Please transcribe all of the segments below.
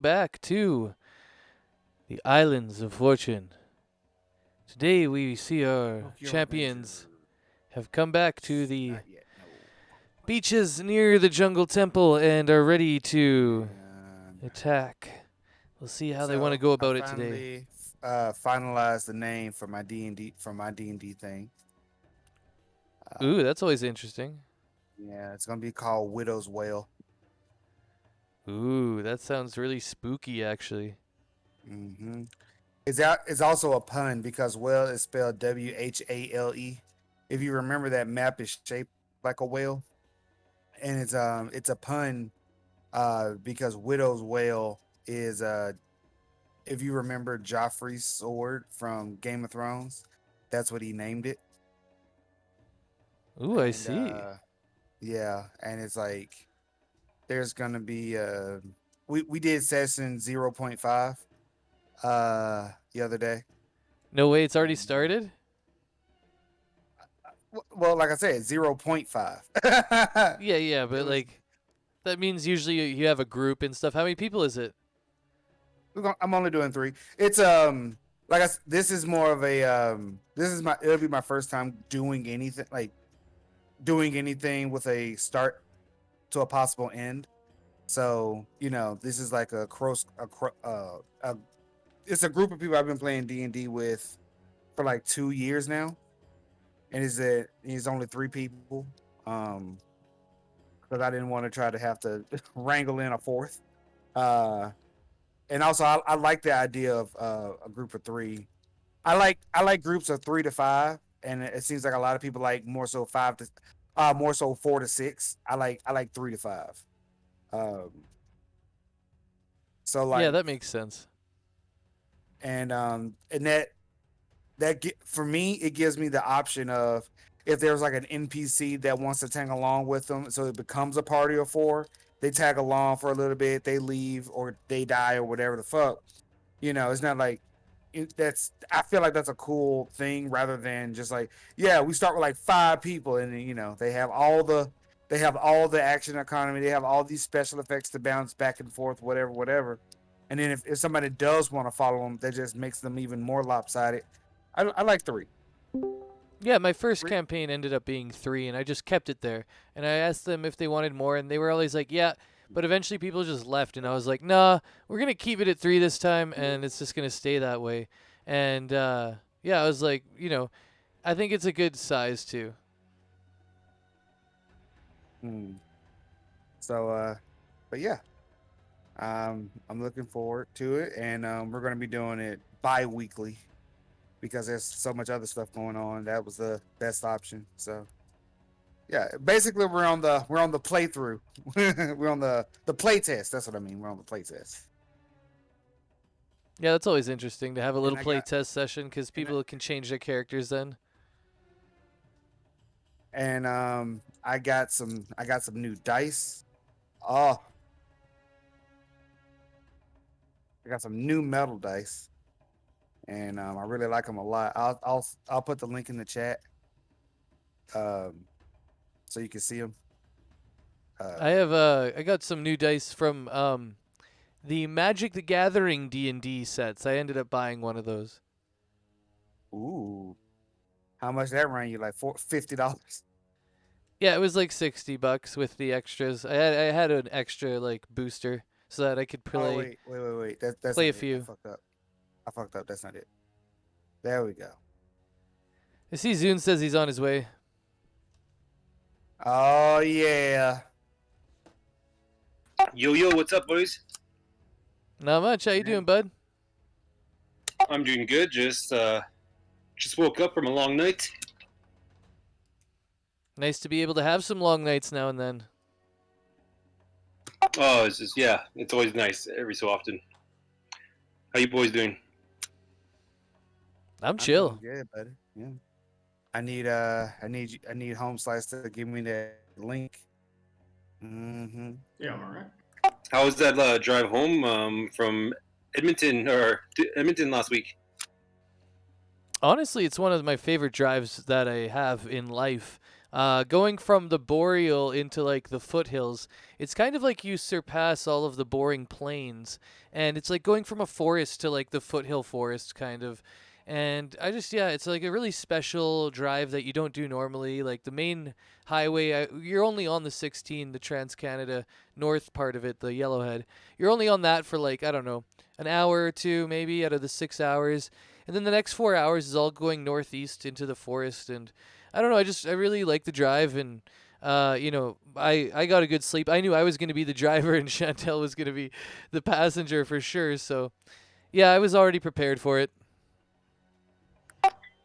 back to the Islands of Fortune. Today we see our Tokyo Adventure. champions have come back to Shh, the not yet. No. beaches near the Jungle Temple and are ready to And attack. We'll see how they want to so go I about it today. finally finalized the name for my D&D thing. Uh, Ooh, that's always interesting. yeah, it's gonna be called Widow's Wail. Ooh, that sounds really spooky, actually. Mm-hmm. It's also a pun because whale is spelled Whale. If you remember, that map is shaped like a whale, and it's a pun because Widow's Wail is if you remember Joffrey's sword from Game of Thrones, that's what he named it. Ooh, I And see. yeah, and it's like there's gonna be we did session 0.5 the other day. No way, it's already And started? well, like I said, 0.5. Yeah, yeah, It but was like, that means usually you have a group and stuff. How many people is it? I'm only doing 3. It's this is more of a this is my it'll be my first time doing anything with a start to a possible end. So, this is like it's a group of people I've been playing D&D with for like 2 years now, and it's only 3 people. Because I didn't want to try to have to wrangle in a fourth. Uh, and also, I like the idea of a group of 3. I like groups of 3 to 5, and it seems like a lot of people like more so 4 to 6. I like 3 to 5. Um, so Yeah, like, that makes sense. and for me, it gives me the option of, if there's like an NPC that wants to tag along with them, so it becomes a party of 4. They tag along for a little bit, they leave or they die or whatever the fuck. It's not like that's. I feel like that's a cool thing rather than just like, yeah, we start with like 5 people, and then, they have all the action economy, they have all these special effects to bounce back and forth, whatever, whatever. And then if somebody does want to follow them, that just makes them even more lopsided. I like 3. Yeah, my first 3. campaign ended up being 3, and I just kept it there. And I asked them if they wanted more, and they were always like, yeah. But eventually people just left, and I was like, nah, we're going to keep it at 3 this time, and it's just going to stay that way. And yeah, I was like, I think it's a good size, too. Hmm. So, but yeah, I'm looking forward to it, and we're gonna be doing it bi-weekly because there's so much other stuff going on. That was the best option. So yeah, basically we're on the playthrough. We're on the play test. That's what I mean. We're on the play test. Yeah, that's always interesting to have a And little I play got test session because and people can change their characters then. I got some new dice. Oh, I got some new metal dice, and I really like them a lot. I'll put the link in the chat, um, so you can see them. I Uh, have I got some new dice from the Magic the Gathering D&D sets. I ended up buying one of those. ooh, how much that run you? Like $50? Yeah, it was like $60 with the extras. I had an extra like booster so that I could Oh, play wait. That's play a not it. I few. fucked up. I fucked up. That's not it. There we go. I see Zune says he's on his way. Oh yeah. Yo, yo, what's up, boys? Not much. How you doing, bud? I'm doing good. Just woke up from a long night. Nice to be able to have some long nights now and then. Oh, it's always nice every so often. How you boys doing? I'm I'm doing chill. good, buddy. Yeah. I need Home Slice to give me that link. Mm-hmm. Yeah, all right. How was that drive home from Edmonton last week? Honestly, it's one of my favorite drives that I have in life. Going from the boreal into like the foothills, it's kind of like you surpass all of the boring plains, and it's like going from a forest to like the foothill forest kind of. And I just yeah, it's like a really special drive that you don't do normally. Like the main highway, you're only on the 16, the Trans Canada North part of it, the Yellowhead. You're only on that for like I don't know, an hour or two maybe out of the 6 hours, and then the next 4 hours is all going northeast into the forest. And I don't know. I really like the drive, and I got a good sleep. I knew I was going to be the driver, and Chantel was going to be the passenger for sure. So yeah, I was already prepared for it.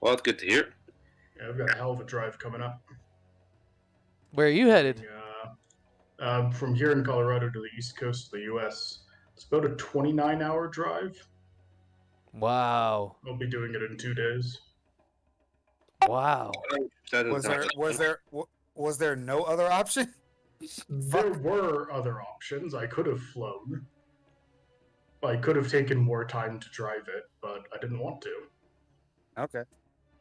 Well, it's good to hear. Yeah, I've got a hell of a drive coming up. Where are you headed? From here in Colorado to the east coast of the U.S. It's about a 29-hour drive. Wow. I'll be doing it in 2 days. Wow. Was there no other option? There were other options. I could have flown. I could have taken more time to drive it, but I didn't want to. Okay.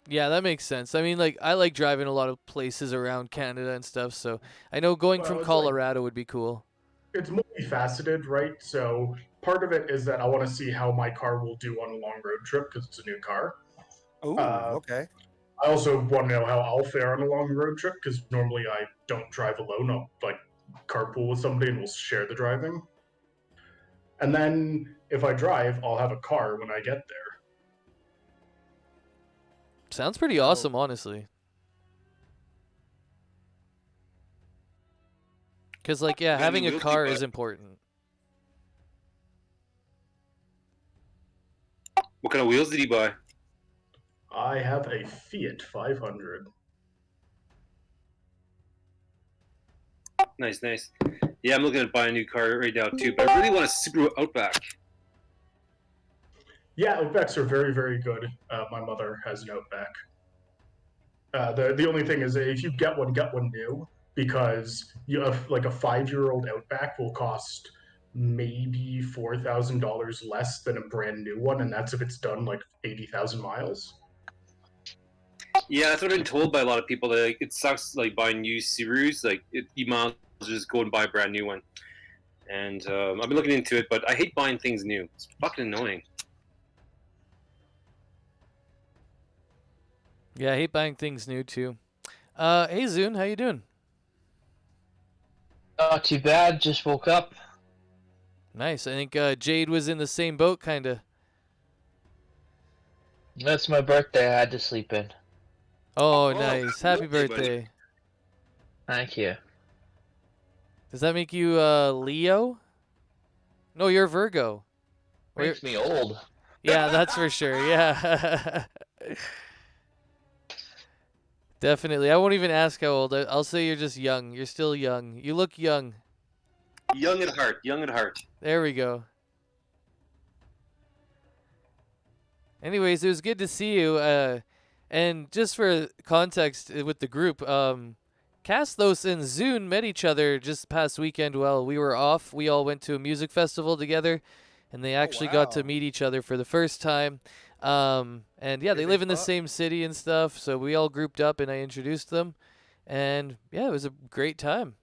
Yeah, that makes sense. I mean, like I like driving a lot of places around Canada and stuff, so I know going Well, from it's Colorado would be cool. It's multifaceted, right? So part of it is that I want to see how my car will do on a long road trip because it's a new car. Oh, Uh, okay. I also want to know how I'll fare on a long road trip because normally I don't drive alone. I'll like carpool with somebody and we'll share the driving. And then if I drive, I'll have a car when I get there. Sounds pretty So- awesome, honestly. Because like yeah, Then having a we'll car keep is important. What kind of wheels did he buy? I have a Fiat 500. Nice, nice. Yeah, I'm looking at buying a new car right now too, but I really want a Subaru Outback. Yeah, Outbacks are very, very good. My mother has an Outback. The only thing is that if you get one new because you have like a 5-year-old Outback will cost maybe $4,000 less than a brand new one, and that's if it's done like 80,000 miles. Yeah, that's what I've been told by a lot of people. That like, it sucks like buying used Subarus. Like you might as well just go and buy a brand new one. And I've been looking into it, but I hate buying things new. It's fucking annoying. Yeah, I hate buying things new too. Hey Zune, how you doing? Not too bad. Just woke up. Nice. I think Jade was in the same boat, kinda. That's my birthday. I had to sleep in. Oh, Oh, nice. happy Happy birthday, buddy. birthday. Thank you. Does that make you Leo? No, you're Virgo. Or Makes me old. yeah, that's for sure. Yeah. Definitely. I won't even ask how old. I'll say you're just young. You're still young. You look young. Young at heart, young at heart. There we go. Anyways, it was good to see you. And just for context with the group, Castos and Zune met each other just past weekend while we were off. We all went to a music festival together, and they actually got to wow. meet each other for the first time. And yeah, they Did they live in the fuck? same city and stuff, so we all grouped up and I introduced them. And yeah, it was a great time.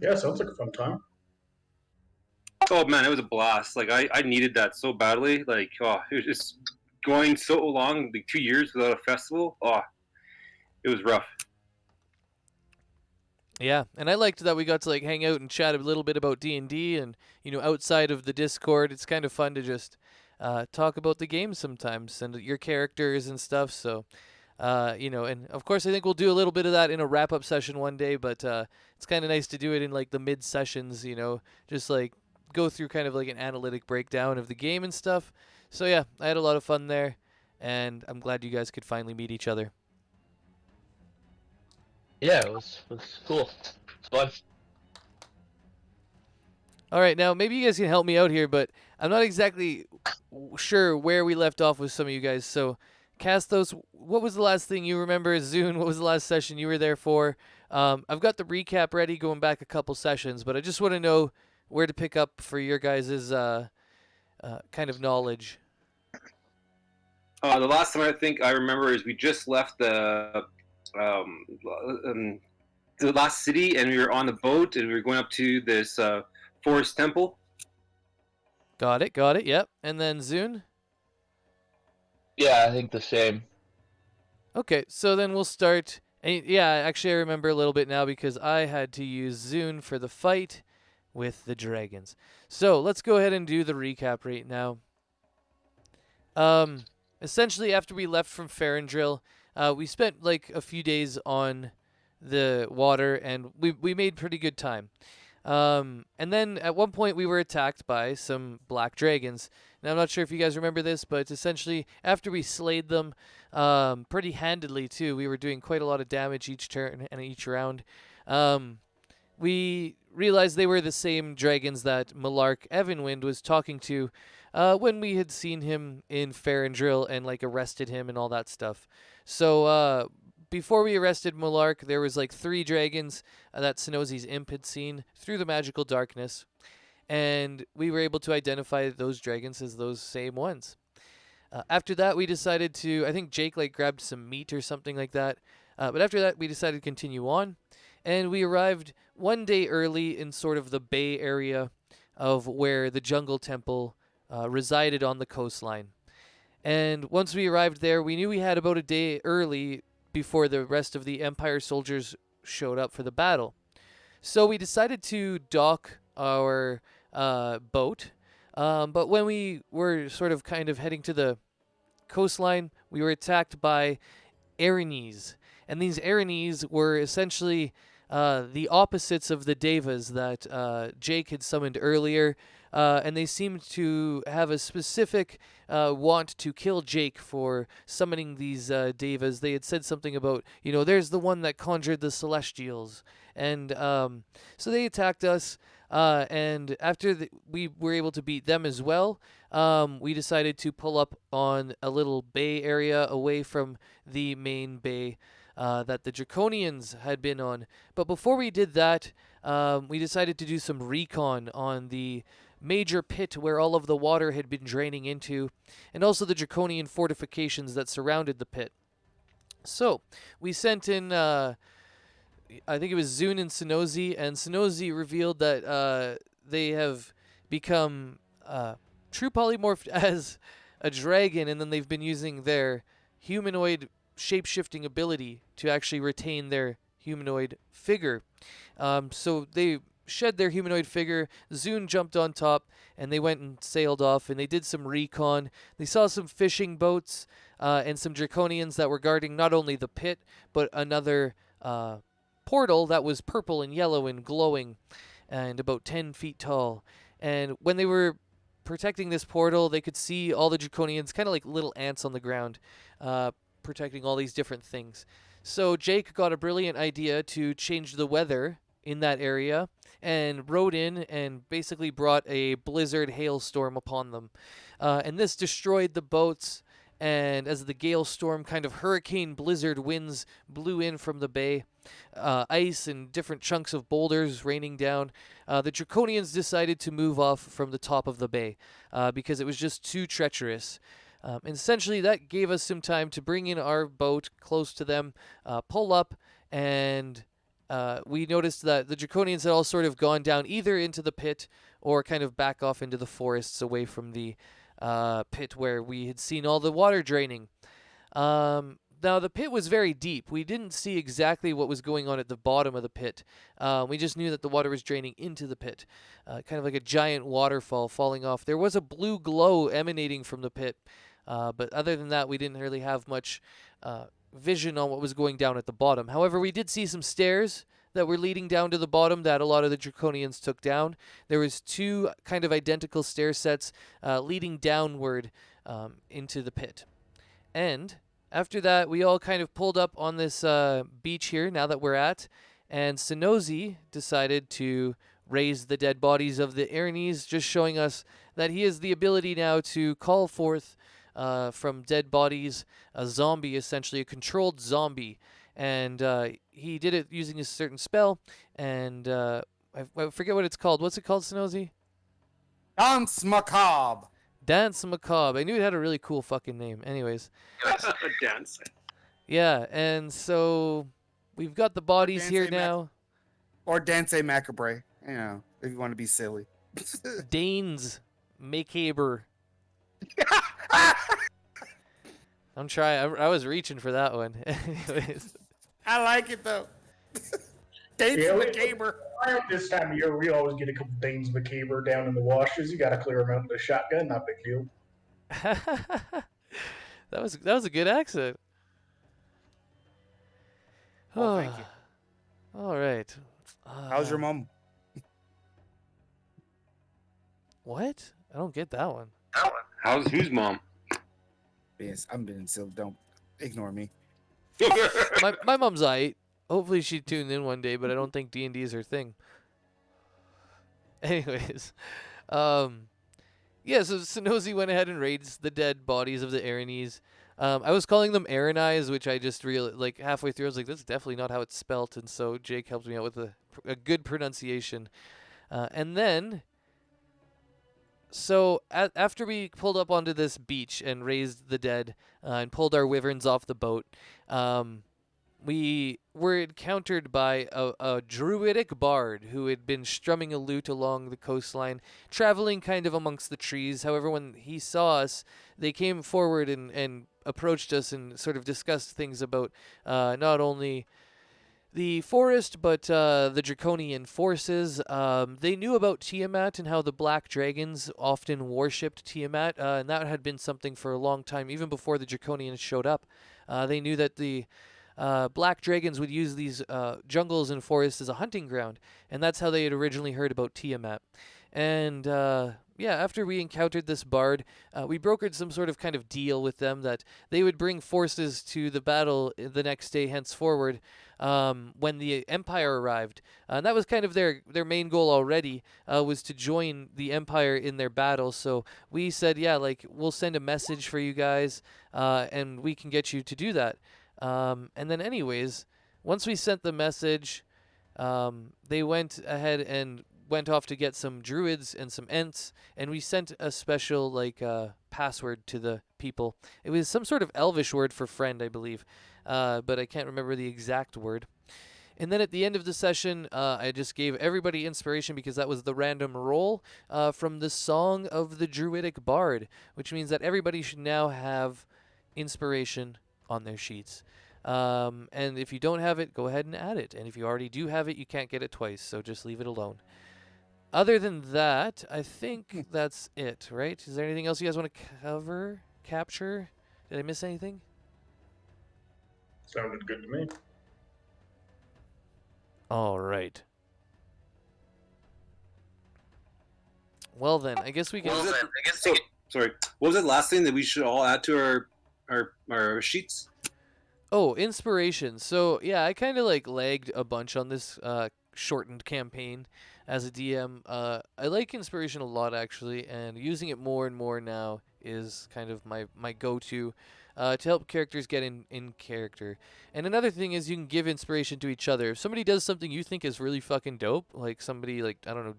Yeah, sounds like a fun time. Oh man, it was a blast. Like I needed that so badly. Like it was just going so long, like 2 years without a festival. Oh, it was rough. Yeah, and I liked that we got to like hang out and chat a little bit about D&D and outside of the Discord, it's kind of fun to just talk about the game sometimes and your characters and stuff. So, and of course I think we'll do a little bit of that in a wrap-up session one day, but it's kind of nice to do it in like the mid sessions, just like go through kind of like an analytic breakdown of the game and stuff. So yeah, I had a lot of fun there, and I'm glad you guys could finally meet each other. Yeah, it was cool. It's fun. All right, now maybe you guys can help me out here, but I'm not exactly sure where we left off with some of you guys. So, Castos, what was the last thing you remember? Zune, what was the last session you were there for? I've got the recap ready, going back a couple sessions, but I just want to know where to pick up for your guys' kind of knowledge. The last time I think I remember is we just left the um, um, the last city, and we were on the boat, and we were going up to this forest temple. Got it. Got it. Yep. And then Zune. Yeah, I think the same. Okay, so then we'll start. And yeah, actually, I remember a little bit now because I had to use Zune for the fight with the dragons. So let's go ahead and do the recap right now. Essentially, after we left from Farandrill, we spent like a few days on the water, and we made pretty good time. And then at one point we were attacked by some black dragons. Now I'm not sure if you guys remember this, but essentially after we slayed them, pretty handedly too, we were doing quite a lot of damage each turn and each round. We realized they were the same dragons that Malark Evanwind was talking to when we had seen him in Farandrill and like arrested him and all that stuff. So before we arrested Malark, there was like 3 dragons that Sonozi's imp had seen through the magical darkness, and we were able to identify those dragons as those same ones. After that, we decided to, I think Jake like grabbed some meat or something like that, but after that, we decided to continue on, and we arrived one day early in sort of the bay area of where the jungle temple resided on the coastline. And once we arrived there, we knew we had about a day early before the rest of the Empire soldiers showed up for the battle. So we decided to dock our boat, but when we were sort of kind of heading to the coastline, we were attacked by Erinyes. And these Erinyes were essentially the opposites of the Devas that Jake had summoned earlier, and they seemed to have a specific want to kill Jake for summoning these Devas. They had said something about, there's the one that conjured the Celestials. And so they attacked us, and after we were able to beat them as well, we decided to pull up on a little bay area away from the main bay that the Draconians had been on. But before we did that, we decided to do some recon on the major pit where all of the water had been draining into, and also the Draconian fortifications that surrounded the pit. So we sent in, I think it was Zune and Sonozi, and Sonozi revealed that they have become true polymorphed as a dragon, and then they've been using their humanoid shape-shifting ability to actually retain their humanoid figure. So they shed their humanoid figure, Zune jumped on top, and they went and sailed off, and they did some recon. They saw some fishing boats and some Draconians that were guarding not only the pit, but another portal that was purple and yellow and glowing and about 10 feet tall. And when they were protecting this portal, they could see all the Draconians, kind of like little ants on the ground, protecting all these different things. So Jake got a brilliant idea to change the weather in that area and rode in and basically brought a blizzard hailstorm upon them. And this destroyed the boats, and as the gale storm kind of hurricane blizzard winds blew in from the bay, ice and different chunks of boulders raining down, the Draconians decided to move off from the top of the bay because it was just too treacherous. And essentially, that gave us some time to bring in our boat close to them, pull up, and we noticed that the Draconians had all sort of gone down either into the pit or kind of back off into the forests away from the pit where we had seen all the water draining. Now, the pit was very deep. We didn't see exactly what was going on at the bottom of the pit. We just knew that the water was draining into the pit, kind of like a giant waterfall falling off. There was a blue glow emanating from the pit, but other than that, we didn't really have much vision on what was going down at the bottom. However, we did see some stairs that were leading down to the bottom that a lot of the Draconians took down. There was 2 kind of identical stair sets leading downward into the pit. And after that, we all kind of pulled up on this beach here, now that we're at, and Sonozi decided to raise the dead bodies of the Erinyes, just showing us that he has the ability now to call forth from dead bodies a zombie, essentially a controlled zombie. And he did it using a certain spell, and I forget what it's called. What's it called, Sonozi? Dance Macabre. Dance Macabre. I knew it had a really cool fucking name. Anyways. Dance. Yeah, and so we've got the bodies here Dante Mac- now. Or Dante Macabre, if you want to be silly. Danes Macabre. I'm trying. I was reaching for that one. Anyways. I like it though. Dates Yeah, Macabre. around this time of year, we always get a couple Danes McCaber down in the washes. You got to clear them out with a shotgun, not a big deal. that was a good accent. Oh, thank you. All right. How's your mom? What? I don't get that one. How's whose mom? Yes, I'm being silly. Don't ignore me. My mom's aight. Hopefully she tuned in one day, but I don't think D&D is her thing. Anyways, yeah. So Sonozi went ahead and raised the dead bodies of the Aranese. I was calling them Aranise, which I just like halfway through. I was like, that's definitely not how it's spelt, and so Jake helped me out with a good pronunciation. And then, so after we pulled up onto this beach and raised the dead and pulled our wyverns off the boat, we were encountered by a druidic bard who had been strumming a lute along the coastline, traveling kind of amongst the trees. However, when he saw us, they came forward and approached us and sort of discussed things about not only the forest, but the draconian forces. They knew about Tiamat and how the black dragons often worshipped Tiamat, and that had been something for a long time, even before the draconians showed up. They knew that the black dragons would use these jungles and forests as a hunting ground, and that's how they had originally heard about Tiamat. And yeah, after we encountered this bard, we brokered some sort of kind of deal with them that they would bring forces to the battle the next day henceforward when the Empire arrived. And that was kind of their main goal already, was to join the Empire in their battle. So we said, yeah, like, we'll send a message for you guys, and we can get you to do that. And then anyways, once we sent the message, they went ahead and went off to get some druids and some ents, and we sent a special password to the people. It was some sort of elvish word for friend, I believe, but I can't remember the exact word. And then at the end of the session, I just gave everybody inspiration because that was the random roll from the Song of the Druidic Bard, which means that everybody should now have inspiration on their sheets. And if you don't have it, go ahead and add it. And if you already do have it, you can't get it twice, so just leave it alone. Other than that, I think that's it, right? Is there anything else you guys want to capture? Did I miss anything? Sounded good to me. All right. Well then, I guess we can. Sorry. What was the last thing that we should all add to our sheets? Oh, inspiration. So yeah, I kind of like lagged a bunch on this shortened campaign as a DM. I like inspiration a lot actually, and using it more and more now is kind of my go-to to help characters get in character. And another thing is you can give inspiration to each other. If somebody does something you think is really fucking dope, like somebody like, I don't know,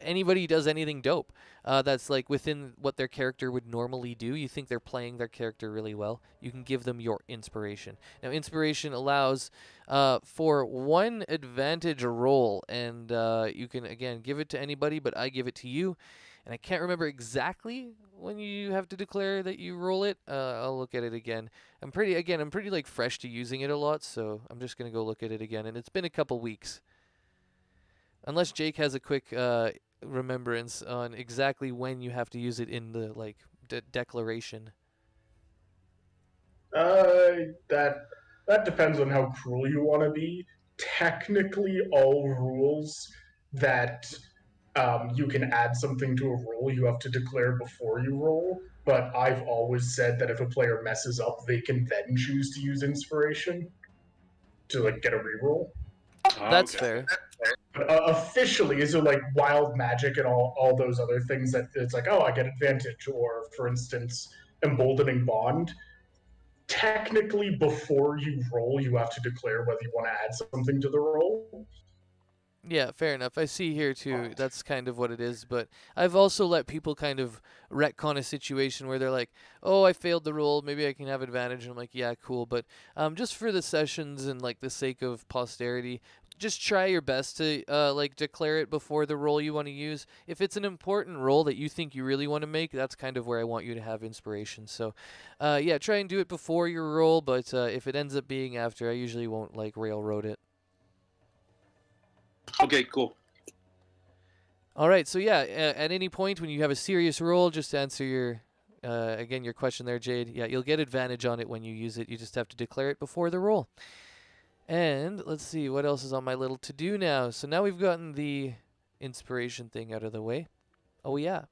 anybody does anything dope that's like within what their character would normally do, you think they're playing their character really well, you can give them your inspiration. Now inspiration allows for one advantage roll, and you can again give it to anybody, but I give it to you, and I can't remember exactly when you have to declare that you roll it. I'll look at it again. I'm pretty like fresh to using it a lot, so I'm just gonna go look at it again, and it's been a couple weeks. Unless Jake has a quick remembrance on exactly when you have to use it in the like declaration. That depends on how cruel you want to be. Technically, all rules that you can add something to a roll, you have to declare before you roll. But I've always said that if a player messes up, they can then choose to use inspiration to like get a reroll. That's Okay. fair. But officially, is it like wild magic and all those other things that it's like, oh, I get advantage, or for instance, emboldening bond. Technically, before you roll, you have to declare whether you want to add something to the roll. Yeah, fair enough. I see here too. That's kind of what it is. But I've also let people kind of retcon a situation where they're like, "Oh, I failed the roll. Maybe I can have advantage." And I'm like, "Yeah, cool." But just for the sessions and like the sake of posterity, just try your best to like declare it before the roll you want to use. If it's an important roll that you think you really want to make, that's kind of where I want you to have inspiration. So, yeah, try and do it before your roll. But if it ends up being after, I usually won't like railroad it. Okay, cool. All right, so yeah, at any point when you have a serious roll, just to answer your again your question there, Jade. Yeah, you'll get advantage on it when you use it. You just have to declare it before the roll. And let's see what else is on my little to do now. So now we've gotten the inspiration thing out of the way. Oh yeah.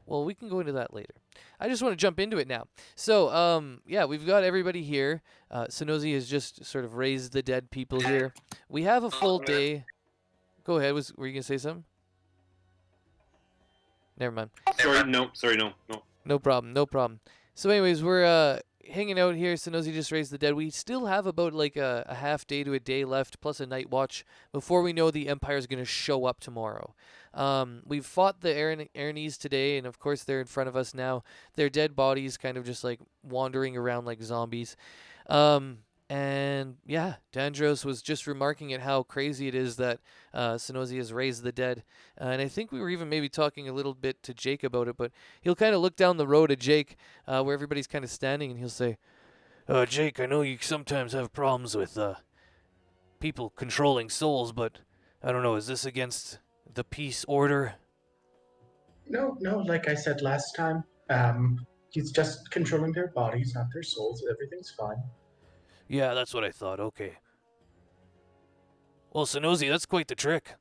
Well, we can go into that later. I just want to jump into it now. So, yeah, we've got everybody here. Sonozi has just sort of raised the dead people here. We have a full day. Go ahead. Were you gonna say something? Never mind. Sorry, no. No problem. No problem. So, anyways, we're hanging out here. Sonozi just raised the dead. We still have about like a half day to a day left, plus a night watch, before we know the Empire's gonna show up tomorrow. We've fought the Aranese today, and of course they're in front of us now. Their dead bodies kind of just like wandering around like zombies. And yeah, Dandros was just remarking at how crazy it is that Sonozi has raised the dead. And I think we were even maybe talking a little bit to Jake about it, but he'll kind of look down the road at Jake where everybody's kind of standing, and he'll say, Jake, I know you sometimes have problems with people controlling souls, but I don't know, is this against the peace order? No, like I said last time, he's just controlling their bodies, not their souls. Everything's fine. Yeah, that's what I thought. Okay. Well, Sonozi, that's quite the trick.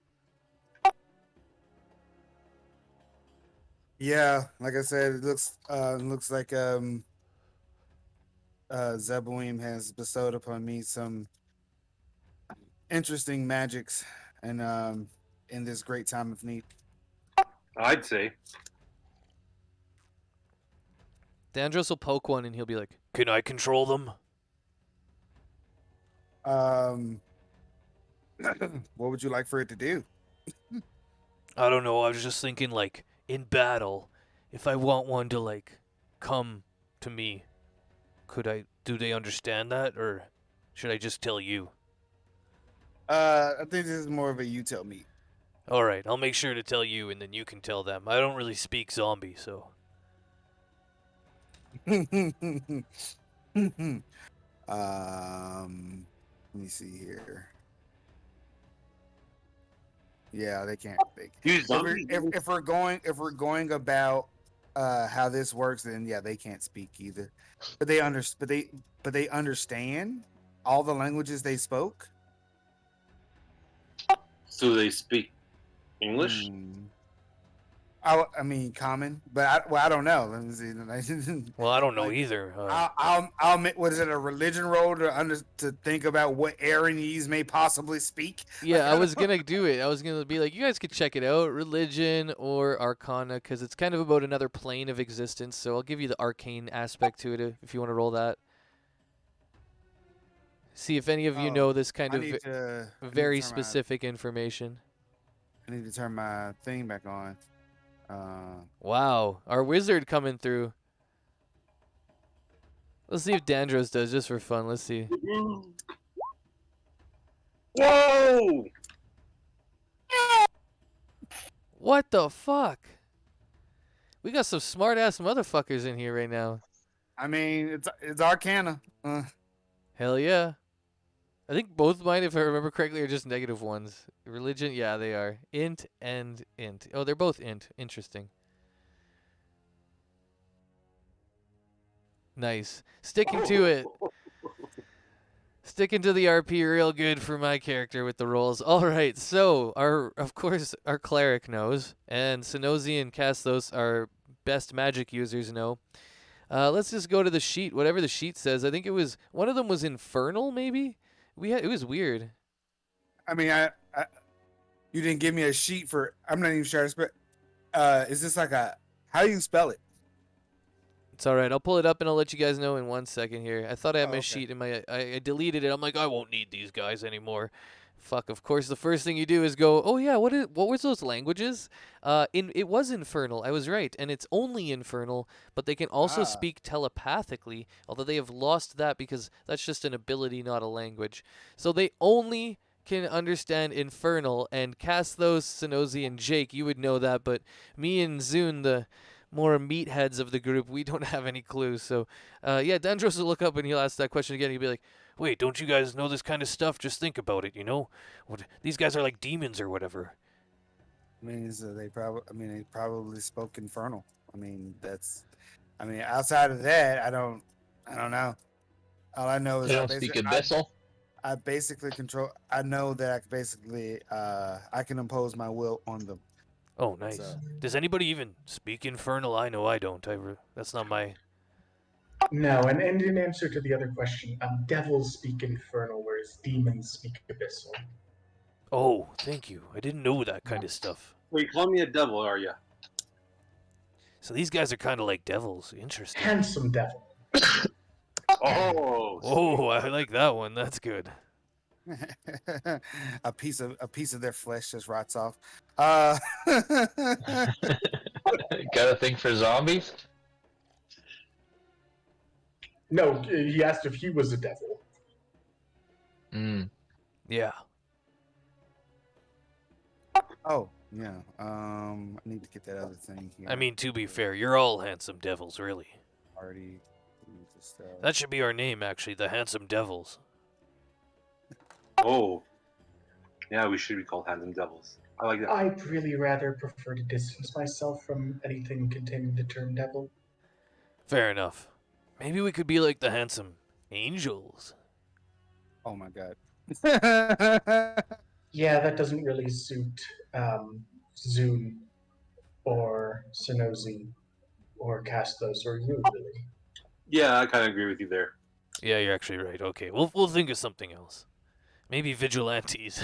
Yeah, like I said, it looks like Zeboim has bestowed upon me some interesting magics, and in this great time of need. I'd say. Dandros will poke one, and he'll be like, "Can I control them?" Um, what would you like for it to do? I don't know. I was just thinking, like, in battle, if I want one to, like, come to me, could I? Do they understand that, or should I just tell you? I think this is more of a you tell me. All right, I'll make sure to tell you, and then you can tell them. I don't really speak zombie, so. Let me see here. Yeah, they can't. Use zombie. If we're going about how this works, then yeah, they can't speak either. But they understand all the languages they spoke. So they speak English? I mean common, but I don't know. Let me see. Well, I don't know Like, either. I'll make, what is it, a religion roll to think about what Aranese may possibly speak? Yeah, I was gonna do it. I was gonna be like, you guys could check it out, religion or arcana, because it's kind of about another plane of existence. So I'll give you the arcane aspect to it if you want to roll that. See if any of you know this kind I of need to very turn specific information. I need to turn my thing back on. Wow, our wizard coming through. Let's see if Dandros does, just for fun. Let's see. Whoa! What the fuck? We got some smart ass motherfuckers in here right now. I mean, it's Arcana. Hell yeah. I think both mine, if I remember correctly, are just negative ones. Religion, yeah, they are. Int and int. Oh, they're both int. Interesting. Nice. Sticking to it. Sticking to the RP real good for my character with the rolls. All right, so of course our cleric knows, and Sonozi and Castos, our best magic users, know. Let's just go to the sheet. Whatever the sheet says. I think it was one of them was infernal, maybe. It was weird. I mean, you didn't give me a sheet for. I'm not even sure. Is this like how do you spell it? It's all right. I'll pull it up and I'll let you guys know in 1 second here. I thought I had my okay. sheet in my. I deleted it. I'm like, I won't need these guys anymore. Fuck, of course the first thing you do is go, "Oh yeah, what was those languages?" It was infernal. I was right, and it's only infernal, but they can also Ah. speak telepathically, although they have lost that because that's just an ability, not a language. So they only can understand infernal, and Casthos, Sonozi, and Jake, you would know that, but me and Zune, the more meatheads of the group, we don't have any clue. So, yeah, Dandros will look up and he'll ask that question again. He'll be like, "Wait, don't you guys know this kind of stuff? Just think about it, you know? These guys are like demons or whatever." Means they probably spoke infernal. Outside of that, I don't know. All I know is They don't speak abyssal. I basically control. I know that I can basically I can impose my will on them. Oh, nice. So Does anybody even speak infernal? I know I don't. That's not my. No, and in answer to the other question, devils speak infernal, whereas demons speak abyssal. Oh, thank you. I didn't know that kind of stuff. Well, you call me a devil, are you? So these guys are kind of like devils. Interesting. Handsome devil. Oh, Oh, I like that one. That's good. a piece of their flesh just rots off. Got a thing for zombies? No, he asked if he was a devil. Mm. Yeah. Oh yeah. I need to get that other thing here. I mean, to be fair, you're all handsome devils, really. Party. That should be our name, actually, the Handsome Devils. oh. Yeah, we should be called handsome devils. I like that. I'd really rather prefer to distance myself from anything containing the term devil. Fair enough. Maybe we could be like the Handsome Angels. Oh my god. Yeah, that doesn't really suit Zune or Sonozi or Castos or you, really. Yeah, I kind of agree with you there. Yeah, you're actually right. Okay, we'll think of something else. Maybe vigilantes.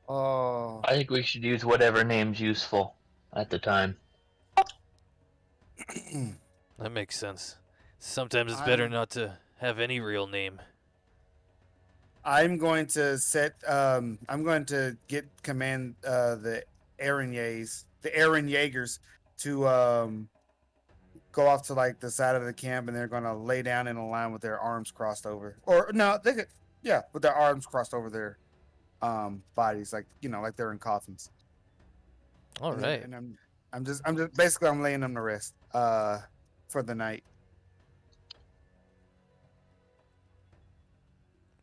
Oh. I think we should use whatever name's useful at the time. That makes sense. Sometimes it's better not to have any real name. I'm going to get command the Aaron Jaegers to go off to like the side of the camp, and they're going to lay down in a line with their arms crossed over. Or no, they could, yeah, with their arms crossed over their bodies, like like they're in coffins. All right. And I'm just basically I'm laying them to rest for the night.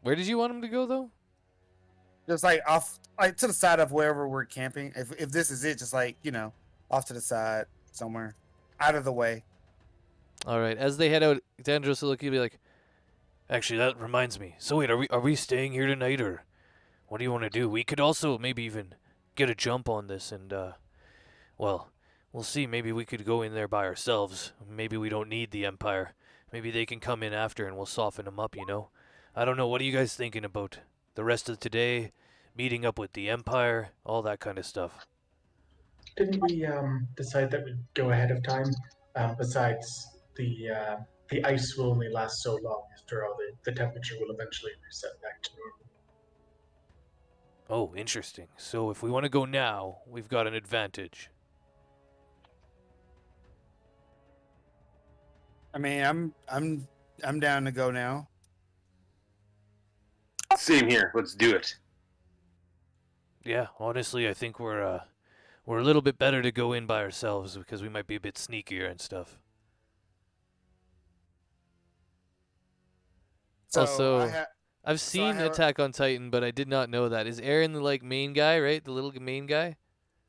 Where did you want him to go, though? Just like off, like to the side of wherever we're camping. If this is it, just like off to the side somewhere, out of the way. All right. As they head out, Dandros will look at you and be like, "Actually, that reminds me. So wait, are we staying here tonight, or what do you want to do? We could also maybe even get a jump on this, and well, we'll see. Maybe we could go in there by ourselves. Maybe we don't need the Empire. Maybe they can come in after, and we'll soften them up. I don't know. What are you guys thinking about the rest of today? Meeting up with the Empire, all that kind of stuff." Didn't we decide that we'd go ahead of time? Besides, the ice will only last so long. After all, the temperature will eventually reset back to normal. Oh, interesting. So if we want to go now, we've got an advantage. I mean, I'm down to go now. Same here. Let's do it. Yeah, honestly, I think we're a little bit better to go in by ourselves because we might be a bit sneakier and stuff. So Also, I I've seen Attack on Titan, but I did not know that. Is Eren the main guy, right? The little main guy?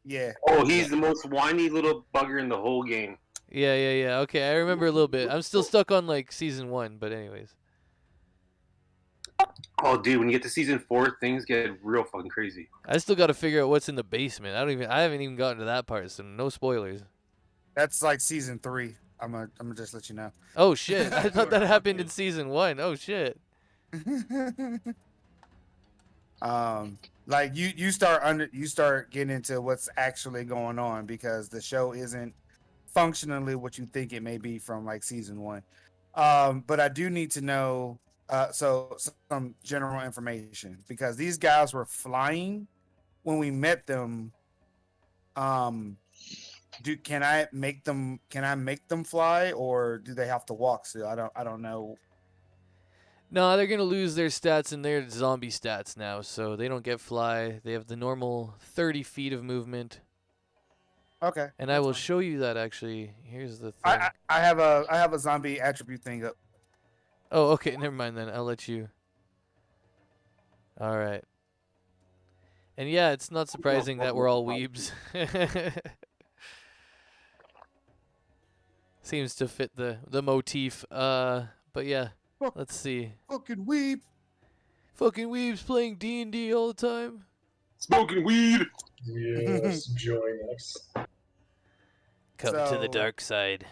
yeah. Oh, he's the most whiny little bugger in the whole game. Yeah. Okay, I remember a little bit. I'm still stuck on season 1, but anyways. Oh, dude, when you get to season 4, things get real fucking crazy. I still got to figure out what's in the basement. I haven't even gotten to that part, so no spoilers. That's like season 3. I'm gonna just let you know. Oh shit! I thought that happened in season 1. Oh shit! Like you start getting into what's actually going on because the show isn't functionally what you think it may be from like season 1. But I do need to know So some general information because these guys were flying when we met them. Um, can I make them? Can I make them fly, or do they have to walk still? I don't know. No, they're gonna lose their stats and their zombie stats now, so they don't get fly. They have the normal 30 feet of movement, Okay, and I that's will fine. show you that actually. Here's the I, thing. I have a zombie attribute thing up. Oh, okay, never mind then. I'll let you. All right. And yeah, it's not surprising that we're all weebs. Seems to fit the motif. But yeah, Fuck, let's see. fucking weep. Fucking weebs playing D&D all the time. Smoking weed. Yes, join us. Come to the So dark side.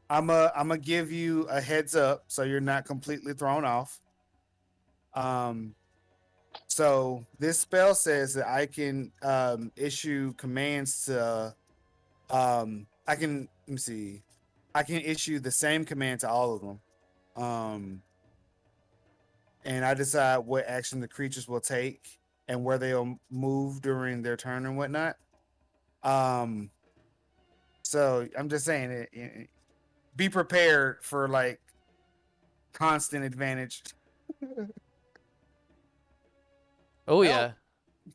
I'm gonna give you a heads up so you're not completely thrown off. Um, so this spell says that I can issue commands to I can let me see. I can issue the same command to all of them. And I decide what action the creatures will take and where they'll move during their turn and whatnot. Um, so I'm just saying be prepared for like constant advantage. Oh Help.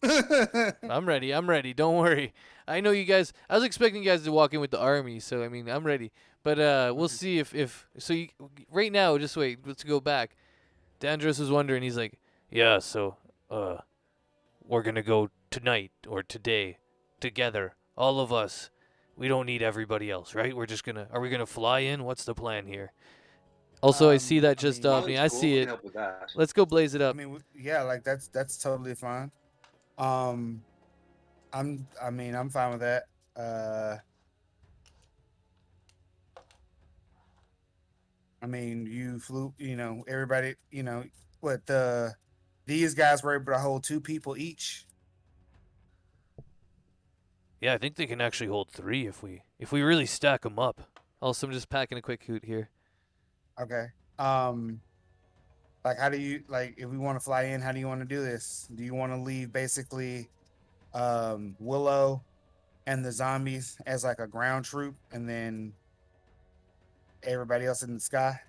yeah, I'm ready. I'm ready. Don't worry. I know you guys. I was expecting you guys to walk in with the army, so I mean, I'm ready. But we'll see if so. You right now, just wait. Let's go back. Dandros was wondering. He's like, yeah. So we're gonna go tonight or today together, all of us. We don't need everybody else, right? We're just gonna. Are we gonna fly in? What's the plan here? Also, I see that I just mean, off me. I Cool. see I it. can help with that. Let's go blaze it I up. mean, yeah, like that's totally fine. Um, I mean, I'm fine with that. I mean, you flew, everybody, what these guys were able to hold two people each. Yeah, I think they can actually hold 3 if we really stack them up. Also, I'm just packing a quick hoot here. Okay. Um, like, how do you like if we want to fly in? How do you want to do this? Do you want to leave basically Willow and the zombies as like a ground troop, and then everybody else in the sky?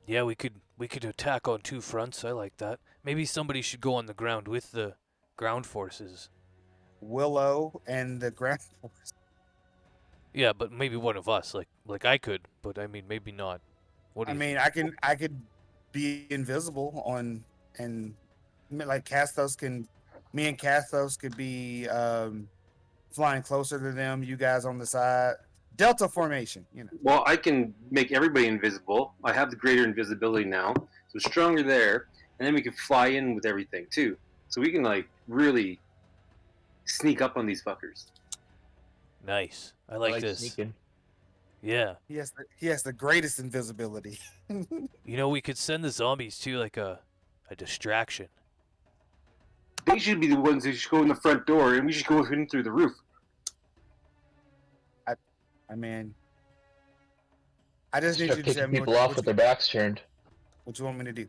Yeah, we could attack on 2 fronts. I like that. Maybe somebody should go on the ground with the ground forces. Willow and the ground. Yeah, but maybe one of us, like I could, but I mean maybe not. What do I you mean, think? I could be invisible on and like Castos can. Me and Castos could be flying closer to them. You guys on the side. Delta formation. Well, I can make everybody invisible. I have the greater invisibility now, so stronger there, and then we can fly in with everything too. So we can like really sneak up on these fuckers. Nice. I I like like this. sneaking. Yeah. He has the greatest invisibility. You know, we could send the zombies to like a distraction. They should be the ones that should go in the front door, and we should go in through the roof. I mean, I just need Start you to tell kicking me people off with their backs turned. what you want me to do.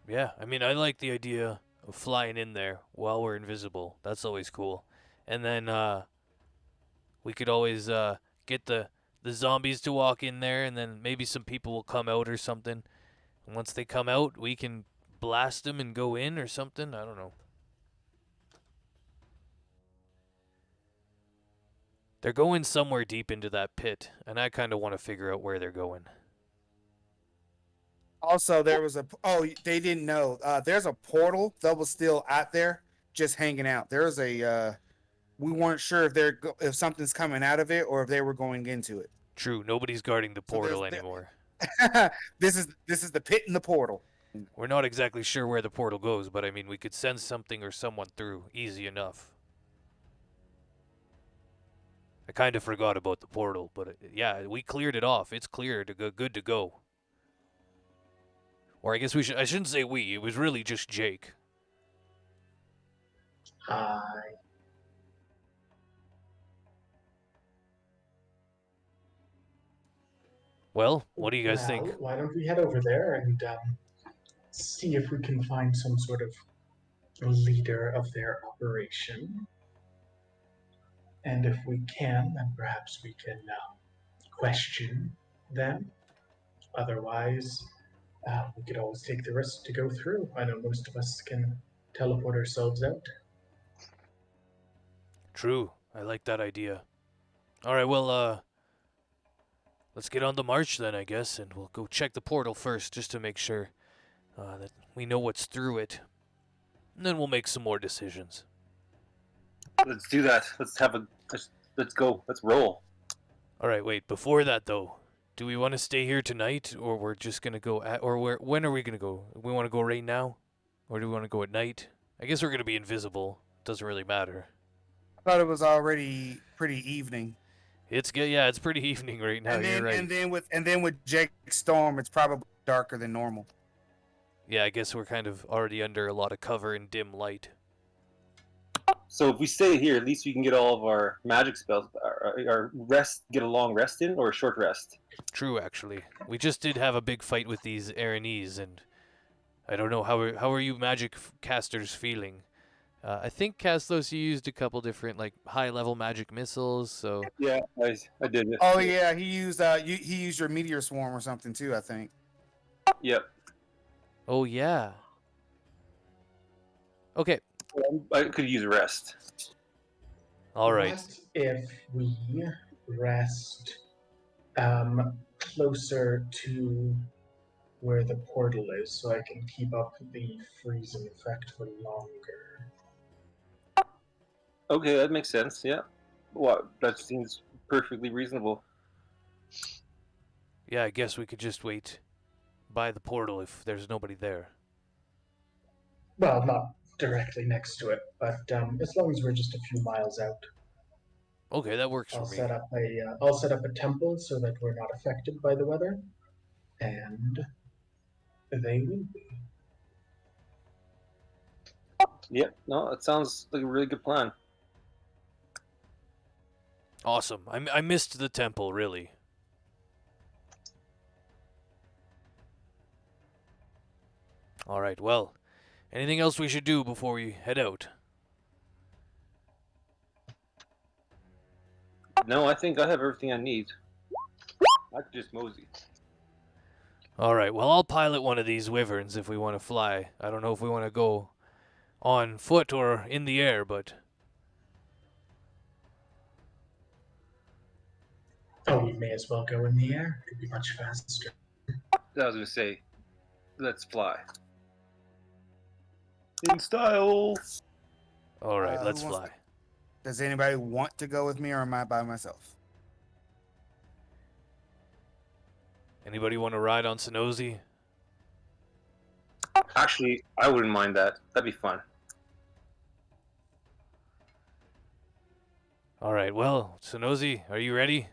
Yeah, I mean, I like the idea of flying in there while we're invisible. That's always cool. And then we could always get the zombies to walk in there, and then maybe some people will come out or something. And once they come out, we can blast them and go in or something. I don't know. They're going somewhere deep into that pit, and I kind of want to figure out where they're going. Also, there was they didn't know. There's a portal that was still out there, just hanging out. There's a we weren't sure if something's coming out of it or if they were going into it. True, nobody's guarding the So portal anymore. this is the pit and the portal. We're not exactly sure where the portal goes, but I mean, we could send something or someone through easy enough. I kind of forgot about the portal, but yeah, we cleared it off. It's clear to go, good to go. Or I guess I shouldn't say we. It was really just Jake. Hi. Well, what do you guys think? Well, why don't we head over there and see if we can find some sort of leader of their operation? And if we can, then perhaps we can question them. Otherwise, we could always take the risk to go through. I know most of us can teleport ourselves out. True. I like that idea. All right, well, let's get on the march then, I guess, and we'll go check the portal first just to make sure that we know what's through it. And then we'll make some more decisions. Let's do that. Let's go. Let's roll. All right, wait. Before that, though, do we want to stay here tonight, or we're just gonna go when are we gonna go? We want to go right now, or do we want to go at night? I guess we're gonna be invisible. Doesn't really matter. I thought it was already pretty evening. It's good. Yeah, it's pretty evening right now. and then You're right. and then with Jake Storm, it's probably darker than normal. Yeah, I guess we're kind of already under a lot of cover and dim light. So if we stay here, at least we can get all of our magic spells, our rest, get a long rest in, or a short rest. True, actually. We just did have a big fight with these Aranese, and I don't know how are you magic casters feeling. I think Castos, you used a couple different like high-level magic missiles, so Yeah, I did it. Oh yeah, he used he used your meteor swarm or something too, I think. Yep. oh yeah. Okay, I could use rest. all right. What if we rest closer to where the portal is so I can keep up the freezing effect for longer? Okay, that makes sense. Yeah. Well, that seems perfectly reasonable. Yeah, I guess we could just wait by the portal if there's nobody there. Well, not directly next to it, but as long as we're just a few miles out, Okay, that works I'll for me. set up a temple so that we're not affected by the weather, and they will be. Yep. No, it sounds like a really good plan. Awesome. I missed the temple, really. All right, well, anything else we should do before we head out? No, I think I have everything I need. I could just mosey. All right, well, I'll pilot one of these wyverns if we want to fly. I don't know if we want to go on foot or in the air, but Oh, we may as well go in the air. It'd be much faster. I was gonna say, let's fly. In style. all right, Who let's wants fly. Does anybody want to go with me, or am I by myself? Anybody want to ride on Sonozi? Actually, I wouldn't mind that. That'd be fun. All right, well, Sonozi, are you ready?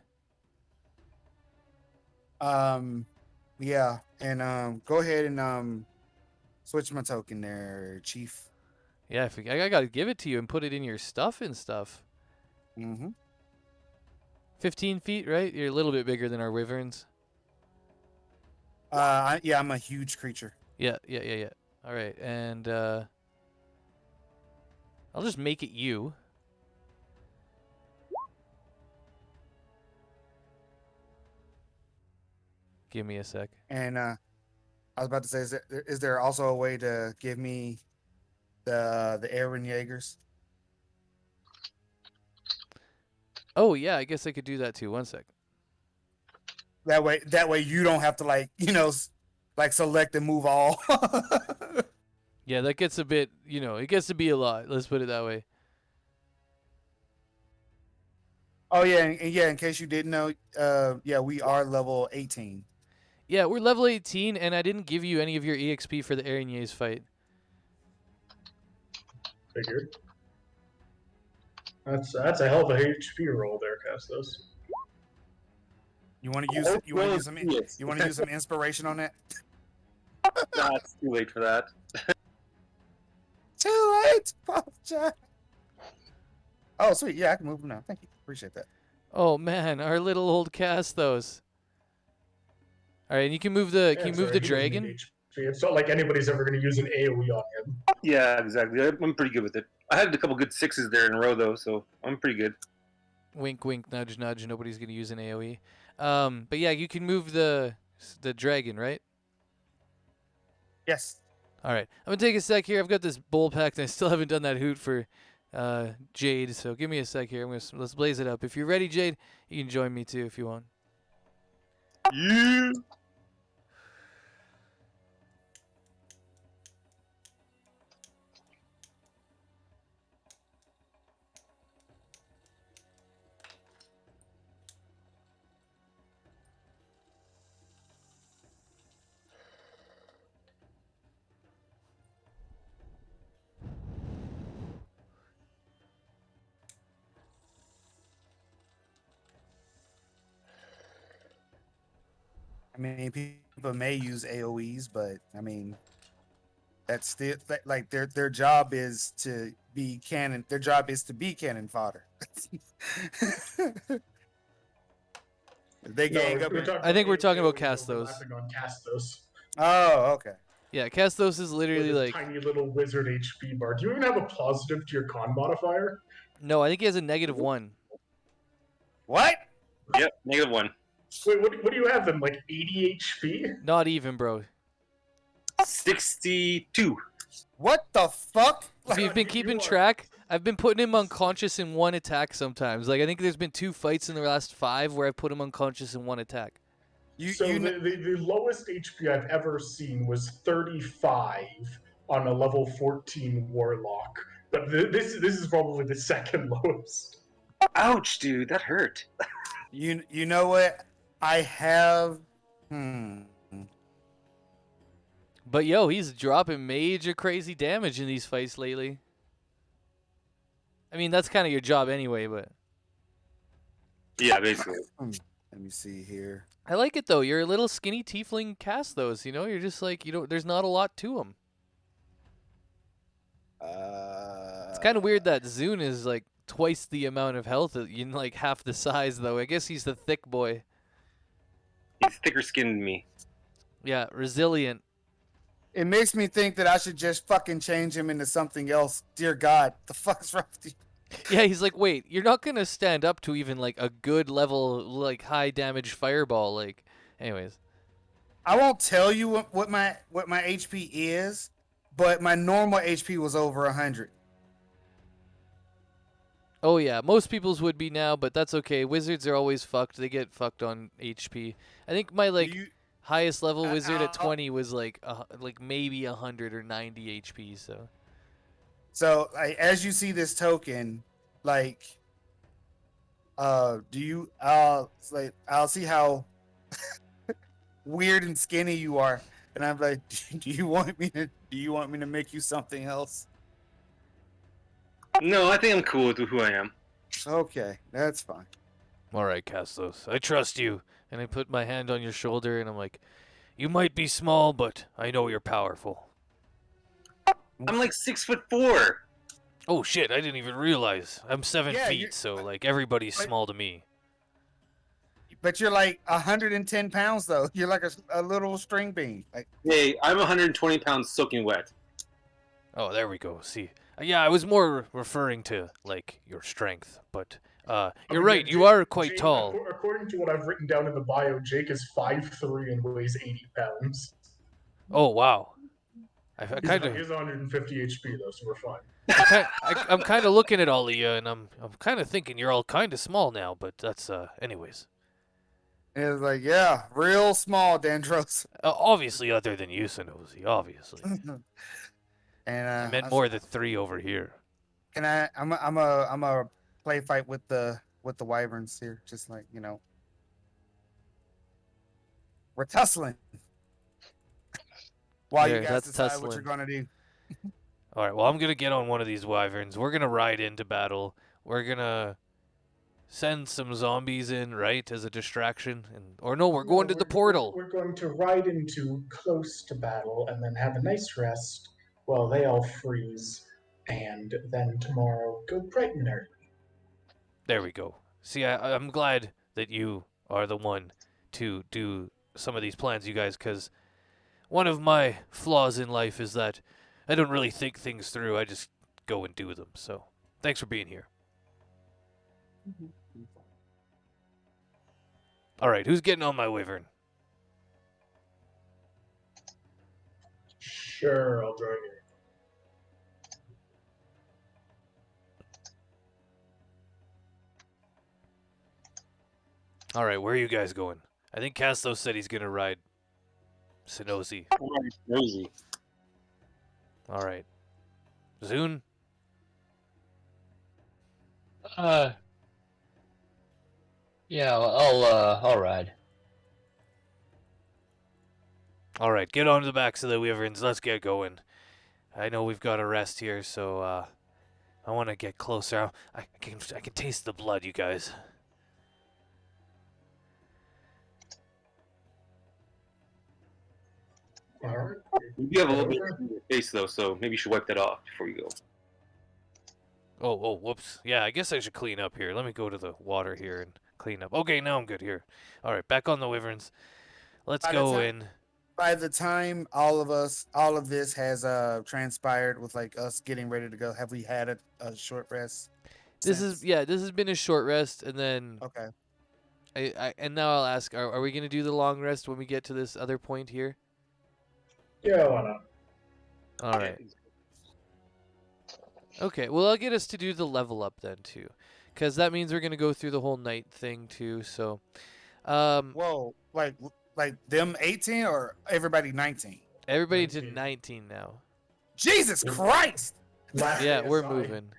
Yeah, and go ahead and switch my token there, Chief. Yeah, I gotta give it to you and put it in your stuff and stuff. Mm-hmm. 15 feet, right? You're a little bit bigger than our wyverns. Yeah, I'm a huge creature. Yeah. All right, and I'll just make it you. Give me a sec. And I was about to say, is there also a way to give me the Aaron Jaegers? Oh yeah, I guess I could do that too. One sec. That way you don't have to like select and move all. Yeah, that gets a bit, it gets to be a lot. Let's put it that way. Oh yeah, and yeah. In case you didn't know, yeah, we are level 18. Yeah, we're level 18, and I didn't give you any of your EXP for the Aranese fight. Figured. That's a hell of a HP roll there, Castos. You want to use Oh, you want to well, use some yes. you want to use some inspiration on that? Nah, it's too late for that. Too late. Apologize. Oh sweet, yeah, I can move them now. Thank you, appreciate that. Oh man, our little old Castos. All right, and you can move the Yeah, can you it's move alright, the he doesn't need dragon? HP. It's not like anybody's ever going to use an AoE on him. Yeah, exactly. I'm pretty good with it. I had a couple good sixes there in a row though, so I'm pretty good. Wink, wink, nudge, nudge. Nobody's gonna use an AOE. But yeah, you can move the dragon, right? Yes. All right, I'm gonna take a sec here. I've got this bowl packed, and I still haven't done that hoot for Jade. So give me a sec here. Let's blaze it up. If you're ready, Jade, you can join me too if you want. Yeah. I mean, people may use AOE's, but I mean, that's still like their job is to be cannon. Their job is to be cannon fodder. They gang up. I think we're talking about AoE Castos. overlapping on Castos. Oh, okay. Yeah, Castos is With literally his like tiny little wizard HP bar. Do you even have a positive to your con modifier? no. I think he has a -1. What? Yep, -1. Wait, what do you have then? Like 80 HP? Not even, bro. 62. What the fuck? So you've been you keeping are- track. I've been putting him unconscious in one attack sometimes. Like I think there's been 2 fights in the last 5 where I put him unconscious in one attack. So the lowest HP I've ever seen was 35 on a level 14 warlock. But this is probably the second lowest. Ouch, dude, that hurt. you know what? I have. But yo, he's dropping major crazy damage in these fights lately. I mean, that's kind of your job anyway, but Yeah, basically. Let me see here. I like it though. You're a little skinny tiefling cast those, you know? You're just like, you know, there's not a lot to them. It's kind of weird that Zune is like twice the amount of health, like half the size though. I guess he's the thick boy. He's thicker skinned than me. Yeah, resilient. It makes me think that I should just fucking change him into something else. Dear God, the fuck's wrong with you? Yeah, he's like, wait, you're not gonna stand up to even like a good level, like high damage fireball. Like, anyways. I won't tell you what my HP is, but my normal HP was over 100. Oh yeah, most people's would be now, but that's okay. Wizards are always fucked. They get fucked on HP. I think my like highest level wizard at 20 was like maybe 100 or 90 HP. So as you see this token, like, I'll see how weird and skinny you are, and I'm like, do you want me to make you something else? No, I think I'm cool with who I am. Okay, that's fine. All right, Castos, I trust you. And I put my hand on your shoulder, and I'm like, you might be small, but I know you're powerful. I'm like 6'4". Oh shit, I didn't even realize. I'm 7 Yeah, feet, so like everybody's small to me. But you're like 110 pounds though. You're like a little string bean. Like, Hey, I'm 120 pounds soaking wet. Oh, there we go. See, yeah, I was more referring to like your strength, but you're right. You are quite Jake, tall. According to what I've written down in the bio, Jake is 5'3" and weighs 80 pounds. Oh wow. I kind of. He's 150 HP though, so we're fine. I'm kind of looking at all of you, and I'm kind of thinking you're all kind of small now. But that's anyways. it's like, yeah, real small, Dendros. Obviously, other than you, Sonozi. Obviously. And I meant more the 3 over here. Can I'm a play fight with the wyverns here, just like, you know. We're tussling. While There, you guys that's decide what tussling. you're gonna do. All right. Well, I'm gonna get on one of these wyverns. We're gonna ride into battle. We're gonna send some zombies in, right, as a distraction, or no, we're going to the portal. We're going to ride into close to battle and then have a nice rest while they all freeze, and then tomorrow go bright and early. There we go. See, I'm glad that you are the one to do some of these plans, you guys, because one of my flaws in life is that I don't really think things through. I just go and do them. So thanks for being here. All right, who's getting on my wyvern? Sure, I'll join you. All right, where are you guys going? I think Castos said he's gonna ride Sonozi. Nosy. All right, Zune. Yeah, I'll ride. All right, get on to the backs of the wyverns. Let's get going. I know we've got a rest here, so I want to get closer. I can taste the blood, you guys. All right. You do have a little bit in your face though, so maybe you should wipe that off before you go. Oh, whoops. Yeah, I guess I should clean up here. Let me go to the water here and clean up. Okay, now I'm good here. All right, back on the wyverns. Let's By the go time- in. By the time all of this has transpired with like us getting ready to go, have we had a short rest? This since? this has been a short rest, and then Okay. and now I'll ask: Are we gonna do the long rest when we get to this other point here? Yeah, why not? All right. Okay. Well, I'll get us to do the level up then too, because that means we're gonna go through the whole night thing too. So, Whoa, like them 18 or everybody 19? everybody to 19. 19 now. Jesus Christ! Last Yeah, we're ASI. moving.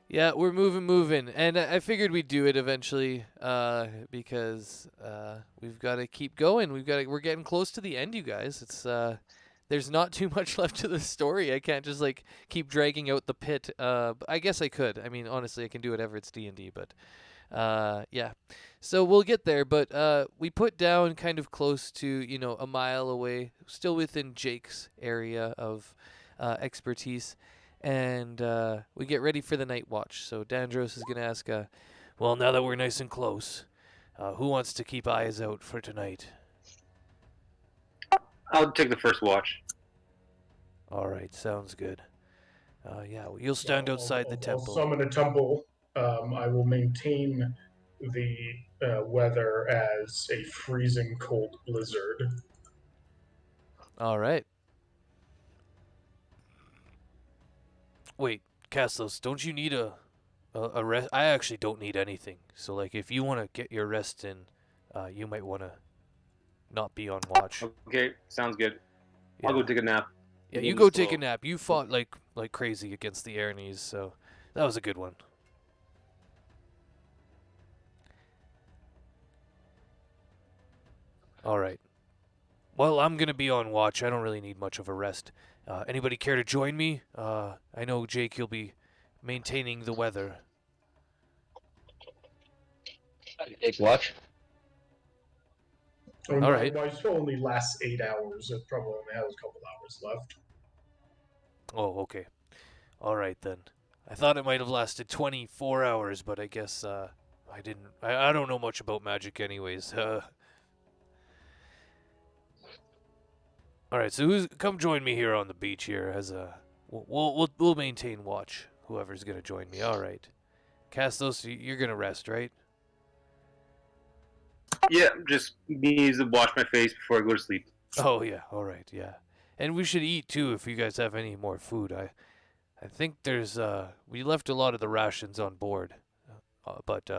Yeah, we're moving, and I figured we'd do it eventually, because we've got to keep going. We're getting close to the end, you guys. It's there's not too much left to the story. I can't just like keep dragging out the pit. I guess I could. I mean, honestly, I can do whatever. It's D&D, but yeah. So we'll get there, but we put down kind of close to a mile away, still within Jake's area of expertise. And we get ready for the night watch. So Dandros is going to ask, well, now that we're nice and close, who wants to keep eyes out for tonight? I'll take the first watch. All right, sounds good. Yeah, well, you'll stand outside the I'll temple. summon a temple. I will maintain the weather as a freezing cold blizzard. All right. Wait, Castos, don't you need a rest? I actually don't need anything. So, like, if you want to get your rest in, you might want to not be on watch. Okay, sounds good. Yeah. I'll go take a nap. Yeah, Game you is go take a slow. nap. You fought like crazy against the Airneys, so that was a good one. All right. Well, I'm gonna be on watch. I don't really need much of a rest. Anybody care to join me? I know Jake, you'll be maintaining the weather. Take watch. All right. My spell only lasts 8 hours. It probably only has a couple hours left. Oh, okay. All right then. I thought it might have lasted 24 hours, but I guess I didn't. I don't know much about magic, anyways. All right, so come join me here on the beach here as a we'll maintain watch. Whoever's gonna join me. All right, Castos, you're gonna rest, right? Yeah, just needs to wash my face before I go to sleep. Oh yeah, all right, yeah. And we should eat too if you guys have any more food. I think there's we left a lot of the rations on board, but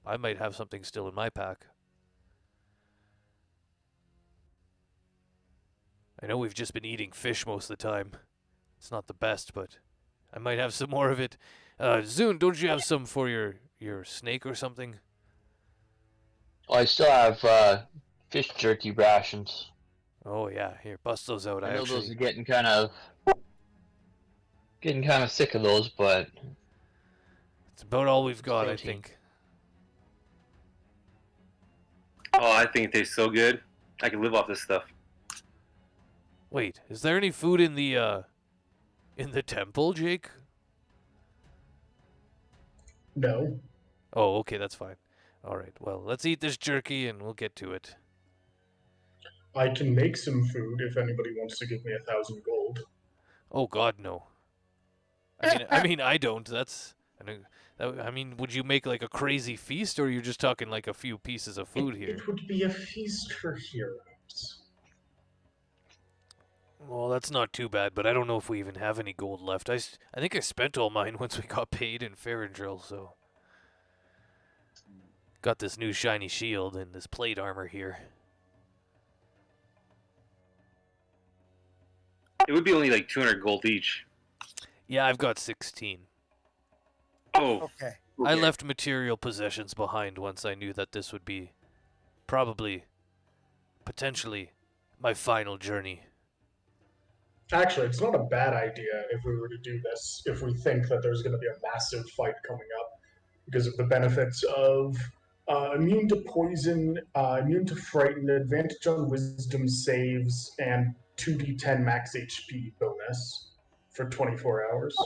I might have something still in my pack. I know we've just been eating fish most of the time. It's not the best, but I might have some more of it. Zune, don't you have some for your snake or something? Well, I still have fish jerky rations. Oh yeah, here, bust those out. I know those actually, are getting kind of sick of those, but it's about all we've got, I protein. think. Oh, I think it tastes so good. I can live off this stuff. Wait, is there any food in the temple, Jake? No. Oh, okay, that's fine. All right. Well, let's eat this jerky and we'll get to it. I can make some food if anybody wants to give me 1,000 gold. Oh God, no. I mean, I don't. That's. I mean, would you make like a crazy feast, or are you just talking like a few pieces of food here? It would be a feast for heroes. Well, that's not too bad, but I don't know if we even have any gold left. I think I spent all mine once we got paid in Farandrill, so. Got this new shiny shield and this plate armor here. It would be only like 200 gold each. Yeah, I've got 16. Oh, Okay. I okay. left material possessions behind once I knew that this would be probably, potentially, my final journey. Actually, it's not a bad idea if we were to do this, if we think that there's going to be a massive fight coming up, because of the benefits of immune to poison, immune to frighten, advantage on wisdom saves, and 2d10 max HP bonus for 24 hours.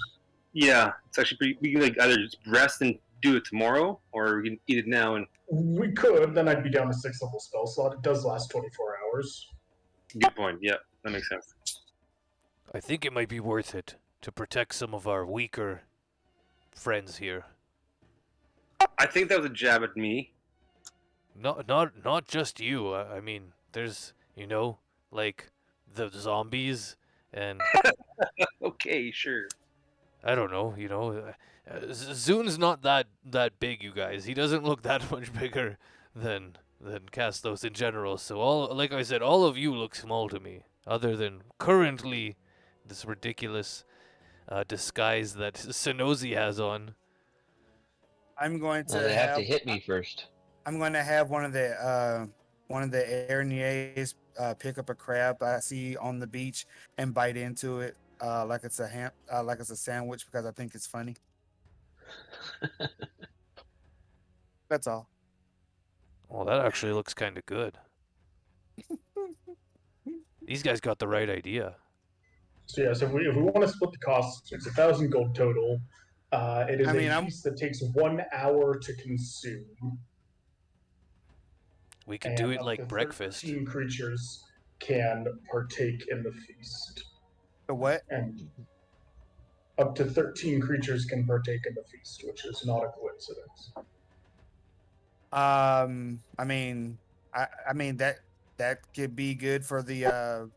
Yeah, it's actually pretty. We can like either just rest and do it tomorrow, or we can eat it now and. We could, then I'd be down to 6th level spell slot. It does last 24 hours. Good point. Yeah, that makes sense. I think it might be worth it to protect some of our weaker friends here. I think that was a jab at me. Not just you. I mean, there's, like the zombies and Okay, sure. I don't know, Zune's not that big, you guys. He doesn't look that much bigger than Castos in general. So like I said, all of you look small to me, other than currently this ridiculous disguise that Sonozi has on. I'm going to Well, they have to hit me first. I'm going to have one of the Erniers pick up a crab I see on the beach and bite into it like it's a sandwich because I think it's funny. That's all. Well, that actually looks kind of good. These guys got the right idea. So yes, if we want to split the costs, it's 1,000 gold total. It is a feast that takes 1 hour to consume, We could and do it up like to breakfast. 13 creatures can partake in the feast. The what? And up to 13 creatures can partake in the feast, which is not a coincidence. I mean, I mean that could be good for the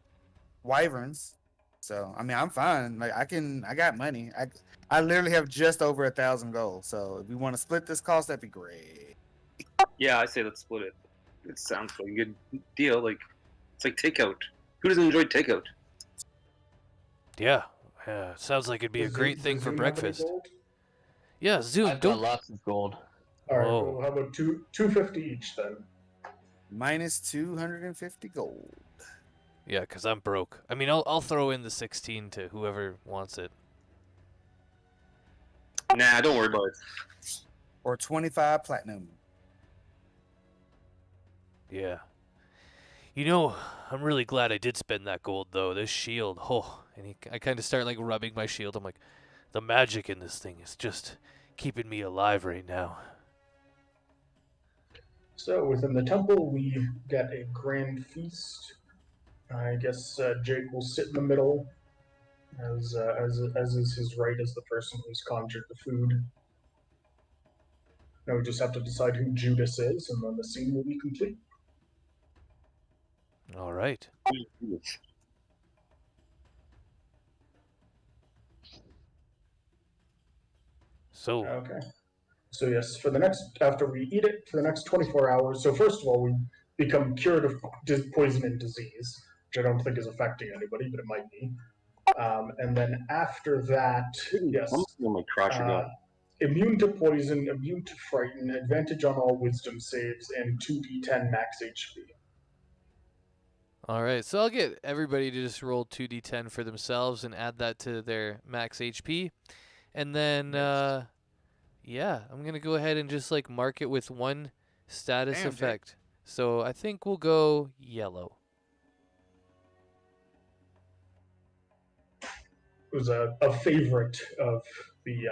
wyverns. So I mean, I'm fine. Like I got money. I literally have just over 1,000 gold. So if we want to split this cost, that'd be great. Yeah, I say let's split it. It sounds like a good deal. Like it's like takeout. Who doesn't enjoy takeout? Yeah, sounds like it'd be a great thing for breakfast. Yeah, Zune, I've got don't. lots of gold. All right, Oh. well, how about 250 each then? Minus 250 gold. Yeah, because I'm broke. I mean, I'll throw in the 16 to whoever wants it. Nah, don't worry about it. Or 25 platinum. Yeah. I'm really glad I did spend that gold, though. This shield, and I kind of start, like, rubbing my shield. I'm like, the magic in this thing is just keeping me alive right now. So within the temple, we get a grand feast. I guess Jake will sit in the middle, as is his right as the person who's conjured the food. Now we just have to decide who Judas is, and then the scene will be complete. All right. So, Okay. So yes, after we eat it for the next 24 hours. So first of all, we become cured of poison and disease, which I don't think is affecting anybody, but it might be. And then after that, yes, Oh my crotch again. immune to poison, immune to frighten, advantage on all wisdom saves, and 2d10 max HP. all right. So I'll get everybody to just roll 2d10 for themselves and add that to their max HP. And then, yeah, I'm going to go ahead and just, like, mark it with one status Damn, Jake. effect. So I think we'll go yellow. It was a favorite of the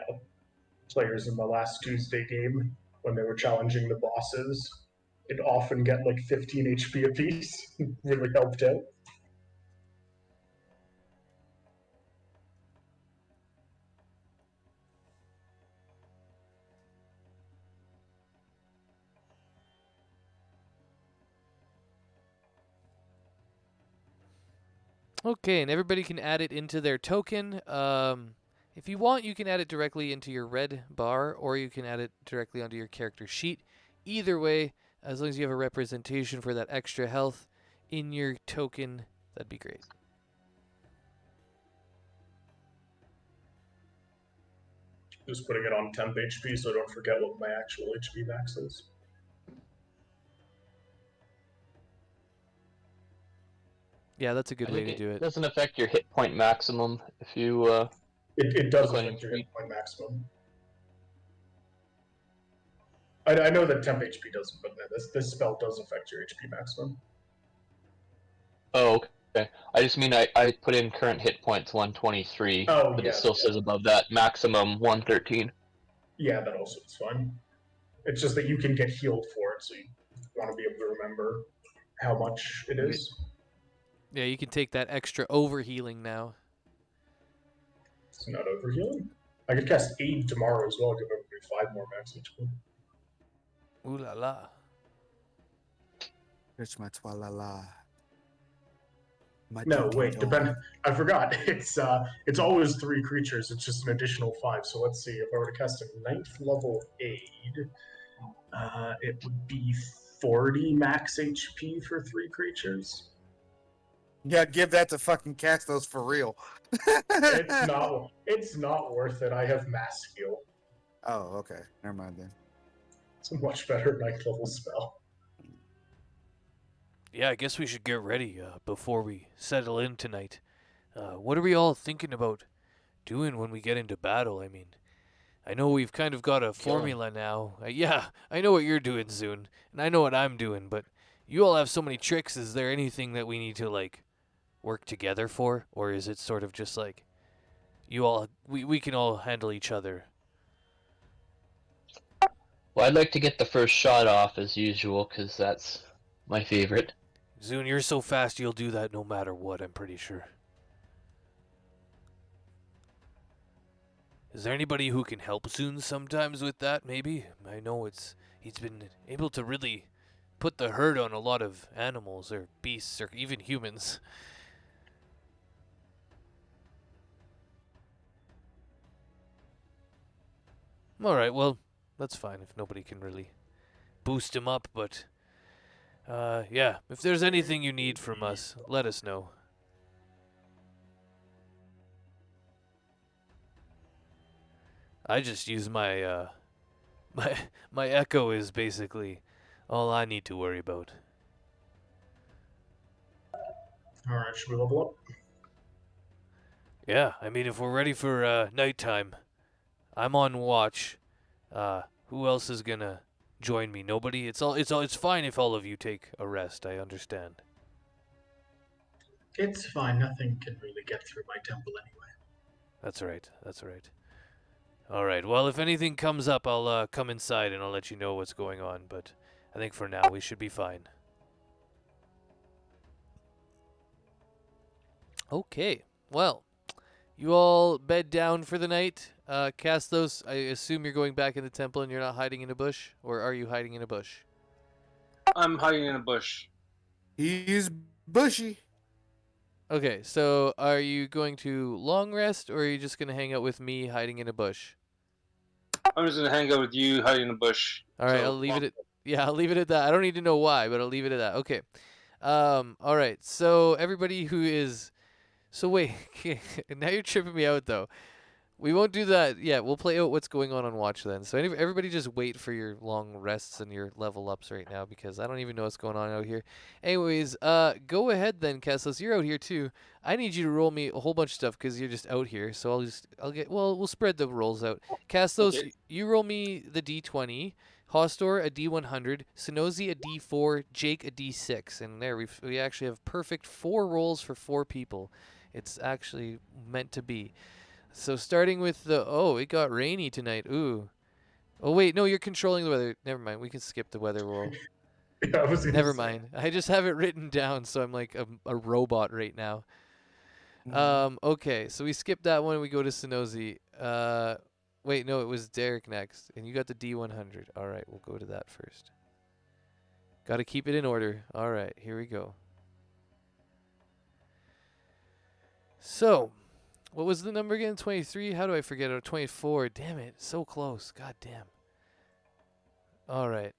players in the last Tuesday game. when they were challenging the bosses. It'd often get like 15 HP apiece. Really helped out. Okay, and everybody can add it into their token. If you want, you can add it directly into your red bar, or you can add it directly onto your character sheet. Either way, as long as you have a representation for that extra health in your token, that'd be great. Just putting it on temp HP so I don't forget what my actual HP max is. Yeah, that's a good I way think to do it. doesn't affect your hit point maximum if you. It does Look on affect your your hit point maximum. I know that temp HP doesn't, but this spell does affect your HP maximum. Oh, okay. I just mean I put in current hit points 123, Oh, but yeah, it still says above that maximum 113. Yeah, that also is fine. It's just that you can get healed for it, so you want to be able to remember how much it is. Yeah, you can take that extra overhealing now. It's not overhealing. I could cast Aid tomorrow as well, give everybody 5 more max HP. Ooh la la. It's my twalala. My No, wait, ding-ding-dong. I forgot. It's always 3 creatures. It's just an additional 5. So let's see. If I were to cast a 9th level Aid, it would be 40 max HP for 3 creatures. Yeah, give that to fucking Castos for real. It's not worth it. I have mass heal. Oh, okay. Never mind then. It's a much better 9th level spell. Yeah, I guess we should get ready before we settle in tonight. What are we all thinking about doing when we get into battle? I mean, I know we've kind of got a formula now. Yeah, I know what you're doing, Zune, and I know what I'm doing, but you all have so many tricks. Is there anything that we need to, like, work together for? Or is it sort of just like we can all handle each other? Well, I'd like to get the first shot off as usual, because that's my favorite. Zune, you're so fast you'll do that no matter what, I'm pretty sure. Is there anybody who can help Zune sometimes with that, maybe? I know he's been able to really put the hurt on a lot of animals or beasts or even humans. Alright, well, that's fine if nobody can really boost him up, but yeah, if there's anything you need from us, let us know. I just use my my echo is basically all I need to worry about. Alright, should we level up? Yeah, I mean if we're ready for nighttime, I'm on watch. Who else is gonna join me? Nobody? It's fine if all of you take a rest, I understand. It's fine. Nothing can really get through my temple anyway. That's right. That's right. All right. Well, if anything comes up, I'll come inside and I'll let you know what's going on. But I think for now we should be fine. Okay. Well, you all bed down for the night. Castos, I assume you're going back in the temple and you're not hiding in a bush, or are you hiding in a bush? I'm hiding in a bush. He's bushy. Okay. So are you going to long rest, or are you just gonna hang out with me hiding in a bush? I'm just gonna hang out with you, hiding in a bush. All right, So, I'll leave it at I'll leave it at that. I don't need to know why, but I'll leave it at that. Okay. All right. So everybody who is wait, now you're tripping me out though. We won't do that yet. We'll play out what's going on watch then. So everybody just wait for your long rests and your level ups right now because I don't even know what's going on out here. Anyways, go ahead then, Kessels. You're out here too. I need you to roll me a whole bunch of stuff because you're just out here. So we'll spread the rolls out. Castos, Okay. you roll me the D20. Hostor a D100, Sonozi a D4, Jake a D6, and there we actually have perfect 4 rolls for 4 people. It's actually meant to be. So starting with it got rainy tonight. Ooh. Oh wait, no, you're controlling the weather. Never mind. We can skip the weather roll. Yeah, I was gonna Never say. mind. I just have it written down, so I'm like a robot right now. Okay, so we skipped that one. We go to Sonozi. Wait, no, it was Derek next, and you got the D100. All right, we'll go to that first. Got to keep it in order. All right, here we go. So, what was the number again? 23? How do I forget it? 24. Damn it, so close. God damn. All right.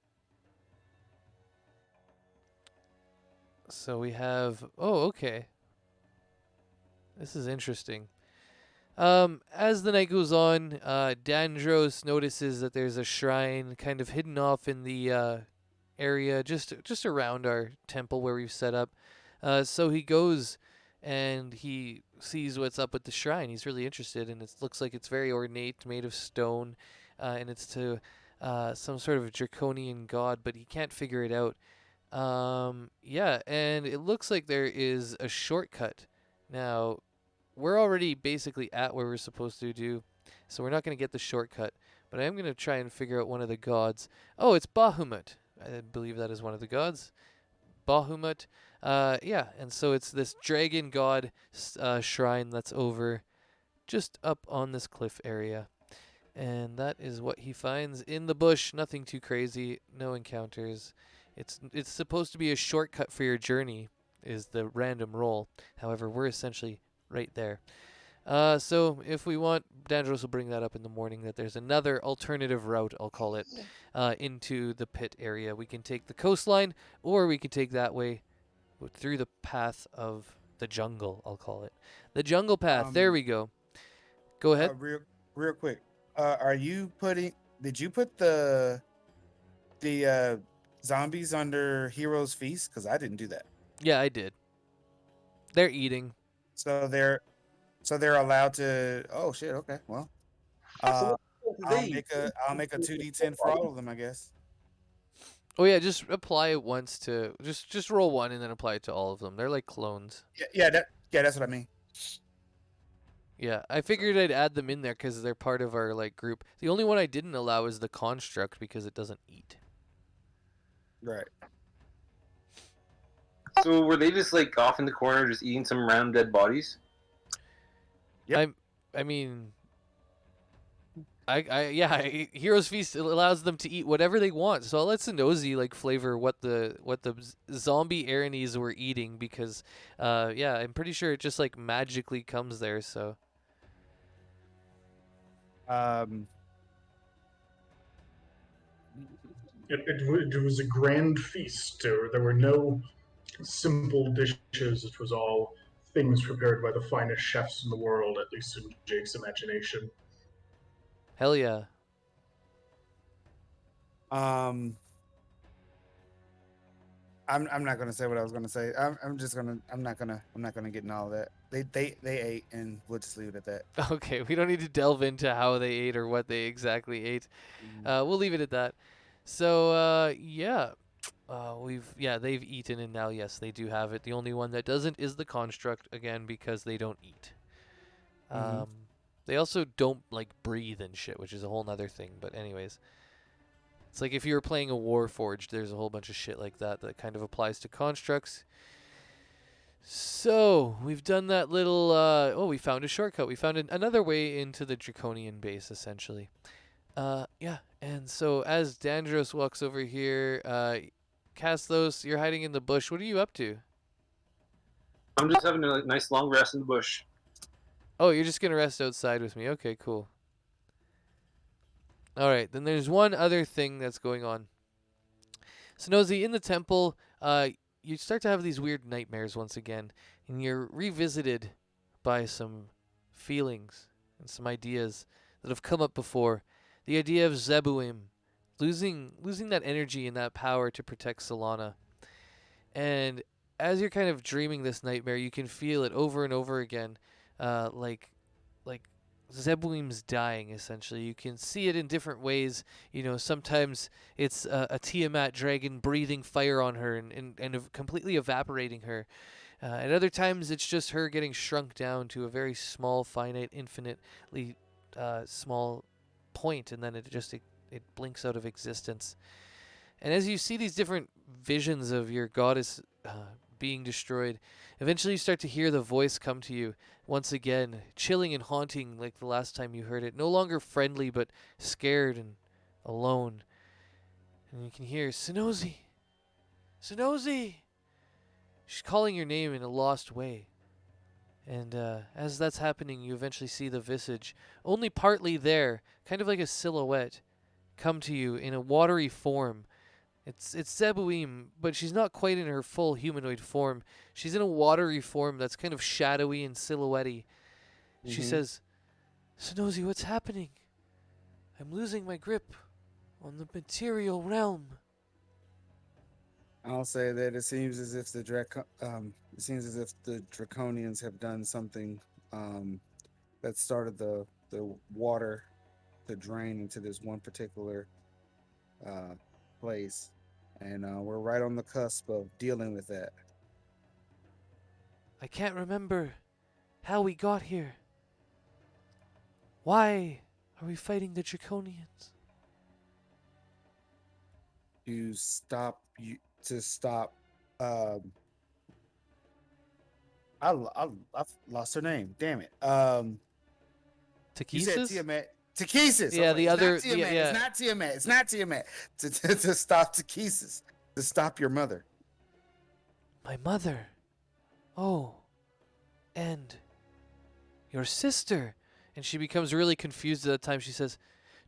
So we have. Oh, okay. This is interesting. As the night goes on, Dandros notices that there's a shrine kind of hidden off in the area just around our temple where we've set up. So he goes and he sees what's up with the shrine. He's really interested, and it looks like it's very ornate, made of stone, and it's to some sort of draconian god, but he can't figure it out. Yeah, and it looks like there is a shortcut. Now, we're already basically at where we're supposed to do, so we're not going to get the shortcut, but I am going to try and figure out one of the gods. Oh, it's Bahamut. I believe that is one of the gods. Bahamut. Yeah, and so it's this dragon god shrine that's over just up on this cliff area. And that is what he finds in the bush. Nothing too crazy, no encounters. It's supposed to be a shortcut for your journey, is the random roll. However, we're essentially right there. So if we want, Dandros will bring that up in the morning, that there's another alternative route, I'll call it, into the pit area. We can take the coastline, or we could take that way through the path of the jungle, I'll call it. The jungle path, there we go. Go ahead. Real quick. Did you put the zombies under Heroes Feast? Because I didn't do that. Yeah, I did. They're eating. So they're allowed to. Oh shit. Okay. Well, I'll make a 2d10 for all of them, I guess. Oh yeah, just apply it once to just roll one and then apply it to all of them. They're like clones. Yeah. That's what I mean. Yeah, I figured I'd add them in there because they're part of our like group. The only one I didn't allow is the construct because it doesn't eat. Right. So were they just like off in the corner, just eating some random dead bodies? Yep. I mean, Heroes Feast allows them to eat whatever they want. So I'll let Sonozi like flavor what the zombie Aranis were eating because, yeah, I'm pretty sure it just like magically comes there. So. It was a grand feast. There were no simple dishes. It was all things prepared by the finest chefs in the world, at least in Jake's imagination. Hell yeah. I'm not gonna say what I was gonna say. I'm not gonna get in all of that. They ate, and we'll just leave it at that. Okay, we don't need to delve into how they ate or what they exactly ate. We'll leave it at that. So yeah, they've eaten, and now yes, they do have it. The only one that doesn't is the construct again because they don't eat. They also don't like breathe and shit, which is a whole nother thing. But anyways, it's like if you were playing a Warforged, there's a whole bunch of shit like that that kind of applies to constructs. So we've done that little. We found a shortcut. We found another way into the Draconian base, essentially. Yeah, and so as Dandros walks over here, Casthos, you're hiding in the bush. What are you up to? I'm just having a nice long rest in the bush. Oh, you're just gonna rest outside with me. Okay, cool. All right, then there's one other thing that's going on. Sonozi, in the temple, you start to have these weird nightmares once again, and you're revisited by some feelings and some ideas that have come up before. The idea of Zebuim, losing that energy and that power to protect Solana. And as you're kind of dreaming this nightmare, you can feel it over and over again, like Zebuim's dying, essentially. You can see it in different ways. You know, sometimes it's a Tiamat dragon breathing fire on her and completely evaporating her. At other times, it's just her getting shrunk down to a very small, finite, infinitely small point, and then it just it blinks out of existence. And as you see these different visions of your goddess being destroyed, eventually you start to hear the voice come to you once again, chilling and haunting like the last time you heard it. No longer friendly, but scared and alone. And you can hear, Sonozi! Sonozi! She's calling your name in a lost way. And as that's happening, you eventually see the visage, only partly there, kind of like a silhouette, come to you in a watery form. It's Zebuim, but she's not quite in her full humanoid form. She's in a watery form that's kind of shadowy and silhouette-y. She says, Sonozi, what's happening? I'm losing my grip on the material realm. I'll say that it seems as if the draconians have done something that started the water to drain into this one particular place, and we're right on the cusp of dealing with that. I can't remember how we got here. Why are we fighting the draconians? To stop I've lost her name, damn it. You said Takesis? Tiamat. Takesis. Yeah, the other. It's not Tiamat. Yeah. It's not Tiamat. It's not Tiamat. To stop Takesis. To stop your mother. My mother. Oh. And your sister. And she becomes really confused at that time. She says,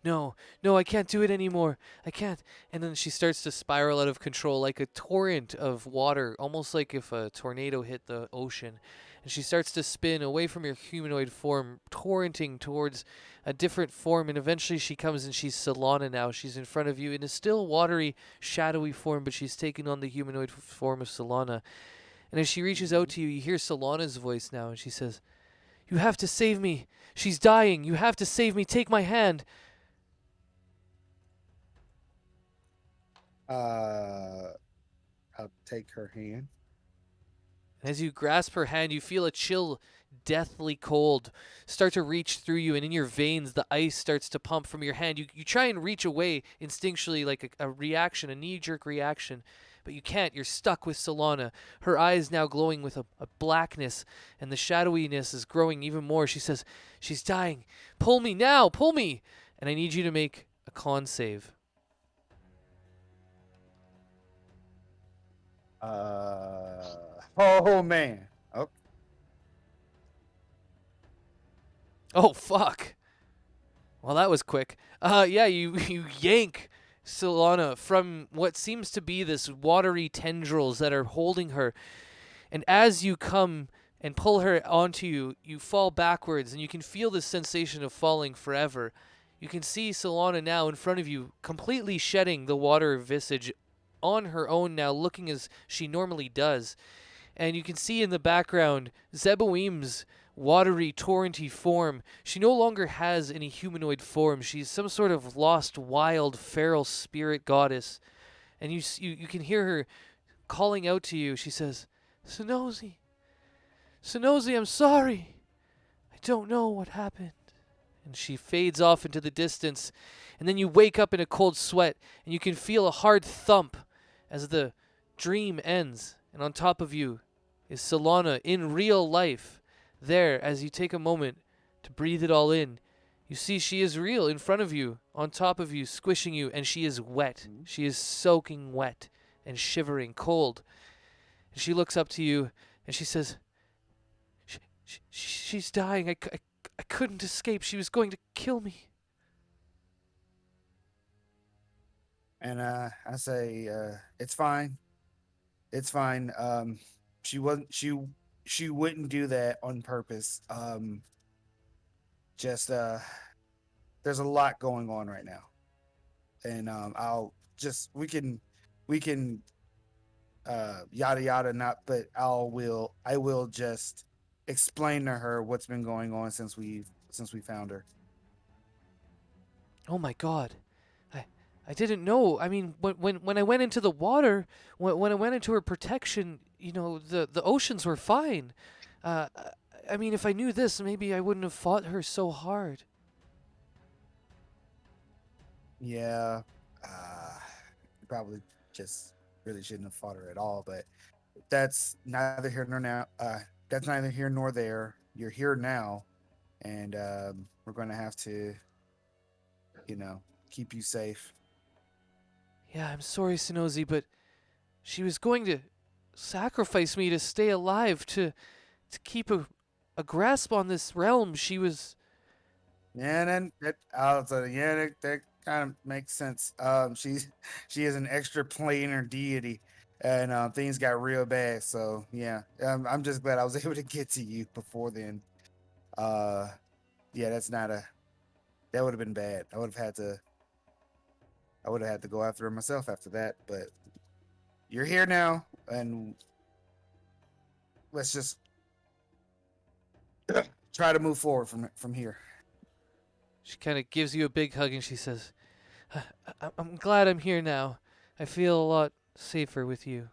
No, I can't do it anymore. I can't. And then she starts to spiral out of control like a torrent of water, almost like if a tornado hit the ocean. And she starts to spin away from your humanoid form, torrenting towards a different form. And eventually she comes and she's Solana now. She's in front of you in a still watery, shadowy form, but she's taken on the humanoid form of Solana. And as she reaches out to you, you hear Solana's voice now. And she says, You have to save me. She's dying. You have to save me. Take my hand. I'll take her hand. As you grasp her hand, you feel a chill, deathly cold start to reach through you, and in your veins, the ice starts to pump from your hand. You try and reach away instinctually, like a reaction, a knee-jerk reaction, but you can't. You're stuck with Solana. Her eyes now glowing with a blackness, and the shadowiness is growing even more. She says, She's dying. Pull me now. Pull me. And I need you to make a con save. Oh man. Okay. Oh, fuck. Well, that was quick. Yeah, you yank Solana from what seems to be this watery tendrils that are holding her. And as you come and pull her onto you, you fall backwards, and you can feel this sensation of falling forever. You can see Solana now in front of you, completely shedding the water visage on her own now, looking as she normally does. And you can see in the background Zebuim's watery, torrenty form. She no longer has any humanoid form. She's some sort of lost, wild, feral spirit goddess. And you can hear her calling out to you. She says, Sonozi, I'm sorry. I don't know what happened. And she fades off into the distance. And then you wake up in a cold sweat, and you can feel a hard thump as the dream ends. And on top of you is Solana in real life. There, as you take a moment to breathe it all in, you see she is real in front of you, on top of you, squishing you, and she is wet. She is soaking wet and shivering, cold. And she looks up to you, and she says, She's dying. I couldn't escape. She was going to kill me. And I say, it's fine. It's fine. She wouldn't do that on purpose. Just there's a lot going on right now. And we can yada yada not, but I will just explain to her what's been going on since we found her. Oh my God. I didn't know. I mean, when I went into the water, when I went into her protection, the oceans were fine. I mean, if I knew this, maybe I wouldn't have fought her so hard. Yeah, probably just really shouldn't have fought her at all. But that's neither here nor now. That's neither here nor there. You're here now, and we're going to have to, you know, keep you safe. Yeah, I'm sorry, Sonozi, but she was going to sacrifice me to stay alive, to keep a grasp on this realm. She was. Yeah, and then that also, yeah, that kind of makes sense. She is an extra planar deity, and things got real bad. So yeah, I'm just glad I was able to get to you before then. Uh, yeah, that would have been bad. I would have had to go after her myself after that. But you're here now, and let's just try to move forward from here. She kind of gives you a big hug and she says, I'm glad I'm here now. I feel a lot safer with you.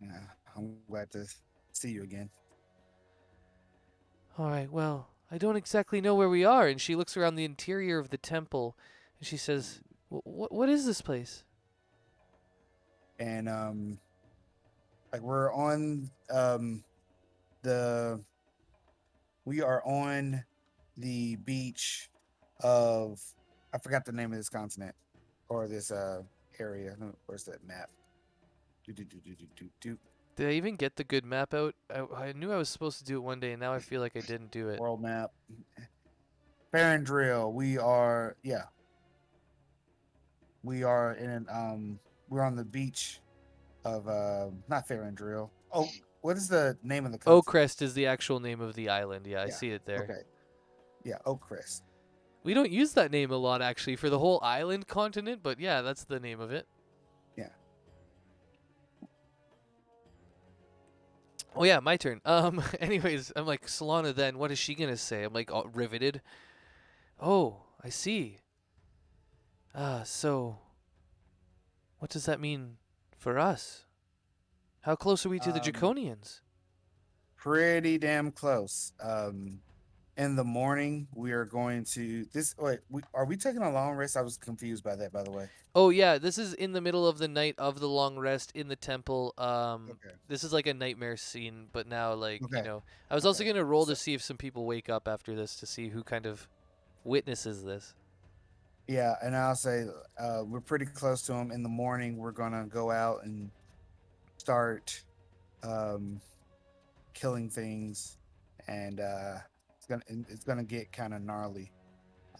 Yeah, I'm glad to see you again. All right, well, I don't exactly know where we are. And she looks around the interior of the temple and she says, what is this place? And like the we are on the beach of, I forgot the name of this continent or this area. Where's that map? Do, do, do, do, do, do, do. Did I even get the good map out? I knew I was supposed to do it one day and now I feel like I didn't do it. World map. Farandrill. We are we're on the beach of not Farandrill. Oh, what is the name of the continent? Oakrest is the actual name of the island. Yeah, I Yeah. see it there. Okay. Yeah, Oakrest. We don't use that name a lot actually for the whole island continent, but yeah, that's the name of it. Yeah. Oh yeah, my turn. Anyways, I'm like, Solana then, what is she gonna say? I'm like, all riveted. Oh, I see. So what does that mean for us? How close are we to the Draconians? Pretty damn close. In the morning we are going to this. Wait, are we taking a long rest? I was confused by that, by the way. Oh yeah, this is in the middle of the night of the long rest in the temple. Okay. This is like a nightmare scene, but now like, Okay. I was also Okay. gonna roll So- to see if some people wake up after this to see who kind of witnesses this. Yeah, and I'll say we're pretty close to them. In the morning, we're gonna go out and start killing things, and it's gonna get kind of gnarly.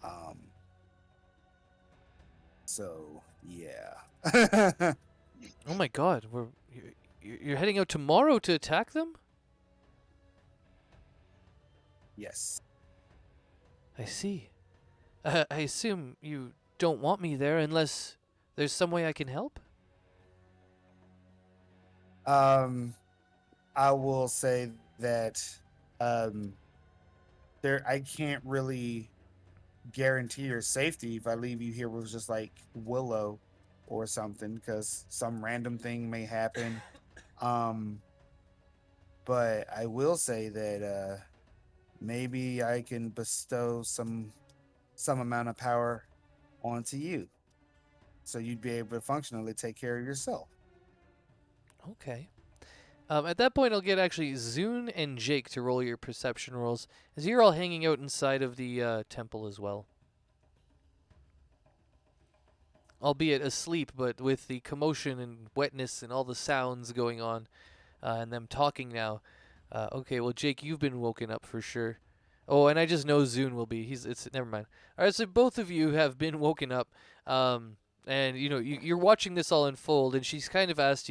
Um, so yeah. Oh my God, you're heading out tomorrow to attack them? Yes. I see. I assume you don't want me there unless there's some way I can help? I will say that I can't really guarantee your safety if I leave you here with just like Willow or something, because some random thing may happen. Um, but I will say that maybe I can bestow some amount of power onto you, so you'd be able to functionally take care of yourself. Okay. At that point, I'll get actually Zune and Jake to roll your perception rolls, as you're all hanging out inside of the temple as well. Albeit asleep, but with the commotion and wetness and all the sounds going on, and them talking now. Okay, well, Jake, you've been woken up for sure. Oh, and I just know Zune will be. It's never mind. All right, so both of you have been woken up, and you're watching this all unfold, and she's kind of asked,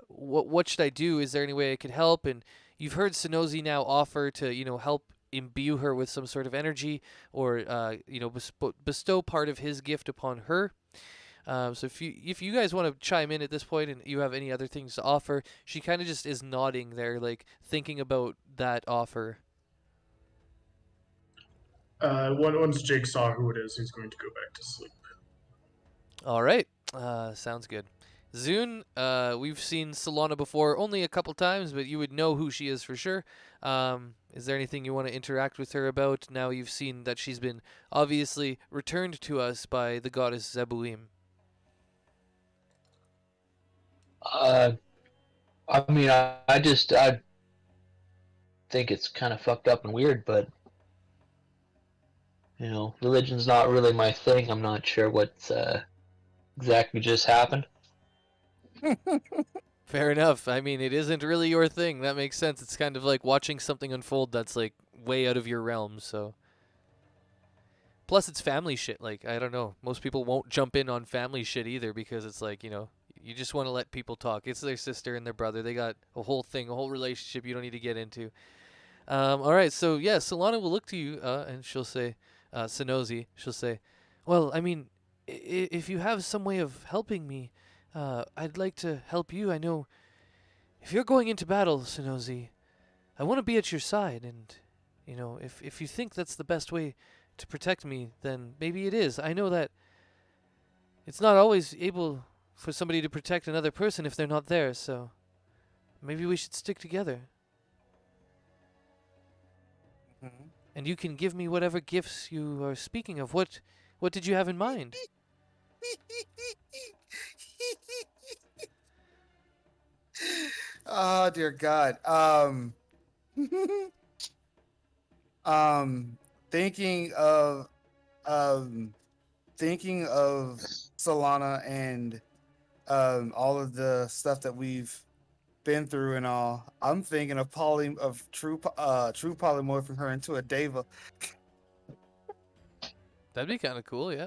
what should I do? Is there any way I could help? And you've heard Sonozi now offer to, help imbue her with some sort of energy, or bestow part of his gift upon her. So if you guys want to chime in at this point and you have any other things to offer, she kind of just is nodding there, like thinking about that offer. Once Jake saw who it is, he's going to go back to sleep. All right, sounds good. Zune, we've seen Solana before, only a couple times, but you would know who she is for sure. Is there anything you want to interact with her about now you've seen that she's been obviously returned to us by the goddess Zebuim? Uh, I mean, I think it's kind of fucked up and weird, but religion's not really my thing. I'm not sure what exactly just happened. Fair enough. I mean, it isn't really your thing. That makes sense. It's kind of like watching something unfold that's like way out of your realm, so. Plus, it's family shit. Like, I don't know. Most people won't jump in on family shit either because it's like, you just want to let people talk. It's their sister and their brother. They got a whole thing, a whole relationship you don't need to get into. All right, so yeah, Solana will look to you and she'll say, Sonozi, she'll say, well, I mean, if you have some way of helping me, I'd like to help you. I know if you're going into battle, Sonozi, I want to be at your side. And, if you think that's the best way to protect me, then maybe it is. I know that it's not always able for somebody to protect another person if they're not there, so maybe we should stick together. Mhm. And you can give me whatever gifts you are speaking of. What did you have in mind? Oh dear God. Um, thinking of um, thinking of Solana and all of the stuff that we've been through and all. I'm thinking of true polymorphing her into a Deva. That'd be kind of cool, yeah.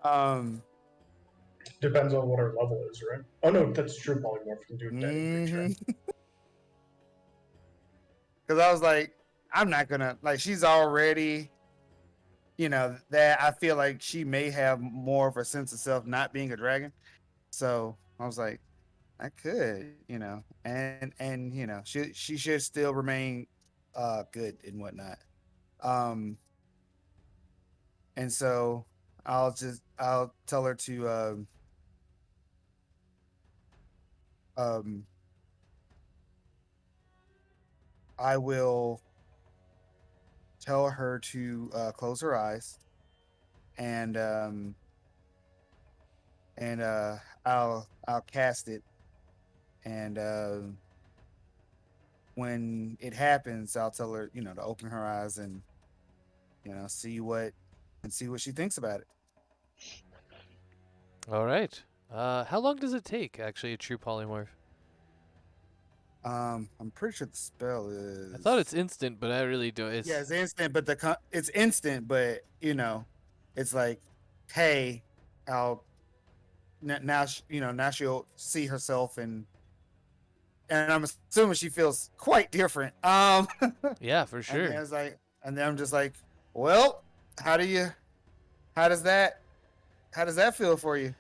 Um, Depends on what our level is, right? Oh no, that's true. Polymorph can do that things, right? because I was like, I'm not gonna like. She's already, that I feel like she may have more of a sense of self not being a dragon. So I was like, I could, and she should still remain good and whatnot. Um, and so I'll tell her to um I will tell her to close her eyes and and I'll cast it and when it happens I'll tell her to open her eyes and see what she thinks about it. All right. How long does it take, actually, a true polymorph? I'm pretty sure the spell I thought is it's instant, but I really don't. yeah, it's instant, but it's instant, but it's like, hey, I'll now now she'll see herself and I'm assuming she feels quite different. Yeah, for and then sure. it's like, and then I'm just like, well, how do you, how does that, how does that feel for you?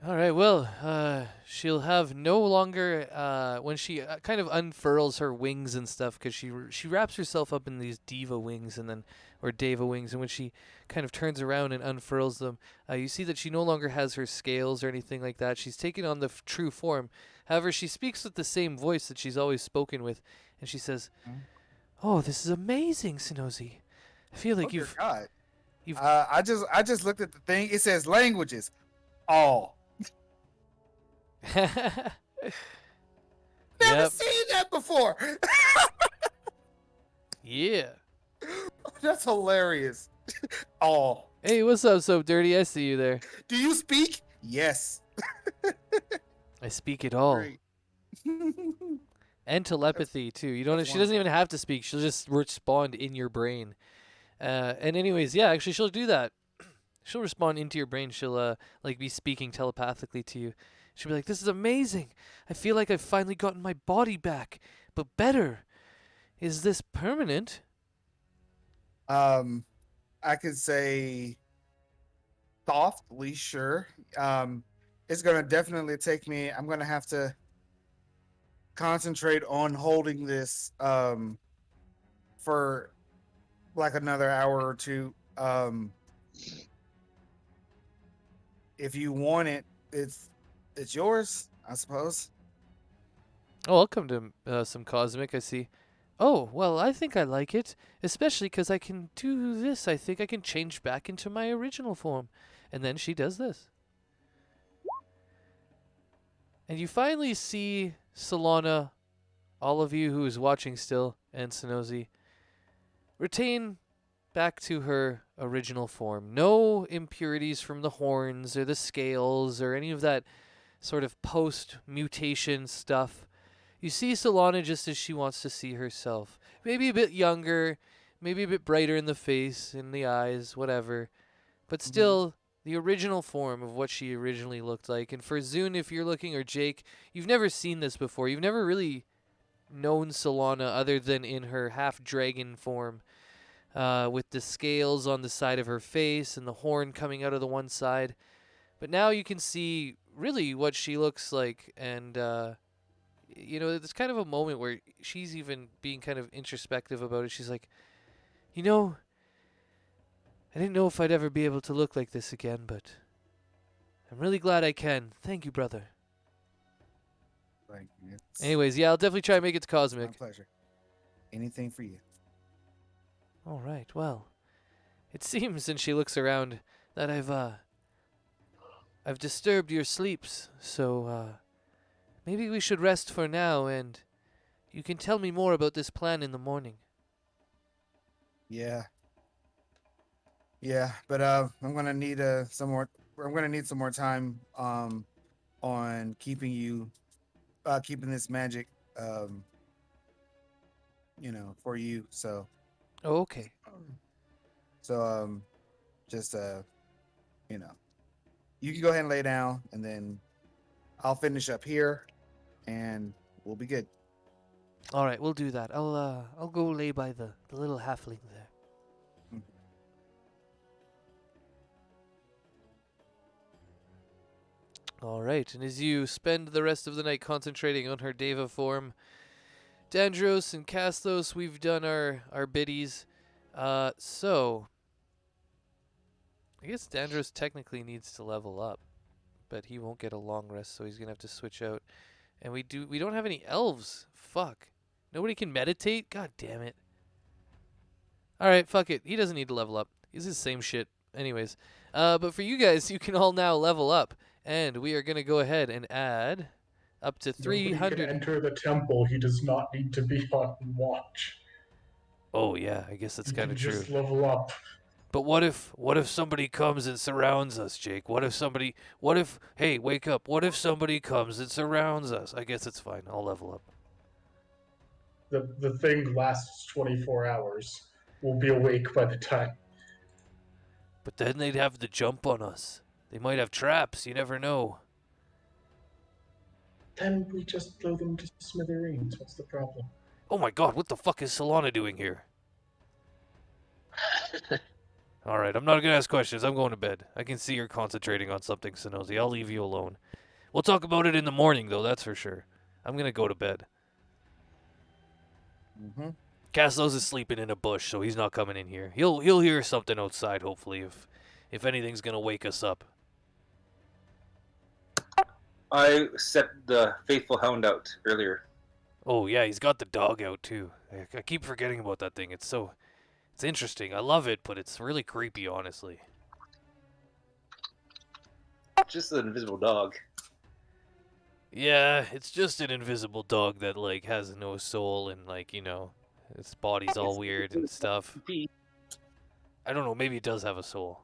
All right, well, she'll have no longer, when she kind of unfurls her wings and stuff, because she wraps herself up in these diva wings and then, or deva wings, and when she kind of turns around and unfurls them, you see that she no longer has her scales or anything like that. She's taken on the true form. However, she speaks with the same voice that she's always spoken with, and she says, "Oh, this is amazing, Sonozi. I feel like Oh dear you've God. you've I just looked at the thing. It says languages. All. Never Yep. seen that before. Yeah. That's hilarious. All. Hey, what's up, so dirty? I see you there. Do you speak? Yes. I speak it all. Great. And telepathy too. You don't. that's She doesn't even wonderful. have to speak. She'll just respond in your brain. And anyways, yeah, actually, she'll do that. She'll respond into your brain. She'll like be speaking telepathically to you. She'll be like, "This is amazing. I feel like I've finally gotten my body back, but better. Is this permanent?" I could say softly, sure. It's gonna definitely take me. I'm gonna have to concentrate on holding this for like another hour or two. If you want it, it's It's yours, I suppose. Oh, I'll come to some cosmic. I see. Oh, well, I think I like it, especially 'cause I can do this. I think I can change back into my original form. And then she does this. And you finally see Solana, all of you who is watching still, and Sonozi, retain back to her original form. No impurities from the horns or the scales or any of that sort of post-mutation stuff. You see Solana just as she wants to see herself. Maybe a bit younger, maybe a bit brighter in the face, in the eyes, whatever. But still, the original form of what she originally looked like. And for Zune, if you're looking, or Jake, you've never seen this before. You've never really known Solana other than in her half-dragon form. With the scales on the side of her face and the horn coming out of the one side. But now you can see really what she looks like, and there's kind of a moment where she's even being kind of introspective about it. She's like, I didn't know if I'd ever be able to look like this again, but I'm really glad I can. Thank you, brother. Like, it's Anyways, yeah, I'll definitely try and make it to my Cosmic. pleasure. Anything for you. All right, well, it seems, and she looks around, that I've disturbed your sleeps, so maybe we should rest for now, and you can tell me more about this plan in the morning. Yeah. Yeah, but I'm gonna need some more. I'm gonna need some more time on keeping this magic for you. So Oh, okay. so just you can go ahead and lay down, and then I'll finish up here, and we'll be good. All right, we'll do that. I'll go lay by the little halfling there. Mhm. All right, and as you spend the rest of the night concentrating on her Deva form, Dandros and Castos, we've done our biddies. So I guess Dandros technically needs to level up, but he won't get a long rest, so he's gonna have to switch out. And we don't have any elves. Fuck. Nobody can meditate? God damn it. Alright, fuck it. He doesn't need to level up. He's the same shit. Anyways. But for you guys, you can all now level up. And we are gonna go ahead and add up to Nobody can 300. enter the temple. He does not need to be on watch. Oh yeah, I guess that's He kind can of true. just level up. But what if somebody comes and surrounds us, Jake? Hey, wake up. What if somebody comes and surrounds us? I guess it's fine. I'll level up. The thing lasts 24 hours. We'll be awake by the time. But then they'd have the jump on us. They might have traps, you never know. Then we just throw them to smithereens. What's the problem? Oh my god, what the fuck is Solana doing here? Alright, I'm not gonna ask questions. I'm going to bed. I can see you're concentrating on something, Sonozi. I'll leave you alone. We'll talk about it in the morning, though, that's for sure. I'm gonna go to bed. Mm-hmm. Castos is sleeping in a bush, so he's not coming in here. He'll hear something outside, hopefully, if anything's gonna wake us up. I set the faithful hound out earlier. Oh yeah, he's got the dog out too. I keep forgetting about that thing. It's interesting. I love it, but it's really creepy, honestly. Just an invisible dog. Yeah, it's just an invisible dog that like has no soul and its body's all weird and stuff. I don't know, maybe it does have a soul.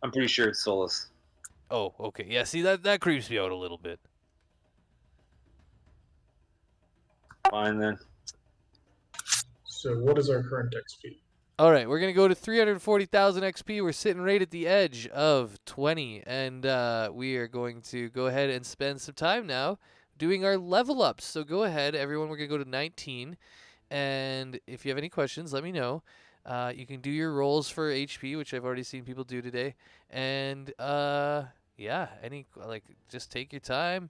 I'm pretty sure it's soulless. Oh, okay. Yeah, see that creeps me out a little bit. Fine then. So what is our current XP? All right, we're gonna go to 340,000 XP. We're sitting right at the edge of 20, and we are going to go ahead and spend some time now doing our level ups. So go ahead, everyone. We're gonna go to 19, and if you have any questions, let me know. You can do your rolls for HP, which I've already seen people do today, and just take your time.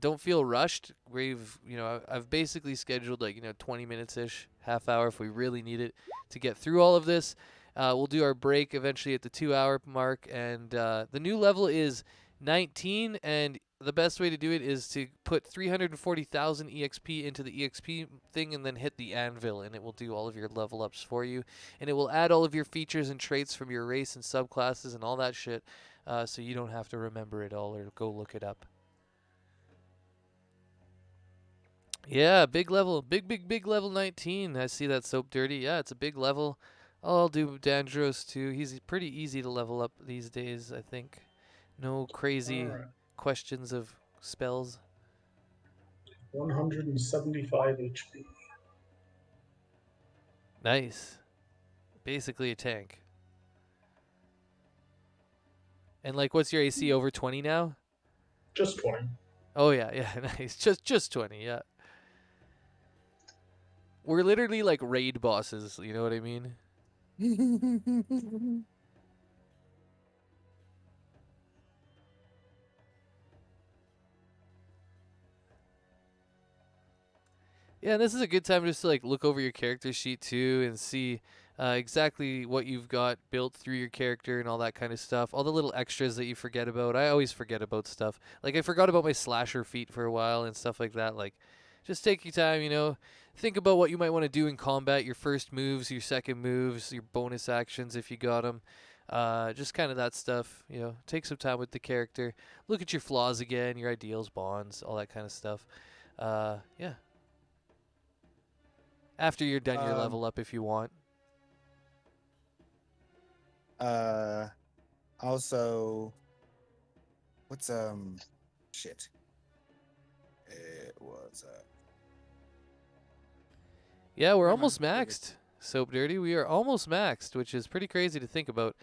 Don't feel rushed. I've basically scheduled 20 minutes ish, half hour if we really need it to get through all of this. We'll do our break eventually at the 2 hour mark, and the new level is 19, and the best way to do it is to put 340,000 EXP into the EXP thing and then hit the anvil, and it will do all of your level ups for you. And it will add all of your features and traits from your race and subclasses and all that shit, so you don't have to remember it all or go look it up. Yeah, big level. Big level 19. I see that Soap Dirty. Yeah, it's a big level. I'll do Dandros too. He's pretty easy to level up these days, I think. No crazy Alright. questions of spells. 175 HP. Nice. Basically a tank. And like, what's your AC over 20 now? Just 20. Oh yeah, yeah, nice. Just 20, yeah. We're literally like raid bosses, you know what I mean? Yeah, and this is a good time just to like look over your character sheet too and see exactly what you've got built through your character and all that kind of stuff. All the little extras that you forget about. I always forget about stuff. Like I forgot about my slasher feat for a while and stuff like that. Like just take your time, you know. Think about what you might want to do in combat, your first moves, your second moves, your bonus actions if you got them. Just kind of that stuff, you know. Take some time with the character. Look at your flaws again, your ideals, bonds, all that kind of stuff. Yeah. After you're done your level up if you want. Also, what's shit. It was Yeah, we're Never mind, almost forget it. maxed. Soap Dirty, we are almost maxed, which is pretty crazy to think about.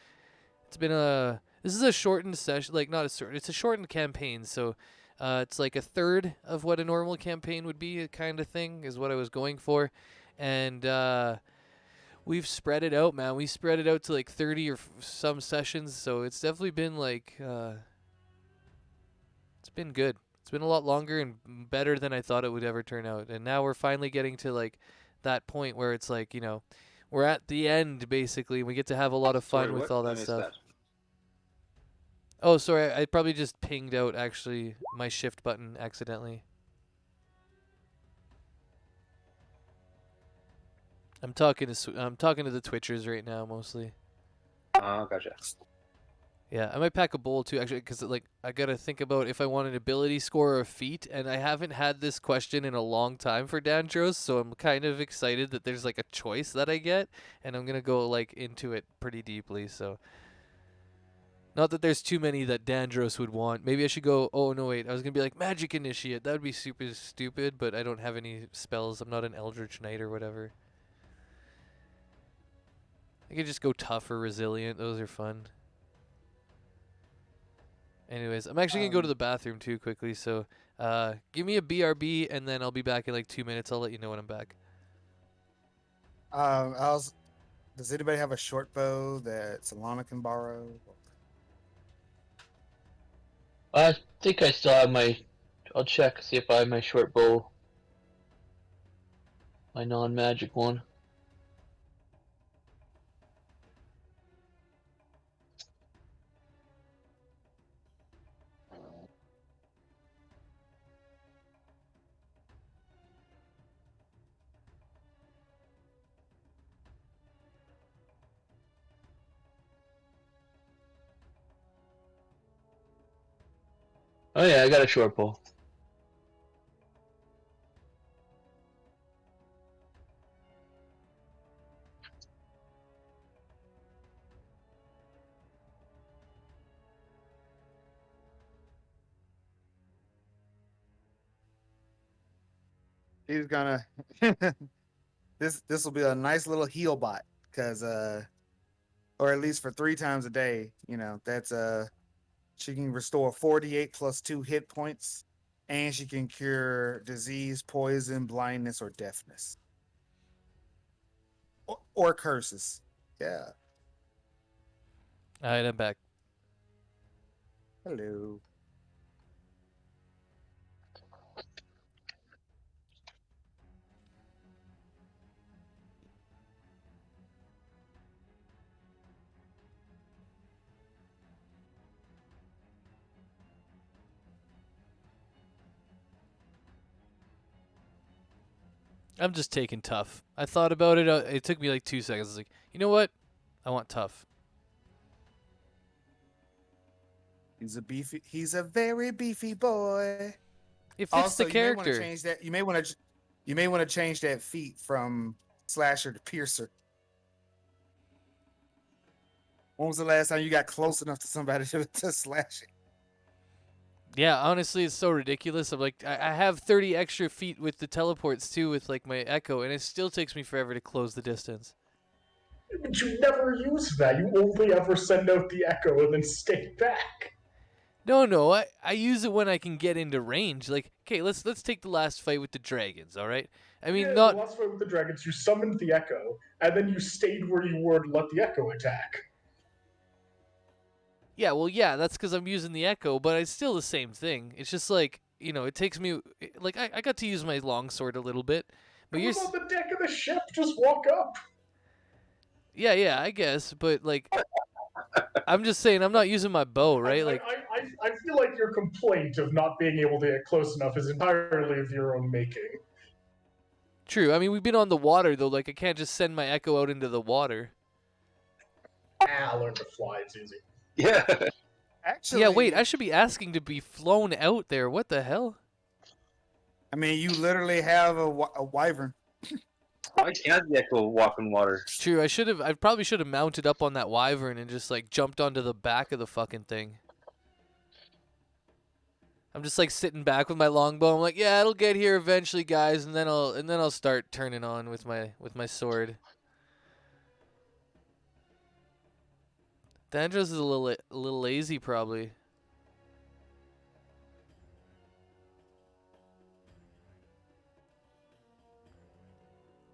It's been this is a shortened session, like not a short, it's a shortened campaign, so it's like a third of what a normal campaign would be, kind of thing, is what I was going for. And we've spread it out, man. We spread it out to like 30 or some sessions, so it's definitely been like it's been good. It's been a lot longer and better than I thought it would ever turn out. And now we're finally getting to like that point where it's like, you know, we're at the end basically. And we get to have a lot of fun Sorry, with what? all I that missed stuff. that. Oh, sorry. I probably just pinged out actually my shift button accidentally. I'm talking to the Twitchers right now mostly. Oh, gotcha. Yeah, I might pack a bowl too, actually, because like I gotta think about if I want an ability score or a feat, and I haven't had this question in a long time for Dandros, so I'm kind of excited that there's like a choice that I get, and I'm gonna go like into it pretty deeply. So, not that there's too many that Dandros would want. Maybe I should go. Oh no, wait, I was gonna be like Magic Initiate. That would be super stupid, but I don't have any spells. I'm not an Eldritch Knight or whatever. I could just go tough or resilient. Those are fun. Anyways, I'm actually gonna go to the bathroom too quickly, so give me a BRB and then I'll be back in like 2 minutes. I'll let you know when I'm back. does anybody have a short bow that Solana can borrow? I think I still have my. I'll check, see if I have my short bow. My non-magic one. Oh yeah, I got a short bow. He's gonna this will be a nice little heal bot because or at least for 3 times a day, you know, that's she can restore 48 plus 2 hit points, and she can cure disease, poison, blindness, or deafness. Or curses. Yeah. All right, I'm back. Hello. I'm just taking tough. I thought about it. It took me like 2 seconds. I was like, you know what? I want tough. He's a very beefy boy. It fits Also, the you may want to character. change that. You may want to change that feat from slasher to piercer. When was the last time you got close enough to somebody to slash it? Yeah, honestly, it's so ridiculous. I'm like, I have 30 extra feet with the teleports too, with like my echo, and it still takes me forever to close the distance. But you never use that. You only ever send out the echo and then stay back. No, I use it when I can get into range. Like, okay, let's take the last fight with the dragons. All right. I mean, Yeah, not the last fight with the dragons, you summoned the echo, and then you stayed where you were to let the echo attack. yeah. Well, yeah, that's because I'm using the echo, but it's still the same thing. It's just like it takes me like I got to use my longsword a little bit, but It you're was on the deck of the ship. Just walk up. yeah, I guess, but like I'm just saying I'm not using my bow, right? Like I feel like your complaint of not being able to get close enough is entirely of your own making. true. I mean, we've been on the water though. Like I can't just send my echo out into the water. I'll learn to fly. It's easy. Yeah. Actually, Yeah, wait, I should be asking to be flown out there. What the hell? I mean, you literally have a wyvern. Why can't the echo walk on water? True, I probably should have mounted up on that wyvern and just like jumped onto the back of the fucking thing. I'm just like sitting back with my longbow. I'm like, yeah, it'll get here eventually, guys, and then I'll start turning on with my sword. Dandros is a little lazy probably.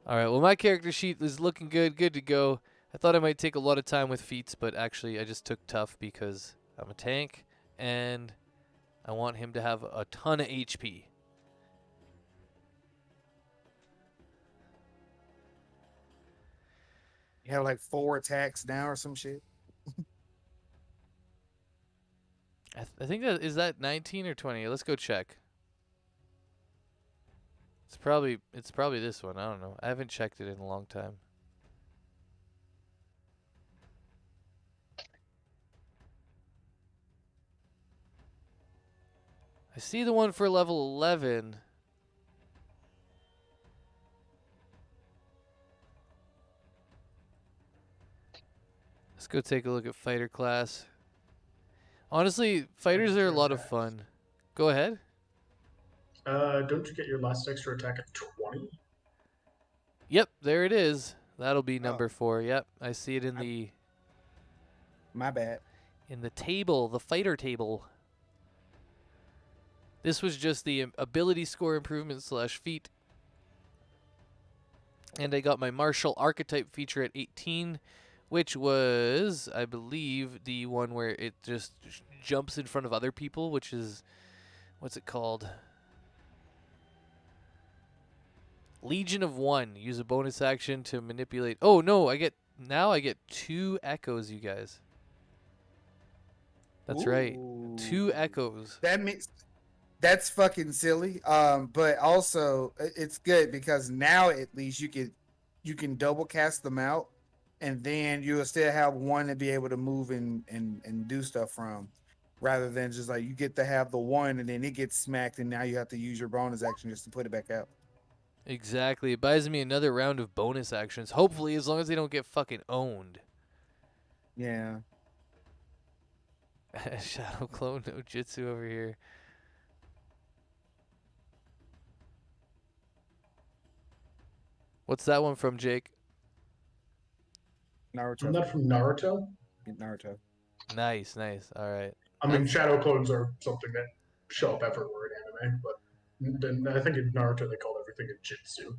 All right, well my character sheet is looking good to go. I thought I might take a lot of time with feats, but actually I just took tough because I'm a tank and I want him to have a ton of HP. You have like 4 attacks now or some shit. I think that is that 19 or 20. Let's go check. It's probably this one. I don't know. I haven't checked it in a long time. I see the one for level 11. Let's go take a look at fighter class. Honestly, fighters are a lot of fun. Go ahead. Don't you get your last extra attack at 20? Yep, there it is. That'll be Oh. number 4. Yep, I see it in My bad. the table, the fighter table. This was just the ability score improvement / feat. And I got my martial archetype feature at 18, which was, I believe, the one where it just jumps in front of other people, which is, what's it called? Legion of One. Use a bonus action to manipulate. Oh no, I get 2 echoes, you guys. That's right. 2 Ooh. echoes. That makes that's fucking silly. But also it's good because now at least you can double cast them out, and then you'll still have one to be able to move and do stuff from, rather than just like you get to have the one and then it gets smacked and now you have to use your bonus action just to put it back out. Exactly. It buys me another round of bonus actions. Hopefully, as long as they don't get fucking owned. Yeah. Shadow Clone no Jutsu over here. What's that one from, Jake? Isn't Naruto. that from Naruto? Naruto. Nice. All right. I mean, shadow clones are something that show up everywhere in anime, but then I think in Naruto they call everything a jutsu.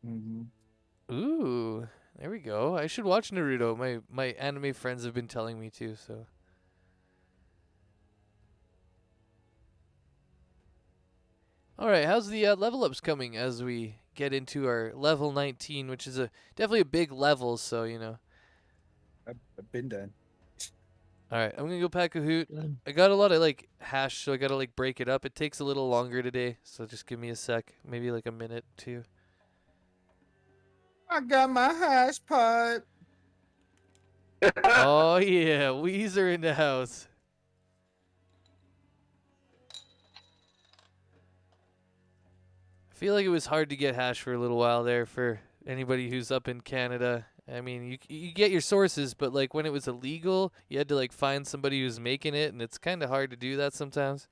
Mm-hmm. Ooh, there we go. I should watch Naruto. My anime friends have been telling me to, so. All right, how's the level ups coming as we get into our level 19, which is definitely a big level, so, I've been done. All right, I'm going to go pack a hoot. Good. I got a lot of like hash, so I got to like break it up. It takes a little longer today, so just give me a sec, maybe like a minute, 2. I got my hash pipe. Oh yeah, Weezer in the house. I feel like it was hard to get hash for a little while there for anybody who's up in Canada. I mean, you get your sources, but like when it was illegal, you had to like find somebody who's making it, and it's kind of hard to do that sometimes.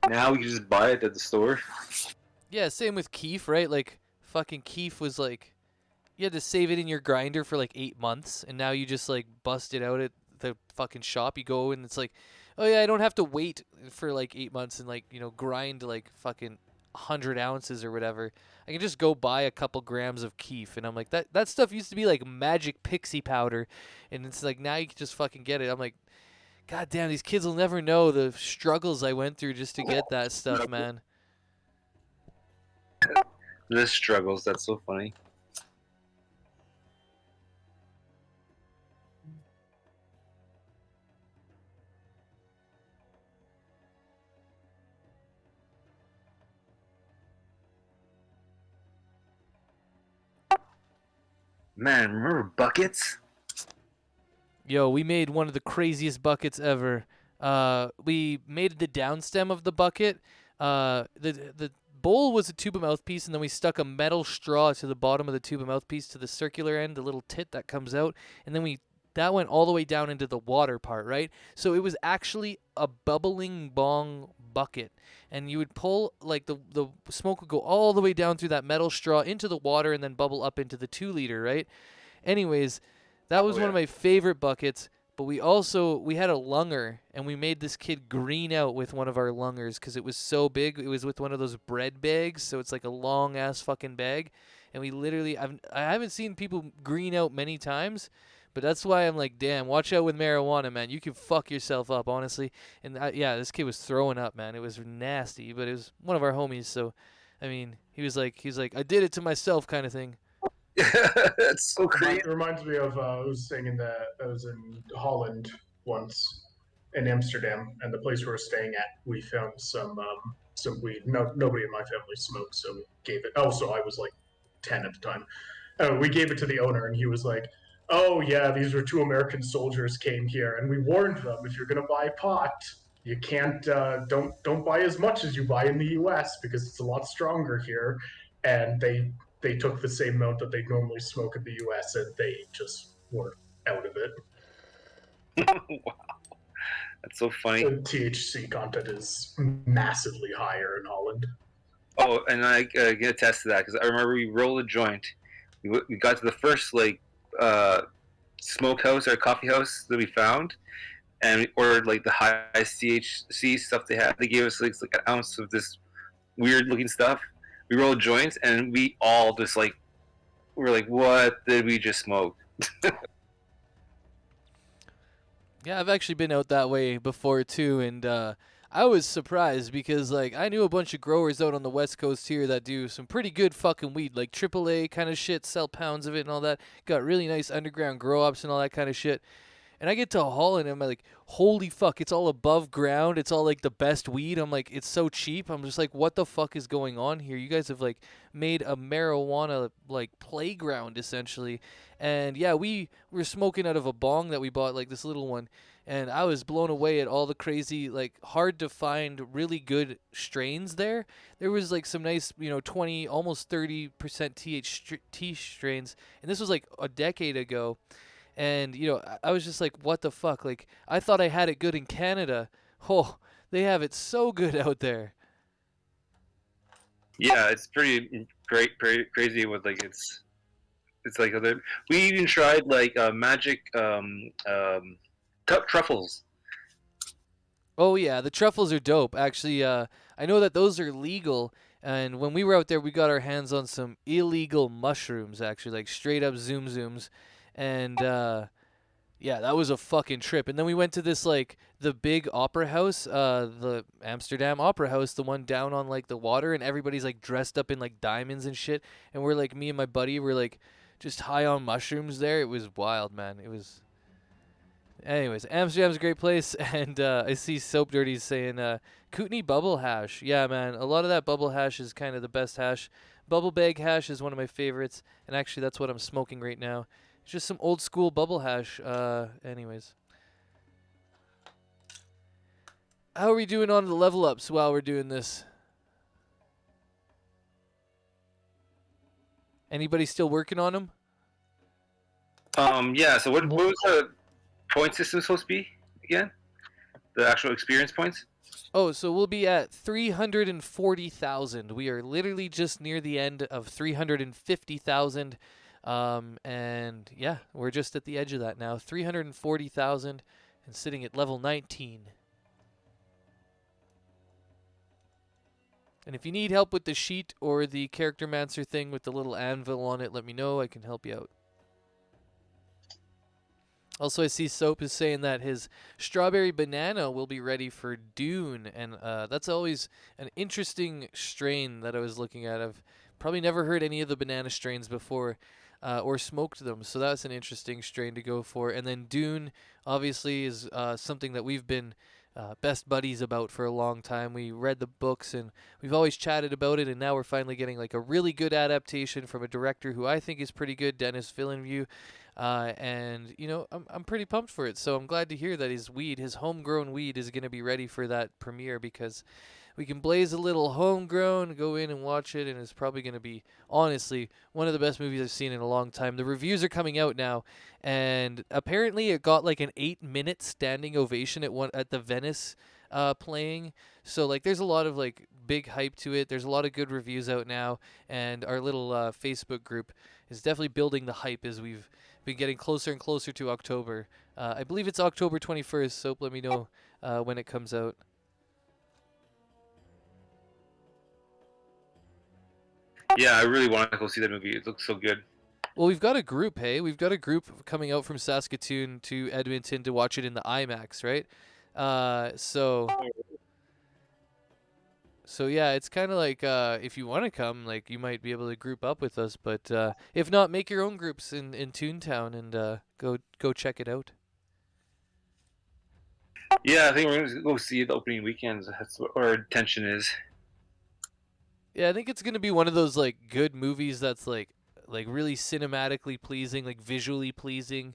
Now we can just buy it at the store. Yeah, same with keef, right? Like fucking keef was like you had to save it in your grinder for like 8 months, and now you just like bust it out at the fucking shop. You go and it's like, oh yeah, I don't have to wait for like 8 months and like grind like fucking 100 ounces or whatever. I can just go buy a couple grams of keef, and I'm like that stuff used to be like magic pixie powder, and it's like now you can just fucking get it. I'm like, god damn, these kids will never know the struggles I went through just to get that stuff, man. The struggles. That's so funny. Man, remember buckets? Yo, we made one of the craziest buckets ever. We made the downstem of the bucket. The bowl was a tuba mouthpiece, and then we stuck a metal straw to the bottom of the tuba mouthpiece to the circular end, the little tit that comes out, and then that went all the way down into the water part, right? So it was actually a bubbling bong bucket, and you would pull like the smoke would go all the way down through that metal straw into the water, and then bubble up into the 2 liter, right? Anyways, that was one of my favorite buckets. But we had a lunger, and we made this kid green out with one of our lungers because it was so big. It was with one of those bread bags, so it's like a long ass fucking bag. And we literally, I haven't seen people green out many times, but that's why I'm like, damn, watch out with marijuana, man. You can fuck yourself up, honestly. And yeah, this kid was throwing up, man. It was nasty, but it was one of our homies, so I mean, he was like, I did it to myself, kind of thing. That's so crazy. It reminds me of I was in Holland once, in Amsterdam, and the place we were staying at, we found some weed. No, nobody in my family smoked, so we gave it. Oh, so I was like 10 at the time. We gave it to the owner, and he was like, "Oh yeah, these were 2 American soldiers came here, and we warned them if you're gonna buy pot, you can't don't buy as much as you buy in the U.S. because it's a lot stronger here." And they took the same amount that they normally smoke in the U.S. and they just were out of it. Wow, that's so funny. The THC content is massively higher in Holland. Oh, and I can attest to that because I remember we rolled a joint. We got to the first like smokehouse or coffee house that we found, and we ordered like the highest THC stuff they had. They gave us like an ounce of this weird looking stuff. We rolled joints, and we all just like were like, "What did we just smoke?" Yeah, I've actually been out that way before too, and I was surprised because like I knew a bunch of growers out on the West Coast here that do some pretty good fucking weed, like AAA kind of shit, sell pounds of it and all that. Got really nice underground grow ups and all that kind of shit. And I get to Holland and I'm like, holy fuck, it's all above ground. It's all like the best weed. I'm like, it's so cheap. I'm just like, what the fuck is going on here? You guys have like made a marijuana like playground essentially. And yeah, we were smoking out of a bong that we bought, like this little one. And I was blown away at all the crazy, like hard to find really good strains there. There was like some nice, 20, almost 30% THT strains. And this was like a decade ago. And, I was just like, what the fuck? Like, I thought I had it good in Canada. Oh, they have it so good out there. Yeah, it's pretty great, pretty crazy with like it's like other. We even tried like magic truffles. Oh, yeah, the truffles are dope. Actually, I know that those are legal. And when we were out there, we got our hands on some illegal mushrooms, actually, like straight up zooms. And, yeah, that was a fucking trip. And then we went to this, like, the big opera house, the Amsterdam Opera House, the one down on, like, the water, and everybody's, like, dressed up in, like, diamonds and shit. And we're, like, me and my buddy were, like, just high on mushrooms there. It was wild, man. It was Anyways, Amsterdam's a great place, and I see Soap Dirty saying Kootenai bubble hash. Yeah, man, a lot of that bubble hash is kind of the best hash. Bubble bag hash is one of my favorites, and actually that's what I'm smoking right now. It's just some old school bubble hash. Anyways. How are we doing on the level ups while we're doing this? Anybody still working on them? Yeah. So what was the point system supposed to be again? The actual experience points? Oh, so we'll be at 340,000. We are literally just near the end of 350,000. And yeah, we're just at the edge of that now. 340,000 and sitting at level 19. And if you need help with the sheet or the character mancer thing with the little anvil on it, let me know. I can help you out. Also, I see Soap is saying that his strawberry banana will be ready for Dune, and that's always an interesting strain that I was looking at. I've probably never heard any of the banana strains before or smoked them, so that's an interesting strain to go for. And then Dune, obviously, is something that we've been best buddies about for a long time. We read the books, and we've always chatted about it, and now we're finally getting like a really good adaptation from a director who I think is pretty good, Denis Villeneuve. And you know, I'm pretty pumped for it. So I'm glad to hear that his homegrown weed, is going to be ready for that premiere, because we can blaze a little homegrown, go in and watch it, and it's probably going to be, honestly, one of the best movies I've seen in a long time. The reviews are coming out now, and apparently it got like an 8-minute standing ovation at the Venice playing. So like, there's a lot of like big hype to it. There's a lot of good reviews out now, and our little Facebook group is definitely building the hype as we've been getting closer and closer to October. I believe it's October 21st, so let me know when it comes out. Yeah, I really want to go see that movie. It looks so good. Well, we've got a group, hey? We've got a group coming out from Saskatoon to Edmonton to watch it in the IMAX, right? So yeah, it's kind of like if you want to come, like you might be able to group up with us, but if not, make your own groups in Toontown and go check it out. Yeah, I think we're gonna go see it the opening weekends. That's what our intention is. Yeah, I think it's gonna be one of those like good movies that's like really cinematically pleasing, like visually pleasing,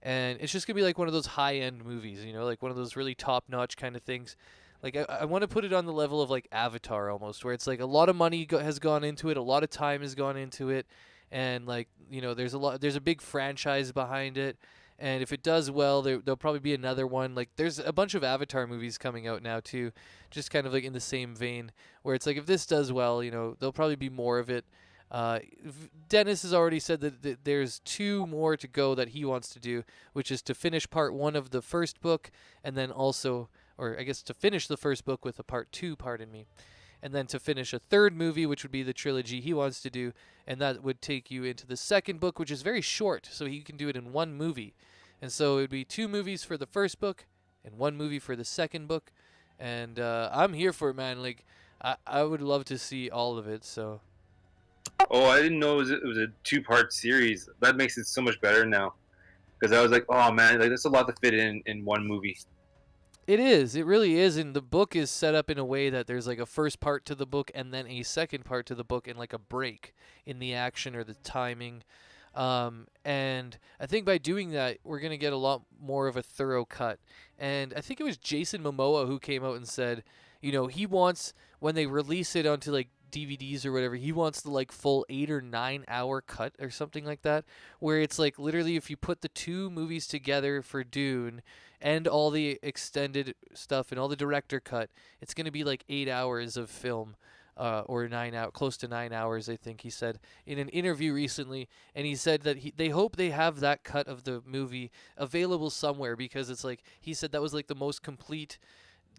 and it's just gonna be like one of those high end movies, you know, like one of those really top notch kind of things. Like I want to put it on the level of like Avatar almost, where it's like a lot of money has gone into it, a lot of time has gone into it, and like, you know, there's a big franchise behind it, and if it does well, there'll probably be another one. Like there's a bunch of Avatar movies coming out now too, just kind of like in the same vein, where it's like if this does well, you know, there'll probably be more of it. Dennis has already said that there's 2 more to go that he wants to do, which is to finish part 1 of the first book, and then also, or I guess to finish the first book with a part 2, pardon me, and then to finish a 3rd movie, which would be the trilogy he wants to do, and that would take you into the second book, which is very short, so he can do it in 1 movie. And so it would be 2 movies for the first book and 1 movie for the second book, and I'm here for it, man. Like I would love to see all of it. So Oh, I didn't know it was a 2-part series. That makes it so much better now. Because I was like, oh man, like that's a lot to fit in 1 movie. it is. It really is. And the book is set up in a way that there's like a first part to the book and then a second part to the book, and like a break in the action or the timing. And I think by doing that, we're going to get a lot more of a thorough cut. And I think it was Jason Momoa who came out and said, you know, he wants, when they release it onto like DVDs or whatever, he wants the like full 8 or 9 hour cut or something like that, where it's like literally if you put the 2 movies together for Dune and all the extended stuff and all the director cut, it's going to be like 8 hours of film. Or 9 out, close to 9 hours, I think he said in an interview recently, and he said that they hope they have that cut of the movie available somewhere, because it's like he said that was like the most complete,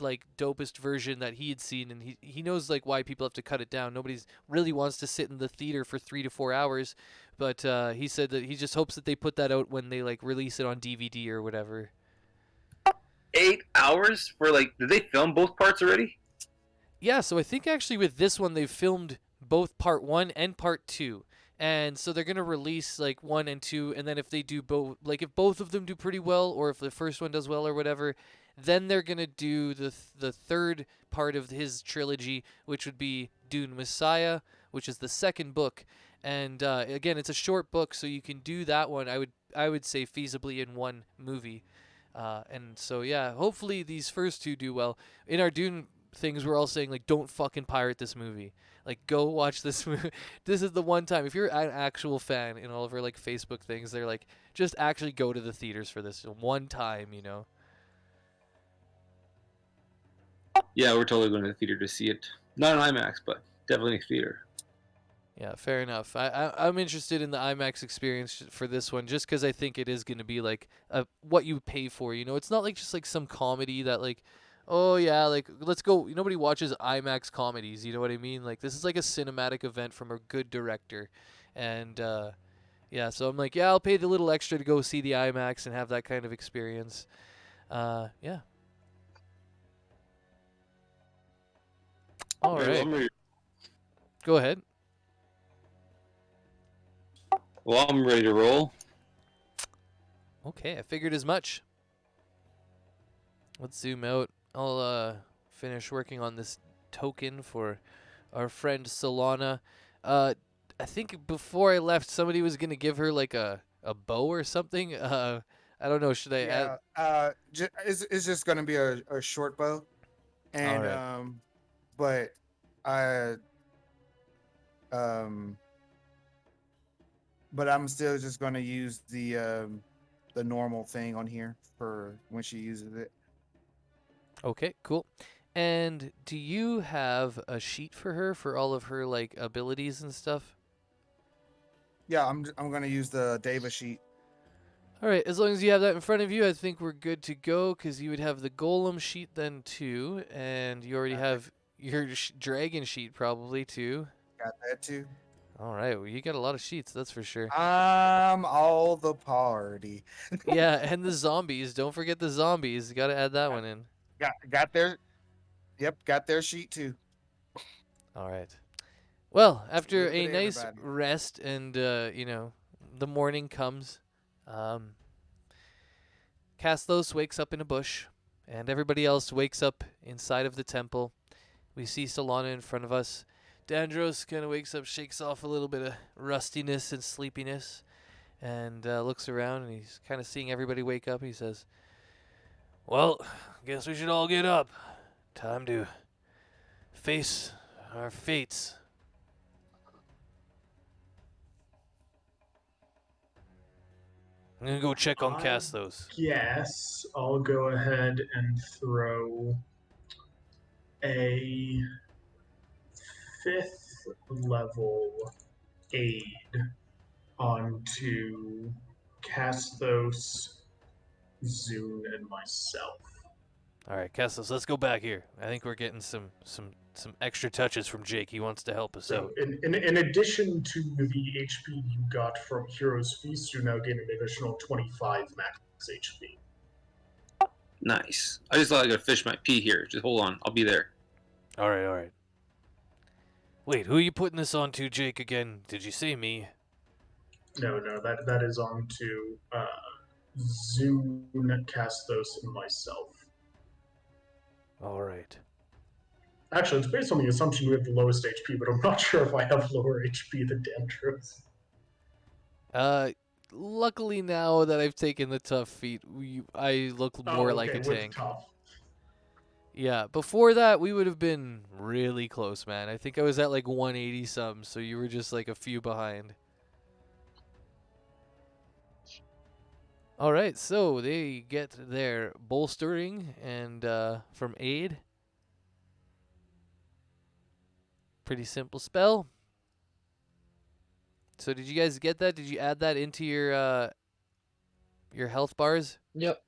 like dopest version that he had seen, and he knows like why people have to cut it down. Nobody's really wants to sit in the theater for 3 to 4 hours, but he said that he just hopes that they put that out when they like release it on DVD or whatever. 8 hours for like? Did they film both parts already? Yeah, so I think actually with this one they've filmed both part 1 and part 2, And so they're gonna release like 1 and 2, and then if they do both, like if both of them do pretty well, or if the first one does well or whatever, then they're gonna do the third part of his trilogy, which would be Dune Messiah, which is the second book. And again, it's a short book, so you can do that one. I would say feasibly in one movie. And so yeah, hopefully these first two do well. In our Dune things, we're all saying like, don't fucking pirate this movie. Like, go watch this movie. This is the one time. If you're an actual fan in all of our like Facebook things, they're like, just actually go to the theaters for this one time, you know. Yeah, we're totally going to the theater to see it. Not in IMAX, but definitely in theater. Yeah, fair enough. I'm interested in the IMAX experience for this one, just because I think it is going to be like what you pay for. You know, it's not like just like some comedy that like, oh yeah, like let's go. Nobody watches IMAX comedies. You know what I mean? Like this is like a cinematic event from a good director, and yeah. So I'm like, yeah, I'll pay the little extra to go see the IMAX and have that kind of experience. Yeah. All Alright, right. I'm ready. Go ahead. Well, I'm ready to roll. Okay, I figured as much. Let's zoom out. I'll finish working on this token for our friend Solana. I think before I left, somebody was gonna give her like a bow or something. I don't know. Should I add? Yeah. It's just gonna be a short bow, and Alright. but I um, but I'm still just gonna use the normal thing on here for when she uses it. Okay, cool. And do you have a sheet for her for all of her like abilities and stuff? Yeah, I'm gonna use the Dava sheet. All right, as long as you have that in front of you, I think we're good to go, because you would have the golem sheet then too, and you already Got have your dragon sheet probably too. Got that too. All right, well, you got a lot of sheets, that's for sure. I'm all the party. Yeah, and the zombies. Don't forget the zombies. Got to add that one in. Got their got their sheet too. All right. Well, after little a bit of nice everybody. rest and the morning comes, Castos wakes up in a bush, and everybody else wakes up inside of the temple. We see Solana in front of us. Dandros kind of wakes up, shakes off a little bit of rustiness and sleepiness, and looks around, and he's kind of seeing everybody wake up. He says, "Well, guess we should all get up. Time to face our fates." I'm gonna go check on Castos. Yes, I'll go ahead and throw a 5th level aid onto Castos, Zune, and myself. All right, Castos, let's go back here. I think we're getting some extra touches from Jake. He wants to help us So, out. in addition to the HP you got from Hero's Feast, you now gain an additional 25 max HP. Nice. I just thought I could fish my pee here. Just hold on. I'll be there. All right, all right. Wait, who are you putting this on to, Jake, again? Did you say me? No, that is on to Zune, Castos, and myself. All right. Actually, it's based on the assumption we have the lowest HP, but I'm not sure if I have lower HP than Dandros. Luckily now that I've taken the tough feat, I look more like a with tank. tough. Yeah, before that we would have been really close, man. I think I was at like 180 some, so you were just like a few behind. All right, so they get their bolstering and from aid. Pretty simple spell. So did you guys get that? Did you add that into your health bars? Yep.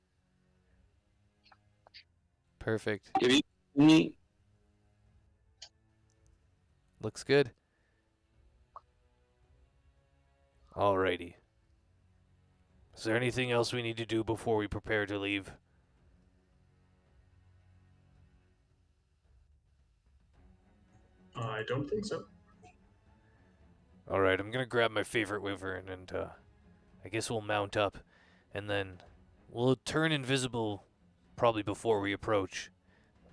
Perfect. Give me. Looks good. Alrighty. Is there anything else we need to do before we prepare to leave? I don't think so. All right, I'm gonna grab my favorite wyvern, and I guess we'll mount up, and then we'll turn invisible probably before we approach.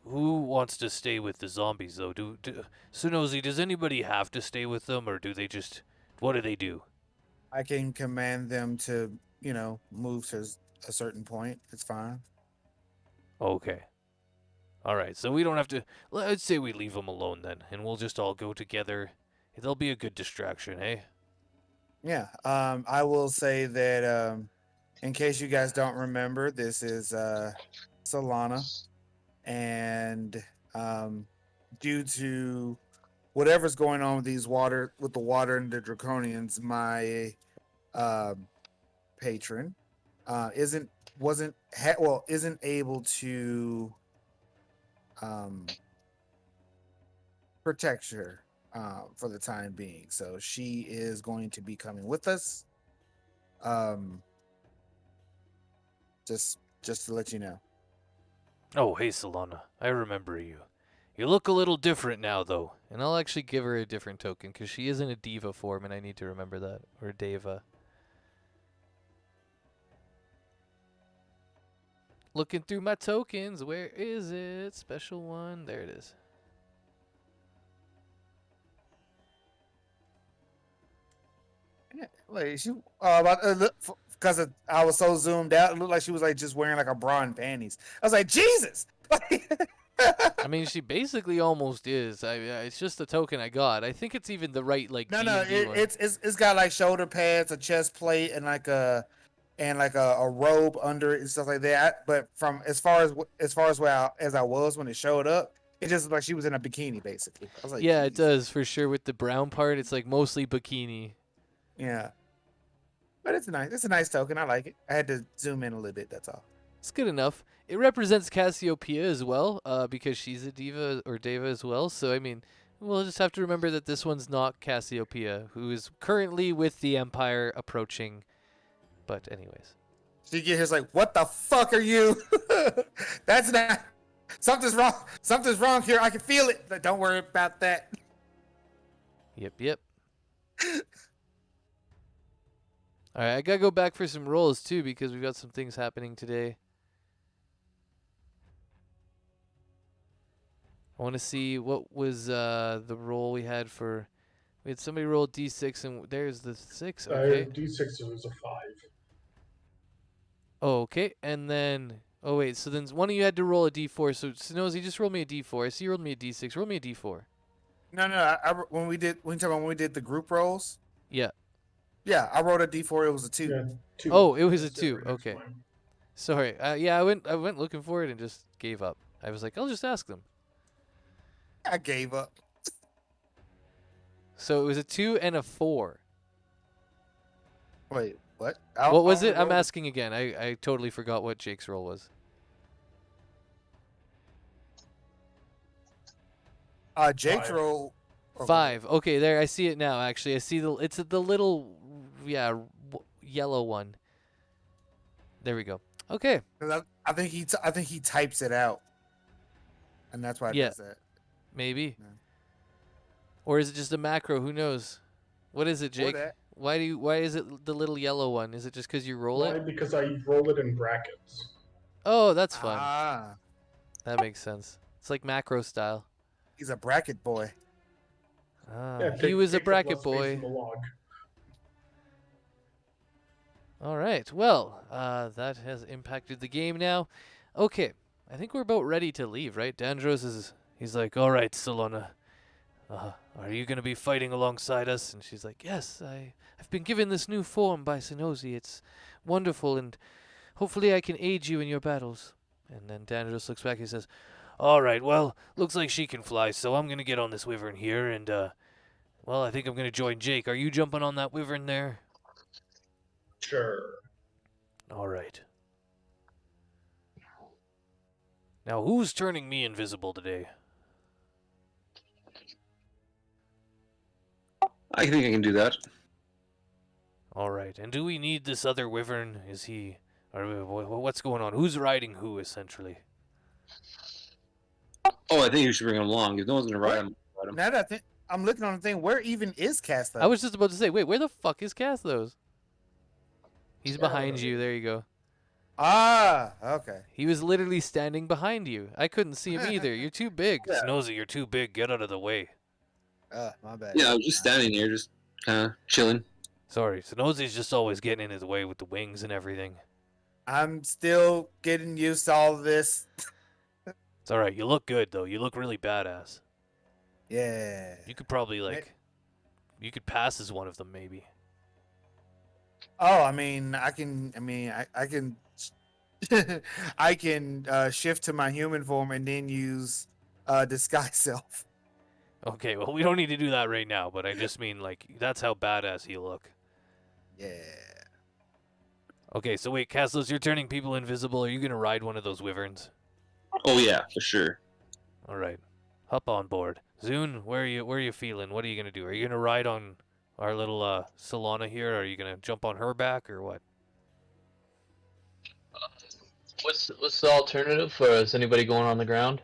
Who wants to stay with the zombies, though? Sunosi, does anybody have to stay with them, or do they just... What do they do? I can command them to, move to a certain point. It's fine. Okay. All right, so we don't have to... Let's say we leave them alone, then, and we'll just all go together. They'll be a good distraction, eh? Yeah. I will say that in case you guys don't remember, this is Solana, and due to whatever's going on with the water and the draconians, my patron isn't able to protect her for the time being. So she is going to be coming with us. Just to let you know. Oh, hey, Solana. I remember you. You look a little different now, though. And I'll actually give her a different token, because she is in a diva form, and I need to remember that. Or Deva. Looking through my tokens. Where is it? Special one. There it is. Yeah, like she because I was so zoomed out, it looked like she was like just wearing like a bra and panties. I was like, Jesus. I mean, she basically almost is. It's just a token I got. I think it's even the right like. No, D&D one. it's got like shoulder pads, a chest plate, and like a robe under it and stuff like that. But from as far as as I was when it showed up, it just looked like she was in a bikini basically. I was like, Yeah, it "Jeez." does for sure. With the brown part, it's like mostly bikini. Yeah, but it's a nice token. I like it. I had to zoom in a little bit. That's all. It's good enough. It represents Cassiopeia as well, because she's a diva or deva as well. So I mean, we'll just have to remember that this one's not Cassiopeia, who is currently with the Empire approaching. But anyways, She get here's like, what the fuck are you? That's not something's wrong. Something's wrong here. I can feel it. But don't worry about that. yep. All right, I gotta go back for some rolls too because we've got some things happening today. I want to see what was the roll we had for. We had somebody roll D6 and there's the 6. Okay. D6 was a 5. Oh, okay. And then oh wait, so then one of you had to roll a D4. So Snozy, just roll me a D4. I see you rolled me a D6. Roll me a D4. No. When we did the group rolls. Yeah. Yeah, I wrote a D4. It was a 2. Yeah, 2. Oh, it was a That's 2. right next to Okay. mine. Sorry. Yeah, I went looking for it and just gave up. I was like, I'll just ask them. I gave up. So it was a 2 and a 4. Wait, what? What was it? I'm asking again. I totally forgot what Jake's roll was. Jake's 5. roll. 5. Okay, there. I see it now. Actually, I see it's the little, yellow one. There we go. Okay. I think he types it out, and that's why it does that. Maybe. No. Or is it just a macro? Who knows? What is it, Jake? that. Why is it the little yellow one? Is it just because you roll Why? it? Because I roll it in brackets. Oh, that's fun. Ah, That makes sense. It's like macro style. he's a bracket boy. Ah, Yeah, he was a takes up bracket less space boy. in the log. All right. Well, that has impacted the game now. Okay. I think we're about ready to leave, right? Dandros he's like, all right, Solana. Are you going to be fighting alongside us? And she's like, yes, I've been given this new form by Sinozi. It's wonderful, and hopefully I can aid you in your battles. And then Dandros looks back and says, all right, well, looks like she can fly, so I'm going to get on this wyvern here, and, well, I think I'm going to join Jake. Are you jumping on that wyvern there? Sure. All right. Now, who's turning me invisible today? I think I can do that. All right. And do we need this other wyvern? Is he... Or what's going on? Who's riding who, essentially? Oh, I think you should bring him along. If no one's gonna ride him, Now that I'm looking on the thing. Where even is Castos? I was just about to say, wait, where the fuck is Castos? He's behind Yeah. you. There you go. Ah, okay. He was literally standing behind you. I couldn't see him either. You're too big. Yeah. Snozy, you're too big. Get out of the way. My bad. Yeah, I was just standing here, just kind of chilling. Sorry, Snozy's just always getting in his way with the wings and everything. I'm still getting used to all of this. It's all right. You look good though. You look really badass. Yeah. You could probably you could pass as one of them maybe. Oh, I mean, I can. I mean, I can. I can shift to my human form and then use disguise self. Okay, well we don't need to do that right now, but I just mean like that's how badass you look. Yeah. Okay, so wait, Castles, you're turning people invisible. Are you gonna ride one of those wyverns? Oh yeah, for sure. All right, hop on board. Zune, where are you feeling? What are you gonna do? Are you gonna ride on our little Solana here? Or are you gonna jump on her back or what? What's the alternative? Is anybody going on the ground?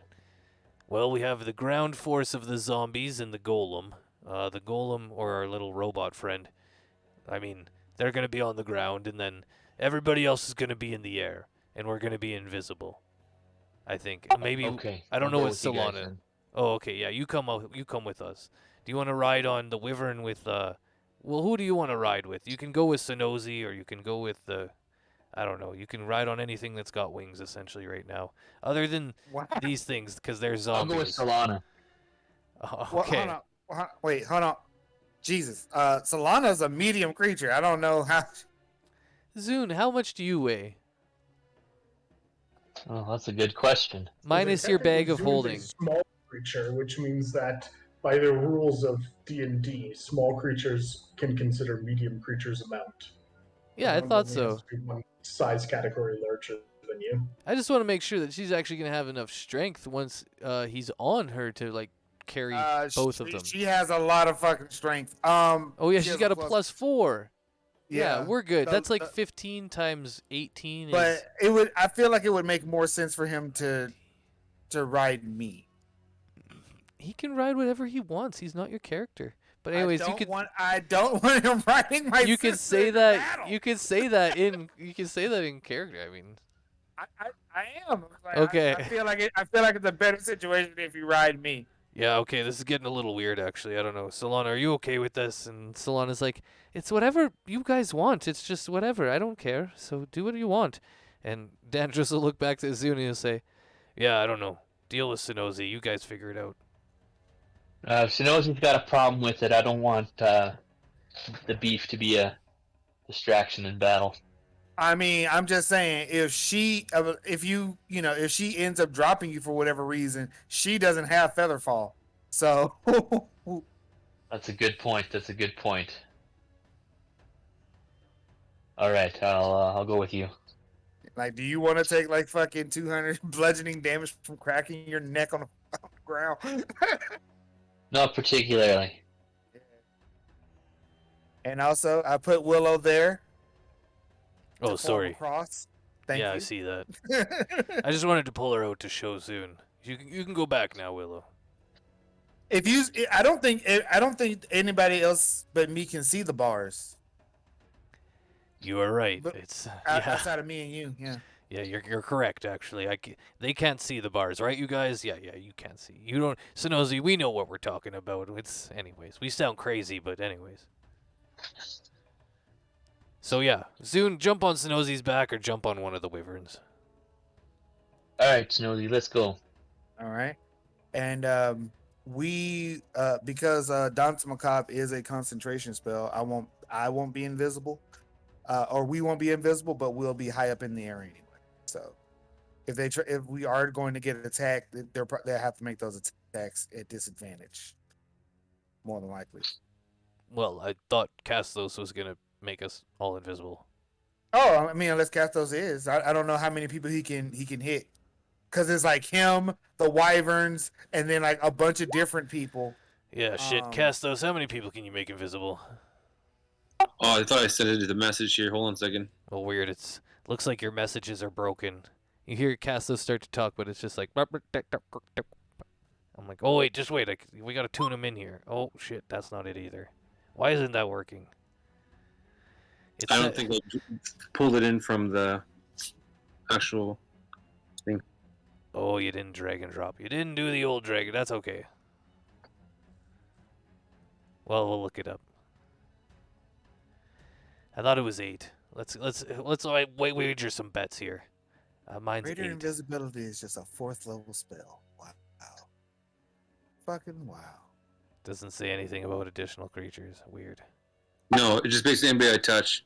Well, we have the ground force of the zombies and the golem. The golem, or our little robot friend. I mean, they're gonna be on the ground, and then everybody else is gonna be in the air, and we're gonna be invisible. I think maybe. Okay. I don't I'll know go what with you guys Solana. then. Oh, okay, yeah, you come with us. Do you want to ride on the wyvern with well, who do you want to ride with? You can go with Sonozi, or you can go with the I don't know. You can ride on anything that's got wings essentially right now. Other than Wow. these things because they're I'll go with zombies. Solana. Oh, Well, okay. hold on. Wait, hold on. Jesus. Solana's a medium creature. I don't know how. Zune, how much do you weigh? Oh, that's a good question. Minus your bag of Technically, Zoom holding. is a small creature, which means that by the rules of D&D, small creatures can consider medium creatures amount. Yeah, I One thought only has so. to be one size category larger than you. I just want to make sure that she's actually gonna have enough strength once he's on her to like carry both of them. She has a lot of fucking strength. Oh yeah, she she's has got a +4. Yeah, we're good. the- That's like the- 15 times 18 is. But it would. I feel like it would make more sense for him to ride me. He can ride whatever he wants. He's not your character. But anyways, I don't want him riding my. you could sister say in that battle. you could say that in character. I mean, I am. Like, Okay. I feel like it's a better situation if you ride me. yeah, okay, this is getting a little weird actually. I don't know. Solana, are you okay with this? And Solana's like, it's whatever you guys want. It's just whatever. I don't care. So do what you want. And Dandros will look back to Zuni and he'll say, yeah, I don't know. Deal with Sonozi. You guys figure it out. If Sonozi's got a problem with it, I don't want the beef to be a distraction in battle. I mean, I'm just saying, if she ends up dropping you for whatever reason, she doesn't have Featherfall. So, That's a good point. All right, I'll go with you. like, do you want to take like fucking 200 bludgeoning damage from cracking your neck on the ground? Not particularly. And also, I put Willow there. Oh, to form sorry. a cross. Thank yeah, you. I see that. I just wanted to pull her out to show Zune. You can go back now, Willow. I don't think anybody else but me can see the bars. You are right. But It's yeah. Outside of me and you, yeah. Yeah, you're correct actually. They can't see the bars, right, you guys? Yeah, you can't see. You don't. Sonozi, we know what we're talking about. It's anyways. We sound crazy, but anyways. So yeah, Zune, jump on Sonozi's back or jump on one of the wyverns. All right, Sonozi, let's go. All right. And we because Dance Macabre is a concentration spell, I won't be invisible. Or we won't be invisible, but we'll be high up in the air anyway. So if we are going to get attacked, they'll have to make those attacks at disadvantage. More than likely. Well, I thought Castos was gonna make us all invisible. Oh, I mean, unless Castos is, I don't know how many people he can hit, because it's like him, the wyverns, and then like a bunch of different people. Yeah, shit, Castos, how many people can you make invisible? Oh, I thought I sent it to the message here. Hold on a second. Well, weird. Looks like your messages are broken. You hear Castos start to talk, but it's just like. I'm like, oh wait, just wait. We gotta tune him in here. Oh shit, that's not it either. Why isn't that working? It's I don't think they pulled it in from the actual thing. Oh, you didn't drag and drop. You didn't do the old drag. That's okay. Well, we'll look it up. I thought it was 8. Let's wager some bets here. Mine's Greater 8. invisibility is just a 4th level spell. Wow. Fucking wow. Doesn't say anything about additional creatures. Weird. No, it just basically anybody I touch.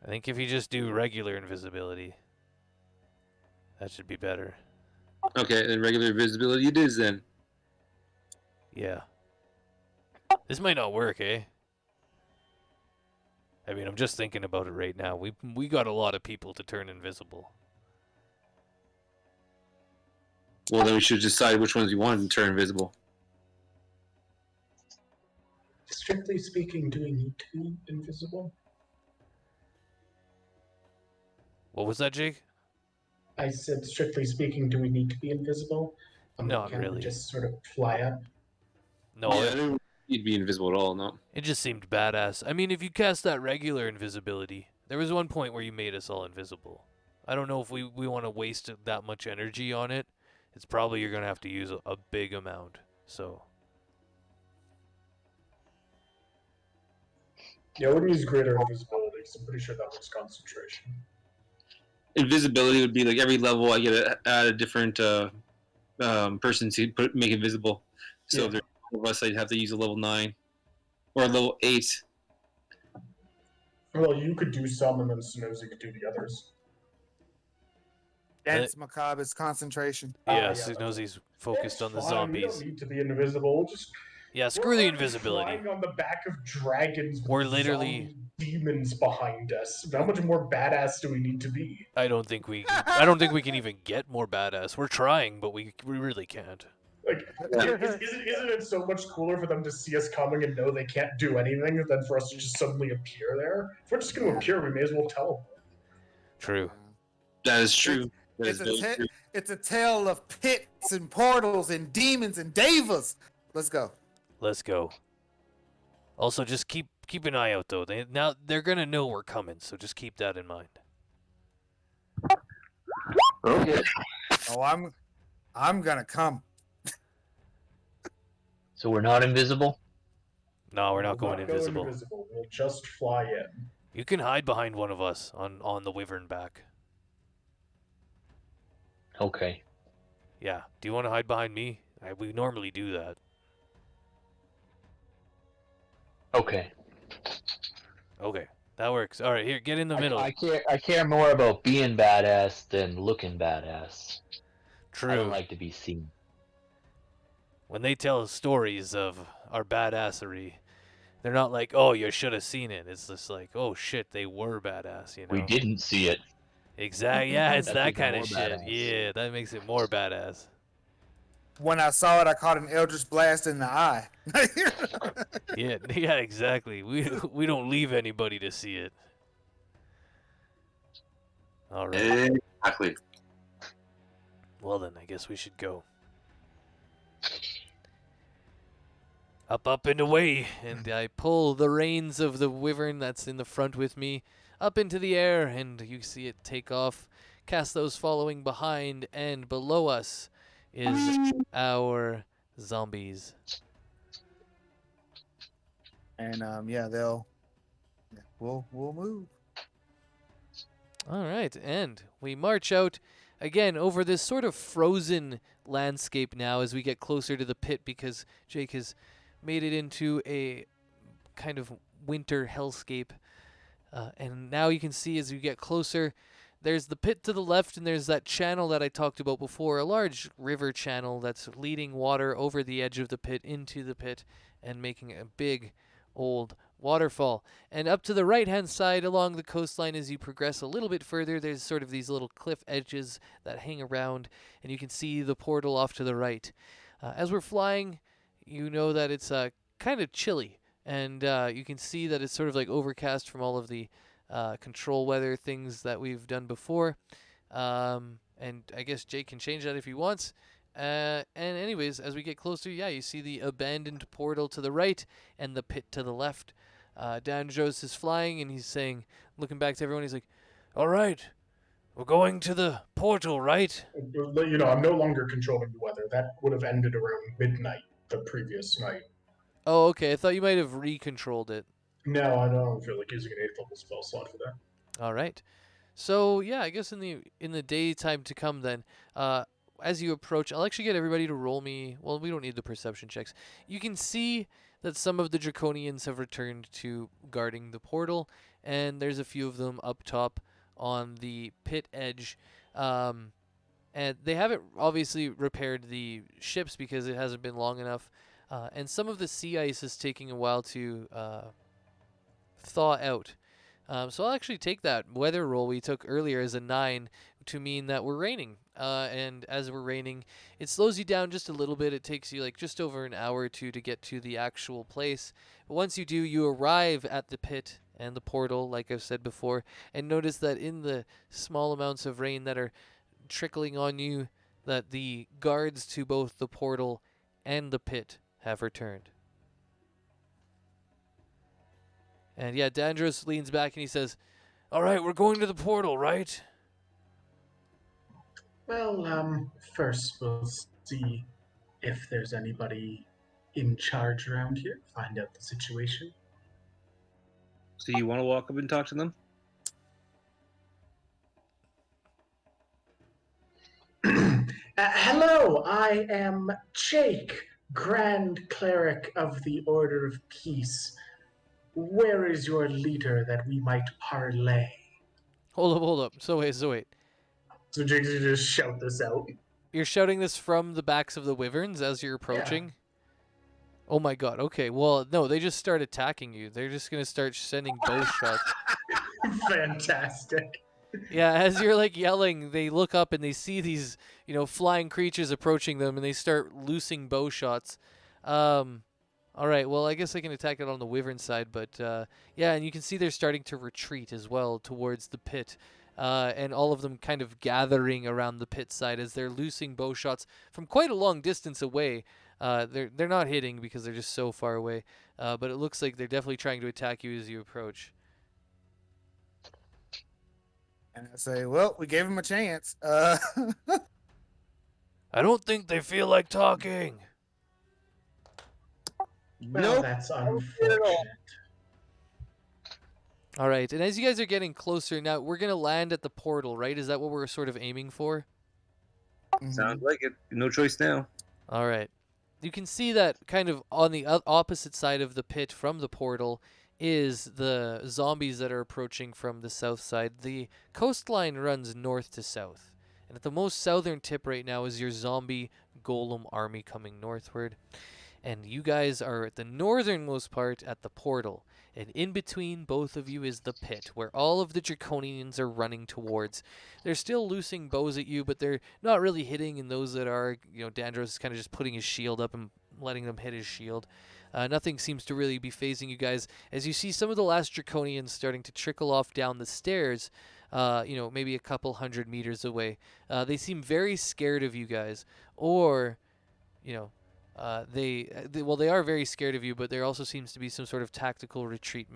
I think if you just do regular invisibility, that should be better. Okay, then regular visibility it is then. Yeah. This might not work, eh? I mean, I'm just thinking about it right now. We got a lot of people to turn invisible. Well, then we should decide which ones we want to turn invisible. Strictly speaking, do we need to be invisible? What was that, Jake? I said, strictly speaking, do we need to be invisible? Not Can really. we just sort of fly up? No, Yeah, I didn't need to be invisible at all, no. it just seemed badass. I mean, if you cast that regular invisibility, there was one point where you made us all invisible. I don't know if we want to waste that much energy on it. It's probably you're going to have to use a big amount. So, Yeah, I wouldn't use greater invisibility because I'm pretty sure that was concentration. Invisibility would be like every level I get to add a different person to make it visible. So Yeah. if there's one of us, I'd have to use a level 9 or a level 8. Well, you could do some, and then Sunosi could do the others. Dance macabre is concentration. yeah, yeah, Sunozi's focused on the It's fine, zombies. We don't need to be invisible. We'll just Yeah, screw the we're invisibility. flying on the back of dragons. With We're literally- zombie demons behind us. How much more badass do we need to be? I don't think we can even get more badass. We're trying, but we really can't. Like, isn't it so much cooler for them to see us coming and know they can't do anything than for us to just suddenly appear there? If we're just going to appear, we may as well tell True. That is true. That It's is very true. it's a tale of pits and portals and demons and devas. Let's go. Let's go. Also, just keep an eye out though. They're gonna know we're coming, so just keep that in mind. Okay. Oh, I'm gonna come. So we're not invisible? No, we're not We'll going go invisible. We'll just fly in. You can hide behind one of us on the wyvern back. Okay. Yeah. Do you want to hide behind me? We normally do that. Okay. Okay, that works. All right, here, get in the middle. I care more about being badass than looking badass. True. I don't like to be seen. When they tell stories of our badassery, they're not like, "Oh, you should have seen it." It's just like, "Oh shit, they were badass," you know. We didn't see it. Exactly. Yeah, it's That's that even kind more of shit. badass. Yeah, that makes it more badass. When I saw it, I caught an eldritch blast in the eye. Yeah, yeah, exactly. We don't leave anybody to see it. All right. Exactly. Well then, I guess we should go. Up and away, and I pull the reins of the wyvern that's in the front with me up into the air, and you see it take off. Cast those following behind, and below us is our zombies. And we'll move. All right, and we march out again over this sort of frozen landscape now as we get closer to the pit because Jake has made it into a kind of winter hellscape. And now you can see as you get closer, there's the pit to the left, and there's that channel that I talked about before, a large river channel that's leading water over the edge of the pit into the pit and making a big old waterfall. And up to the right-hand side along the coastline as you progress a little bit further, there's sort of these little cliff edges that hang around, and you can see the portal off to the right. As we're flying, you know that it's kind of chilly, and you can see that it's sort of like overcast from all of the control weather things that we've done before. And I guess Jake can change that if he wants. And anyways, as we get closer, yeah, you see the abandoned portal to the right and the pit to the left. Dandros is flying, and he's saying, looking back to everyone, he's like, "All right, we're going to the portal, right?" You know, I'm no longer controlling the weather. That would have ended around midnight the previous night. Oh, okay. I thought you might have recontrolled it. No, I don't feel like using an 8th level spell slot for that. All right. So yeah, I guess in the daytime to come, then, as you approach, I'll actually get everybody to roll me. Well, we don't need the perception checks. You can see that some of the Draconians have returned to guarding the portal, and there's a few of them up top on the pit edge. And they haven't obviously repaired the ships because it hasn't been long enough. And some of the sea ice is taking a while to thaw out. So I'll actually take that weather roll we took earlier as a 9 to mean that we're raining. And as we're raining, it slows you down just a little bit. It takes you like just over an hour or two to get to the actual place. But once you do, you arrive at the pit and the portal, like I've said before, and notice that in the small amounts of rain that are trickling on you, that the guards to both the portal and the pit have returned. And yeah, Dandros leans back and he says, "All right, we're going to the portal, right?" Well, first we'll see if there's anybody in charge around here. Find out the situation. So you want to walk up and talk to them? Hello, I am Jake, Grand Cleric of the Order of Peace. Where is your leader that we might parlay? Hold up. So wait. So Jigs, you just shout this out. You're shouting this from the backs of the wyverns as you're approaching? Oh my god, okay. Well, no, they just start attacking you. They're just going to start sending bow shots. Fantastic. Yeah, as you're like yelling, they look up and they see these, flying creatures approaching them, and they start loosing bow shots. All right, well, I guess I can attack it on the wyvern side, but yeah, and you can see they're starting to retreat as well towards the pit, and all of them kind of gathering around the pit side as they're loosing bow shots from quite a long distance away. They're not hitting because they're just so far away, but it looks like they're definitely trying to attack you as you approach. And I say, well, we gave him a chance. I don't think they feel like talking. Well, that's unfortunate. All right, and as you guys are getting closer now, we're going to land at the portal, right? Is that what we're sort of aiming for? Sounds like it. No choice now. All right. You can see that kind of on the opposite side of the pit from the portal is the zombies that are approaching from the south side. The coastline runs north to south. And at the most southern tip right now is your zombie golem army coming northward. And you guys are at the northernmost part at the portal. And in between both of you is the pit, where all of the Draconians are running towards. They're still loosing bows at you, but they're not really hitting, and those that are, Dandros is kind of just putting his shield up and letting them hit his shield. Nothing seems to really be phasing you guys, as you see some of the last Draconians starting to trickle off down the stairs, maybe a couple 100 meters away. They seem very scared of you guys, or, they are very scared of you, but there also seems to be some sort of tactical retreat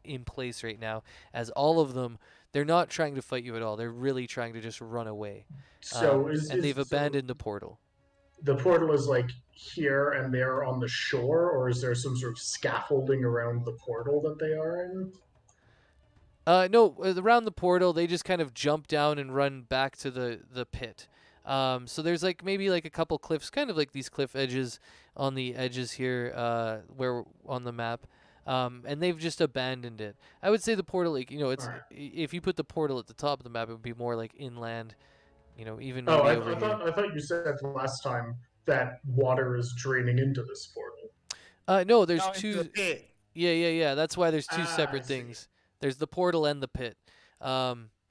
in place right now, as all of them, they're not trying to fight you at all. They're really trying to just run away. So they've abandoned the portal. The portal is like here and they're on the shore, or is there some sort of scaffolding around the portal that they are in? No, around the portal, they just kind of jump down and run back to the pit. So there's maybe a couple cliffs, kind of like these cliff edges on the edges here, where on the map. And they've just abandoned it. I would say the portal, it's Alright. if you put the portal at the top of the map, it would be more like inland, even Oh, maybe over here. I thought you said last time that water is draining into this portal. No, there's No, into two. the pit. Yeah. That's why there's two I separate see. things. There's the portal and the pit.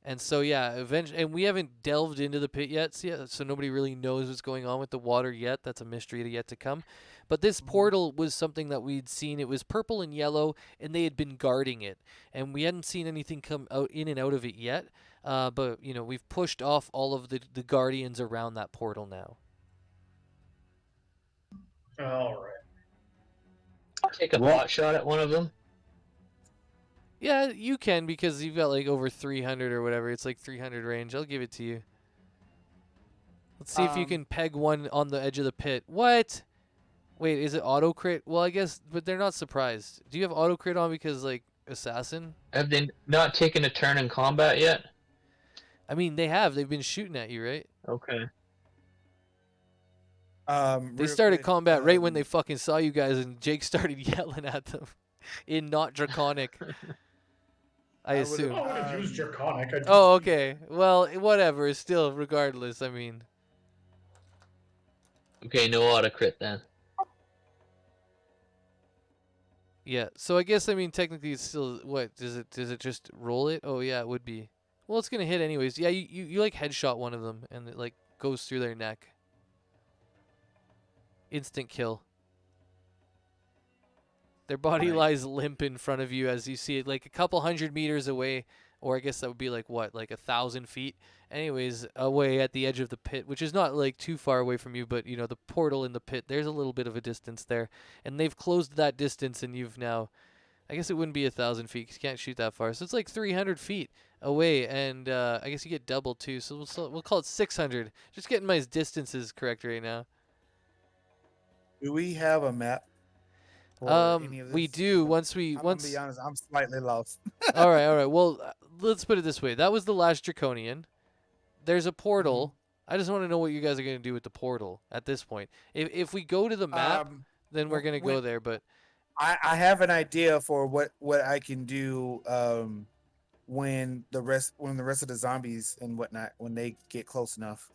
And so yeah, eventually, and we haven't delved into the pit yet, so nobody really knows what's going on with the water yet. That's a mystery yet to come. But this portal was something that we'd seen. It was purple and yellow, and they had been guarding it, and we hadn't seen anything come out in and out of it yet. But we've pushed off all of the guardians around that portal now. All right. Take a Well- pot shot at one of them. Yeah, you can because you've got like over 300 or whatever. It's like 300 range. I'll give it to you. Let's see if you can peg one on the edge of the pit. What? Wait, is it auto crit? Well, I guess, but they're not surprised. Do you have auto crit on because like assassin? Have they not taken a turn in combat yet? I mean, they have. They've been shooting at you, right? Okay. They Real started quick, combat right when they fucking saw you guys, and Jake started yelling at them in not draconic. I I would've- assume. I would have used Draconic. I'd Oh, okay. Well, whatever. Still, regardless, I mean. Okay, no auto crit then. Yeah. So I guess technically it's still what does it just roll it? Oh yeah, it would be. Well, it's gonna hit anyways. Yeah, you like headshot one of them and it like goes through their neck. Instant kill. Their body Nice. lies limp in front of you as you see it like a couple 100 meters away, or I guess that would be like what, like 1,000 feet. Anyways, away at the edge of the pit, which is not like too far away from you, but you know the portal in the pit. There's a little bit of a distance there, and they've closed that distance, and you've now. I guess it wouldn't be 1,000 feet 'cause you can't shoot that far, so it's like 300 feet away, and I guess you get double too. So we'll call it 600. Just getting my distances correct right now. Do we have a map? For any of We this? do once we I'm once. gonna be honest. I'm slightly lost. All right, all right. Well, let's put it this way. That was the last Draconian. There's a portal. I just want to know what you guys are going to do with the portal at this point. If we go to the map, then we're going to go there. But I have an idea for what I can do when the rest of the zombies and whatnot when they get close enough.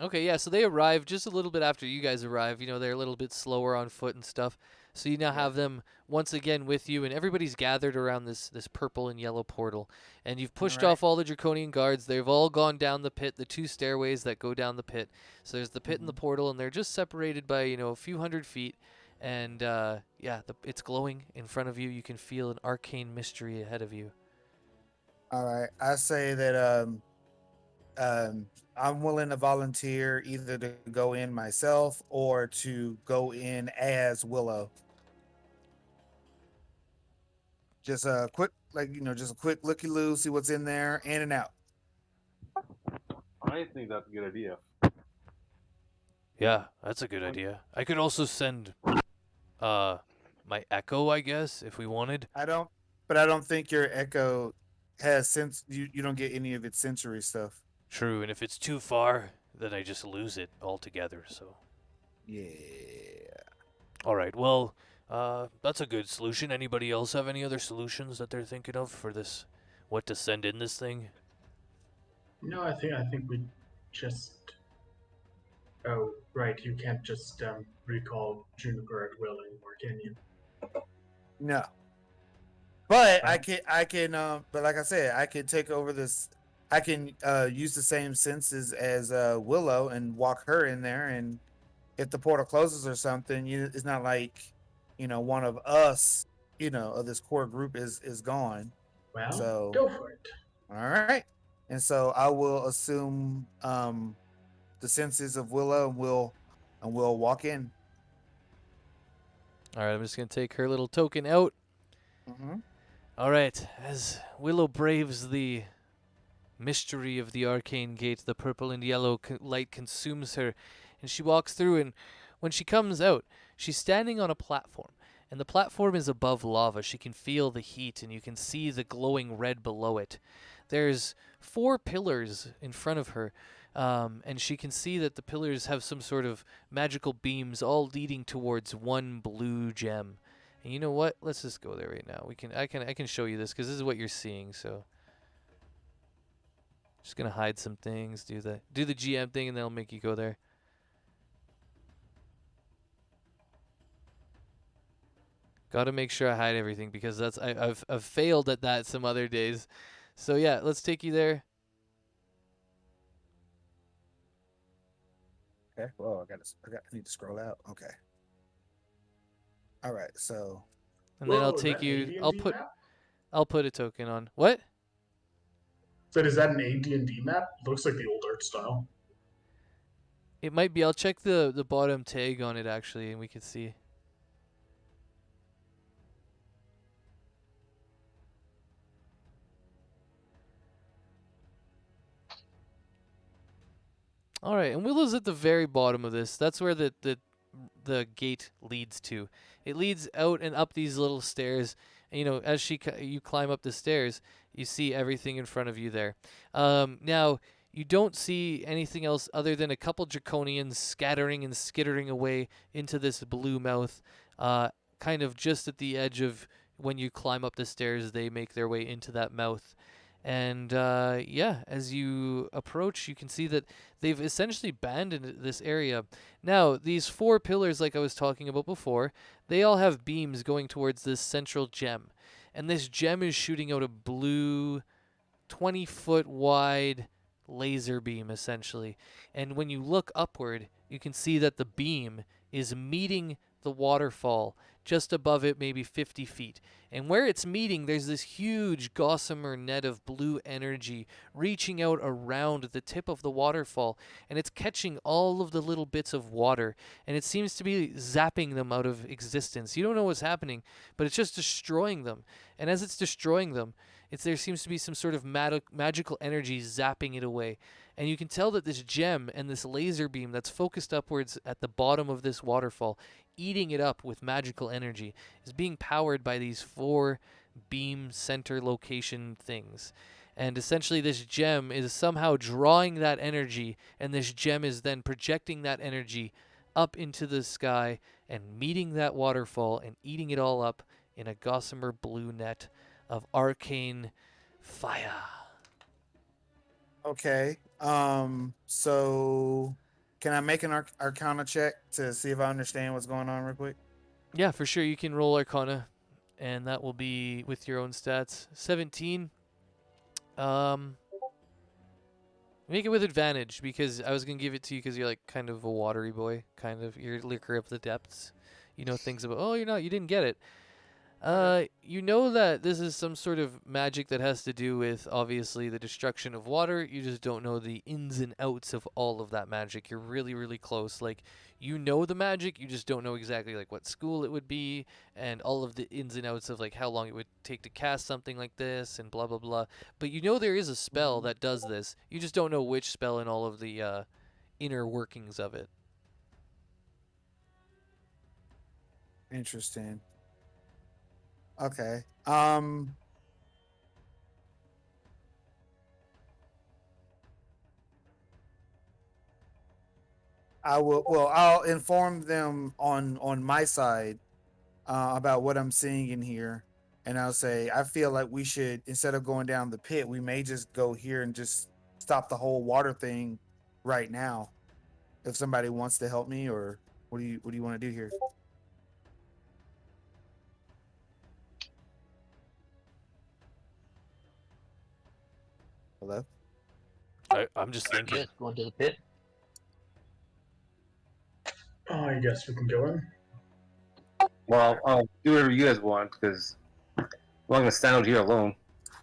okay, yeah. So they arrive just a little bit after you guys arrive. You know, they're a little bit slower on foot and stuff. So you now have them once again with you, and everybody's gathered around this purple and yellow portal. And you've pushed Alright. off all the Draconian guards. They've all gone down the pit, the 2 stairways that go down the pit. So there's the pit and the portal, and they're just separated by a few 100 feet. And yeah, it's glowing in front of you. You can feel an arcane mystery ahead of you. All right, I say that I'm willing to volunteer either to go in myself or to go in as Willow. Just a quick, just a quick looky-loo, see what's in there, in and out. I think that's a good idea. Yeah, that's a good idea. I could also send my echo, I guess, if we wanted. I don't think your Echo has sense. You don't get any of its sensory stuff. True, and if it's too far, then I just lose it altogether, so. Yeah. All right, well, that's a good solution. Anybody else have any other solutions that they're thinking of for this? What to send in this thing? No, I think we just. Oh, right. You can't just recall Juniper at will anymore, can you? No. But I can but like I said, I can take over this. I can use the same senses as Willow and walk her in there, and if the portal closes or something, it's not like one of us, of this core group is gone. Well, So go for it. all right, and so I will assume the senses of Willow, and we'll walk in. All right, I'm just going to take her little token out. Mm-hmm. All right, as Willow braves the mystery of the arcane gate, the purple and yellow light consumes her, and she walks through, and when she comes out, she's standing on a platform, and the platform is above lava. She can feel the heat, and you can see the glowing red below it. There's 4 pillars in front of her, and she can see that the pillars have some sort of magical beams all leading towards one blue gem. And you know what? Let's just go there right now. I can show you this because this is what you're seeing. So, just gonna hide some things. Do the GM thing, and then I'll make you go there. Got to make sure I hide everything because I've failed at that some other days. So yeah, let's take you there. Okay. Well, I need to scroll out. Okay. All right. So And then I'll Whoa, is take that an you. AD&D map? I'll put a token on. What? So is that an AD&D map? Looks like the old art style. It might be. I'll check the bottom tag on it actually, and we can see. All right, and Willow's at the very bottom of this. That's where the gate leads to. It leads out and up these little stairs. And, as you climb up the stairs, you see everything in front of you there. Now you don't see anything else other than a couple draconians scattering and skittering away into this blue mouth, kind of just at the edge of when you climb up the stairs. They make their way into that mouth. And yeah, as you approach, you can see that they've essentially abandoned this area. Now, these 4 pillars, like I was talking about before, they all have beams going towards this central gem. And this gem is shooting out a blue, 20-foot wide laser beam, essentially. And when you look upward, you can see that the beam is meeting the waterfall just above it, maybe 50 feet. And where it's meeting, there's this huge gossamer net of blue energy reaching out around the tip of the waterfall, and it's catching all of the little bits of water, and it seems to be zapping them out of existence. You don't know what's happening, but it's just destroying them. And as it's destroying them, there seems to be some sort of magical energy zapping it away. And you can tell that this gem and this laser beam that's focused upwards at the bottom of this waterfall, eating it up with magical energy, is being powered by these 4 beam center location things. And essentially this gem is somehow drawing that energy, and this gem is then projecting that energy up into the sky and meeting that waterfall and eating it all up in a gossamer blue net of arcane fire. Okay. So can I make an Arcana check to see if I understand what's going on real quick? Yeah, for sure. You can roll Arcana, and that will be with your own stats. 17. Make it with advantage, because I was gonna give it to you because you're like kind of a watery boy, kind of. You're liquor of the depths. You know things about. Oh, you didn't get it. You know that this is some sort of magic that has to do with, obviously, the destruction of water. You just don't know the ins and outs of all of that magic. You're really, really close. Like, you know the magic, you just don't know exactly, like, what school it would be, and all of the ins and outs of, like, how long it would take to cast something like this, and blah, blah, blah. But you know there is a spell that does this. You just don't know which spell and all of the, inner workings of it. Interesting. Okay. I'll inform them on my side about what I'm seeing in here, and I'll say I feel like we should, instead of going down the pit, we may just go here and just stop the whole water thing right now. If somebody wants to help me, or what do you want to do here? Hello? I'm just thinking. Yes, going to the pit. I guess we can go in. Well, I'll do whatever you guys want because I'm not gonna stand out here alone.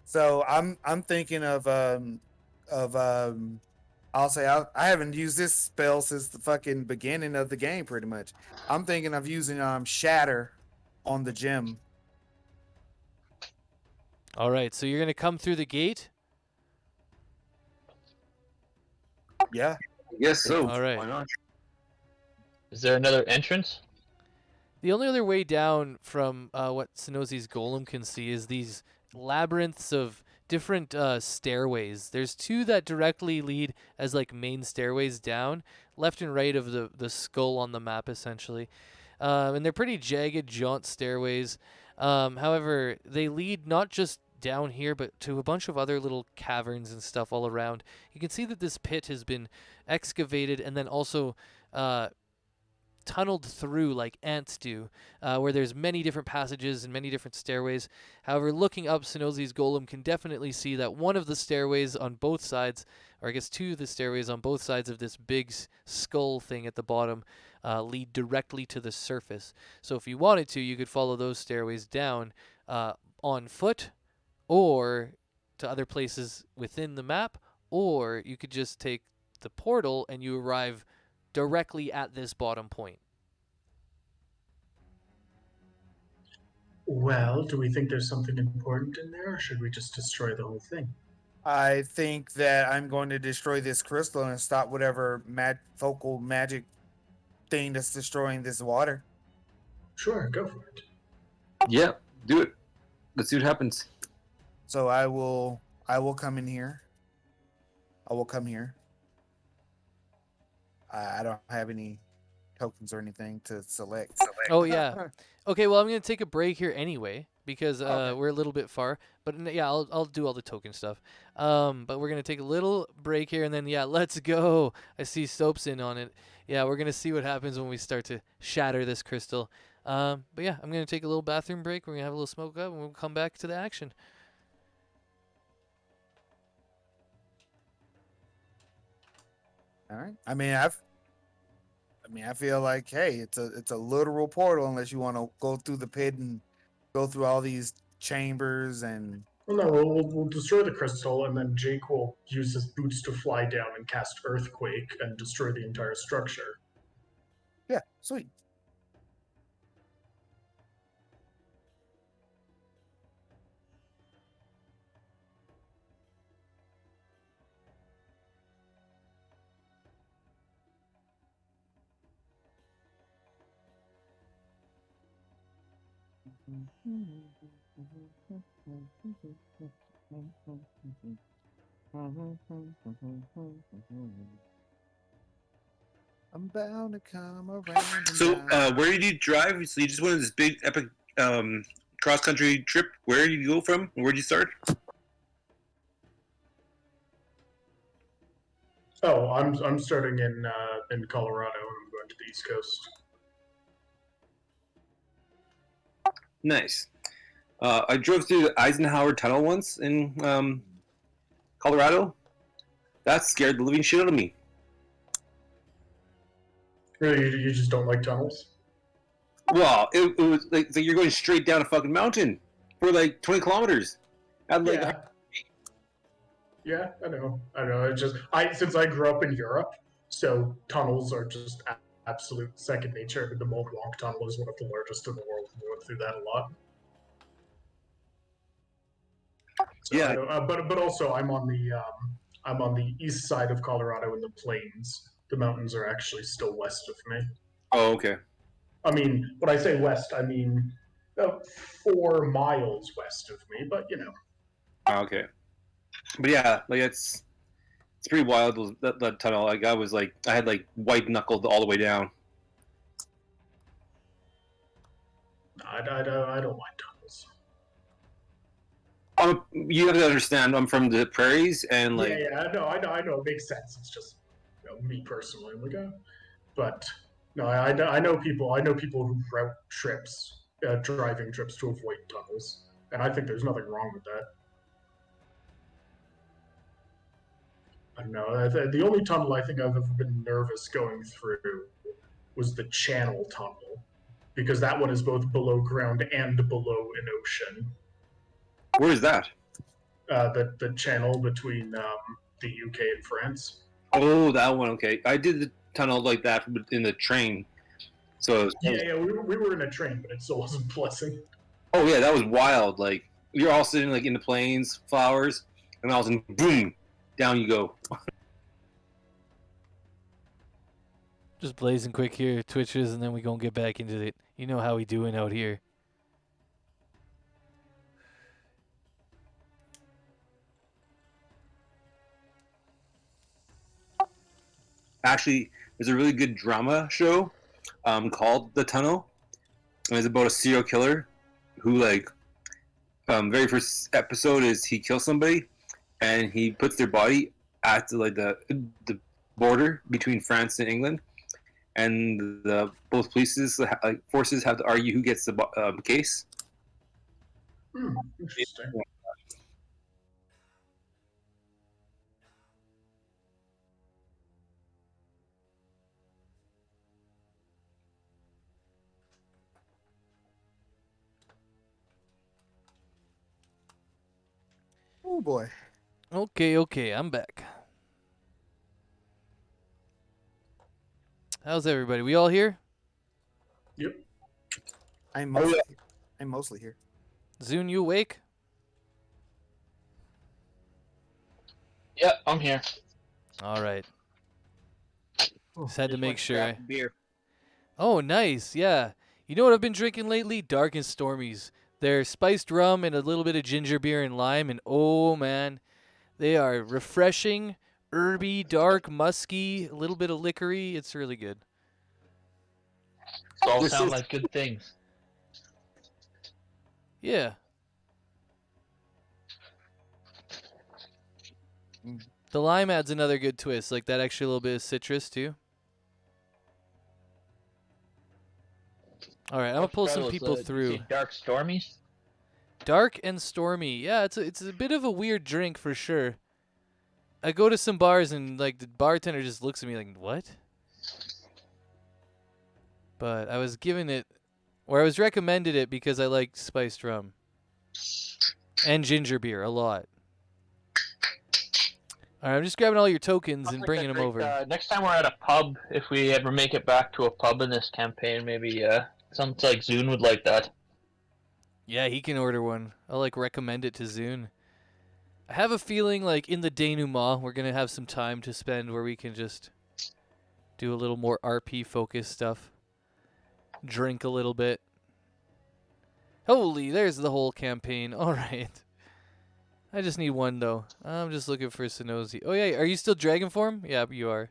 So I'm thinking of I'll say I haven't used this spell since the fucking beginning of the game, pretty much. I'm thinking of using shatter on the gem. All right, so you're gonna come through the gate. Yeah. Yes, so All right. why not? Is there another entrance? The only other way down from what Sinosi's golem can see is these labyrinths of different stairways. There's 2 that directly lead as like main stairways down, left and right of the skull on the map, essentially. And they're pretty jagged, jaunt stairways. However, they lead not just down here, but to a bunch of other little caverns and stuff all around. You can see that this pit has been excavated and then also tunneled through like ants do, where there's many different passages and many different stairways. However, looking up, Sinosi's golem can definitely see that one of the stairways on both sides, or I guess 2 of the stairways on both sides of this big skull thing at the bottom, lead directly to the surface. So if you wanted to, you could follow those stairways down on foot, or to other places within the map, or you could just take the portal and you arrive directly at this bottom point. Well, do we think there's something important in there, or should we just destroy the whole thing? I think that I'm going to destroy this crystal and stop whatever focal magic thing that's destroying this water. Sure, go for it. Yeah, do it. Let's see what happens. So I will come in here. I will come here. I don't have any tokens or anything to select. Oh yeah. Okay, well I'm gonna take a break here anyway because Okay. we're a little bit far. But yeah, I'll do all the token stuff. But we're gonna take a little break here and then yeah, let's go. I see Soap's in on it. Yeah, we're gonna see what happens when we start to shatter this crystal. But yeah, I'm gonna take a little bathroom break. We're gonna have a little smoke up and we'll come back to the action. All right. I feel like, hey, it's a literal portal unless you want to go through the pit and go through all these chambers and Well, no, we'll destroy the crystal, and then Jake will use his boots to fly down and cast Earthquake and destroy the entire structure. yeah, sweet. I'm bound to come around. So, where did you drive? So you just went on this big epic cross country trip. Where did you go from? Where did you start? Oh, I'm starting in Colorado, and I'm going to the East Coast. Nice. I drove through the Eisenhower Tunnel once in Colorado. That scared the living shit out of me. Really, you just don't like tunnels? Well, it was like, it's like you're going straight down a fucking mountain for like 20 kilometers. At like, Yeah. Yeah, I know. It's just since I grew up in Europe, so tunnels are just absolute second nature. I mean, the Mont Blanc tunnel is one of the largest in the world. We went through that a lot. So Yeah. I don't, but also I'm on the east side of Colorado in the plains. The mountains are actually still west of me. Oh, okay. I mean, when I say west, I mean about 4 miles west of me. But you know, Oh, okay. But yeah, like it's pretty wild. That tunnel. Like I had like white knuckled all the way down. I don't mind tunnels. You have to understand. I'm from the prairies, and like Yeah, I know. It makes sense. It's just me personally, but no, I know people. I know people who route trips, driving trips to avoid tunnels, and I think there's nothing wrong with that. I don't know. The only tunnel I think I've ever been nervous going through was the Channel Tunnel, because that one is both below ground and below an ocean. where is that? The channel between the UK and France. Oh, that one. Okay, I did the tunnel like that in the train. So Yeah, we were in a train, but it still wasn't pleasant. oh yeah, that was wild. Like you're all sitting like in the plains, flowers, and all of a sudden, boom, down you go. Just blazing quick here, Twitches, and then we gonna get back into it. You know how we doing out here. Actually, there's a really good drama show called The Tunnel, and it's about a serial killer who like very first episode is he kills somebody and he puts their body at the border between France and England, and the both polices like forces have to argue who gets the case. Interesting. Oh boy. Okay, I'm back. How's everybody? We all here? Yep. I'm mostly here. Zune, you awake? Yeah, I'm here. All right. Just had to Just make went to sure. grab a beer. Oh, nice. Yeah. You know what I've been drinking lately? Dark and Stormies. They're spiced rum and a little bit of ginger beer and lime, and oh man, they are refreshing, herby, dark, musky, a little bit of liquory. It's really good. All This sound is- like good things. Yeah. The lime adds another good twist, like that extra little bit of citrus too. All right, I'm gonna pull some people through. Dark Stormies? Dark and stormy. Yeah, it's a bit of a weird drink for sure. I go to some bars and like the bartender just looks at me like, "What?" But I was given it, or I was recommended it because I like spiced rum and ginger beer a lot. All right, I'm just grabbing all your tokens and bringing them over. Next time we're at a pub, if we ever make it back to a pub in this campaign, maybe something like Zune would like that. Yeah, he can order one. I'll like recommend it to Zune. I have a feeling like in the denouement we're gonna have some time to spend where we can just do a little more RP focused stuff. Drink a little bit. Holy, there's the whole campaign. All right. I just need one though. I'm just looking for Sonozi. Oh yeah, are you still dragon form? Yeah, you are.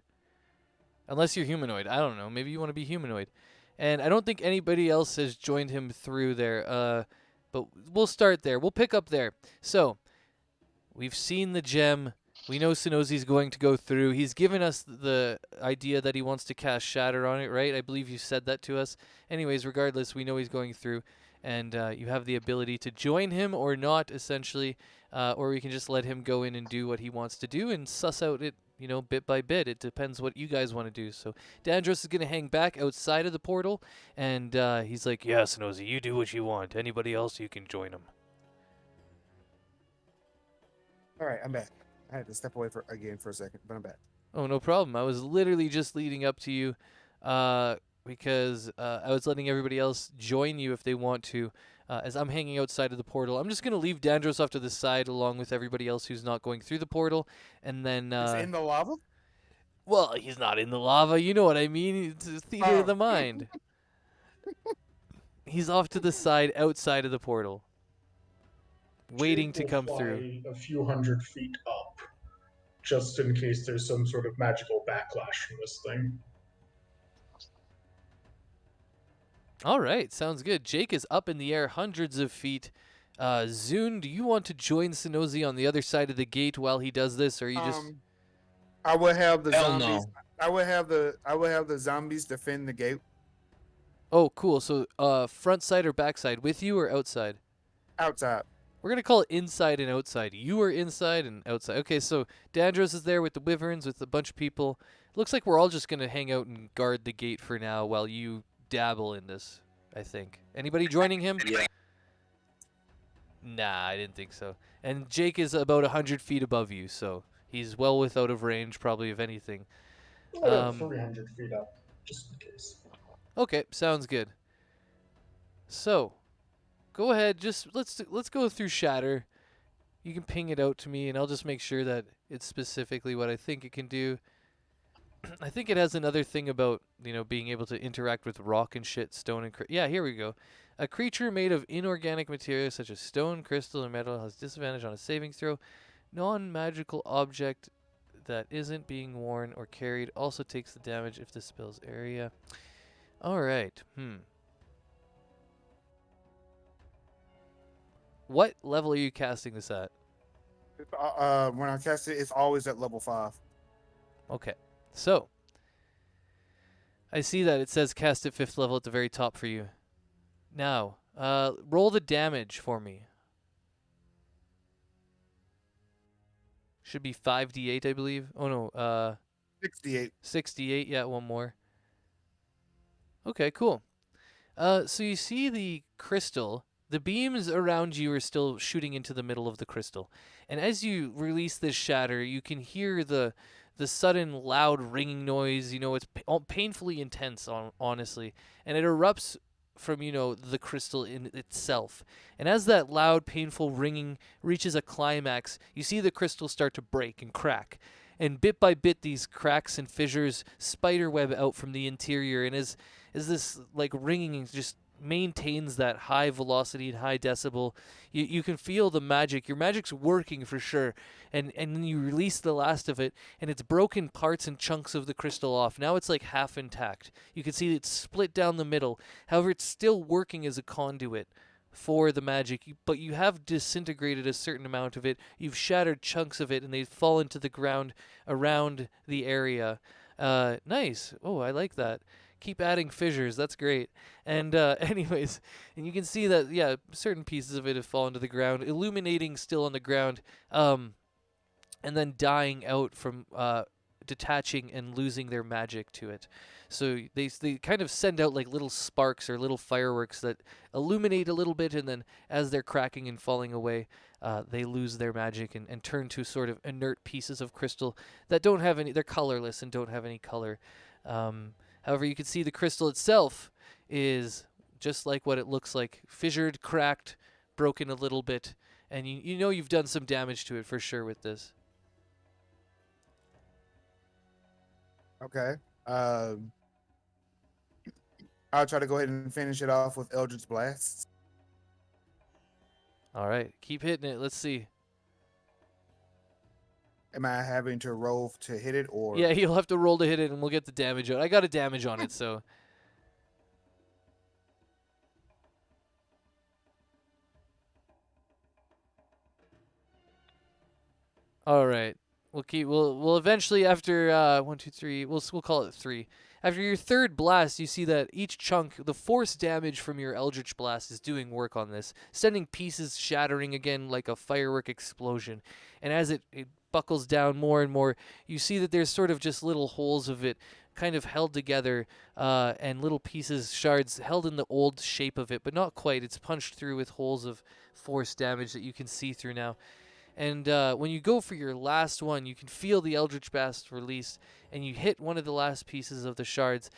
Unless you're humanoid. I don't know. Maybe you want to be humanoid. And I don't think anybody else has joined him through there. But we'll start there. We'll pick up there. So, we've seen the gem. We know Sonozi's going to go through. He's given us the idea that he wants to cast Shatter on it, right? I believe you said that to us. Anyways, regardless, we know he's going through. And you have the ability to join him or not, essentially. Or we can just let him go in and do what he wants to do and suss out it, bit by bit. It depends what you guys want to do. So Dandros is going to hang back outside of the portal. And he's like, yeah, Sonozi, you do what you want. Anybody else, you can join him. All right, I'm back. I had to step away again for a second, but I'm back. Oh, no problem. I was literally just leading up to you because I was letting everybody else join you if they want to. As I'm hanging outside of the portal, I'm just going to leave Dandros off to the side along with everybody else who's not going through the portal. And then... Is it in the lava? well, he's not in the lava. You know what I mean. It's a theater of the mind. He's off to the side outside of the portal. Waiting to Jake come will through. fly a few hundred feet up, just in case there's some sort of magical backlash from this thing. All right, sounds good. Jake is up in the air hundreds of feet. Zune, do you want to join Sonozi on the other side of the gate while he does this, or are you just... I would have the Hell zombies. no. I would have the zombies defend the gate Oh, cool. So, front side or back side? With you or outside? outside. We're going to call it inside and outside. You are inside and outside. Okay, so Dandros is there with the wyverns, with a bunch of people. Looks like we're all just going to hang out and guard the gate for now while you dabble in this, I think. Anybody joining him? Yeah. Nah, I didn't think so. And Jake is about 100 feet above you, so he's well without of range, probably, of anything. About 300 feet up, just in case. Okay, sounds good. So, go ahead. Just let's go through Shatter. You can ping it out to me, and I'll just make sure that it's specifically what I think it can do. I think it has another thing about being able to interact with rock and shit, stone and yeah. Here we go. A creature made of inorganic material such as stone, crystal, or metal has disadvantage on a saving throw. Non-magical object that isn't being worn or carried also takes the damage if the spell's area. All right. What level are you casting this at? When I cast it, it's always at level 5. Okay. So, I see that it says cast at 5th level at the very top for you. Now, roll the damage for me. Should be 5d8, I believe. Oh, no. 68. 68. Yeah, one more. Okay, cool. So you see the crystal. The beams around you are still shooting into the middle of the crystal. And as you release this shatter, you can hear the this sudden loud ringing noise. It's painfully intense, honestly, and it erupts from the crystal in itself. And as that loud, painful ringing reaches a climax, you see the crystal start to break and crack. And bit by bit, these cracks and fissures spiderweb out from the interior. And as this like ringing just maintains that high velocity and high decibel, you can feel the magic. Your magic's working for sure. And then you release the last of it, and it's broken parts and chunks of the crystal off. Now it's like half intact. You can see it's split down the middle. However, it's still working as a conduit for the magic, but you have disintegrated a certain amount of it. You've shattered chunks of it, and they've fallen to the ground around the area. Nice. Oh, I like that. Keep adding fissures. That's great. And anyways, and you can see that, yeah, certain pieces of it have fallen to the ground, illuminating still on the ground, and then dying out from detaching and losing their magic to it. So they kind of send out like little sparks or little fireworks that illuminate a little bit, and then as they're cracking and falling away, they lose their magic and turn to sort of inert pieces of crystal that don't have any, they're colorless and don't have any color. However, you can see the crystal itself is just like what it looks like, fissured, cracked, broken a little bit, and you know you've done some damage to it for sure with this. Okay. I'll try to go ahead and finish it off with Eldritch Blasts. All right, keep hitting it. Let's see. Am I having to roll to hit it, or? Yeah, you'll have to roll to hit it, and we'll get the damage out. I got a damage on it, so. All right. We'll eventually, after 1, 2, 3, we'll call it 3. After your third blast, you see that each chunk, the force damage from your Eldritch Blast is doing work on this, sending pieces shattering again like a firework explosion. And as it buckles down more and more, you see that there's sort of just little holes of it kind of held together, and little pieces, shards held in the old shape of it, but not quite. It's punched through with holes of force damage that you can see through now. And when you go for your last one, you can feel the Eldritch Blast released, and you hit one of the last pieces of the shards,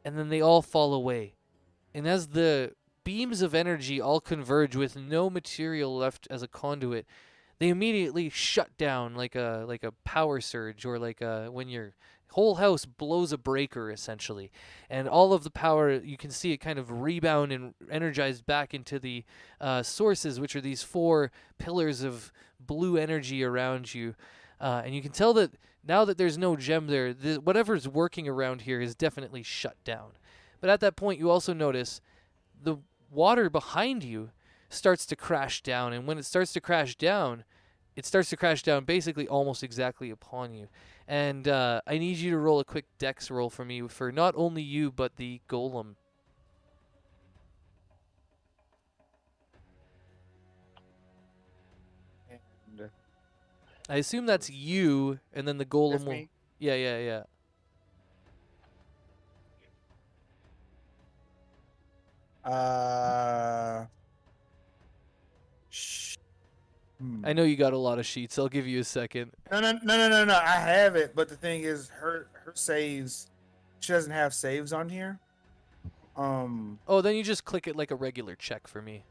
and then they all fall away. And as the beams of energy all converge with no material left as a conduit, they immediately shut down like a power surge, or like when your whole house blows a breaker, essentially. And all of the power, you can see it kind of rebound and energize back into the sources, which are these 4 pillars of blue energy around you. And you can tell that now that there's no gem there, whatever's working around here is definitely shut down. But at that point, you also notice the water behind you starts to crash down. And when it starts to crash down, basically almost exactly upon you. And I need you to roll a quick dex roll for me for not only you, but the golem. And I assume that's you, and then the golem that's will... me. Yeah. I know you got a lot of sheets. I'll give you a second. No. I have it, but the thing is, her saves. She doesn't have saves on here. Oh, then you just click it like a regular check for me.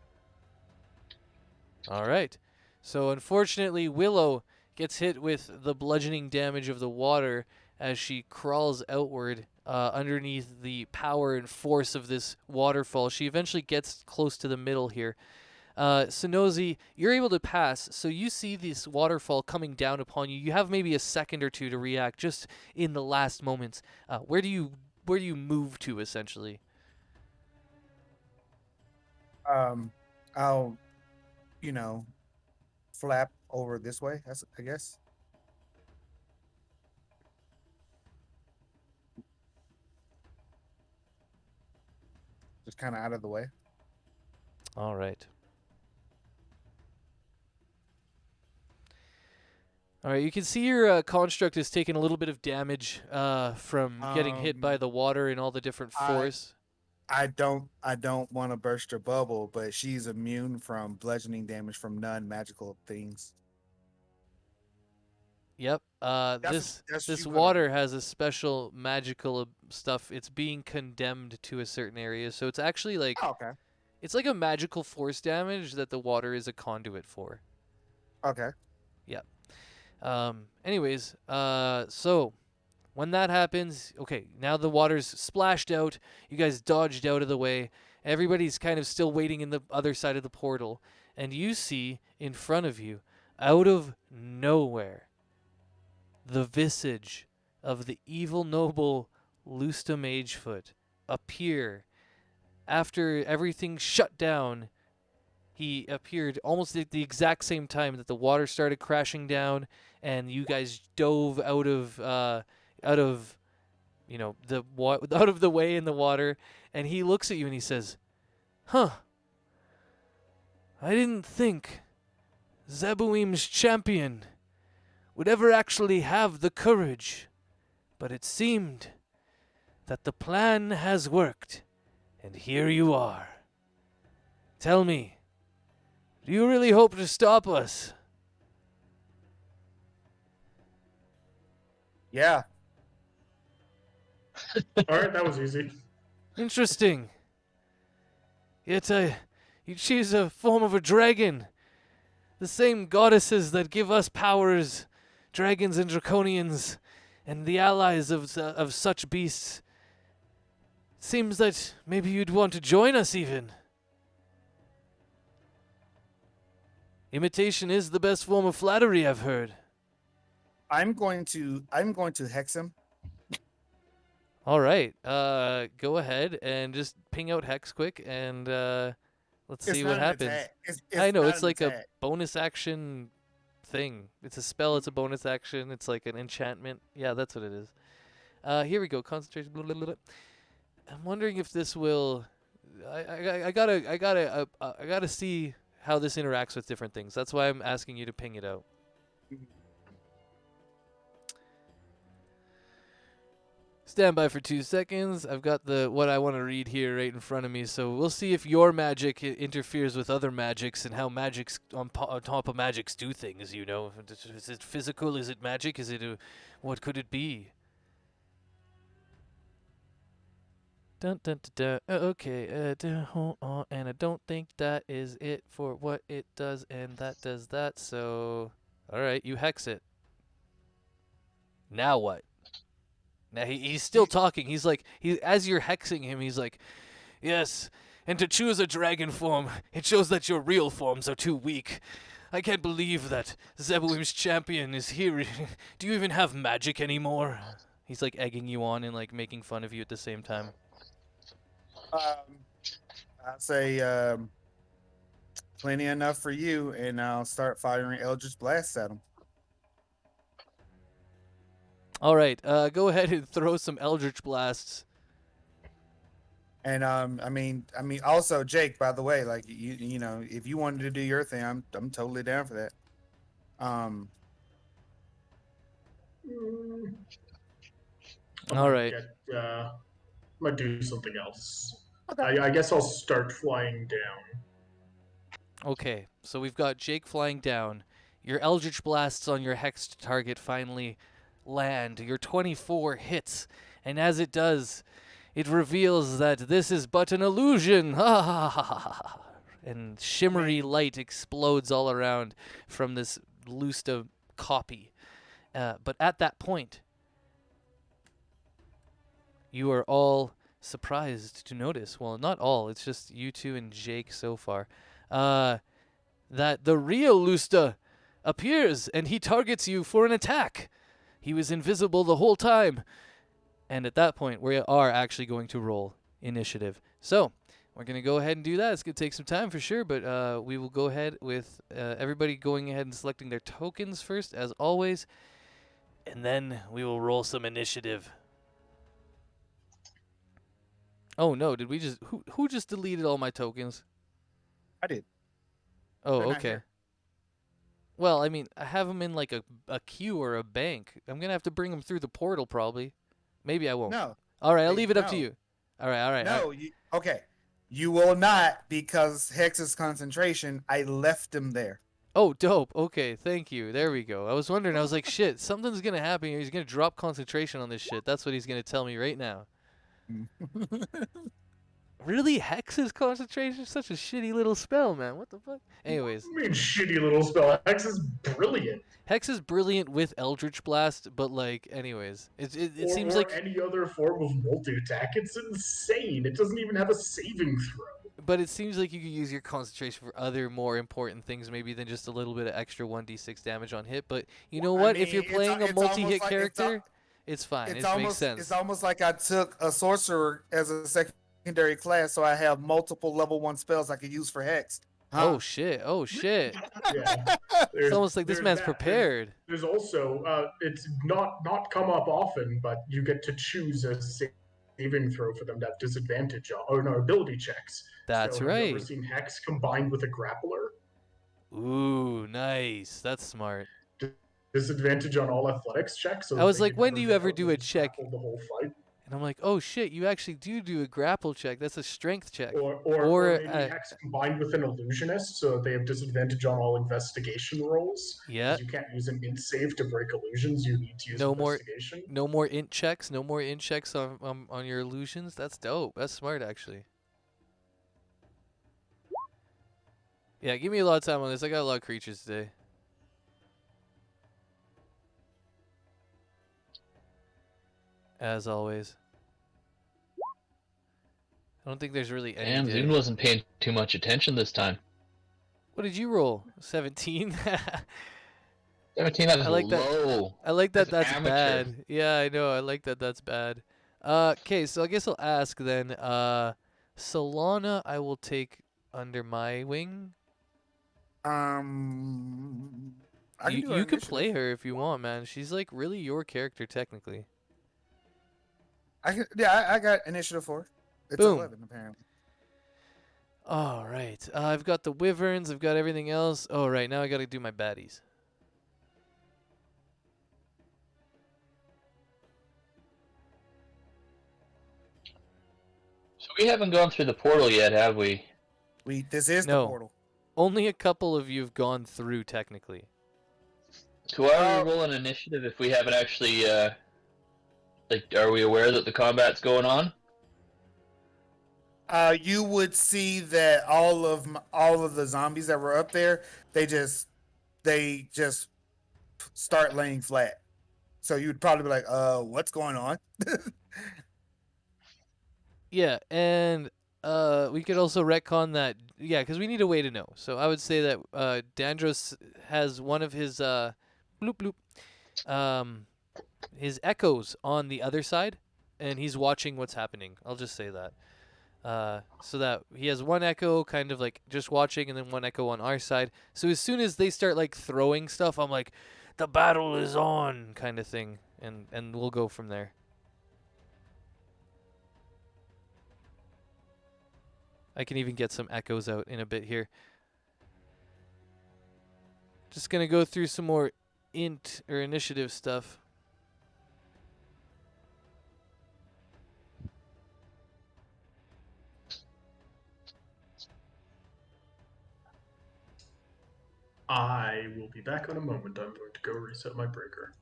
All right. So unfortunately, Willow gets hit with the bludgeoning damage of the water as she crawls outward underneath the power and force of this waterfall. She eventually gets close to the middle here. Sonozi, you're able to pass, so you see this waterfall coming down upon you. You have maybe a second or two to react, just in the last moments. Where do you move to, essentially? I'll, flap over this way. I guess. Just kind of out of the way. All right. All right, you can see your construct is taking a little bit of damage from getting hit by the water and all the different force. I don't want to burst her bubble, but she's immune from bludgeoning damage from non-magical things. Yep. That's This what you put water on. has a special magical stuff. It's being condemned to a certain area, so it's actually like Oh, okay. it's like a magical force damage that the water is a conduit for. Okay. Yep. Anyways, so when that happens, okay, now the water's splashed out. You guys dodged out of the way. Everybody's kind of still waiting in the other side of the portal, and you see in front of you, out of nowhere, the visage of the evil noble Lusta Magefoot appear. After everything shut down, he appeared almost at the exact same time that the water started crashing down, and you guys dove out of out of the way in the water. And he looks at you and he says, "Huh? I didn't think Zeboim's champion would ever actually have the courage, but it seemed that the plan has worked, and here you are. Tell me, do you really hope to stop us?" Yeah. All right, that was easy. Interesting. Yet you choose a form of a dragon. The same goddesses that give us powers, dragons and draconians, and the allies of such beasts. Seems that maybe you'd want to join us even. Imitation is the best form of flattery, I've heard. I'm going to hex him. All right. Go ahead and just ping out Hex quick, and let's It's see not what an happens. attack. I know, not it's an like a attack. bonus action thing. It's a spell, it's a bonus action, it's like an enchantment. Yeah, that's what it is. Here we go. Concentration. Blah, blah, blah, blah. I'm wondering if this will. I gotta see how this interacts with different things. That's why I'm asking you to ping it out. Stand by for 2 seconds. I've got what I want to read here right in front of me, so we'll see if your magic interferes with other magics and how magics on top of magics do things. You know, is it physical? Is it magic? Is it what could it be? Dun, dun, dun, dun. Okay, hold on, and I don't think that is it for what it does, and that does that. So, all right, you hex it. Now what? Now he's still talking. He's like, as you're hexing him, he's like, "Yes, and to choose a dragon form, it shows that your real forms are too weak. I can't believe that Zeboim's champion is here. Do you even have magic anymore?" He's like egging you on and like making fun of you at the same time. I'd say plenty enough for you, and I'll start firing Eldritch blasts at him. All right, go ahead and throw some Eldritch blasts. And also Jake. By the way, like you know, if you wanted to do your thing, I'm totally down for that. I'm All gonna right. I'm gonna do something else. Okay. I guess I'll start flying down. Okay, so we've got Jake flying down. Your Eldritch blasts on your hexed target finally land. Your 24 hits, and as it does, it reveals that this is but an illusion. Ha ha ha ha ha. And shimmery light explodes all around from this Lusta copy. But at that point, you are all surprised to notice, well, not all, it's just you two and Jake so far, that the real Lusta appears and he targets you for an attack. He was invisible the whole time. And at that point, we are actually going to roll initiative. So, we're going to go ahead and do that. It's going to take some time for sure, but we will go ahead with everybody going ahead and selecting their tokens first, as always. And then we will roll some initiative. Oh no, did we just who just deleted all my tokens? I did. Oh, They're not okay. here. Well, I mean, I have them in like a queue or a bank. I'm going to have to bring them through the portal probably. Maybe I won't. No. All right, I'll leave it up to no. you. All right. No. Okay. You will not, because Hex's concentration. I left him there. Oh, dope. Okay, thank you. There we go. I was wondering. I was like, shit, something's gonna happen here. He's gonna drop concentration on this shit. That's what he's gonna tell me right now. Really, Hex is concentration? Such a shitty little spell, man. What the fuck? Anyways, I mean, shitty little spell. Hex is brilliant. Hex is brilliant with Eldritch Blast, but like, anyways, it or, seems or like, any other form of multi-attack. It's insane. It doesn't even have a saving throw. but it seems like you could use your concentration for other more important things, maybe than just a little bit of extra 1d6 damage on hit. But you know what? If you're playing a multi-hit character, it's fine. It makes sense. It's almost like I took a sorcerer as a secondary class, so I have multiple level 1 spells I could use for Hex. Oh shit! Oh shit! Yeah. It's almost like this man's that. prepared. There's also it's not come up often, but you get to choose a saving throw for them to have disadvantage on, or no, ability checks. That's so have you ever right. seen Hex combined with a grappler? Ooh, nice. That's smart. Disadvantage on all athletics checks. So I was they like, can when never do you get ever out do and a check? grapple the whole fight? And I'm like, oh shit, you actually do a grapple check. That's a strength check. Or maybe Hex combined with an illusionist, so they have disadvantage on all investigation rolls. Yeah. You can't use an int save to break illusions. You need to use investigation. No more int checks. No more int checks on your illusions. That's dope. That's smart, actually. Yeah, give me a lot of time on this. I got a lot of creatures today. As always. I don't think there's really any. Damn, Zune wasn't paying too much attention this time. What did you roll? 17? 17, that is I like low. I like that That's that's amateur. bad. Yeah, I know. I like that that's bad. Okay, so I guess I'll ask then. Solana I will take under my wing. I can do You could initiative. play her if you want, man. She's like really your character technically. I got initiative 4. It's Boom. 11 apparently. All right. I've got the wyverns. I've got everything else. Oh, right. Now I got to do my baddies. So we haven't gone through the portal yet, have we? This is No. the portal. Only a couple of you have gone through technically. So why are we rolling initiative if we haven't actually, like, are we aware that the combat's going on? You would see that all of the zombies that were up there, they just start laying flat. So you'd probably be like, what's going on? Yeah, and we could also retcon that. Yeah, because we need a way to know. So I would say that Dandros has one of his bloop bloop, his echoes on the other side, and he's watching what's happening. I'll just say that. So that he has one echo kind of like just watching and then one echo on our side. So as soon as they start like throwing stuff, I'm like, the battle is on kind of thing. And we'll go from there. I can even get some echoes out in a bit here. Just going to go through some more int or initiative stuff. I will be back in a moment. I'm going to go reset my breaker.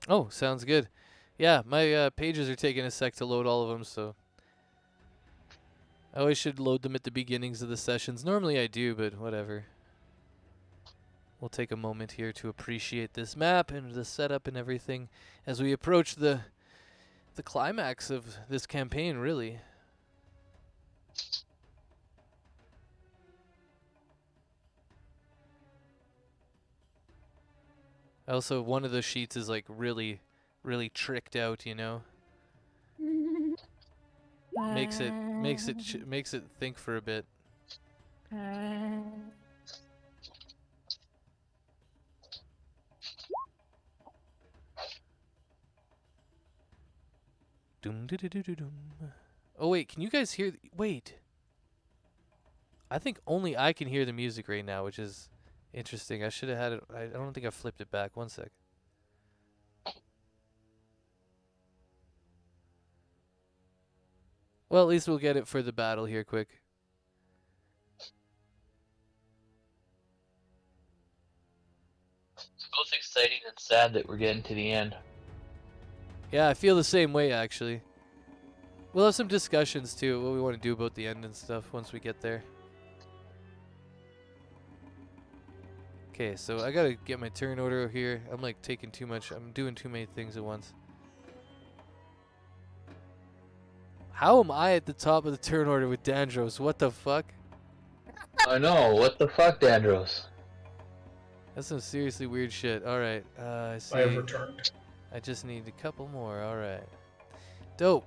Oh, sounds good. Yeah, my pages are taking a sec to load all of them, so I always should load them at the beginnings of the sessions. Normally I do, but whatever. We'll take a moment here to appreciate this map and the setup and everything as we approach the climax of this campaign, really. Also, one of the sheets is like really tricked out, you know. Makes it think for a bit. Doom doo doo doo doo doom. Oh wait, can you guys hear? Wait. I think only I can hear the music right now, which is interesting. I should have had it. I don't think I flipped it back. One sec. Well, at least we'll get it for the battle here quick. It's both exciting and sad that we're getting to the end. Yeah, I feel the same way actually. We'll have some discussions too, what we want to do about the end and stuff once we get there. Okay, so I gotta get my turn order here. I'm like taking too much. I'm doing too many things at once. How am I at the top of the turn order with Dandros? What the fuck? I know. What the fuck, Dandros? That's some seriously weird shit. Alright, I see. I have returned. I just need a couple more. Alright. Dope.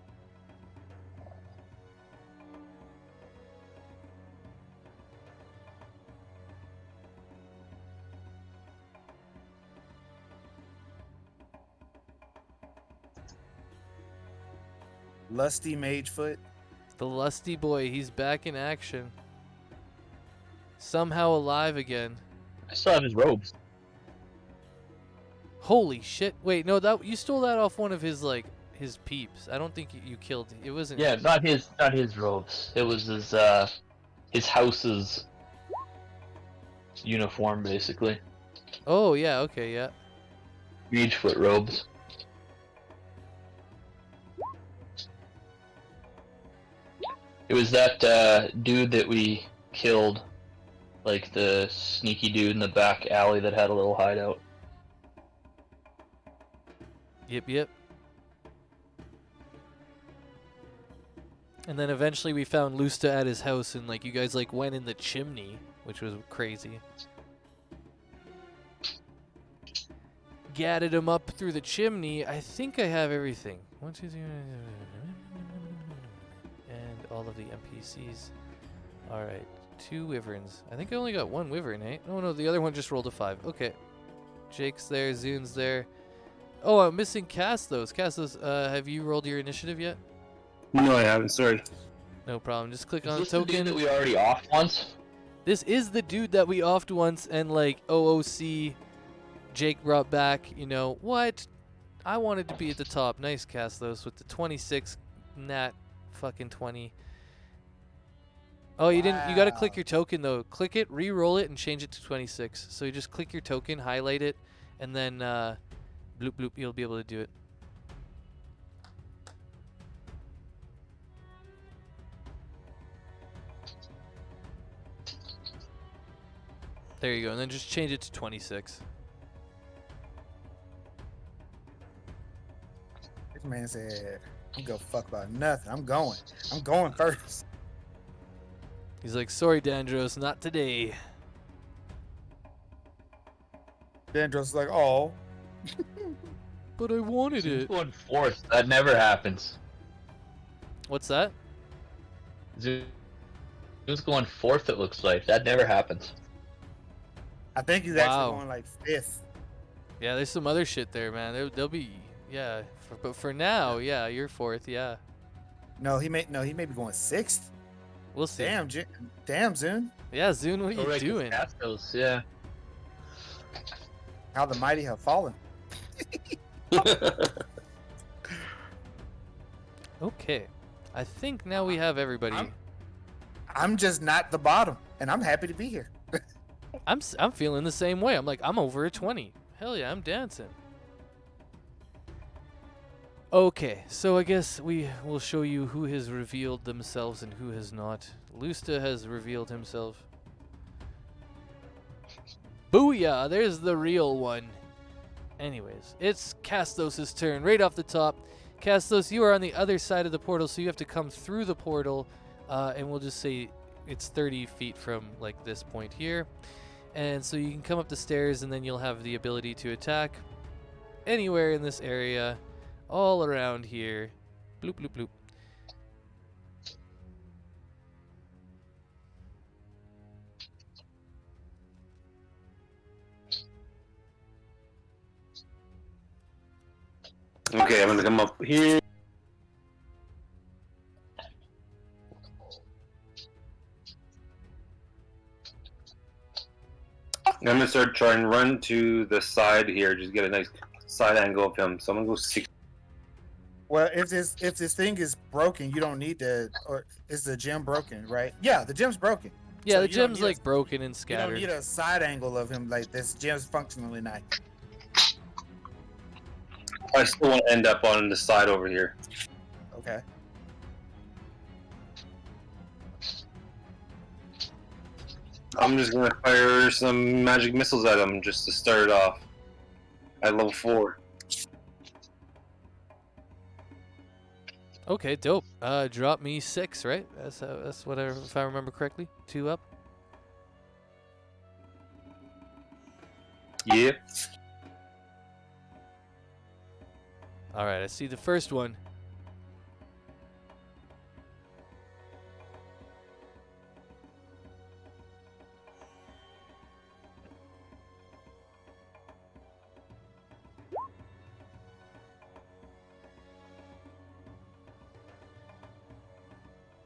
Lusty Magefoot. The lusty boy, he's back in action. Somehow alive again. I still have his robes. Holy shit. Wait, no, that you stole that off one of his like his peeps. I don't think you killed it. Wasn't Yeah, not his robes. It was his house's uniform, basically. Oh, yeah, okay, yeah. Magefoot robes. It was that dude that we killed, like the sneaky dude in the back alley that had a little hideout. Yep. And then eventually we found Lusta at his house and like you guys like went in the chimney, which was crazy. Gatted him up through the chimney. I think I have everything. 1, 2, 3, and all of the NPCs. Alright, 2 wyverns. I think I only got 1 wyvern, eh? Oh no, the other one just rolled a 5. Okay. Jake's there, Zune's there. Oh, I'm missing Castos. Castos, have you rolled your initiative yet? No, I haven't. Sorry. No problem. Just click Is on the this the dude token. that we already offed once? This is the dude that we offed once and like OOC Jake brought back, you know, what? I wanted to be at the top. Nice Castos with the 26 nat fucking 20. Oh, you didn't. You got to click your token though. Click it, re-roll it and change it to 26. So you just click your token, highlight it, and then bloop bloop, you'll be able to do it. There you go, and then just change it to 26. This man said, "I don't give a fuck about nothing. I'm going first." He's like, sorry, Dandros, not today. Dandros is like, "Oh, But I wanted Who's it. going fourth? That never happens. What's that? Who's going fourth? It looks like that never happens. I think he's Wow. actually going like 5th." Yeah, there's some other shit there, man. There'll be, yeah. But for now, yeah, you're 4th, yeah. No, he may be going 6th. We'll see. Damn, Zune. Yeah, Zune, what are you Correct, doing? Castos, yeah. How the mighty have fallen. Okay. I think now we have everybody. I'm just not the bottom, and I'm happy to be here. I'm feeling the same way. I'm like, I'm over a 20. Hell yeah, I'm dancing. Okay, so I guess we will show you who has revealed themselves and who has not. Lusta has revealed himself. Booyah! There's the real one. Anyways, it's Castos' turn. Right off the top. Castos, you are on the other side of the portal, so you have to come through the portal. And we'll just say it's 30 feet from like this point here. And so you can come up the stairs and then you'll have the ability to attack anywhere in this area. All around here. Bloop, bloop, bloop. Okay, I'm gonna come up here. I'm gonna start trying to run to the side here, just get a nice side angle of him. So I'm gonna go 6. Well, if this thing is broken, you don't need to. Or is the gem broken? Right? Yeah, the gem's broken. Yeah, So the you don't gem's need a- like broken and You don't scattered. need a side angle of him like this. Gem's functionally nice. I still want to end up on the side over here. Okay. I'm just gonna fire some magic missiles at him just to start it off. At level 4. Okay, dope. Drop me 6, right? That's what if I remember correctly. 2 up. Yep. All right, I see the first one.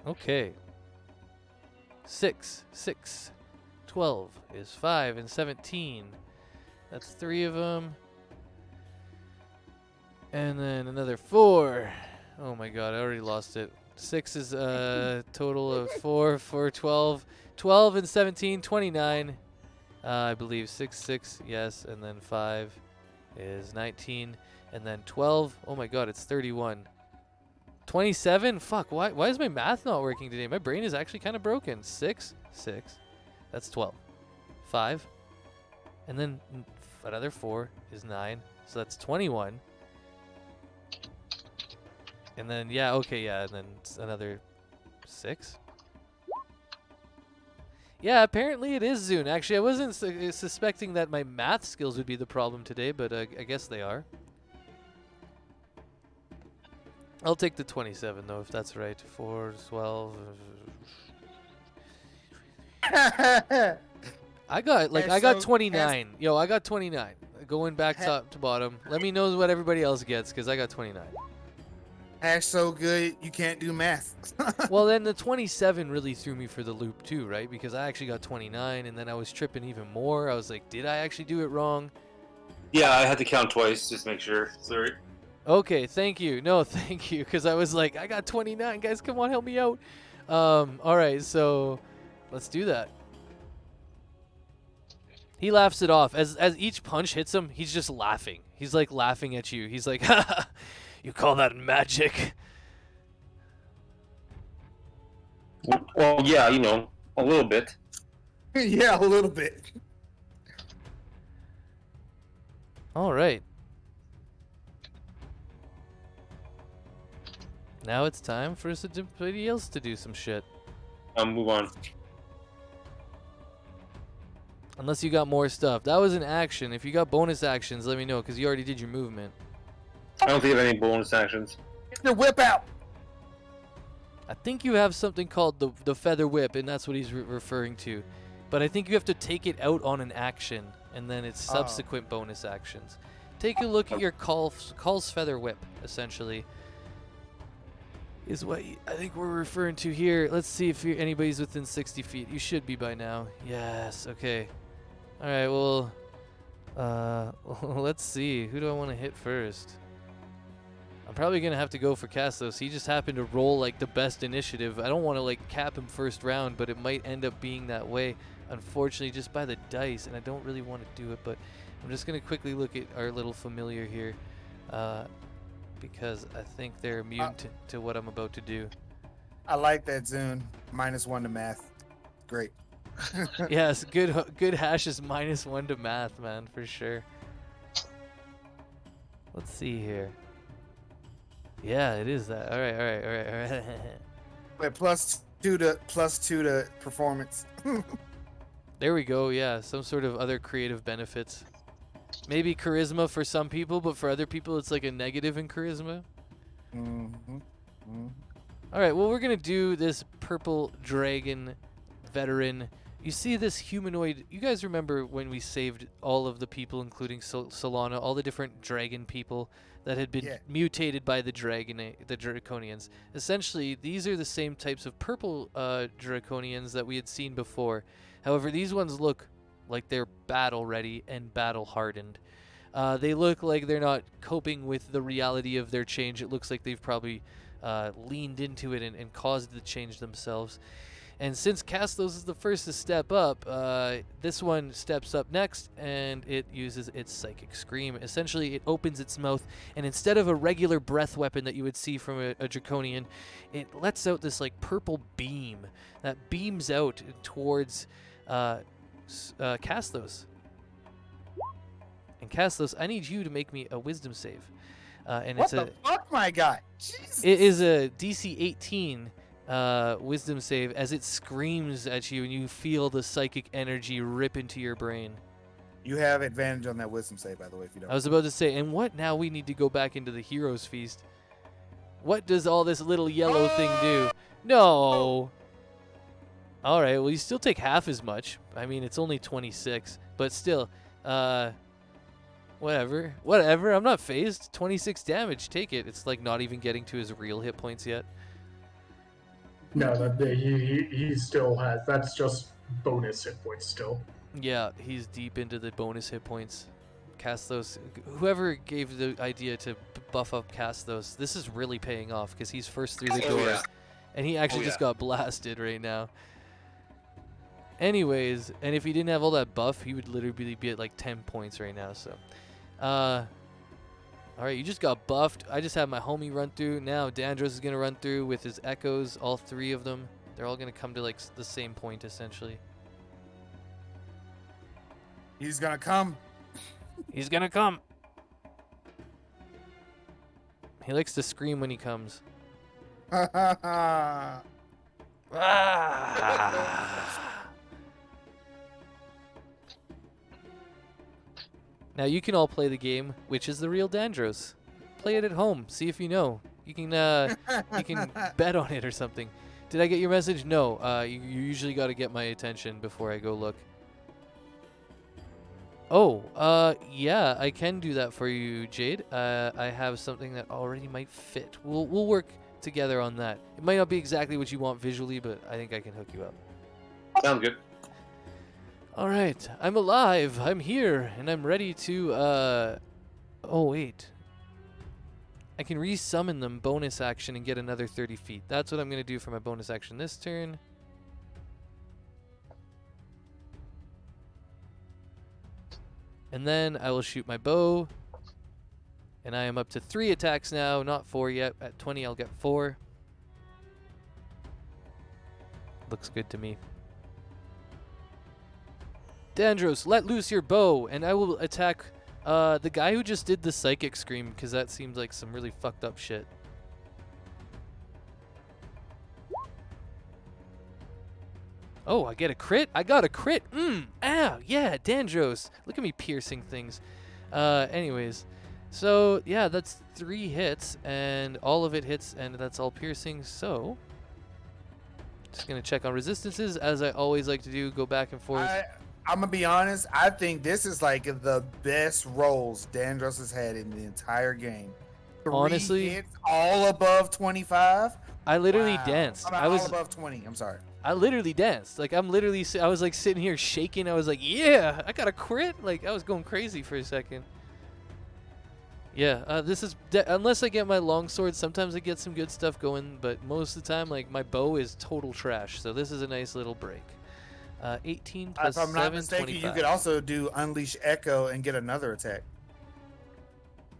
Okay. 6, 6, 12 is 5 and 17. That's 3 of them. And then another 4. Oh my god, I already lost it. 6 is a total of 4, 4, 12. 12 and 17, 29. I believe 6, 6, yes. And then 5 is 19. And then 12. Oh my god, it's 31. 27? Fuck, why is my math not working today? My brain is actually kind of broken. 6, 6. That's 12. 5. And then another 4 is 9. So that's 21. And then, yeah, okay, yeah, and then another 6. Yeah, apparently it is Zune. Actually, I wasn't suspecting that my math skills would be the problem today, but I guess they are. I'll take the 27, though, if that's right. 4, 12... I got, like, I got 29. Yo, I got 29. Going back top to bottom. Let me know what everybody else gets, because I got 29. Hash so good you can't do math. Well, then the 27 really threw me for the loop too, right? Because I actually got 29, and then I was tripping even more. I was like, did I actually do it wrong? Yeah, I had to count twice just to make sure. Sorry. Okay, thank you. No, thank you, because I was like, I got 29. Guys, come on, help me out. All right, so let's do that. He laughs it off. As each punch hits him, he's just laughing. He's like laughing at you. He's like, ha, you call that magic? Well, yeah, you know, a little bit. Yeah, a little bit. All right. Now it's time for somebody else to do some shit. Move on. Unless you got more stuff. That was an action. If you got bonus actions, let me know, because you already did your movement. I don't think I have any bonus actions. Get your whip out. I think you have something called the feather whip, and that's what he's referring to. But I think you have to take it out on an action, and then it's subsequent bonus actions. Take a look at your Call's feather whip, essentially. Is what I think we're referring to here. Let's see if anybody's within 60 feet. You should be by now. Yes, okay. All right, well, let's see. Who do I want to hit first? I'm probably going to have to go for Castos. He just happened to roll, like, the best initiative. I don't want to, like, cap him first round, but it might end up being that way, unfortunately, just by the dice, and I don't really want to do it, but I'm just going to quickly look at our little familiar here, because I think they're immune to what I'm about to do. I like that Zune. -1 to math. Great. Yes, good hash is -1 to math, man, for sure. Let's see here. Yeah, it is that. All right. Wait, +2 to performance. There we go. Yeah, some sort of other creative benefits. Maybe charisma for some people, but for other people, it's like a negative in charisma. All right, well, we're going to do this purple dragon veteran. You see this humanoid. You guys remember when we saved all of the people, including Solana, all the different dragon people that had been mutated by the Draconians. Essentially, these are the same types of purple Draconians that we had seen before. However, these ones look like they're battle ready and battle hardened. They look like they're not coping with the reality of their change. It looks like they've probably leaned into it and caused the change themselves. And since Castos is the first to step up, this one steps up next, and it uses its Psychic Scream. Essentially, it opens its mouth, and instead of a regular breath weapon that you would see from a Draconian, it lets out this like purple beam that beams out towards Castos. And Castos, I need you to make me a Wisdom save. And What it's the fuck, my guy? Jesus. it is a DC 18 Wisdom save as it screams at you and you feel the psychic energy rip into your brain. You have advantage on that Wisdom save, by the way, if you don't. I was about to say, and what now? We need to go back into the Heroes Feast. What does all this little yellow thing do? No. All right, well, you still take half as much. I mean, it's only 26, but still, whatever. I'm not phased. 26 damage, take it. It's like not even getting to his real hit points yet. No, he still has. That's just bonus hit points still. Yeah, he's deep into the bonus hit points. Castos, whoever gave the idea to buff up Castos, this is really paying off because he's first through the door. yeah. And he actually just got blasted right now. Anyways, and if he didn't have all that buff, he would literally be at like 10 points right now. So, alright, you just got buffed. I just had my homie run through. Now Dandros is going to run through with his echoes, all three of them. They're all going to come to like the same point essentially. He's gonna come. He's going to come. He likes to scream when he comes. Ah! Now you can all play the game, which is the real Dandros. Play it at home. See if you know. You can bet on it or something. Did I get your message? No. You usually got to get my attention before I go look. Oh, yeah, I can do that for you, Jade. I have something that already might fit. We'll work together on that. It might not be exactly what you want visually, but I think I can hook you up. Sounds good. All right, I'm alive. I'm here, and I'm ready to. Oh wait. I can resummon them bonus action and get another 30 feet. That's what I'm gonna do for my bonus action this turn. And then I will shoot my bow. And I am up to 3 attacks now, not 4 yet. At 20, I'll get 4. Looks good to me. Dandros, let loose your bow, and I will attack the guy who just did the Psychic Scream, because that seems like some really fucked up shit. Oh, I get a crit? I got a crit! Yeah, Dandros. Look at me piercing things. Anyways, so yeah, that's 3 hits, and all of it hits, and that's all piercing, so... Just gonna check on resistances, as I always like to do, go back and forth. I'm gonna be honest. I think this is like the best rolls Dandros has had in the entire game. 3 Honestly, hits, all above 25. I literally Wow. danced. I was all above 20. I'm sorry. I literally danced. Like, I was like sitting here shaking. I was like, yeah, I got a crit. Like, I was going crazy for a second. Yeah, this is, unless I get my longsword, sometimes I get some good stuff going, but most of the time, like, my bow is total trash. So this is a nice little break. 18 plus If I'm not 7, mistaken, 25. you could also do Unleash Echo and get another attack.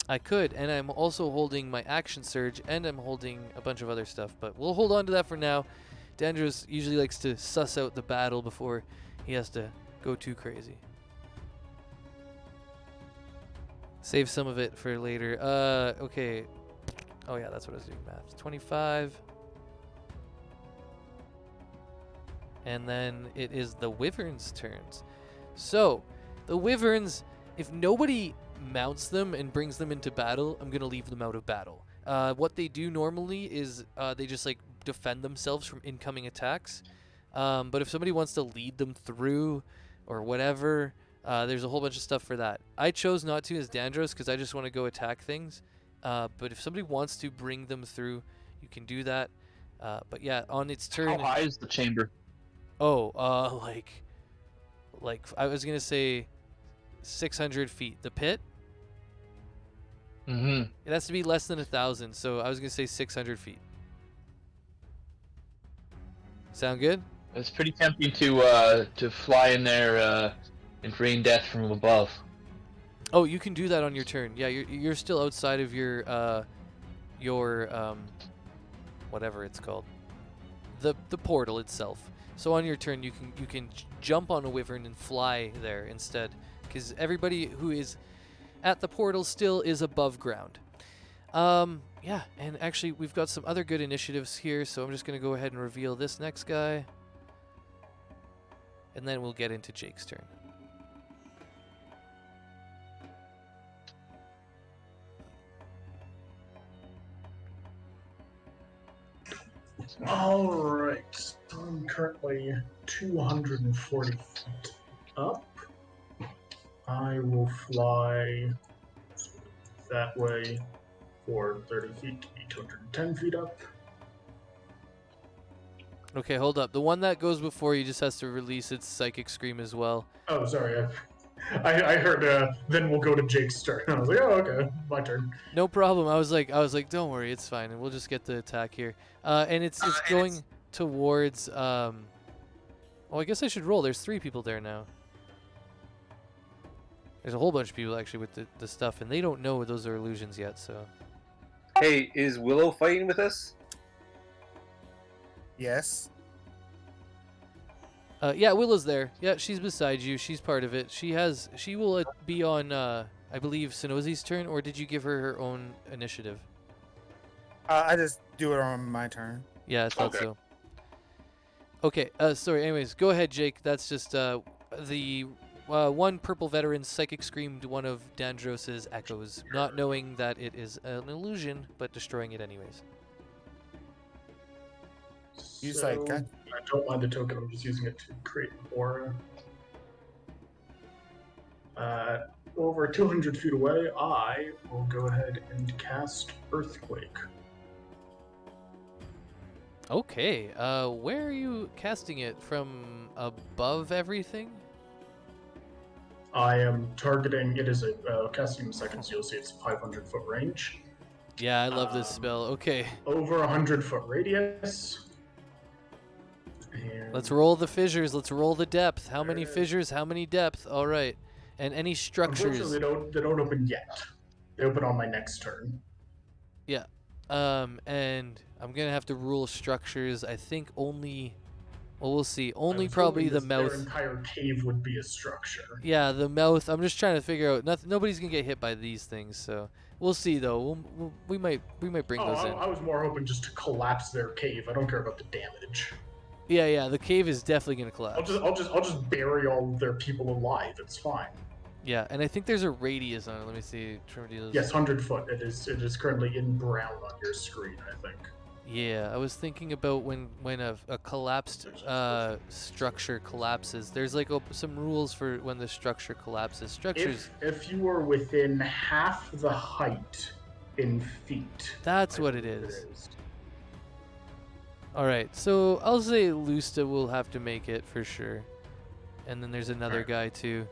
I could, and I'm also holding my action surge, and I'm holding a bunch of other stuff, but we'll hold on to that for now. Dandros usually likes to suss out the battle before he has to go too crazy. Save some of it for later. Okay. Oh yeah, that's what I was doing, math. 25. And then it is the Wyvern's turns. So, the Wyverns, if nobody mounts them and brings them into battle, I'm going to leave them out of battle. What they do normally is they just like defend themselves from incoming attacks. But if somebody wants to lead them through or whatever, there's a whole bunch of stuff for that. I chose not to as Dandros because I just want to go attack things. But if somebody wants to bring them through, you can do that. But yeah, on its turn... How high is the chamber? Oh, like I was going to say 600 feet. The pit? Mm-hmm. It has to be less than 1,000, so I was going to say 600 feet. Sound good? It's pretty tempting to fly in there and rain death from above. Oh, you can do that on your turn. Yeah, you're still outside of your whatever it's called, the portal itself. So on your turn, you can jump on a wyvern and fly there instead, because everybody who is at the portal still is above ground. Yeah, and actually we've got some other good initiatives here, so I'm just gonna go ahead and reveal this next guy, and then we'll get into Jake's turn. All right. So I'm currently 240 feet up. I will fly that way for 30 feet to be 210 feet up. Okay, hold up. The one that goes before you just has to release its psychic scream as well. Oh, sorry. I heard. Then we'll go to Jake's turn. I was like, oh, okay, my turn. No problem. I was like, don't worry, it's fine, and we'll just get the attack here. And it's going towards. Oh, I guess I should roll. There's 3 people there now. There's a whole bunch of people actually with the stuff, and they don't know those are illusions yet. So. Hey, is Willow fighting with us? Yes. Yeah, Willow's there. Yeah, she's beside you. She's part of it. She will be on, I believe, Sonozi's turn, or did you give her her own initiative? I just do it on my turn. Yeah, I thought Okay. so. Okay, sorry, anyways, go ahead, Jake. That's just, the one purple veteran psychic screamed one of Dandros's echoes, not knowing that it is an illusion, but destroying it anyways. He's So, like, God. I don't mind the token. I'm just using it to create an aura. Over 200 feet away, I will go ahead and cast Earthquake. Okay, where are you casting it? From above everything? I am targeting. It is a casting in seconds. You'll see it's 500-foot range. Yeah, I love this spell. Okay, Over 100-foot radius. And let's roll the fissures. Let's roll the depth. How many There. fissures? How many depth? All right. And any structures. Unfortunately, they don't open yet. They open on my next turn. And I'm gonna have to rule structures. I think only. Well, we'll see. I Only was probably hoping the this- Their mouth. entire cave would be a structure. Yeah, the mouth. I'm just trying to figure out. Nobody's gonna get hit by these things, so we'll see. Though we might bring those in. I was more hoping just to collapse their cave. I don't care about the damage. Yeah. The cave is definitely gonna collapse. I'll just bury all of their people alive. It's fine. Yeah, and I think there's a radius on it. Let me see. Yes, 100 foot. It is currently in brown on your screen, I think. Yeah, I was thinking about when a collapsed structure collapses. There's like some rules for when the structure collapses. Structures. If you were within half the height in feet. That's I what it believe is. All right, so I'll say Lusta will have to make it for sure, and then there's another Alright. guy too.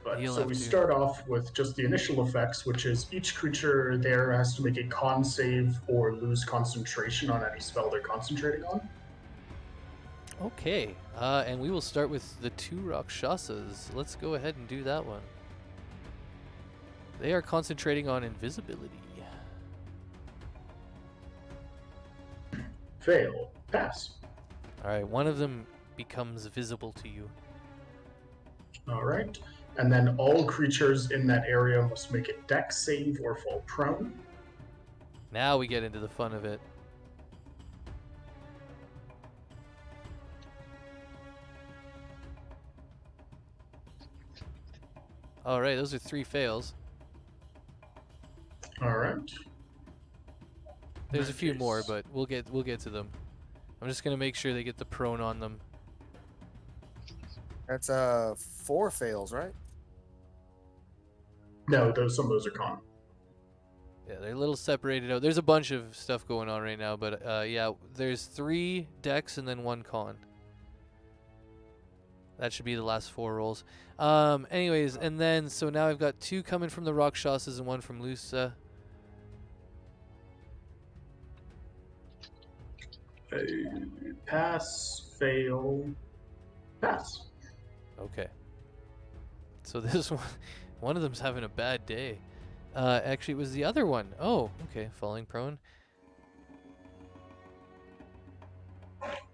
But He'll so have we to. start off with just the initial effects, which is each creature there has to make a con save or lose concentration on any spell they're concentrating on. Okay, and we will start with the 2 Rakshasas. Let's go ahead and do that one. They are concentrating on invisibility. Fail. Pass. All right, one of them becomes visible to you. All right. And then all creatures in that area must make a dex save or fall prone. Now we get into the fun of it. All right, those are 3 fails. All right. There's a that few more, case- but we'll get to them. I'm just gonna make sure they get the prone on them. That's 4 fails, right? No, some of those are con. Yeah, they're a little separated out. There's a bunch of stuff going on right now, but yeah, there's 3 dex and then 1 con. That should be the last 4 rolls. Anyways, and then so now I've got 2 coming from the Rakshasas and 1 from Lusa. Pass, fail, Pass. Okay. So this one of them's having a bad day. Actually, it was the other one. Oh, okay. Falling prone.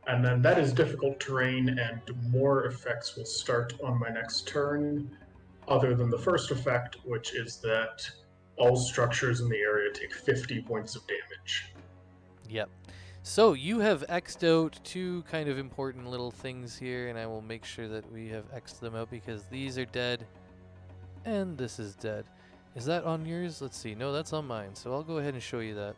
And then that is difficult terrain, and more effects will start on my next turn, other than the first effect, which is that all structures in the area take 50 points of damage. Yep. So you have X'd out two kind of important little things here, and I will make sure that we have X'd them out because these are dead, and this is dead. Is that on yours? Let's see. No, that's on mine. So I'll go ahead and show you that.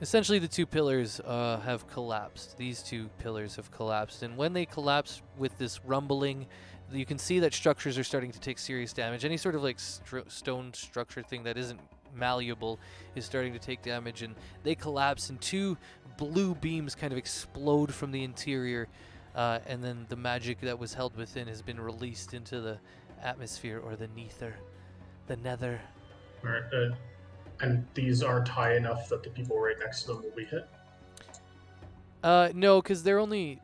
Essentially, the two pillars have collapsed. These two pillars have collapsed, and when they collapse with this rumbling, you can see that structures are starting to take serious damage. Any sort of like stone structure thing that isn't malleable is starting to take damage, and they collapse, and two blue beams kind of explode from the interior, and then the magic that was held within has been released into the atmosphere, or the nether. Alright, and these aren't high enough that the people right next to them will be hit? No, because they're only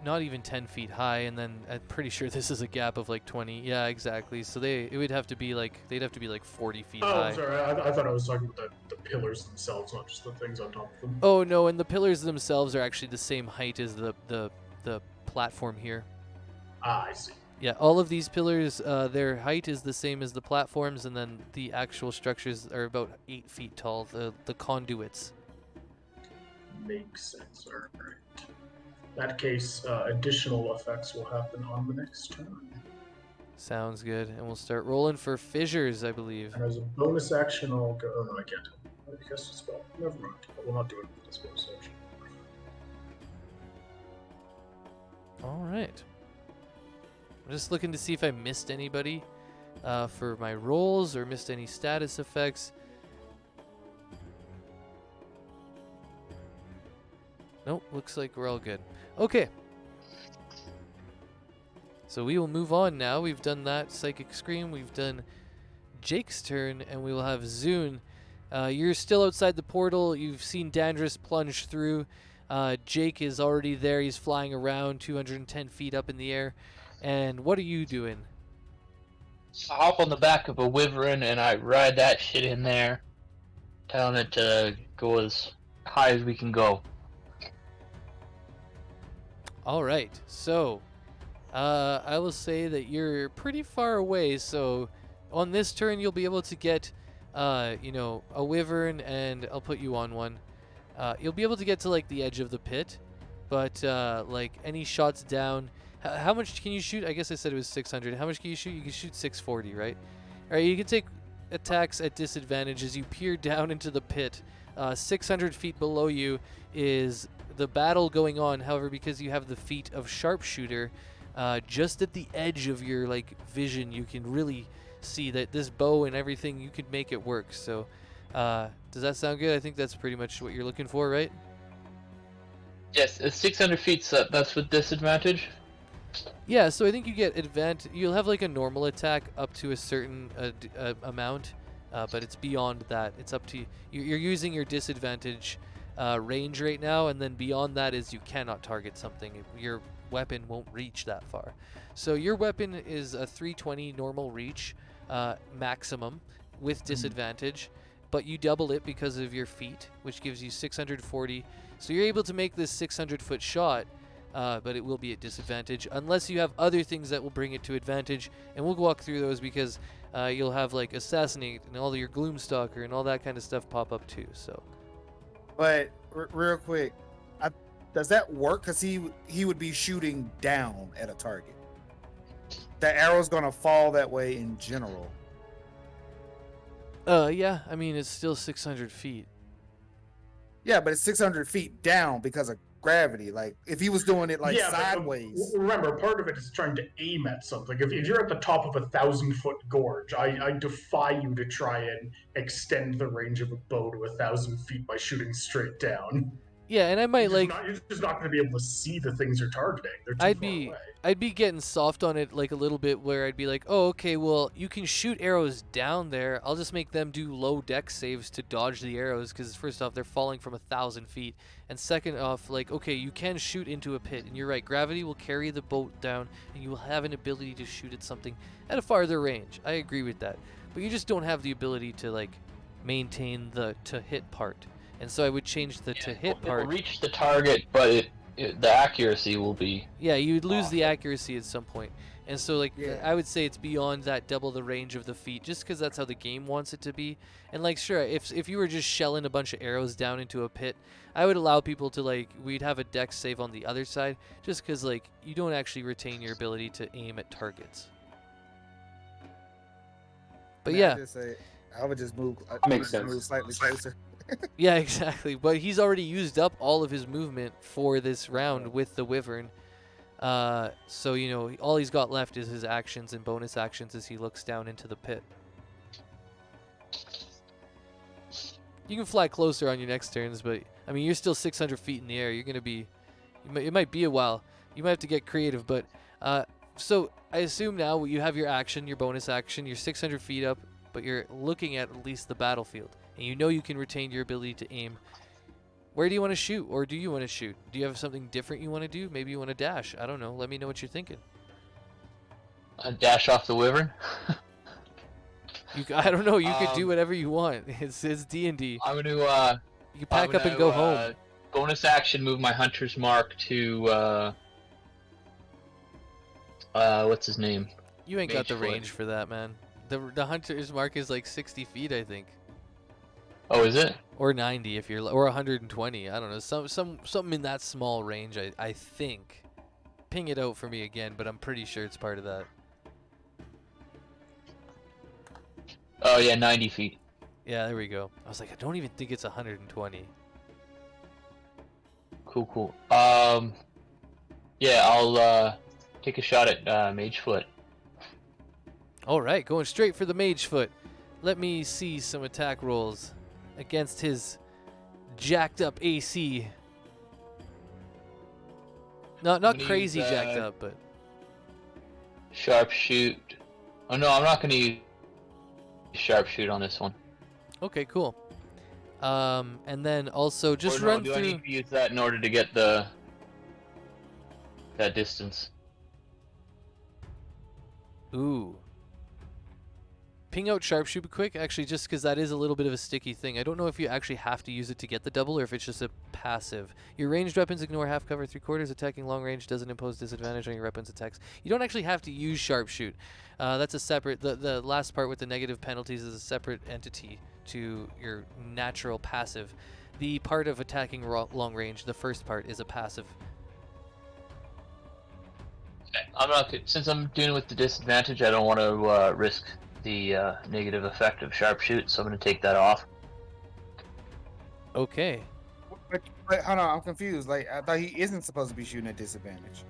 not even 10 feet high, and then I'm pretty sure this is a gap of like 20. Yeah, exactly. So it would have to be like, they'd have to be like 40 feet Oh, high. sorry, I thought I was talking about the pillars themselves, not just the things on top of them. Oh no, and the pillars themselves are actually the same height as the platform here. Ah, I see. Yeah, all of these pillars, their height is the same as the platforms, and then the actual structures are about 8 feet tall, the conduits. Makes sense. Alright. In that case, additional effects will happen on the next turn. Sounds good, and we'll start rolling for fissures, I believe. And as a bonus action, I'll go. Oh no, I can't. I guess it's spell. Never mind. I will not do it with this bonus action. All right. I'm just looking to see if I missed anybody for my rolls or missed any status effects. Nope, looks like we're all good. Okay. So we will move on now. We've done that Psychic Scream. We've done Jake's turn, and we will have Zune. You're still outside the portal. You've seen Dandris plunge through. Jake is already there. He's flying around 210 feet up in the air. And what are you doing? I hop on the back of a wyvern and I ride that shit in there, telling it to go as high as we can go. All right. So, I will say that you're pretty far away. So, on this turn, you'll be able to get, a wyvern, and I'll put you on one. You'll be able to get to like the edge of the pit, but like any shots down. How much can you shoot? I guess I said it was 600. How much can you shoot? You can shoot 640, right? All right, you can take attacks at disadvantage as you peer down into the pit. 600 feet below you is the battle going on. However, because you have the feat of sharpshooter, just at the edge of your like vision, you can really see that this bow and everything, you could make it work. So, does that sound good? I think that's pretty much what you're looking for, right? Yes, it's 600 feet, so that's with disadvantage. Yeah, so I think you get advantage. You'll have like a normal attack up to a certain amount, but it's beyond that. It's up to you. You're using your disadvantage range right now, and then beyond that is you cannot target something. Your weapon won't reach that far. So your weapon is a 320 normal reach maximum with disadvantage, but you double it because of your feet, which gives you 640. So you're able to make this 600-foot shot. But it will be at disadvantage unless you have other things that will bring it to advantage, and we'll walk through those because you'll have like assassinate and all your gloomstalker and all that kind of stuff pop up too. So, But real quick, does that work? Because he would be shooting down at a target. The arrow's gonna fall that way in general. yeah, I mean it's still 600 feet. Yeah, but it's 600 feet down because of gravity. Like if he was doing it like yeah, sideways. But, remember, part of it is trying to aim at something. If you're at the top of a 1,000-foot gorge, I defy you to try and extend the range of a bow to 1,000 feet by shooting straight down. Yeah, and I might like You're just not going to be able to see the things you're targeting. They're too I'd far be away. I'd be getting soft on it like a little bit where I'd be like, "Oh, okay, well, you can shoot arrows down there. I'll just make them do low deck saves to dodge the arrows cuz first off, they're falling from 1,000 feet. And second off, like, okay, you can shoot into a pit. And you're right, gravity will carry the boat down and you will have an ability to shoot at something at a farther range. I agree with that. But you just don't have the ability to like maintain the to hit part. And so I would change the to hit It'll part. reach the target, but the accuracy will be. Yeah, you'd lose the Awesome. accuracy at some point. And so, like, Yeah. I would say it's beyond that double the range of the feet, just because that's how the game wants it to be. And, like, sure, if you were just shelling a bunch of arrows down into a pit, I would allow people to, like, we'd have a dex save on the other side, just because, like, you don't actually retain your ability to aim at targets. But yeah, I would just move. Makes just sense. Move slightly closer. yeah, exactly. But he's already used up all of his movement for this round with the Wyvern. So, you know, all he's got left is his actions and bonus actions as he looks down into the pit. You can fly closer on your next turns, but, I mean, you're still 600 feet in the air. You're going to be... it might be a while. You might have to get creative, but... so, I assume now you have your action, your bonus action. You're 600 feet up, but you're looking at least the battlefield. And you know you can retain your ability to aim. Where do you want to shoot, or do you want to shoot? Do you have something different you want to do? Maybe you want to dash. I don't know. Let me know what you're thinking. Dash off the Wyvern. I don't know. You could do whatever you want. It's D&D. I'm gonna You can pack up and go home. Bonus action, move my Hunter's Mark to what's his name? You ain't got the Mage foot. range for that, man. The hunter's mark is like 60 feet, I think, Oh, is it? or 90 if you're, or 120. I don't know. Something in that small range. I think. Ping it out for me again, but I'm pretty sure it's part of that. Oh yeah, 90 feet. Yeah, there we go. I was like, I don't even think it's 120. Cool. Yeah, I'll take a shot at Mage Foot. All right, going straight for the mage foot. Let me see some attack rolls against his jacked up AC. Not gonna crazy use, jacked up, but Sharpshoot. Oh no, I'm not gonna use Sharpshoot on this one. okay, cool. And then also just Or no, run do I through. need to use that in order to get that distance? Ooh. Ping out sharpshoot quick, actually, just because that is a little bit of a sticky thing. I don't know if you actually have to use it to get the double or if it's just a passive. Your ranged weapons ignore half cover, 3/4. Attacking long range doesn't impose disadvantage on your weapons attacks. You don't actually have to use sharpshoot. That's a separate. The last part with the negative penalties is a separate entity to your natural passive. The part of attacking long range, the first part, is a passive. Okay. I'm not since I'm doing it with the disadvantage. I don't want to risk the negative effect of Sharpshoot, so I'm going to take that off. Okay. But hold on, I'm confused. Like I thought he isn't supposed to be shooting at disadvantage.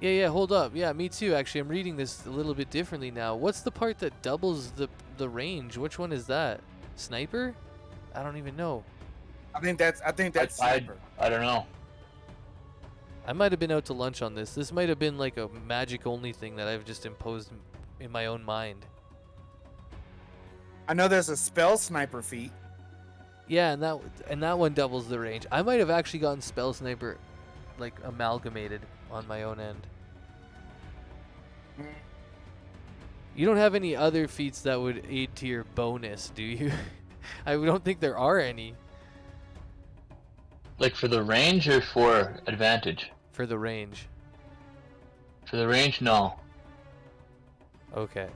Yeah, hold up. Yeah, me too, actually. I'm reading this a little bit differently now. What's the part that doubles the range? Which one is that? Sniper? I don't even know. I think that's sniper. I don't know. I might have been out to lunch on this. This might have been like a magic-only thing that I've just imposed in my own mind. I know there's a spell sniper feat. Yeah, and that one doubles the range. I might have actually gotten Spell Sniper, like, amalgamated on my own end. You don't have any other feats that would aid to your bonus, do you? I don't think there are any Like for the range or for advantage? for the range. For the range, no. Okay.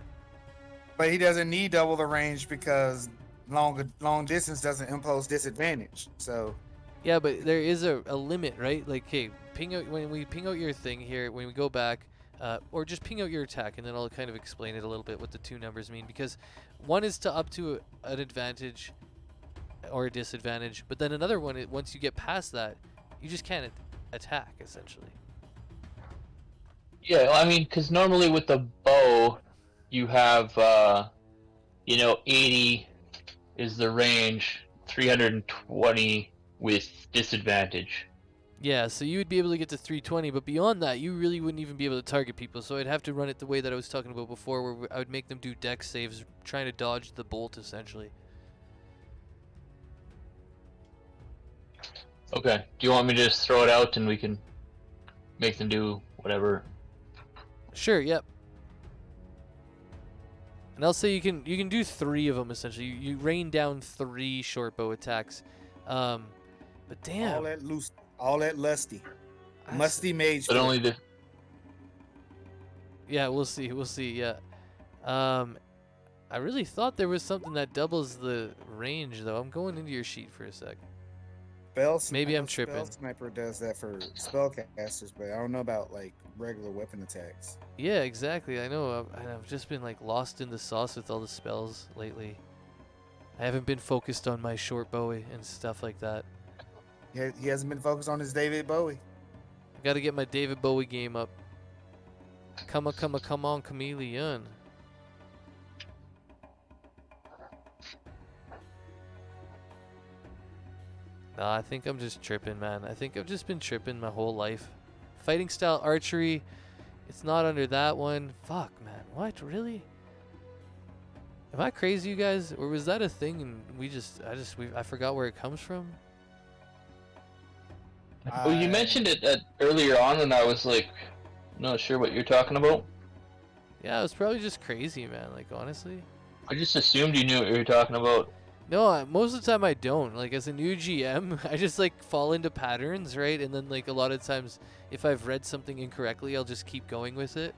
But he doesn't need double the range because long distance doesn't impose disadvantage. So Yeah, but there is a limit, right? Like, hey, ping out when we ping out your thing here, when we go back, or just ping out your attack, and then I'll kind of explain it a little bit what the two numbers mean. Because one is to up to an advantage or a disadvantage, but then another one, once you get past that, you just can't attack, essentially. Yeah, I mean, because normally with the bow, you have, 80 is the range, 320 with disadvantage. Yeah, so you would be able to get to 320, but beyond that, you really wouldn't even be able to target people. So I'd have to run it the way that I was talking about before, where I would make them do dex saves, trying to dodge the bolt, essentially. Okay. Do you want me to just throw it out and we can make them do whatever? Sure, yep. And I'll say you can do 3 of them, essentially. You rain down 3 short bow attacks. But damn. All that lusty. I s- Musty mage. But only the. Yeah, we'll see. We'll see. Yeah. I really thought there was something that doubles the range, though. I'm going into your sheet for a sec. Maybe I'm tripping. Spell sniper does that for spellcasters, but I don't know about like regular weapon attacks. Yeah, exactly. I know. I've just been like lost in the sauce with all the spells lately. I haven't been focused on my short bow and stuff like that. He hasn't been focused on his David Bowie. I got to get my David Bowie game up. Come on, chameleon. Nah, I think I'm just tripping, man. I think I've just been tripping my whole life. Fighting style archery, it's not under that one. Fuck, man. What? Really? Am I crazy, you guys? Or was that a thing and I forgot where it comes from? Well, you mentioned it earlier on, and I was like, not sure what you're talking about. Yeah, it was probably just crazy, man. Like, honestly. I just assumed you knew what you were talking about. No, most of the time I don't. Like, as a new GM, I just, like, fall into patterns, right? And then, like, a lot of times, if I've read something incorrectly, I'll just keep going with it.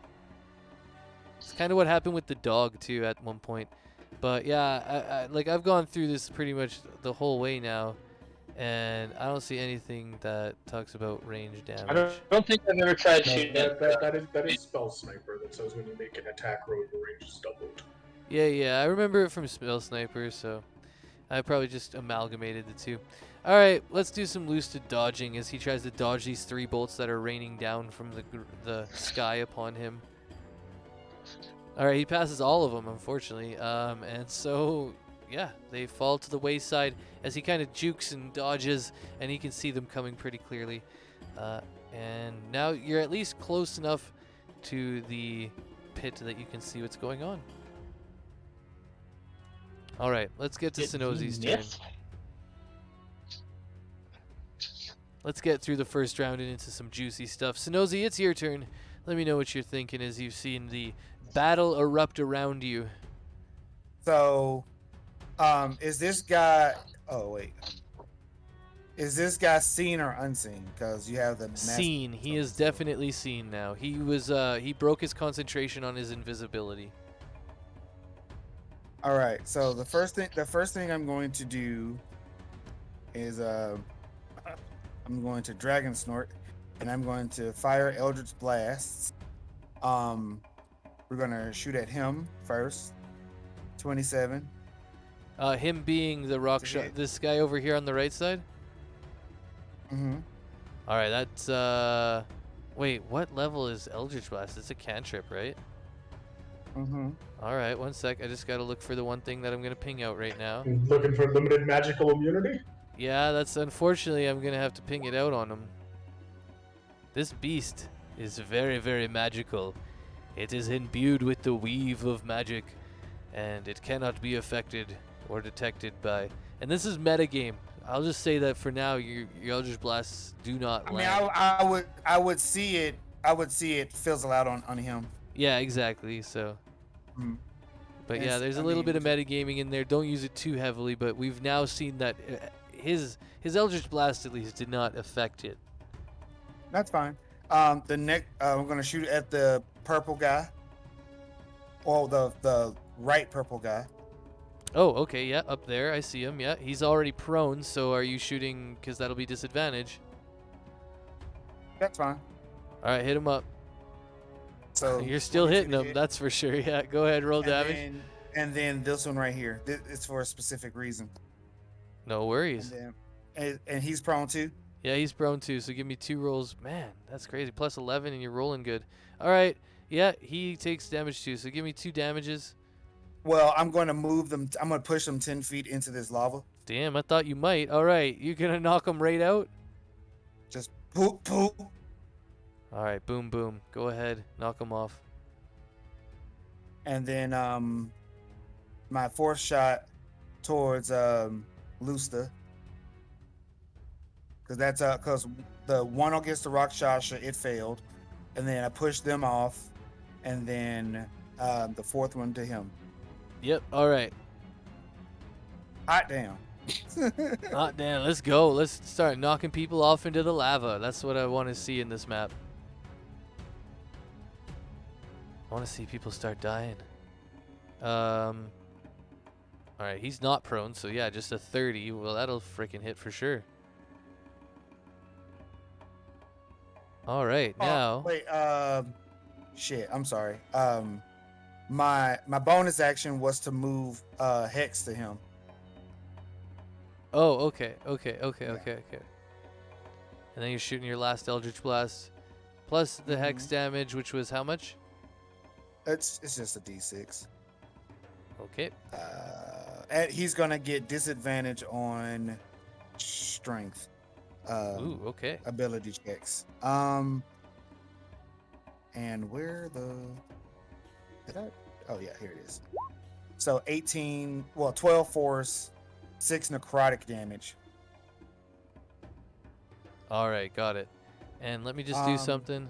It's kind of what happened with the dog, too, at one point. But, yeah, I've gone through this pretty much the whole way now. And I don't see anything that talks about range damage. I don't think I've ever tried No, shooting that is spell sniper that says when you make an attack roll, your range is doubled. Yeah, I remember it from Spell Sniper, so I probably just amalgamated the two. All right, let's do some loose-to dodging as he tries to dodge these 3 bolts that are raining down from the sky upon him. All right, he passes all of them, unfortunately, and so yeah, they fall to the wayside as he kind of jukes and dodges, and he can see them coming pretty clearly. And now you're at least close enough to the pit that you can see what's going on. All right, let's get to Sonozi's turn. Let's get through the first round and into some juicy stuff. Sonozi, it's your turn. Let me know what you're thinking as you've seen the battle erupt around you. So, is this guy? Oh wait, is this guy seen or unseen? Because you have the Seen. He is definitely seen now. He was he broke his concentration on his invisibility. All right. So the first thing I'm going to do is I'm going to Dragon Snort, and I'm going to fire Eldritch Blasts. We're gonna shoot at him first. 27. Him being the rock shot. This guy over here on the right side. Mm-hmm. All right, that's wait, what level is Eldritch Blast? It's a cantrip, right? Mm-hmm. All right, one sec. I just gotta look for the one thing that I'm gonna ping out right now. Looking for limited magical immunity? Yeah, that's unfortunately I'm gonna have to ping it out on him. This beast is very, very magical. It is imbued with the weave of magic, and it cannot be affected or detected by. And this is metagame. I'll just say that for now, your Eldritch Blasts do not I mean, land. I would see it. I would see it fizzle out on him. Yeah, exactly. So. Mm. But yeah, there's a little bit of metagaming in there. Don't use it too heavily, but we've now seen that his Eldritch Blast at least did not affect it. That's fine. I'm gonna shoot at the purple guy. Well, the right purple guy. Oh, okay, yeah, up there, I see him. Yeah, he's already prone. So are you shooting? Because that'll be disadvantage. That's fine. All right, hit him up. So You're still hitting him, that's for sure. Yeah, go ahead, roll damage. And then this one right here. It's for a specific reason. No worries. And he's prone too. Yeah, he's prone too. So give me 2 rolls. Man, that's crazy. Plus 11, and you're rolling good. All right. Yeah, he takes damage too. So give me 2 damages. Well, I'm going to move them. I'm going to push them 10 feet into this lava. Damn, I thought you might. All right, you gonna knock them right out? Just poop, poop. All right, boom, boom. Go ahead, knock them off. And then my fourth shot towards Lusta. Because that's because the one against the Rakshasha, it failed. And then I pushed them off. And then the fourth one to him. Yep. All right. Hot damn. Hot damn. Let's go. Let's start knocking people off into the lava. That's what I want to see in this map. I want to see people start dying. All right, he's not prone, so yeah, just a 30. Well, that'll freaking hit for sure. All right, now. Wait, shit, I'm sorry. My bonus action was to move Hex to him. Oh, okay. And then you're shooting your last Eldritch Blast, plus the Hex damage, which was how much? It's just a D6. Okay. And he's gonna get disadvantage on strength. Ooh, okay. Ability checks. And where the did I? Oh yeah, here it is. So 12 force, 6 necrotic damage. All right, got it. And let me just do something.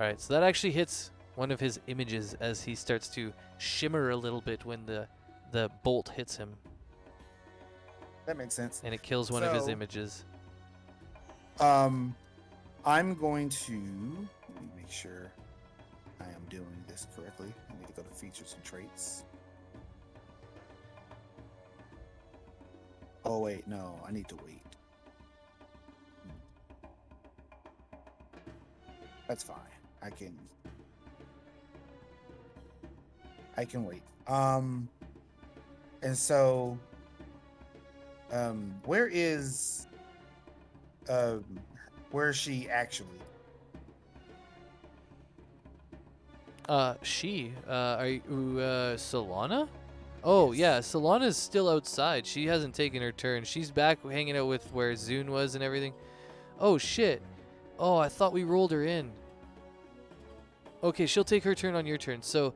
All right, so that actually hits one of his images as he starts to shimmer a little bit when the bolt hits him, That makes sense. and it kills one of his So- images. I'm going to let me make sure I am doing this correctly. I need to go to features and traits. Oh wait, no, I need to wait. That's fine. I can wait. And so where is she actually? Are you Solana? Oh yeah, Solana's still outside. She hasn't taken her turn. She's back hanging out with where Zune was and everything. Oh shit. Oh, I thought we rolled her in. Okay, she'll take her turn on your turn. So,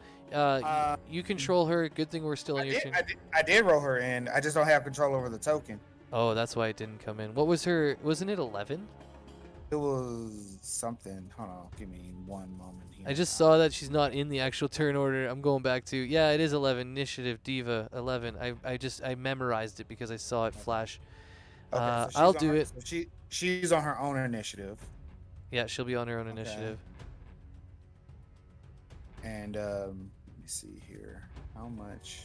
you control her. Good thing we're still on your turn. I did roll her in. I just don't have control over the token. Oh, that's why it didn't come in. What was her? Wasn't it 11? It was something. Hold on, give me one moment here. I just saw that she's not in the actual turn order. I'm going back to, yeah, it is 11. Initiative, Diva, 11. I memorized it because I saw it flash. Okay, so she's I'll on do her- it. so she's on her own initiative, Yeah, she'll be on her own Okay. initiative. and let me see here. How much?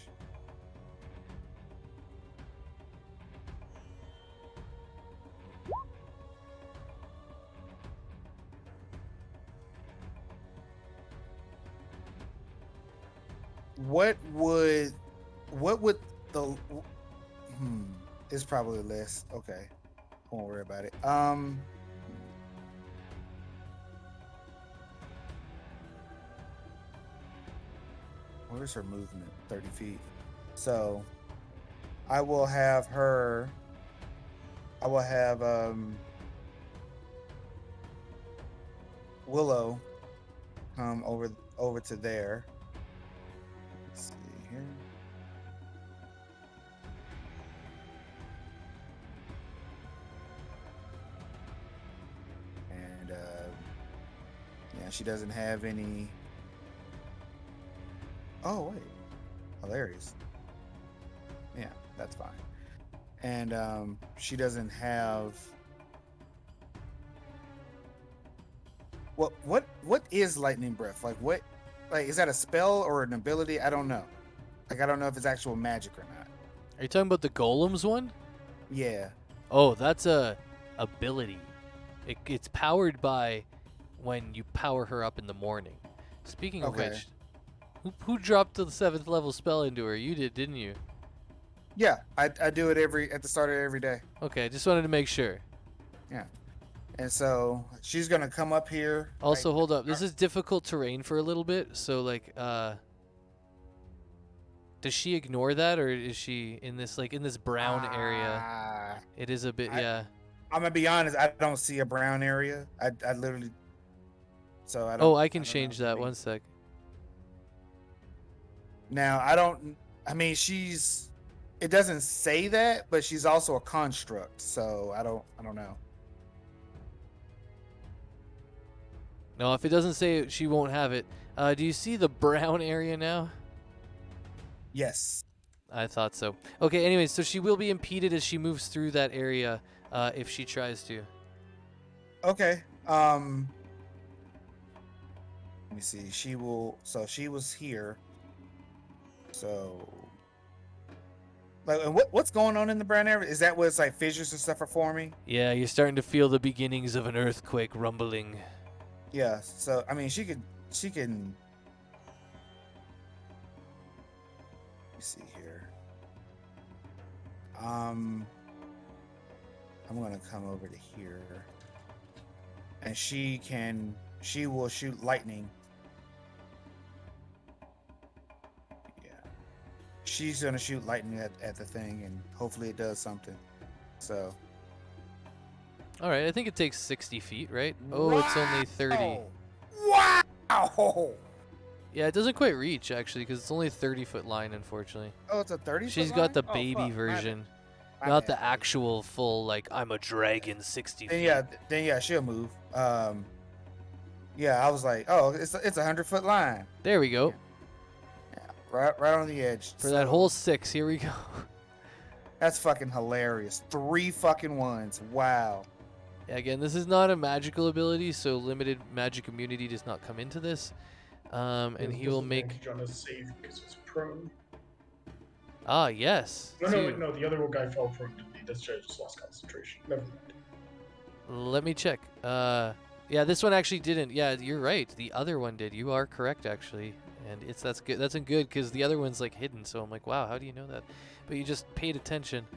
What would the it's probably less. Okay. Won't worry about it. Where's her movement? 30 feet. So I will have Willow come over to there. Let's see here. And yeah, she doesn't have any. Oh wait, hilarious. Yeah, that's fine. And she doesn't have. What is lightning breath? Like what? Like is that a spell or an ability? I don't know. Like I don't know if it's actual magic or not. Are you talking about the golems one? Yeah. Oh, that's a ability. It's powered by when you power her up in the morning. Speaking of Okay. which, who dropped the 7th level spell into her? You did, didn't you? Yeah, I do it at the start of every day. Okay, just wanted to make sure. And so she's gonna come up here. Also, hold up. This is difficult terrain for a little bit. So, like, does she ignore that, or is she in this brown area? It is a bit, yeah. I'm gonna be honest. I don't see a brown area. I literally. So I don't. Oh, I can don't know change what you that. mean. One sec. Now I don't. I mean, she's. It doesn't say that, but she's also a construct. So I don't know. No, if it doesn't say it, she won't have it. Do you see the brown area now? Yes. I thought so. Okay, anyways, so she will be impeded as she moves through that area if she tries to. Okay. Let me see. She will. So she was here. So. Like, and what's going on in the brown area? Is that where it's like fissures and stuff are forming? Yeah, you're starting to feel the beginnings of an earthquake rumbling. Yeah. So I mean, she can. Let me see here. I'm gonna come over to here, and she will shoot lightning. Yeah. She's gonna shoot lightning at the thing, and hopefully it does something. So. All right, I think it takes 60 feet, right? Oh, it's only 30. Wow! Yeah, it doesn't quite reach, actually, because it's only a 30-foot line, unfortunately. Oh, it's a 30. She's got the baby version, not the actual full, like, I'm a dragon 60 feet. Then yeah, she'll move. Yeah, I was like, oh, it's a 100-foot line. There we go. Yeah, right on the edge. For that whole 6, here we go. That's fucking hilarious. 3 fucking ones. Wow. Yeah, again, this is not a magical ability, so limited magic immunity does not come into this. And he will make. On a save because it's prone. Ah, yes. No, the other guy fell prone, didn't he? That's I just lost concentration. Never mind. Let me check. Yeah, this one actually didn't. Yeah, you're right. The other one did. You are correct, actually. And that's good. That's good because the other one's like hidden. So I'm like, wow, how do you know that? But you just paid attention.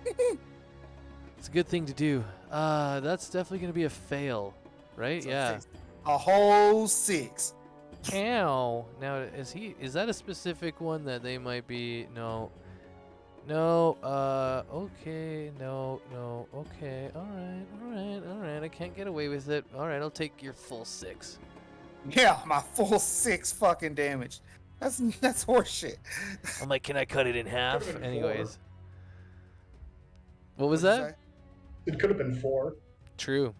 It's a good thing to do. That's definitely gonna be a fail, right? So Yeah. a whole 6. Ow. Now, is that a specific one that they might be? No. No, okay, no, okay, alright, I can't get away with it. Alright, I'll take your full 6. Yeah, my full 6 fucking damage. That's horseshit. I'm like, can I cut it in half? Could've been Anyways. What was What'd you that? say? It could have been 4. True.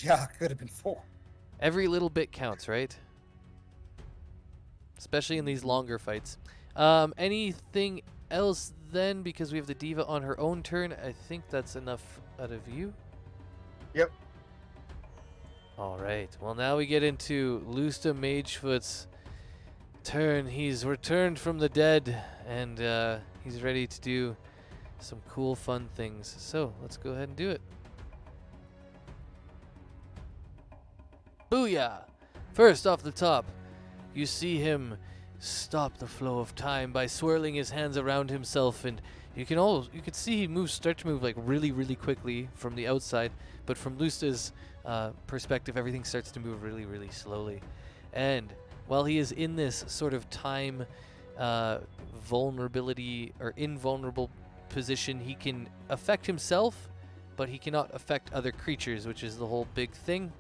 Yeah, it could have been 4. Every little bit counts, right? Especially in these longer fights. Anything else then? Because we have the diva on her own turn. I think that's enough out of you. Yep. All right. Well, now we get into Lusta Magefoot's turn. He's returned from the dead, and he's ready to do some cool, fun things. So let's go ahead and do it. Booyah! First off the top, you see him stop the flow of time by swirling his hands around himself, and you can see he start to move like really, really quickly from the outside, but from Lusta's perspective, everything starts to move really, really slowly. And while he is in this sort of time vulnerability or invulnerable position, he can affect himself, but he cannot affect other creatures, which is the whole big thing.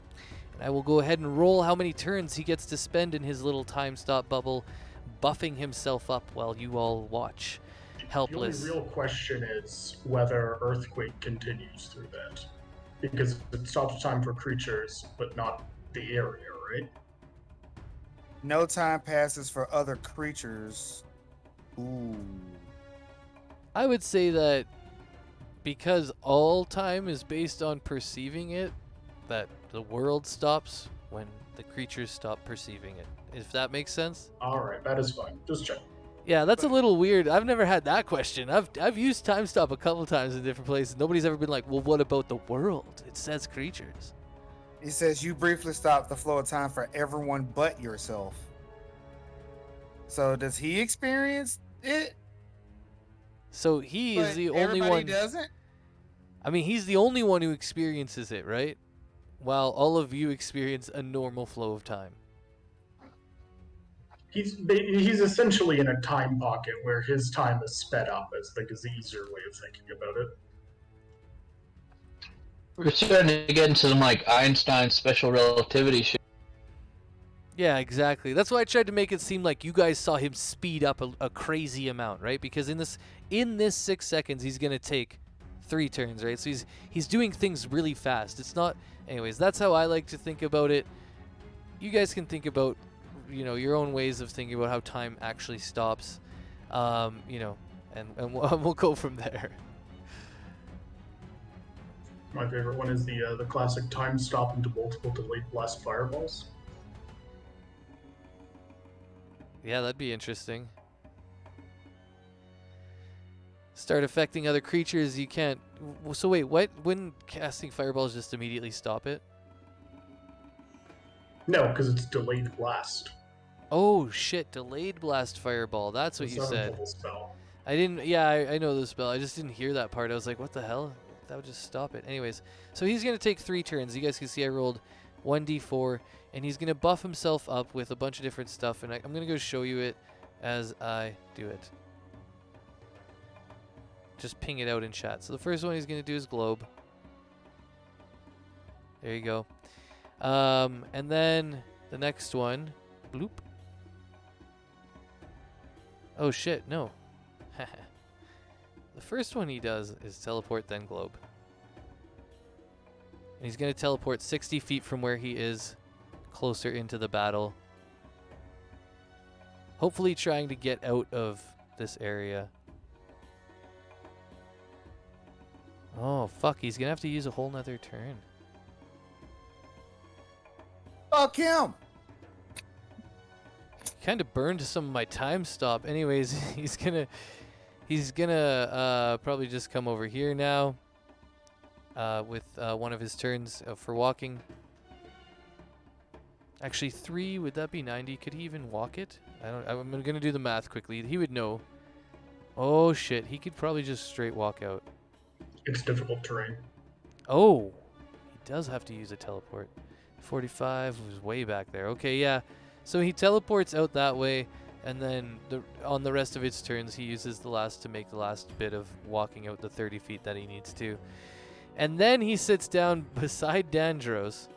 And I will go ahead and roll how many turns he gets to spend in his little time stop bubble, buffing himself up while you all watch, helpless. The only real question is whether Earthquake continues through that. Because it stops time for creatures, but not the area, right? No time passes for other creatures. Ooh. I would say that because all time is based on perceiving it, that the world stops when the creatures stop perceiving it. If that makes sense? Alright, that is fine. Just check. Yeah, that's a little weird. I've never had that question. I've used time stop a couple times in different places. Nobody's ever been like, well, what about the world? It says creatures. He says you briefly stop the flow of time for everyone but yourself. So does he experience it? So he is But the only everybody one. doesn't? I mean, he's the only one who experiences it, right? While all of you experience a normal flow of time. He's essentially in a time pocket where his time is sped up, as like is the easier way of thinking about it. We're starting to get into some like Einstein special relativity shit. Yeah, exactly. That's why I tried to make it seem like you guys saw him speed up a crazy amount, right? Because in this 6 seconds, he's gonna take 3 turns, right? So he's doing things really fast. It's not. Anyways, that's how I like to think about it. You guys can think about, your own ways of thinking about how time actually stops, and we'll go from there. My favorite one is the classic time stop into multiple delayed blast fireballs. Yeah, that'd be interesting. Start affecting other creatures. You can't. So wait, what? Wouldn't casting fireballs just immediately stop it? No, because it's delayed blast. Oh shit! Delayed blast fireball. That's what It's you not a said. full spell. I didn't. Yeah, I know the spell. I just didn't hear that part. I was like, what the hell? That would just stop it. Anyways, so he's gonna take 3 turns. You guys can see I rolled 1d4, and he's gonna buff himself up with a bunch of different stuff. And I'm gonna go show you it as I do it. Just ping it out in chat. So the first one he's gonna do is globe. There you go. And then the next one, bloop. Oh shit, no. The first one he does is teleport, then globe. And he's going to teleport 60 feet from where he is, closer into the battle. Hopefully trying to get out of this area. Oh, fuck. He's going to have to use a whole nother turn. Fuck him. Kind of burned some of my time stop. Anyways, he's gonna probably just come over here now with one of his turns for walking. Actually, 3, would that be 90? Could he even walk it? I'm gonna do the math quickly. He would know. Oh shit, he could probably just straight walk out. It's difficult terrain. Oh, he does have to use a teleport. 45 was way back there. Okay, yeah. So he teleports out that way, and then on the rest of its turns, he uses the last to make the last bit of walking out the 30 feet that he needs to. And then he sits down beside Dandros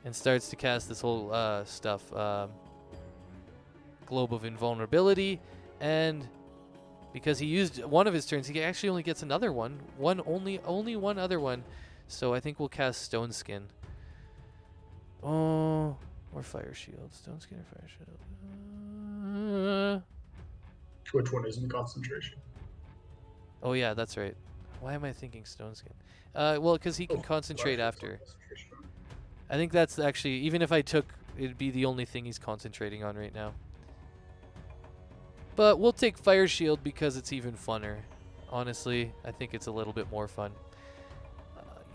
and starts to cast this whole stuff. Globe of Invulnerability, and because he used one of his turns, he actually only gets another one. Only one other one. So I think we'll cast Stone Skin. Oh... Or Fire Shield. Stone Skin or Fire Shield? Which one is in concentration? Oh, yeah, that's right. Why am I thinking Stone Skin? Well, because he can concentrate after. I think that's actually, even if I took, it'd be the only thing he's concentrating on right now. But we'll take Fire Shield because it's even funner. Honestly, I think it's a little bit more fun.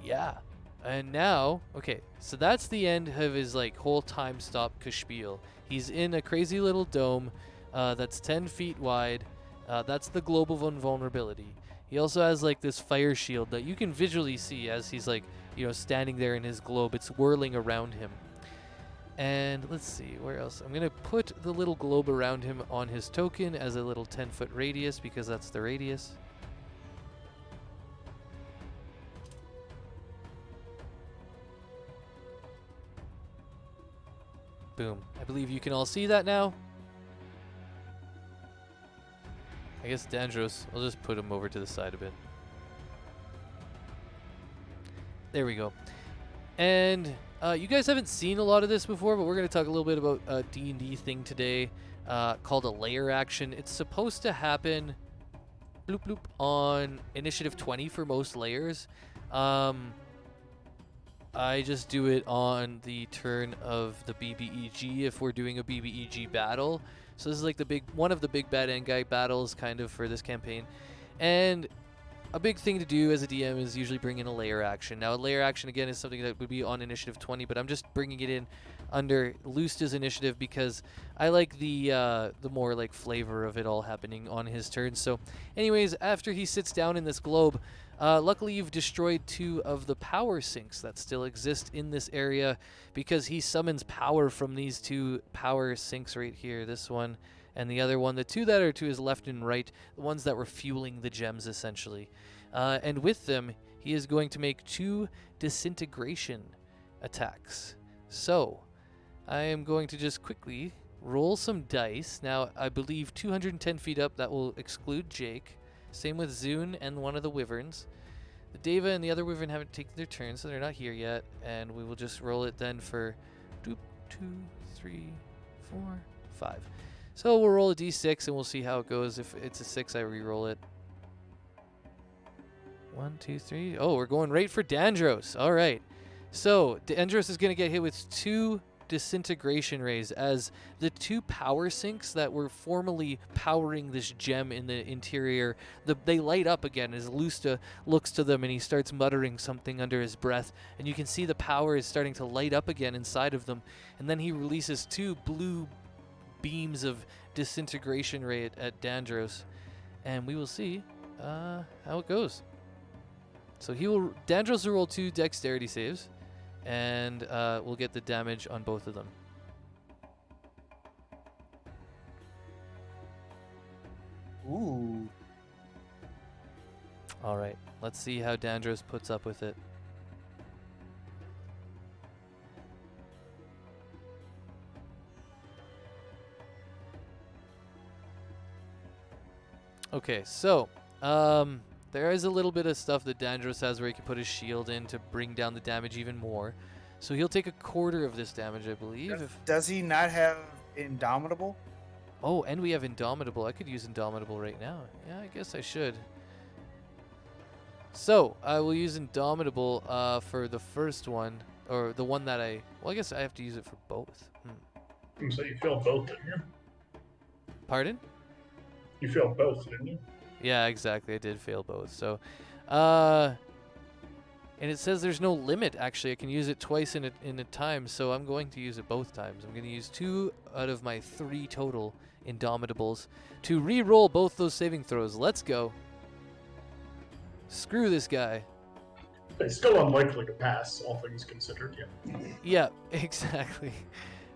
Yeah. And now, okay, so that's the end of his whole time stop spiel. He's in a crazy little dome that's 10 feet wide. That's the Globe of Invulnerability. He also has this fire shield that you can visually see as he's standing there in his globe. It's whirling around him. And let's see, where else? I'm gonna put the little globe around him on his token as a little 10-foot radius because that's the radius. Boom. I believe you can all see that now. I guess Dandros, I'll just put him over to the side a bit. There we go. And you guys haven't seen a lot of this before, but we're going to talk a little bit about a D&D thing today called a layer action. It's supposed to happen bloop bloop on initiative 20 for most layers. I just do it on the turn of the BBEG if we're doing a BBEG battle. So this is one of the big bad end guy battles kind of for this campaign. And a big thing to do as a DM is usually bring in a layer action. Now a layer action again is something that would be on initiative 20, but I'm just bringing it in under Lusta's initiative because I like the more flavor of it all happening on his turn. So anyways, after he sits down in this globe, Luckily, you've destroyed 2 of the power sinks that still exist in this area because he summons power from these 2 power sinks right here. This one and the other one. The 2 that are to his left and right, the ones that were fueling the gems, essentially. And with them, he is going to make 2 disintegration attacks. So, I am going to just quickly roll some dice. Now, I believe 210 feet up, that will exclude Jake. Same with Zune and one of the wyverns. The Deva and the other wyvern haven't taken their turn, so they're not here yet. And we will just roll it then for 2, 3, 4, 5. So we'll roll a d6 and we'll see how it goes. If it's a 6, I re-roll it. 1, 2, 3. Oh, we're going right for Dandros. All right. So Dandros is going to get hit with 2 disintegration rays as the 2 power sinks that were formerly powering this gem in the interior, they light up again as Lusta looks to them and he starts muttering something under his breath, and you can see the power is starting to light up again inside of them, and then he releases 2 blue beams of disintegration ray at Dandros, and we will see how it goes. So Dandros will roll 2 dexterity saves, and we'll get the damage on both of them. Ooh. All right, let's see how Dandros puts up with it. Okay, so there is a little bit of stuff that Dandros has where he can put his shield in to bring down the damage even more. So he'll take a quarter of this damage, I believe. Does he not have Indomitable? Oh, and we have Indomitable. I could use Indomitable right now. Yeah, I guess I should. So I will use Indomitable for the first one, or the one that well, I guess I have to use it for both. So you failed both, didn't you? Pardon? You failed both, didn't you? Yeah, exactly. I did fail both. So, and it says there's no limit. Actually, I can use it twice in a time. So I'm going to use it both times. I'm going to use 2 out of my 3 total Indomitables to re-roll both those saving throws. Let's go. Screw this guy. It's still unlikely to pass, all things considered. Yeah. Yeah, exactly.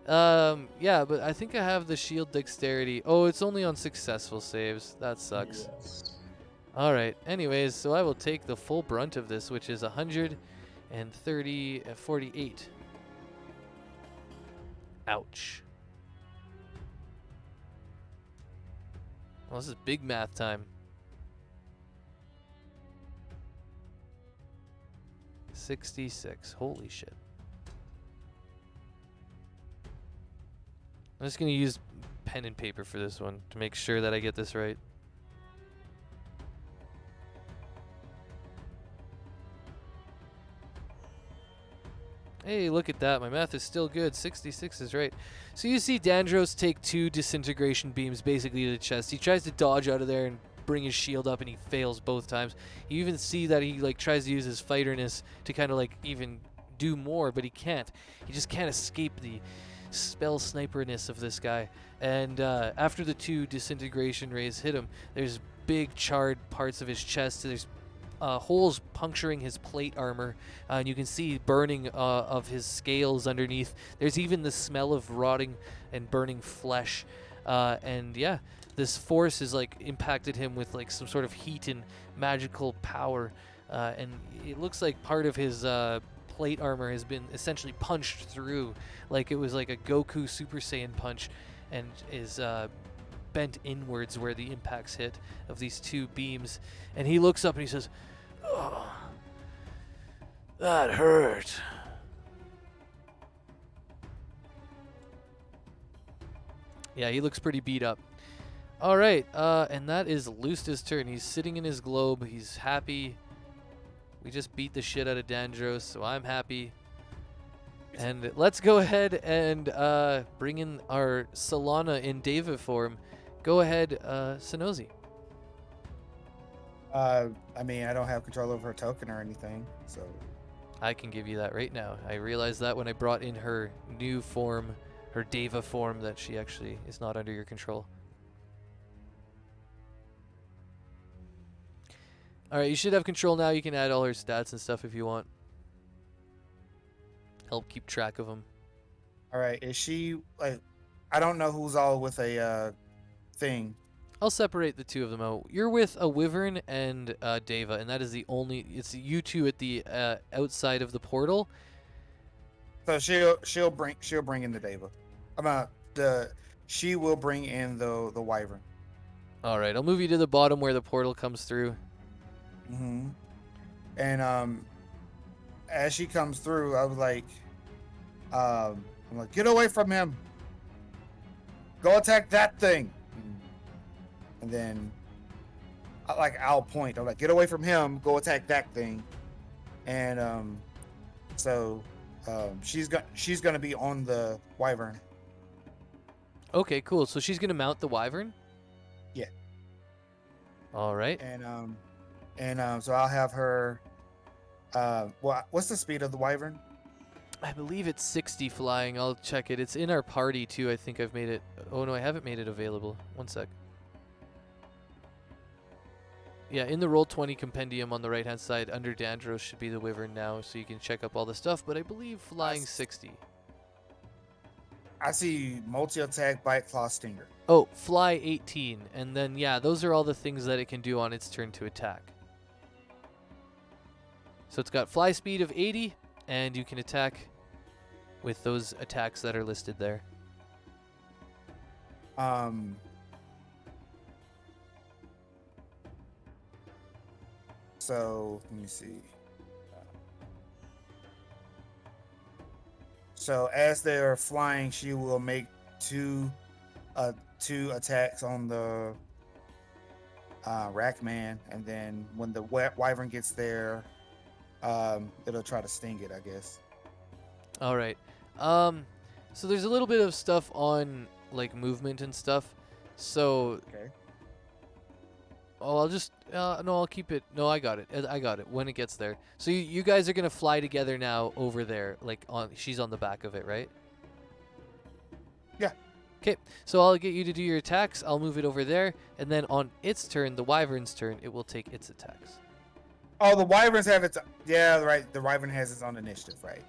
Yeah, but I think I have the shield dexterity. Oh, it's only on successful saves. That sucks. Yes. All right. Anyways, so I will take the full brunt of this, which is 48. Ouch. Well, this is big math time. 66. Holy shit. I'm just going to use pen and paper for this one to make sure that I get this right. Hey, look at that. My math is still good. 66 is right. So you see Dandros take 2 disintegration beams basically to the chest. He tries to dodge out of there and bring his shield up, and he fails both times. You even see that he tries to use his fighterness to kind of even do more, but he can't. He just can't escape the spell sniperness of this guy. And after the 2 disintegration rays hit him, there's big charred parts of his chest. There's holes puncturing his plate armor, and you can see burning of his scales underneath. There's even the smell of rotting and burning flesh. And yeah, this force has impacted him with some sort of heat and magical power. And it looks like part of his plate armor has been essentially punched through, like it was like a Goku Super Saiyan punch, and is bent inwards where the impacts hit of these 2 beams. And he looks up and he says, "Oh, that hurt." Yeah, he looks pretty beat up. All right, and that is Lusta's turn. He's sitting in his globe. He's happy. We just beat the shit out of Dandros, so I'm happy. And let's go ahead and bring in our Solana in Deva form. Go ahead, Sonozi. I mean, I don't have control over her token or anything, so. I can give you that right now. I realized that when I brought in her new form, her Deva form, that she actually is not under your control. All right, you should have control now. You can add all her stats and stuff if you want. Help keep track of them. All right, is she like? I don't know who's all with a thing. I'll separate the two of them out. You're with a Wyvern and Deva, and that is the only. It's you two at the outside of the portal. So she'll bring in the Deva. She will bring in the Wyvern. All right, I'll move you to the bottom where the portal comes through. Mm-hmm. And as she comes through, I was like, I'm like, get away from him. Go attack that thing. And then, I'll point. I'm like, get away from him. Go attack that thing. And she's gonna be on the Wyvern. Okay, cool. So she's gonna mount the Wyvern. Yeah. All right. And so I'll have her. What's the speed of the Wyvern? I believe it's 60 flying. I'll check it. It's in our party too. I think I've made it. Oh no, I haven't made it available. One sec. Yeah, in the Roll20 compendium on the right-hand side, under Dandros should be the Wyvern now, so you can check up all the stuff. But I believe flying 60. I see multi-attack, bite, claw, stinger. Oh, fly 18, and then yeah, those are all the things that it can do on its turn to attack. So it's got fly speed of 80, and you can attack with those attacks that are listed there. So let me see. So as they're flying, she will make two attacks on the Rackman, and then when the Wyvern gets there, it'll try to sting it, I guess. All right. So there's a little bit of stuff on like movement and stuff. So Okay. oh, I'll just no, I'll keep it. No, I got it. I got it when it gets there. So you guys are gonna fly together now over there. Like she's on the back of it, right? Yeah. Okay. So I'll get you to do your attacks. I'll move it over there, and then on its turn, the Wyvern's turn, it will take its attacks. Oh, the Wyverns have its. Yeah, right. The Wyvern has its own initiative, right?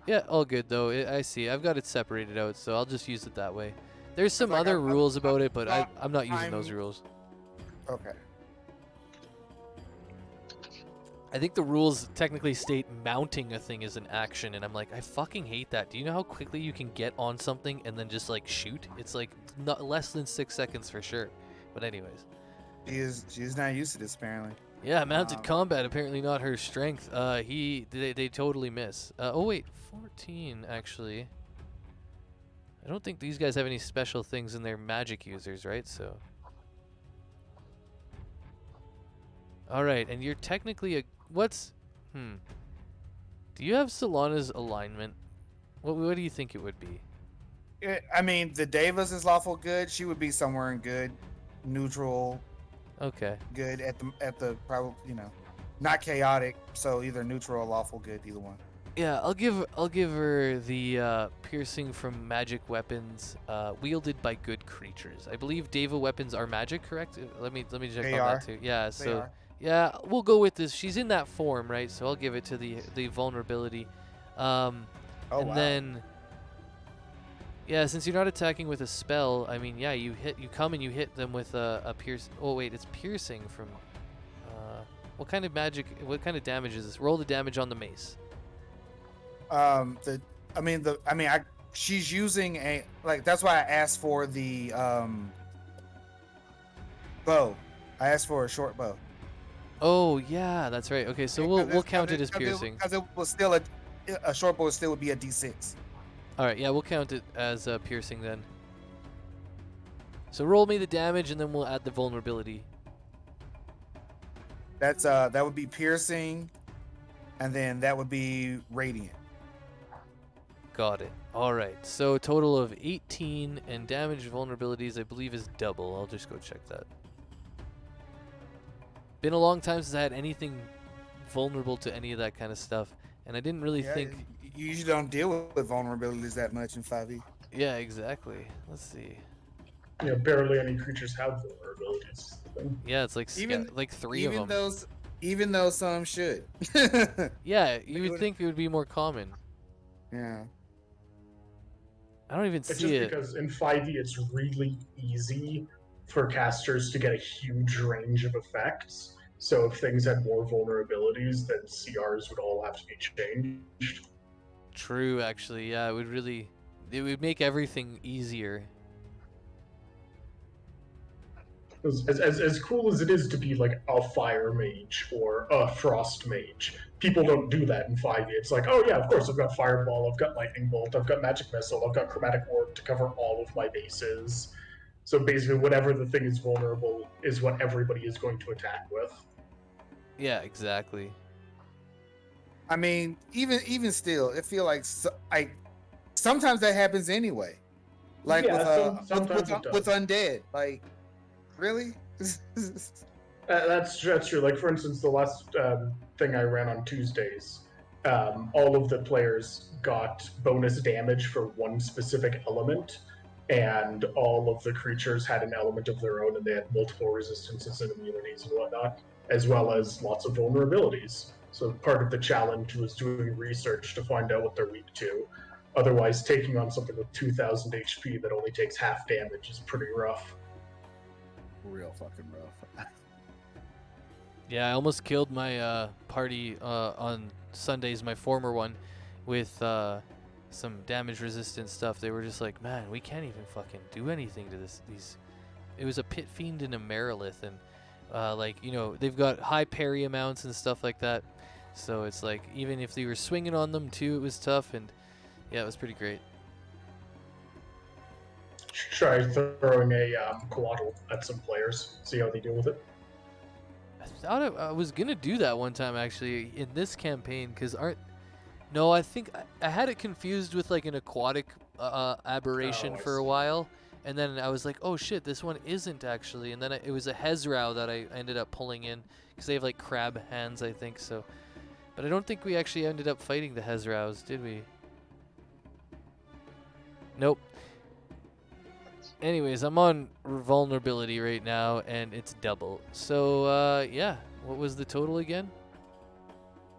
Yeah, all good though. I see. I've got it separated out, so I'll just use it that way. There's some like, other I'm- rules about it, but I'm- I'm not using I'm- those rules. Okay. I think the rules technically state mounting a thing is an action, and I'm like, I fucking hate that. Do you know how quickly you can get on something and then just like shoot? It's like not less than 6 seconds for sure. But anyways, She's not used to this apparently. yeah, mounted combat apparently not her strength. They totally miss. Oh wait, 14 actually. I don't think these guys have any special things in their magic users, right? So. All right, and you're technically a what's Do you have Solana's alignment? What do you think it would be? I mean, the Davis is lawful good. She would be somewhere in good, neutral, Okay. good at the probably not chaotic. So either neutral or lawful good, either one. Yeah, I'll give her the piercing from magic weapons wielded by good creatures. I believe Deva weapons are magic, correct? Let me check They on are. that too. Yeah, They so are. yeah, we'll go with this. She's in that form, right? So I'll give it to the vulnerability. Oh and wow. then yeah, since you're not attacking with a spell, I mean, yeah, you come and you hit them with a pierce. Oh wait, it's piercing from what kind of damage is this? Roll the damage on the mace. She's using a that's why I asked for the bow. I asked for a short bow. Oh yeah, that's right. Okay, so we'll count it as piercing. Because it was still a short bow still would be a D6. All right, yeah, we'll count it as piercing then. So roll me the damage, and then we'll add the vulnerability. That would be piercing, and then that would be radiant. Got it. All right, so total of 18, and damage vulnerabilities I believe is double. I'll just go check that. Been a long time since I had anything vulnerable to any of that kind of stuff, and I didn't really think. You usually don't deal with vulnerabilities that much in 5e. Yeah, exactly. Let's see. Barely any creatures have vulnerabilities. Yeah, it's like Even like 3 of them. Even though some should. Yeah, you They would think it would be more common. Yeah. I don't even It's see just it. because in 5e it's really easy for casters to get a huge range of effects. So if things had more vulnerabilities, then CRs would all have to be changed. True, actually. Yeah, it would make everything easier. As cool as it is to be like a fire mage or a frost mage, people don't do that in 5e. It's like, oh yeah, of course, I've got fireball, I've got lightning bolt, I've got magic missile, I've got chromatic orb to cover all of my bases. So basically, whatever the thing is vulnerable is what everybody is going to attack with. Yeah, exactly. I mean, even still, it feel like sometimes that happens anyway. Like Yeah, with sometimes it does. with undead. Like, really? That's true. Like for instance, the last thing I ran on Tuesdays, all of the players got bonus damage for one specific element, and all of the creatures had an element of their own, and they had multiple resistances and immunities and whatnot, as well as lots of vulnerabilities. So part of the challenge was doing research to find out what they're weak to. Otherwise, taking on something with 2,000 HP that only takes half damage is pretty rough. Real fucking rough. Yeah, I almost killed my party on Sundays, my former one, with some damage resistant stuff. They were just like, man, we can't even fucking do anything to these. It was a pit fiend and a Marilith, and like, you know, they've got high parry amounts and stuff like that. So it's like, even if they were swinging on them too, it was tough, and yeah, it was pretty great. Try throwing a coatl at some players, see how they deal with it. I was gonna do that one time actually in this campaign, because no, I think I had it confused with like an aquatic aberration Oh, I for a see. while, and then I was like, oh shit, this one isn't actually, and then it was a Hezrau that I ended up pulling in, because they have like crab hands, I think so. But I don't think we actually ended up fighting the Hezraus, did we? Nope. Anyways, I'm on vulnerability right now, and it's double. So, yeah. What was the total again?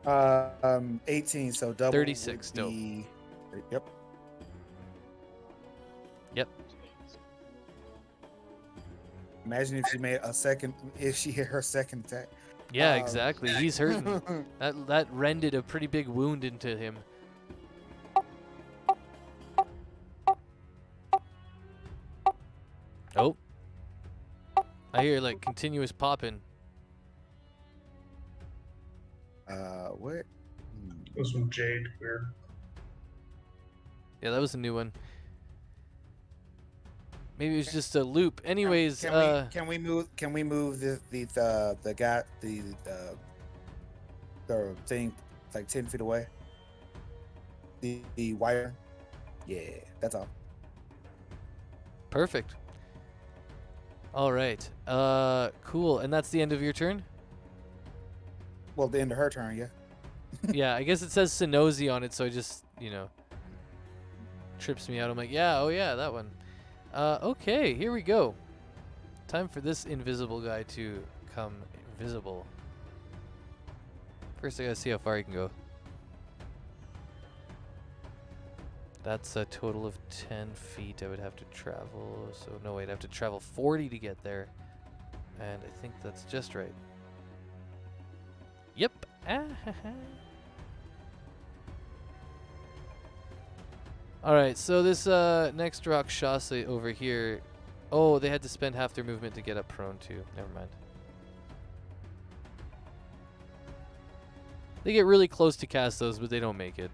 18, so double 36, would be, Yep. Yep. Imagine if she hit her second attack. Yeah, exactly. He's hurting. That rended a pretty big wound into him. Oh. I hear like continuous popping. What? This one Jade, weird. Yeah, that was a new one. Maybe it was just a loop. Anyways, Can we move the guy the thing like 10 feet away? The wire. Yeah, that's all. perfect. All right. Cool. And that's the end of your turn? Well, the end of her turn, yeah. Yeah, I guess it says Sonozi on it, so I just, you know, trips me out. I'm like, yeah, oh yeah, that one. Okay, here we go. Time for this invisible guy to come visible. First, I gotta see how far he can go. That's a total of 10 feet I would have to travel. So, no, wait, I'd have to travel 40 to get there. And I think that's just right. Yep. Alright, so this next Rakshasa over here. Oh, they had to spend half their movement to get up prone too. Never mind. They get really close to cast those, but they don't make it.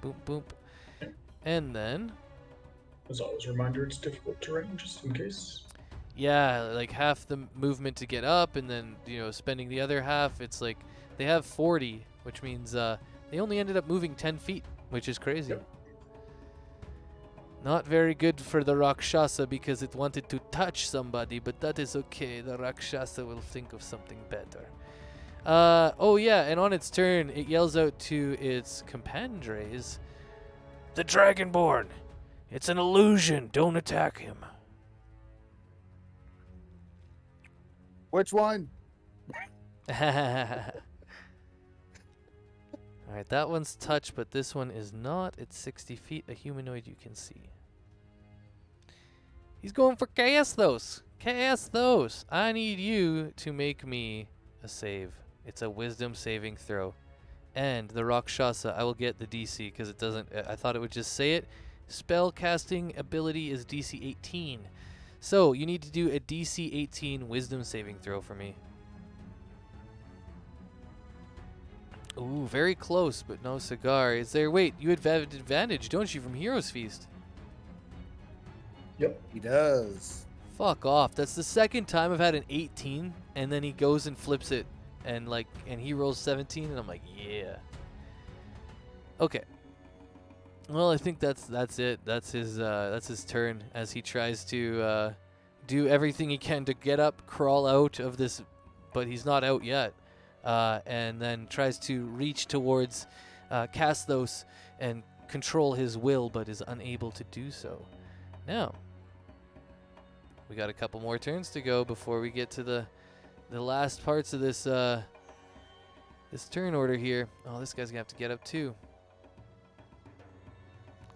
Boop, boop. And then, As always, a reminder it's difficult terrain, just in case. yeah, like half the movement to get up, and then, you know, spending the other half. It's like they have 40, which means they only ended up moving 10 feet, which is crazy. Yep. Not very good for the Rakshasa because it wanted to touch somebody, but that is okay. The Rakshasa will think of something better. Oh yeah, and on its turn, it yells out to its compadres, "The Dragonborn! It's an illusion! Don't attack him!" Which one? Alright, that one's touch, but this one is not. It's 60 feet, a humanoid you can see. He's going for Casthos. Casthos, I need you to make me a save. It's a wisdom saving throw. And the Rakshasa, I will get the DC because it doesn't, I thought it would just say it. Spell casting ability is DC 18. So you need to do a DC 18 wisdom saving throw for me. Ooh, very close, but no cigar. Is there, wait, you have advantage, don't you, from Hero's Feast? Yep. He does. Fuck off. That's the second time I've had an 18, and then he goes and flips it, and he rolls 17, and I'm like, yeah. Okay. Well, I think that's it. That's his turn as he tries to do everything he can to get up, crawl out of this, but he's not out yet. And then tries to reach towards Casthos and control his will, but is unable to do so. Now, we got a couple more turns to go before we get to the last parts of this this turn order here. Oh, this guy's gonna have to get up too.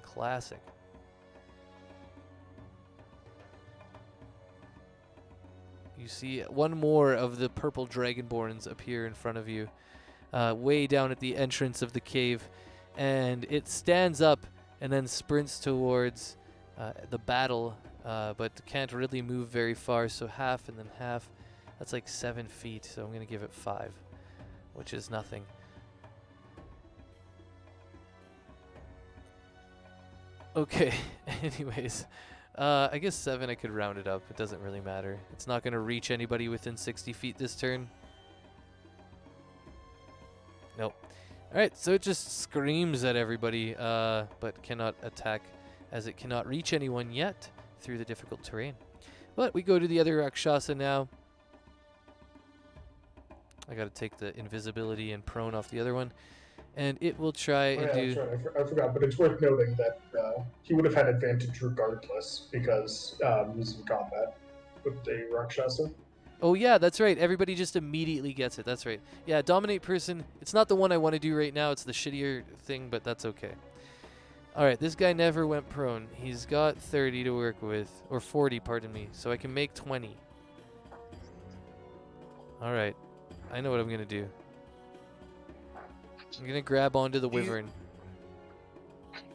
Classic. You see one more of the purple dragonborns appear in front of you, way down at the entrance of the cave, and it stands up and then sprints towards the battle, but can't really move very far, so half and then half. That's like 7 feet, so I'm going to give it 5, which is nothing. Okay, anyways. I guess 7 I could round it up. It doesn't really matter. It's not going to reach anybody within 60 feet this turn. Nope. Alright, so it just screams at everybody, but cannot attack as it cannot reach anyone yet through the difficult terrain. But we go to the other Rakshasa now. I got to take the invisibility and prone off the other one. And it will try and do... That's right. I forgot, but it's worth noting that he would have had advantage regardless because he's in combat with the Rakshasa. Oh yeah, that's right. Everybody just immediately gets it. That's right. Yeah, dominate person. It's not the one I want to do right now. It's the shittier thing, but that's okay. All right, this guy never went prone. He's got 30 to work with, or 40, pardon me. So I can make 20. All right, I know what I'm gonna do. I'm gonna grab onto the wyvern.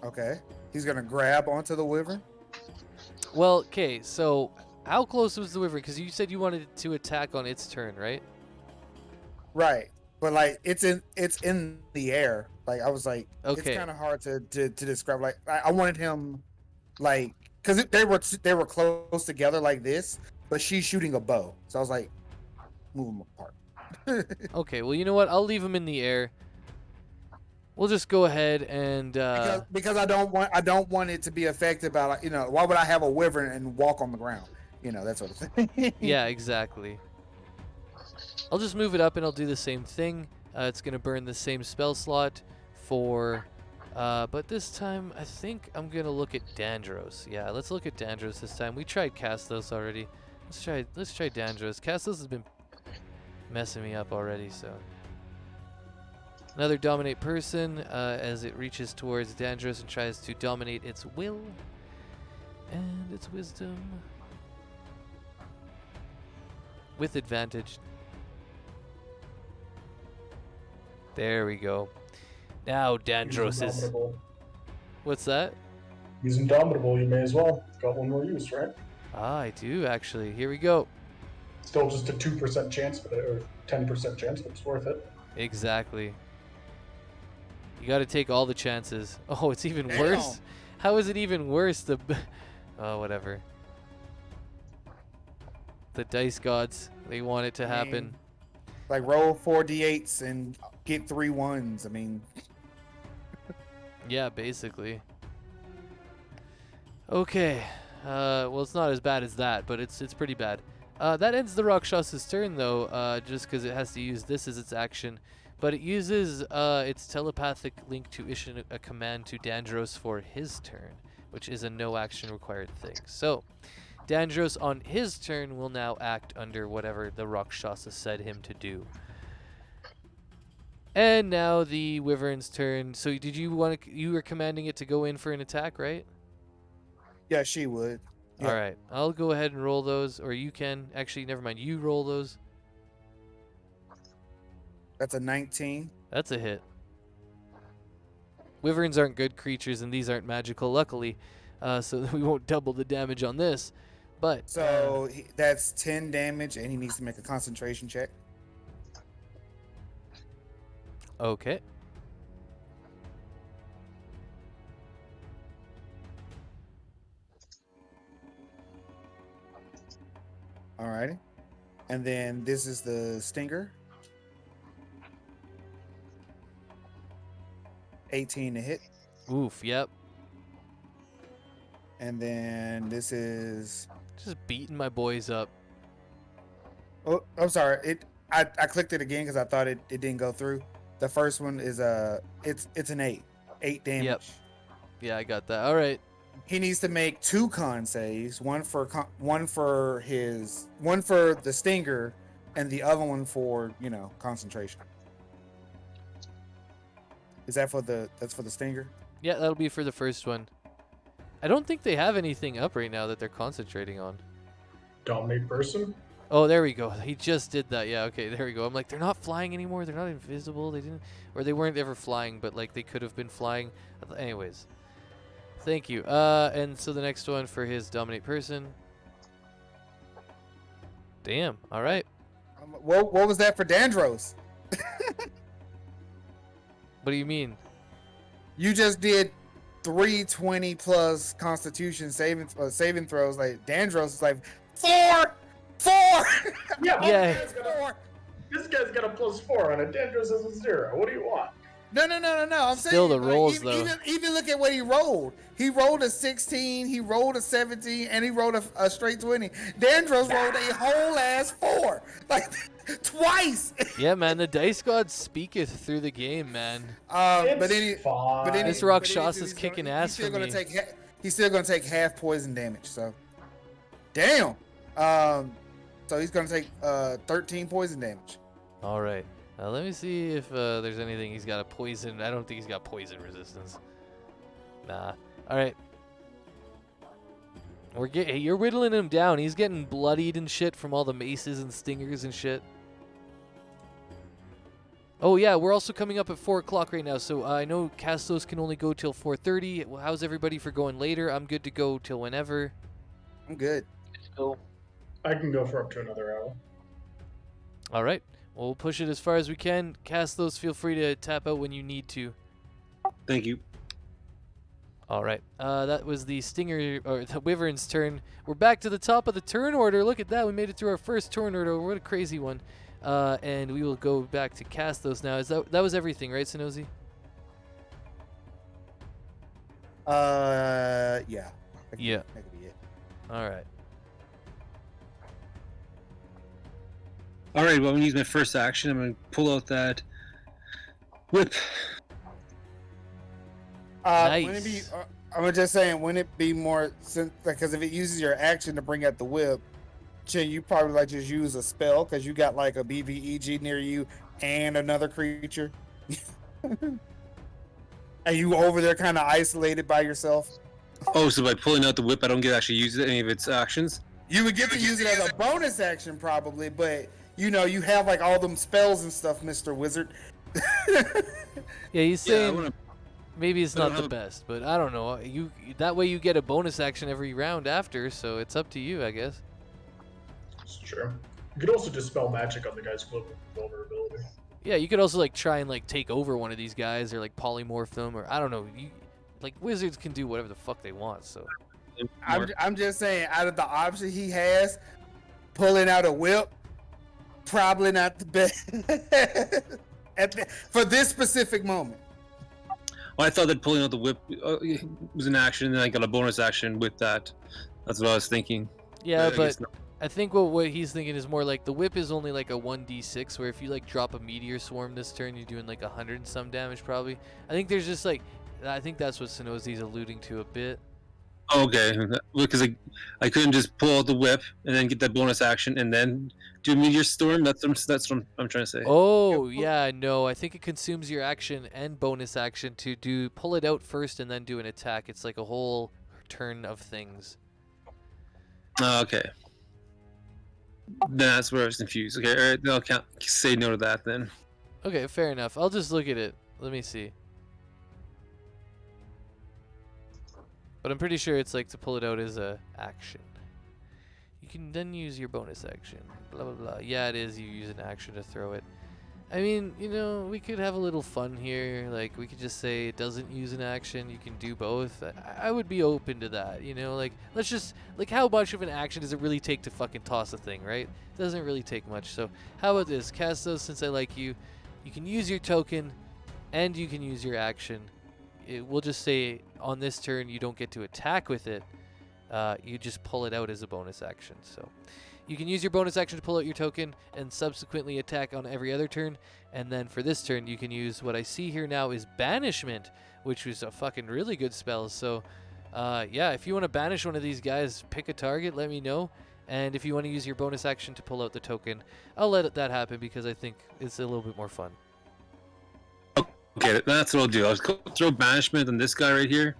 Okay. He's gonna grab onto the wyvern. Well, okay. So how close was the wyvern? Because you said you wanted to attack on its turn, right? Right. But like it's in the air. Like I was like, Okay. it's kind of hard to describe. Like I wanted him, like, because they were close together like this, but she's shooting a bow. So I was like, move them apart. Okay. Well, you know what? I'll leave him in the air. We'll just go ahead and because I don't want it to be affected by, like, why would I have a wyvern and walk on the ground? That sort of thing. yeah, exactly. I'll just move it up and I'll do the same thing. It's gonna burn the same spell slot for, but this time I think I'm gonna look at Dandros. Yeah, let's look at Dandros this time. We tried Casthos already. Let's try Dandros. Casthos has been messing me up already, so. Another dominate person as it reaches towards Dandros and tries to dominate its will and its wisdom with advantage. There we go. Now Dandros is... What's that? He's indomitable, you may as well. Got one more use, right? Ah, I do actually. Here we go. Still just a 2% chance, but or 10% chance, but it's worth it. Exactly. You got to take all the chances. Oh, it's even Damn. worse. How is it even worse? Oh, whatever. The dice gods, they want it to happen. Like roll 4 d8s and get 3 1s. I mean, Yeah, basically. Okay. Well, it's not as bad as that, but it's pretty bad. That ends the Rakshasa's turn, though, just because it has to use this as its action. But it uses its telepathic link to issue a command to Dandros for his turn, which is a no action required thing. So, Dandros on his turn will now act under whatever the Rakshasa said him to do. And now the Wyvern's turn. So did you want to? You were commanding it to go in for an attack, right? Yeah, she would. Yeah. All right. I'll go ahead and roll those, or you can. Actually, never mind. You roll those. That's a 19. That's a hit. Wyverns aren't good creatures, and these aren't magical, luckily, so we won't double the damage on this. But So that's 10 damage, and he needs to make a concentration check. okay. Alrighty. And then this is the stinger. 18 to hit. Oof. Yep. And then this is. Just beating my boys up. Oh, I'm sorry. I clicked it again because I thought it didn't go through. The first one is it's an 8. 8 damage. Yep. Yeah, I got that. All right. He needs to make 2 con saves, one for the stinger, and the other one for concentration. Is that that's for the stinger? Yeah, that'll be for the first one. I don't think they have anything up right now that they're concentrating on. Dominate person. Oh, there we go. He just did that. Yeah, okay, there we go. I'm like, they're not flying anymore. They're not invisible. They didn't, or they weren't ever flying, but like they could have been flying. Anyways, thank you. And so the next one for his dominate person. Damn. All right. What was that for Dandros? What do you mean? You just did 320 plus Constitution saving throws. Like Dandros is like 4. Yeah. This guy's got a +4 on it. Dandros has a 0. What do you want? No. I'm Still saying the rolls, like, though. Even look at what he rolled. He rolled a 16. He rolled a 17, and he rolled a straight 20. Dandros rolled a whole ass 4, like twice. Yeah, man. The dice god speaketh through the game, man. It's fine. This Rakshasa's kicking ass for me. He's still gonna take half poison damage. So, damn. So he's gonna take 13 poison damage. All right. Let me see if there's anything he's got a poison. I don't think he's got poison resistance. Nah. All right. You're whittling him down. He's getting bloodied and shit from all the maces and stingers and shit. Oh yeah, we're also coming up at 4 o'clock right now. So I know Castos can only go till 4:30. Well, how's everybody for going later? I'm good to go till whenever. I'm good. Let's go. I can go for up to another hour. All right. Well, we'll push it as far as we can. Castos, feel free to tap out when you need to. Thank you. All right. That was the Stinger, or the Wyvern's turn. We're back to the top of the turn order. Look at that. We made it through our first turn order. What a crazy one. And we will go back to Castos now. That was everything, right, Sonozi? Yeah. Yeah. That could be it. All right. All right, well, I'm going to use my first action. I'm going to pull out that whip. Wouldn't it be, Nice. I'm just saying, wouldn't it be more, because if it uses your action to bring out the whip, you probably like just use a spell because you got like a BBEG near you and another creature. And you over there kind of isolated by yourself. Oh, so by pulling out the whip, I don't get to actually use any of its actions? You would get to use it as a bonus action probably, but you have like all them spells and stuff, Mr. Wizard. Yeah, he's Yeah, I saying wanna- maybe it's I don't not the have a- best, but I don't know. That way you get a bonus action every round after, so it's up to you, I guess. It's true. You could also dispel magic on the guy's vulnerability. Yeah, you could also like try and like take over one of these guys or like polymorph them, or I don't know. Like wizards can do whatever the fuck they want, so. I'm just saying, out of the option he has, pulling out a whip, probably not the best for this specific moment. Well, I thought that pulling out the whip was an action, and then I got a bonus action with that. That's what I was thinking. Yeah, I but guess not. I think what he's thinking is more like the whip is only like a 1d6, where if you like drop a meteor swarm this turn, you're doing like 100 and some damage probably. I think there's just like, I think that's what Sonozi's alluding to a bit. Okay, because I couldn't just pull out the whip and then get that bonus action and then do Meteor Storm. That's what I'm trying to say. Oh, yeah, no. I think it consumes your action and bonus action to pull it out first and then do an attack. It's like a whole turn of things. Okay. That's where I was confused. Okay, all right, I'll say no to that then. Okay, fair enough. I'll just look at it. Let me see. But I'm pretty sure it's like to pull it out as a action. You can then use your bonus action. Blah, blah, blah. Yeah, it is. You use an action to throw it. I mean, you know, we could have a little fun here. Like, we could just say it doesn't use an action. You can do both. I would be open to that, you know? Like, let's just... Like, how much of an action does it really take to fucking toss a thing, right? It doesn't really take much. So, how about this? Castos, since I like you, you can use your token, and you can use your action. We'll just say, on this turn, you don't get to attack with it. You just pull it out as a bonus action. So you can use your bonus action to pull out your token and subsequently attack on every other turn. And then for this turn, you can use what I see here now is Banishment, which was a fucking really good spell. So yeah, if you want to banish one of these guys, pick a target, let me know. And if you want to use your bonus action to pull out the token, I'll let that happen because I think it's a little bit more fun. Okay, that's what I'll do. I'll throw Banishment on this guy right here,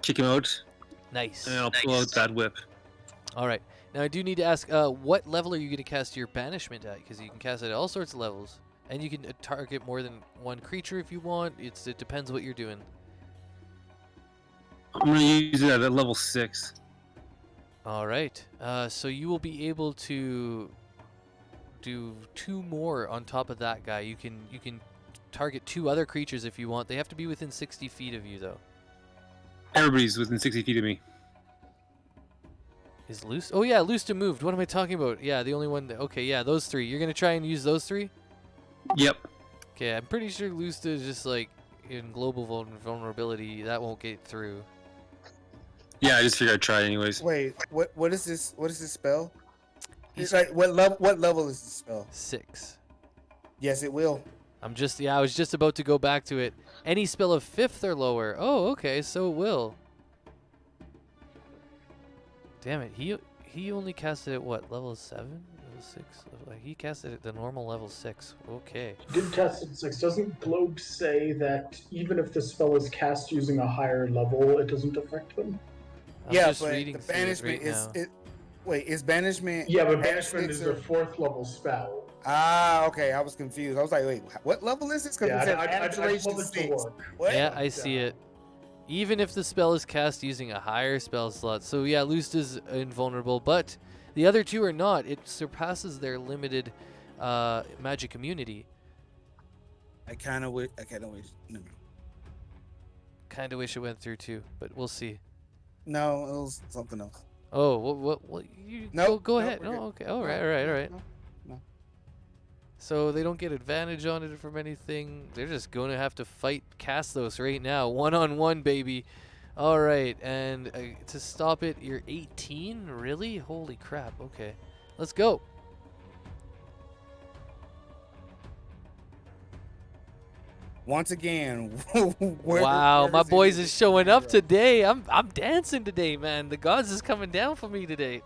kick him out, Nice. and I'll pull out that whip. All right. Now I do need to ask, what level are you going to cast your Banishment at? Because you can cast it at all sorts of levels, and you can target more than one creature if you want. It depends what you're doing. I'm gonna use it at level 6. All right. So you will be able to do 2 more on top of that guy. You can target 2 other creatures if you want. They have to be within 60 feet of you, though. Everybody's within 60 feet of me. Is Loose? Oh yeah, Lusta moved. What am I talking about? Yeah, the only one. Okay, yeah, those 3. You're gonna try and use those 3. Yep. Okay, I'm pretty sure Lusta is just like in global vulnerability. That won't get through. Yeah, I just figured I'd try anyways. Wait, what is this? What is this spell? It's like what level is this spell? 6. Yes, it will. I was just about to go back to it. Any spell of 5th or lower. Oh, okay, so it will. Damn it, he only casted at what, level 7? Level 6? He casted at the normal level 6. Okay. Did cast at 6. Doesn't Globe say that even if the spell is cast using a higher level, it doesn't affect them? I'm Yeah, just but reading the through it banishment right is now. wait, is banishment? Yeah, but banishment banishment is a 4th level spell. Ah, okay. I was confused. I was like, wait, what level is this? Because Yeah, it said I abjuration pulled it to 6. work. What? Yeah, I see it. Even if the spell is cast using a higher spell slot. So yeah, Lust is invulnerable, but the other 2 are not. It surpasses their limited magic immunity. I kind of wish. No, Kind of wish it went through too, but we'll see. no, it was something else. Oh, what you Nope, go nope, ahead. we're No, good. okay. All No, right. no. So they don't get advantage on it from anything. They're just going to have to fight Castos right now. 1-on-1, baby. All right. And to stop it, you're 18? Really? Holy crap. Okay. Let's go. Once again, Wow, my boys is showing up today. I'm dancing today, man. The gods is coming down for me today.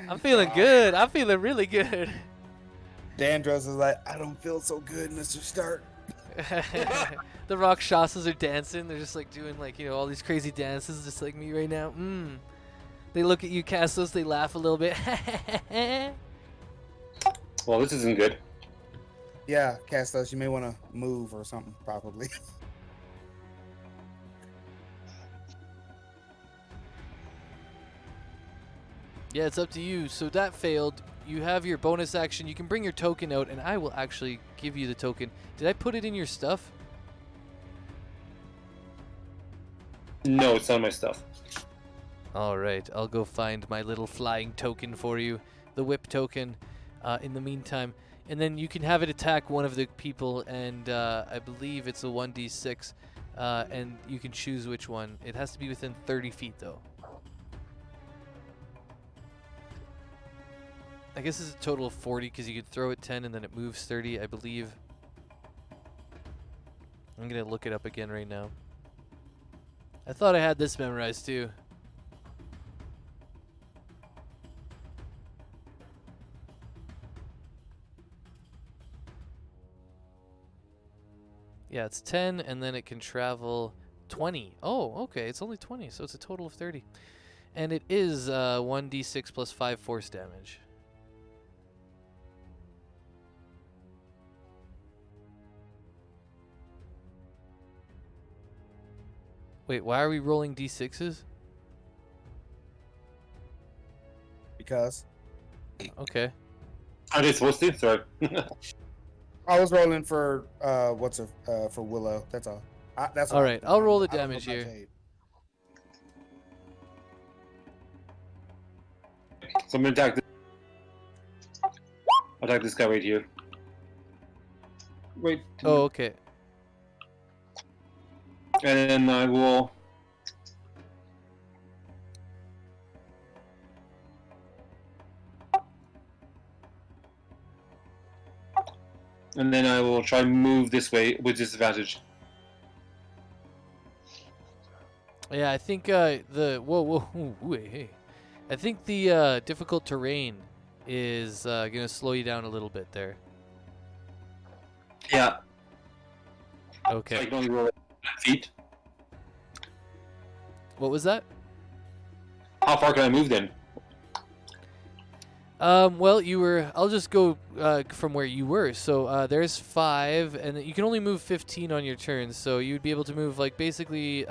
I'm feeling good. I'm feeling really good. Dandros is like, I don't feel so good, Mr. Stark. The Rakshasas are dancing. They're just like doing like, all these crazy dances just like me right now. They look at you, Castos. They laugh a little bit. Well, this isn't good. Yeah, Castos, you may want to move or something, probably. Yeah, it's up to you. So that failed. You have your bonus action. You can bring your token out, and I will actually give you the token. Did I put it in your stuff? No, it's not my stuff. All right, I'll go find my little flying token for you, the whip token, in the meantime. And then you can have it attack one of the people, and I believe it's a 1d6, and you can choose which one. It has to be within 30 feet, though. I guess it's a total of 40 because you could throw it 10 and then it moves 30, I believe. I'm going to look it up again right now. I thought I had this memorized too. Yeah, it's 10, and then it can travel 20. Oh, okay, it's only 20, so it's a total of 30. And it is 1d6 plus 5 force damage. Wait, why are we rolling d6s? Because Okay. Are they supposed to? Sorry. I was rolling for for Willow. That's all. That's All right, I'll roll the I don't know damage about here. Jade. So I'm gonna attack this. I'll attack this guy right here. Wait. Oh, okay. And then I will. And then I will try and move this way with disadvantage. Yeah, I think whoa, wait, hey. I think the difficult terrain is gonna slow you down a little bit there. Yeah. So I Okay. can only roll 10 feet. What was that? How far can I move then? Well, I'll just go from where you were. So there's 5, and you can only move 15 on your turn. So you'd be able to move like basically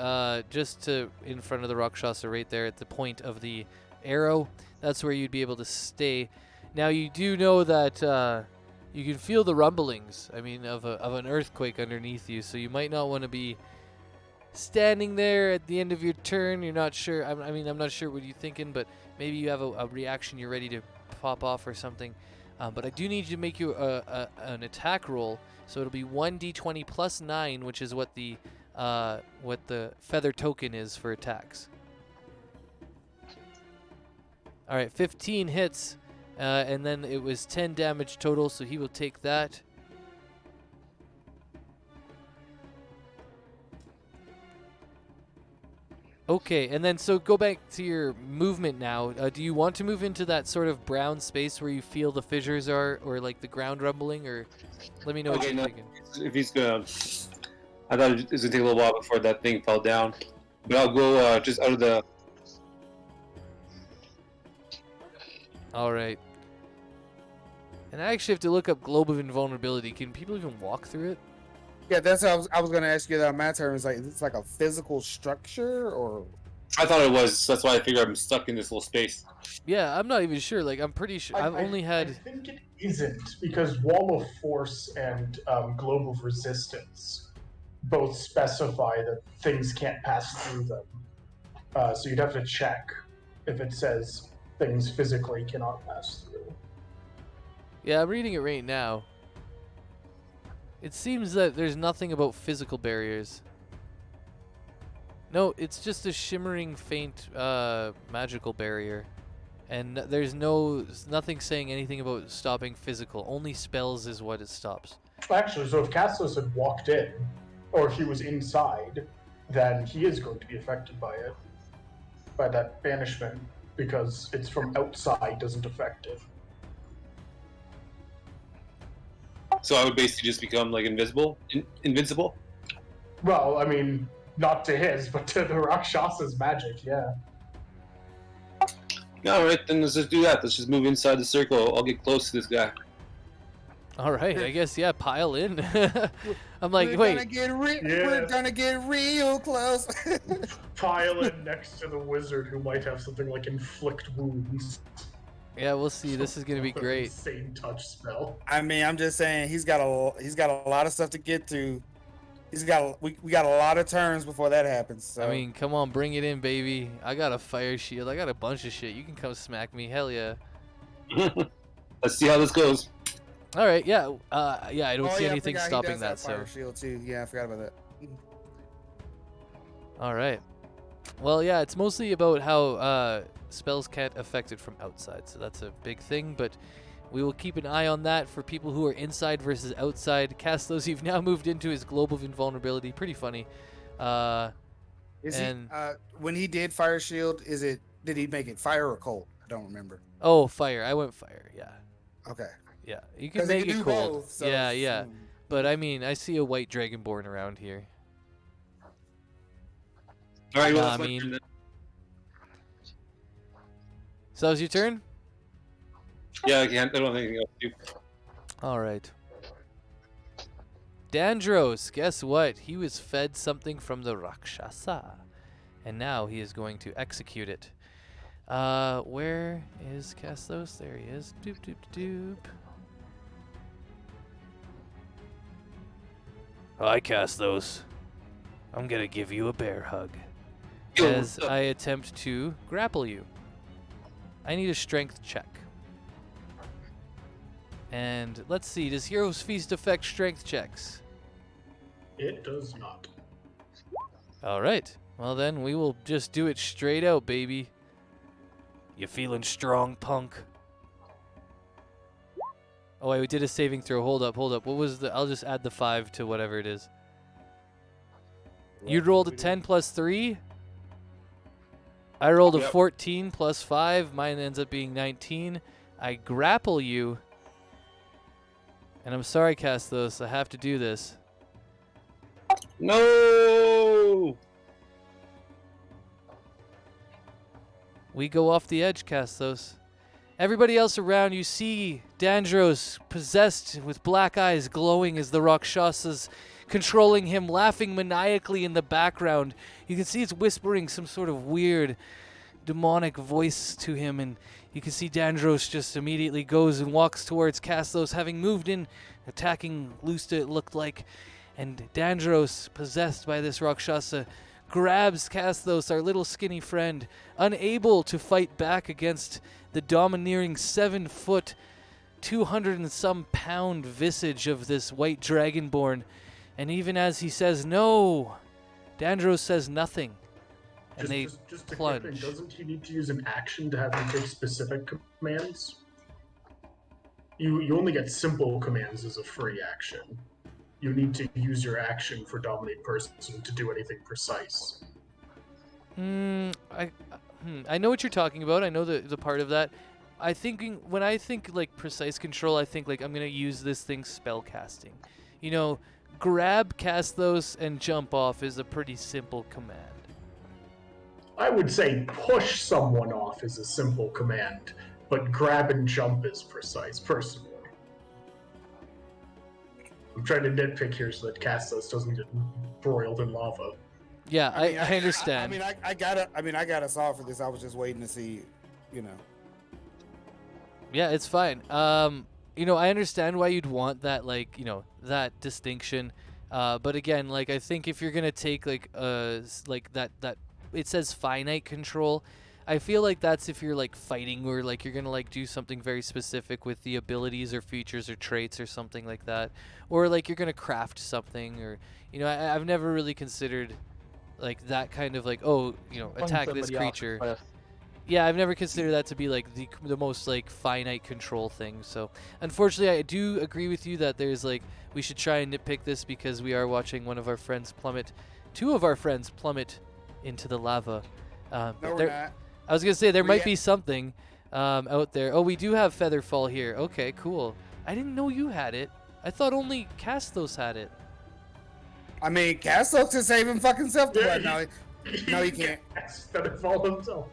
just to in front of the Rakshasa right there at the point of the arrow. That's where you'd be able to stay. Now you do know that you can feel the rumblings. I mean, of an earthquake underneath you. So you might not want to be standing there at the end of your turn. You're not sure. I'm not sure what you're thinking, but maybe you have a reaction you're ready to pop off or something. But I do need you to make you an attack roll. So it'll be 1d20 plus 9, which is what the feather token is for attacks. All right, 15 hits, and then it was 10 damage total, so he will take that. Okay, and then so go back to your movement now. Do you want to move into that sort of brown space where you feel the fissures are, or like the ground rumbling, or let me know what Okay, you're no. thinking. If he's gonna. I thought it was gonna take a little while before that thing fell down. But I'll go just out of the. All right. And I actually have to look up Globe of Invulnerability. Can people even walk through it? Yeah, that's what I was gonna ask you that on my turn. It's like a physical structure or I thought it was. That's why I figure I'm stuck in this little space. Yeah, I'm not even sure. Like, I'm pretty sure. I've only I had. think it isn't because Wall of Force and Globe of Resistance both specify that things can't pass through them. So you'd have to check if it says things physically cannot pass through. Yeah, I'm reading it right now. It seems that there's nothing about physical barriers. No, it's just a shimmering, faint, magical barrier. And there's nothing saying anything about stopping physical. Only spells is what it stops. Actually, so if Castos had walked in, or if he was inside, then he is going to be affected by it, by that banishment, because it's from outside doesn't affect it. So I would basically just become like invincible. Well, I mean, not to his, but to the Rakshasa's magic, yeah. All right, then let's just do that. Let's just move inside the circle. I'll get close to this guy. All right, I guess, yeah, pile in. I'm like, we're wait. gonna get real close. Pile in next to the wizard who might have something like inflict wounds. Yeah, we'll see. This is going to be great. Insane touch spell. I mean, I'm just saying he's got a lot of stuff to get to. We got a lot of turns before that happens. So. I mean, come on, bring it in, baby. I got a fire shield. I got a bunch of shit. You can come smack me. Hell yeah. Let's see how this goes. All right, yeah. Yeah, I don't see I anything forgot he stopping does that, have so. fire shield too. Yeah, I forgot about that. All right. Well, yeah, it's mostly about how spells can't affect it from outside, so that's a big thing, but we will keep an eye on that for people who are inside versus outside. Castos, you've now moved into his Globe of Invulnerability. Pretty funny. Is And he when he did fire shield? Did he make it fire or cold? I don't remember. oh, fire! I went fire. Yeah, Okay, yeah. You can because he make can it do cold. both. So, Yeah, yeah. But I mean, I see a white dragonborn around here. All right, well, Nah, that's I my mean- turn then. So that was your turn. Yeah, I don't have anything else to do. All right. Dandros, guess what? He was fed something from the Rakshasa. And now he is going to execute it. Where is Castos? There he is. Doop, doop, doop. Hi, Castos. I'm gonna give you a bear hug. Yo, As what's up? I attempt to grapple you. I need a strength check. And let's see, does Hero's Feast affect strength checks? It does not. All right. Well, then we will just do it straight out, baby. You feeling strong, punk? Oh, wait, we did a saving throw. Hold up, hold up. What was the... I'll just add the 5 to whatever it is. You rolled a 10 plus 3. I rolled a Yep. 14 plus 5. Mine ends up being 19. I grapple you. And I'm sorry, Castos. I have to do this. No! We go off the edge, Castos. Everybody else around, you see Dandros possessed with black eyes glowing as the Rakshasas controlling him, laughing maniacally in the background. You can see it's whispering some sort of weird demonic voice to him, and you can see Dandros just immediately goes and walks towards Castos, having moved in, attacking Lusta, it looked like. And Dandros, possessed by this Rakshasa, grabs Castos, our little skinny friend, unable to fight back against the domineering 7-foot, 200 and some pound visage of this white dragonborn. And even as he says no, Dandros says nothing. And they just a quick thing. plunge. Doesn't he need to use an action to have him take specific commands? You only get simple commands as a free action. You need to use your action for dominate person to do anything precise. I know what you're talking about. I know the part of that. When I think like precise control, I think like I'm gonna use this thing spell casting. You know, grab, cast those, and jump off is a pretty simple command. I would say push someone off is a simple command, but grab and jump is precise, personally. I'm trying to nitpick here so that Castos doesn't get broiled in lava. Yeah, I mean, understand. I got a solve for this. I was just waiting to see, you know. Yeah, it's fine. You know, I understand why you'd want that, like, you know, that distinction. But again, like, I think if you're gonna take like that it says finite control, I feel like that's if you're like fighting or like you're gonna like do something very specific with the abilities or features or traits or something like that, or like you're gonna craft something, or you know, I've never really considered like that kind of like, oh, you know, attack this creature. Yeah, I've never considered that to be like the most like finite control thing. So unfortunately, I do agree with you that there's like we should try and nitpick this because we are watching one of our friends plummet, two of our friends plummet into the lava. No, But we're there- not. I was gonna say there We might ha- be something out there. Oh, we do have Featherfall here. Okay, cool. I didn't know you had it. I thought only Castos had it. I mean, Castos can save him fucking self. Yeah, No, no, he can't. Featherfall himself.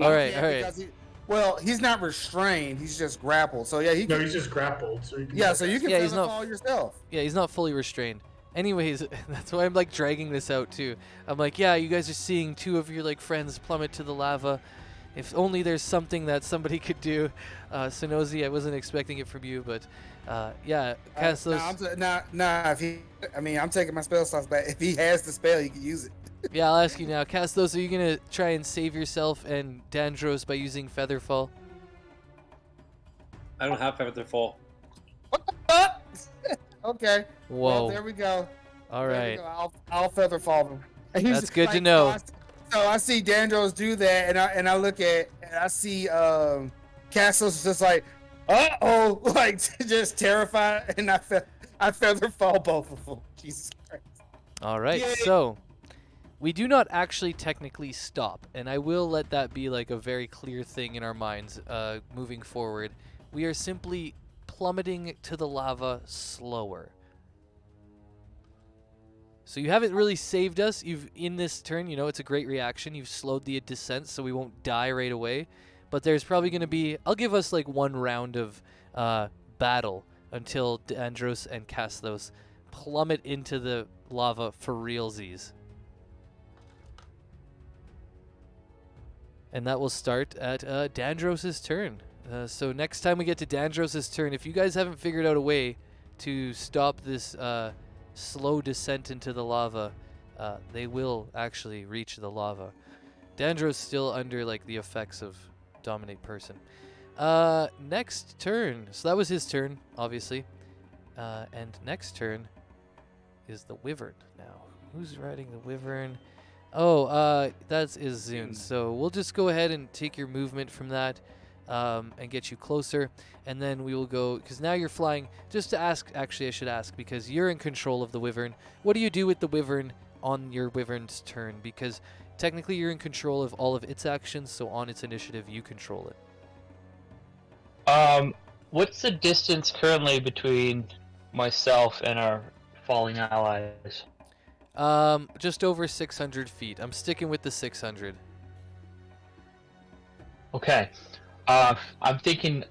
All right, Yeah, all right. because well, he's not restrained. He's just grappled. So yeah, he No, can. he's just grappled, so you can. Yeah, so you can Yeah, he's not- fall yourself. Yeah, he's not fully restrained. Anyways, that's why I'm like dragging this out too. I'm like, yeah, you guys are seeing two of your like friends plummet to the lava. If only there's something that somebody could do. Sonozi, I wasn't expecting it from you, but yeah, Castos. Nah. I'm taking my spell slots back. If he has the spell, he can use it. Yeah, I'll ask you now, Castos. Are you gonna try and save yourself and Dandros by using Featherfall? I don't have Featherfall. Okay. Whoa. Well, there we go. All There we right. go. I'll feather fall him. And he's That's good to like, know. So I see Dandros do that, and I look at, and I see Castle's just like, uh-oh, like just terrified, and I feather fall both of them. Jesus Christ. All right. Yay. So We do not actually technically stop, and I will let that be like a very clear thing in our minds moving forward. We are simply plummeting to the lava slower. So you haven't really saved us. You've in this turn, you know, it's a great reaction. You've slowed the descent so we won't die right away. But there's probably going to be, I'll give us like one round of battle until Dandros and Castos plummet into the lava for realsies. And that will start at Dandros' turn. So next time we get to Dandros' turn, if you guys haven't figured out a way to stop this slow descent into the lava, they will actually reach the lava. Dandros still under like the effects of dominate person. Next turn. So that was his turn, obviously. And next turn is the Wyvern now. Who's riding the Wyvern? Oh, that's Izun. So we'll just go ahead and take your movement from that and get you closer. And then we will go, because now you're flying. Just to ask, actually I should ask, because you're in control of the Wyvern. What do you do with the Wyvern on your Wyvern's turn? Because technically you're in control of all of its actions, so on its initiative you control it. What's the distance currently between myself and our falling allies? Just over 600 feet. I'm sticking with the 600. Okay. I'm thinking,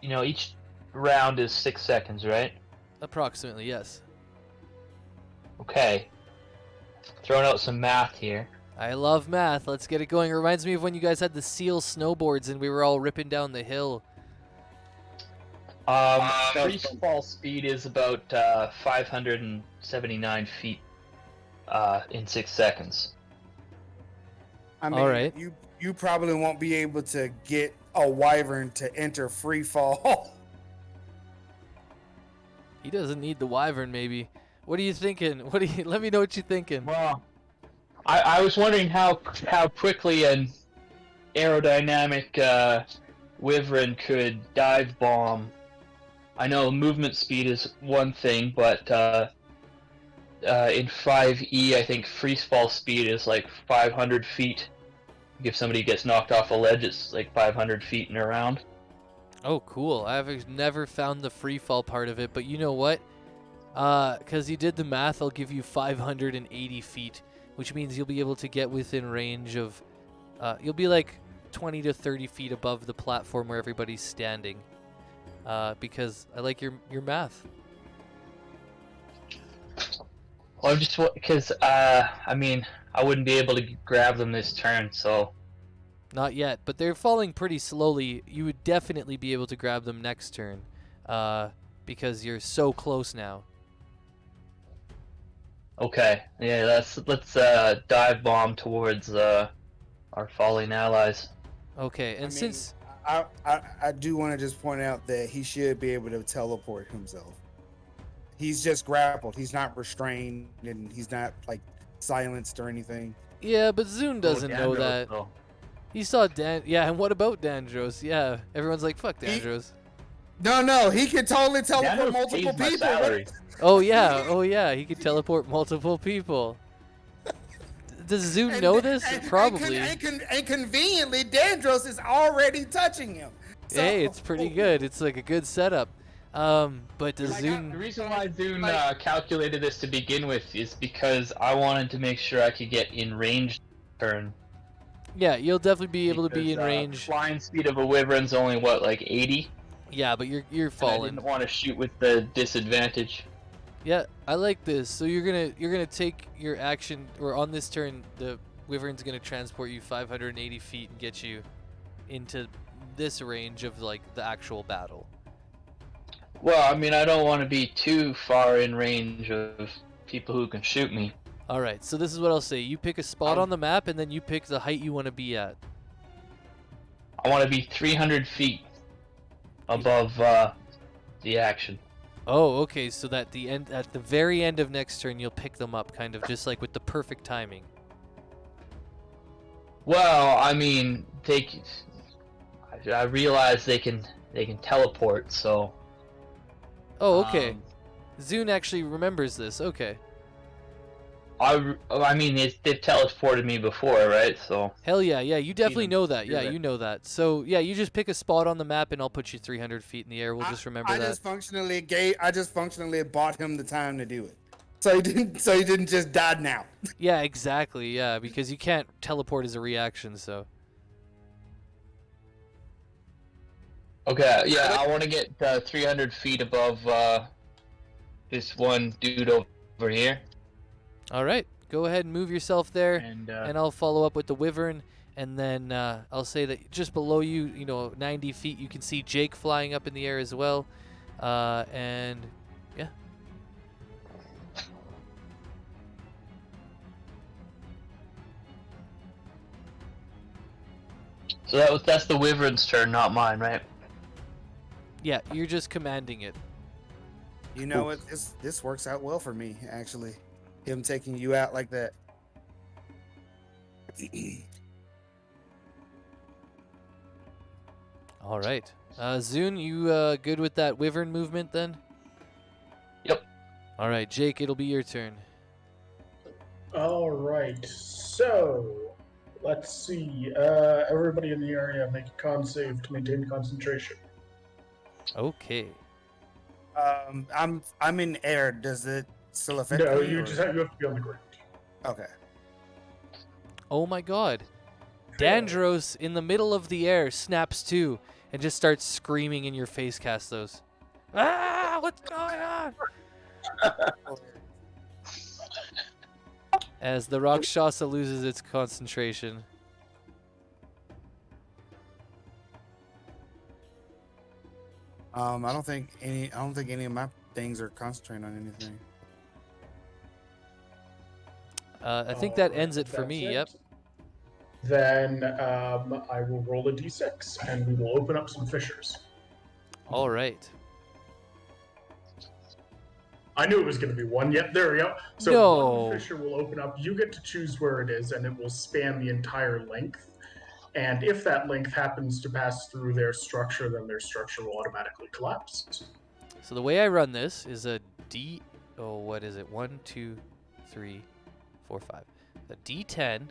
you know, each round is 6 seconds, right? Approximately, yes. Okay. Throwing out some math here. I love math. Let's get it going. It reminds me of when you guys had the seal snowboards and we were all ripping down the hill. Free fall speed is about 579 feet in 6 seconds. I mean, All right. you probably won't be able to get a wyvern to enter free fall. He doesn't need the wyvern, maybe. What are you thinking? Let me know what you're thinking. Well, I was wondering how quickly an aerodynamic wyvern could dive bomb. I know movement speed is one thing, but in 5e, I think freeze fall speed is like 500 feet. If somebody gets knocked off a ledge, it's like 500 feet and around. Oh, cool. I've never found the free fall part of it, but you know what? Because you did the math, I'll give you 580 feet, which means you'll be able to get within range of... you'll be like 20 to 30 feet above the platform where everybody's standing. Because I like your math. Well, I'm just because I mean, I wouldn't be able to grab them this turn, so. Not yet, but they're falling pretty slowly. You would definitely be able to grab them next turn, because you're so close now. Okay, yeah, let's dive bomb towards our falling allies. Okay, and I mean, since I do want to just point out that he should be able to teleport himself. He's just grappled. He's not restrained, and he's not like silenced or anything. yeah, but Zune doesn't know that. So. He saw Dan. Yeah, and what about Dandros? Yeah, everyone's like, fuck Dandros. No, he can totally teleport Daniel multiple pays my people. salary. Oh yeah, he could teleport multiple people. Does Zune know this? Probably. And conveniently, Dandros is already touching him. So, Hey, it's pretty good. It's like a good setup. But does The Zune? reason why Zune calculated this to begin with is because I wanted to make sure I could get in range turn. Yeah, you'll definitely be able to be in Because, range. Flying speed of a wyvern's only what, like 80? Yeah, but you're And I falling. didn't want to shoot with the disadvantage. Yeah, I like this. So you're gonna take your action, or on this turn, the wyvern's gonna transport you 580 feet and get you into this range of like the actual battle. Well, I mean, I don't want to be too far in range of people who can shoot me. All right, so this is what I'll say. You pick a spot on the map, and then you pick the height you want to be at. I want to be 300 feet above the action. Oh, okay. So that at the very end of next turn, you'll pick them up, kind of just like with the perfect timing. Well, I mean, I realize they can teleport, so. Oh, okay. Um, Zune actually remembers this. Okay. I mean, they've teleported me before, right? So Hell yeah, yeah, you definitely them know that. do Yeah, that. you know that. So yeah, you just pick a spot on the map, and I'll put you 300 feet in the air. We'll just remember I that. just functionally bought him the time to do it, so he didn't just die now. Yeah, exactly. Yeah, because you can't teleport as a reaction. So Okay, yeah, I want to get 300 feet above this one dude over here. all right, go ahead and move yourself there, And and I'll follow up with the wyvern. And then I'll say that just below you, 90 feet, you can see Jake flying up in the air as well. And yeah. so that's the wyvern's turn, not mine, right? Yeah, you're just commanding it. You know what? This works out well for me, actually. Him taking you out like that. All right. Zune, you good with that wyvern movement then? Yep. All right, Jake, it'll be your turn. All right, so let's see. Everybody in the area make a con save to maintain concentration. Okay. I'm in air. Does it still affect No, me? you or- just have to be on the ground. Okay. Oh my god. Dandros in the middle of the air snaps to and just starts screaming in your face, Castos. Ah, what's going on? As the Rakshasa loses its concentration. I don't think any of my things are concentrating on anything. I think that Alright, ends it for that's me. it. Yep. Then I will roll a d6 and we will open up some fissures. All right. I knew it was going to be one. Yep, there we go. So No. one fissure will open up. You get to choose where it is, and it will span the entire length. And if that length happens to pass through their structure, then their structure will automatically collapse. So the way I run this is a D. Oh, what is it? 1, 2, 3, 4, 5. A D10,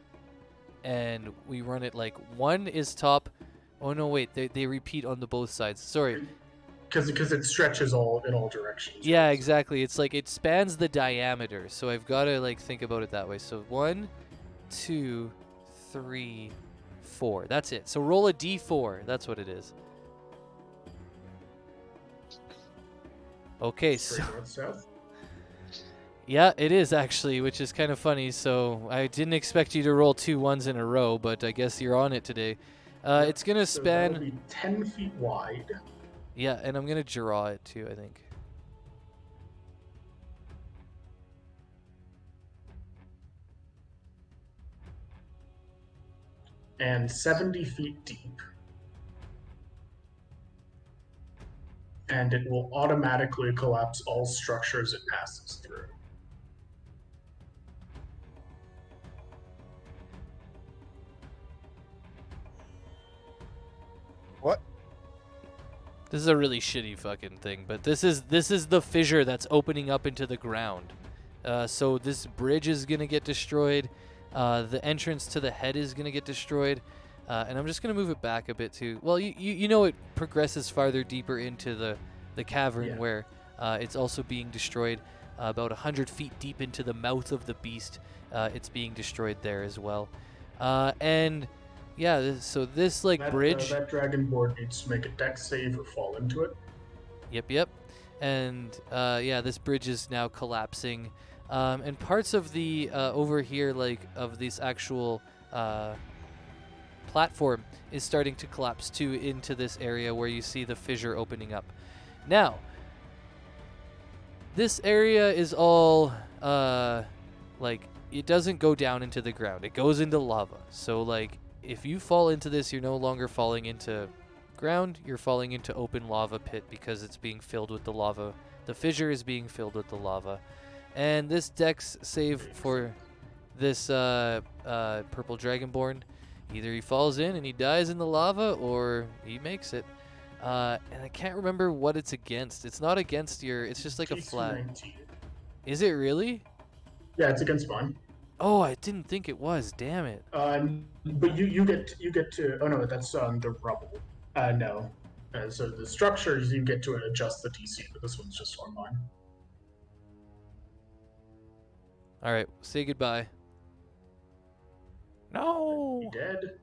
and we run it like 1 is top. Oh no, wait, they repeat on the both sides. Sorry. Because it stretches all in all directions. Yeah, exactly. It's like it spans the diameter, so I've got to like think about it that way. So 1, 2, 3, 4. That's it. So roll a D4. That's what it is. Okay, so Straight north south. yeah, it is actually, which is kind of funny. So I didn't expect you to roll 2 1s in a row, but I guess you're on it today. Yep, It's gonna So that'll span. be 10 feet wide. Yeah, and I'm gonna draw it too, I think. And 70 feet deep. And it will automatically collapse all structures it passes through. What? This is a really shitty fucking thing, but this is the fissure that's opening up into the ground. So this bridge is gonna get destroyed. The entrance to the head is gonna get destroyed. And I'm just gonna move it back a bit too. Well, you know it progresses farther deeper into the cavern Yeah. where it's also being destroyed. About 100 feet deep into the mouth of the beast, it's being destroyed there as well. And yeah, so this like That, bridge. that dragon board needs to make a dex save or fall into it. Yep. And yeah, this bridge is now collapsing. And parts of the over here, like of this actual platform, is starting to collapse too into this area where you see the fissure opening up. Now, this area is all like it doesn't go down into the ground; it goes into lava. So like, if you fall into this, you're no longer falling into ground, you're falling into open lava pit because it's being filled with the lava. The fissure is being filled with the lava. And this dex save for this purple dragonborn, either he falls in and he dies in the lava or he makes it. And I can't remember what it's against. It's not against your, it's just like a DC flat. 19. Is it really? Yeah, it's against mine. Oh, I didn't think it was. Damn it. But you get to. Oh no, that's on the rubble. No. So the structures you get to adjust the DC, but this one's just on mine. All right, say goodbye. No. Be dead.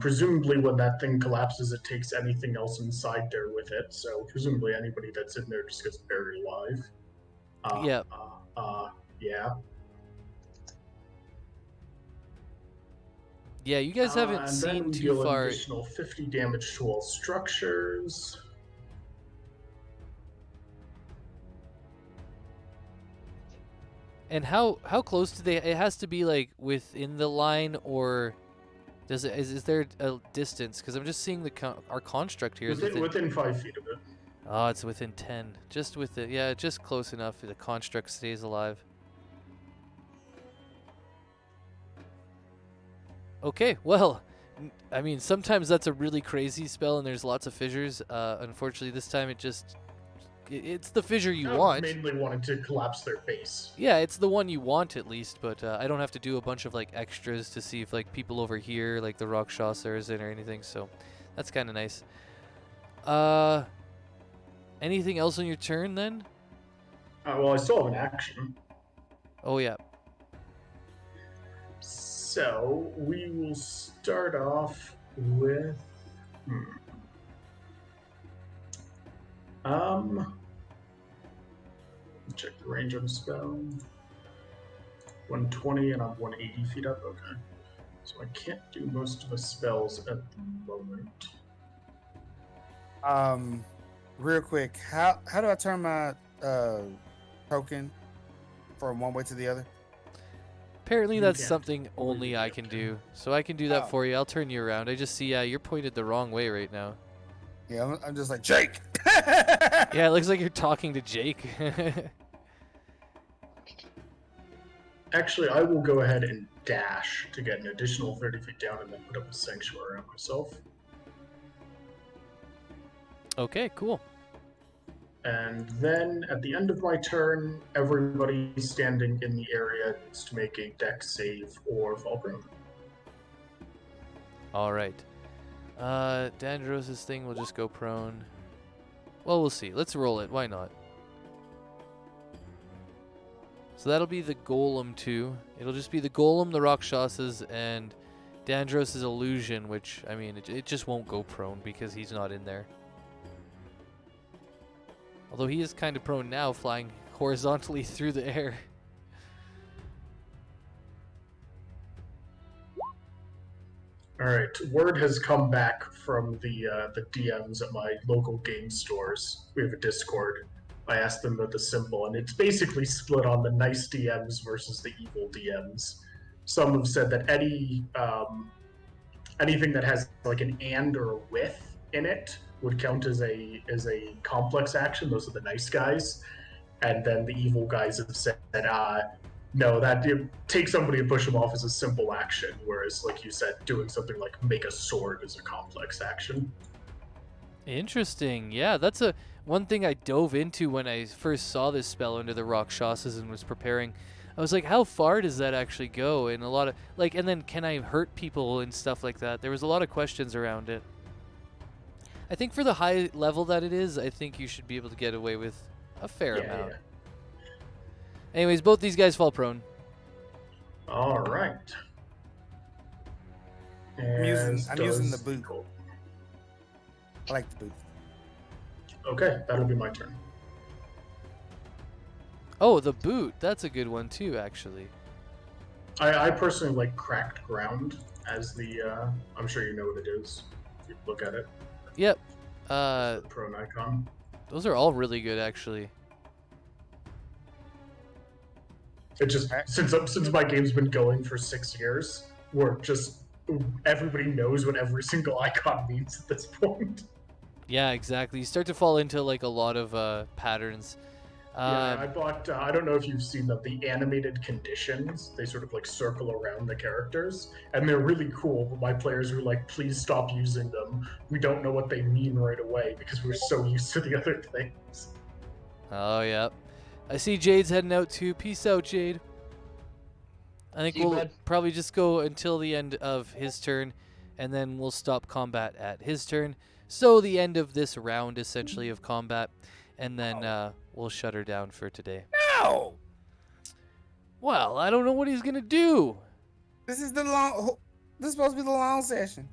Presumably, when that thing collapses, it takes anything else inside there with it. So presumably, anybody that's in there just gets buried alive. Yeah. Yeah. Yeah, you guys haven't And seen then too deal far. an additional 50 damage to all structures. And how close do they? It has to be like within the line, or does it? Is there a distance? Because I'm just seeing our construct here is Within 5 feet of it. Oh, it's within 10. Just with it. Yeah, just close enough. The construct stays alive. Okay, well, I mean, sometimes that's a really crazy spell and there's lots of fissures. Unfortunately, this time it's the fissure you want. Mainly wanted to collapse their base. Yeah, it's the one you want at least, but I don't have to do a bunch of like extras to see if like people over here, like the Rakshasa are in or anything, so that's kind of nice. Anything else on your turn then? Well, I still have an action. Oh yeah. So we will start off with. Check the range of the spell. 120 and I'm 180 feet up. Okay. So I can't do most of the spells at the moment. Real quick, how do I turn my token from one way to the other? Apparently You that's can't. something only I can do. So I can do that Oh. for you. I'll turn you around. I just see you're pointed the wrong way right now. Yeah, I'm just like Jake. Yeah, it looks like you're talking to Jake. Actually, I will go ahead and dash to get an additional 30 feet down and then put up a sanctuary on myself. Okay, cool. And then at the end of my turn, everybody standing in the area needs to make a dex save or fall prone. All right. Dandros's thing will just go prone. Well, we'll see. Let's roll it. Why not? So that'll be the Golem 2. It'll just be the Golem, the Rakshasas, and Dandros's illusion, which, I mean, it just won't go prone because he's not in there. Although he is kind of prone now, flying horizontally through the air. All right, word has come back from the DMs at my local game stores. We have a Discord. I asked them about the symbol, and it's basically split on the nice DMs versus the evil DMs. Some have said that anything that has like an and or a with in it would count as a complex action. Those are the nice guys, and then the evil guys have said no, that take somebody and push them off as a simple action, whereas, like you said, doing something like make a sword is a complex action. Interesting. Yeah, that's one thing I dove into when I first saw this spell under the Rakshasas and was preparing. I was like, how far does that actually go? And a lot of and then can I hurt people and stuff like that? There was a lot of questions around it. I think for the high level that it is, I think you should be able to get away with a fair amount. Yeah. Anyways, both these guys fall prone. All right. I'm using the boot. Cool. I like the boot. Okay, that'll be my turn. Oh, the boot. That's a good one too, actually. I personally like cracked ground as the. I'm sure you know what it is. If you look at it. Yep. The prone icon. Those are all really good, actually. It just since my game's been going for 6 years, everybody knows what every single icon means at this point. Yeah, exactly. You start to fall into like a lot of patterns. Yeah, I bought. I don't know if you've seen them. The animated conditions. They sort of like circle around the characters, and they're really cool. But my players were like, "Please stop using them. We don't know what they mean right away because we're so used to the other things." Oh, yeah. I see Jade's heading out too. Peace out, Jade. I think See you, we'll bud. probably just go until the end of his turn, and then we'll stop combat at his turn. So the end of this round, essentially, of combat, and then we'll shut her down for today. No, Well, I don't know what he's gonna do. this is the long. This is supposed to be the long session.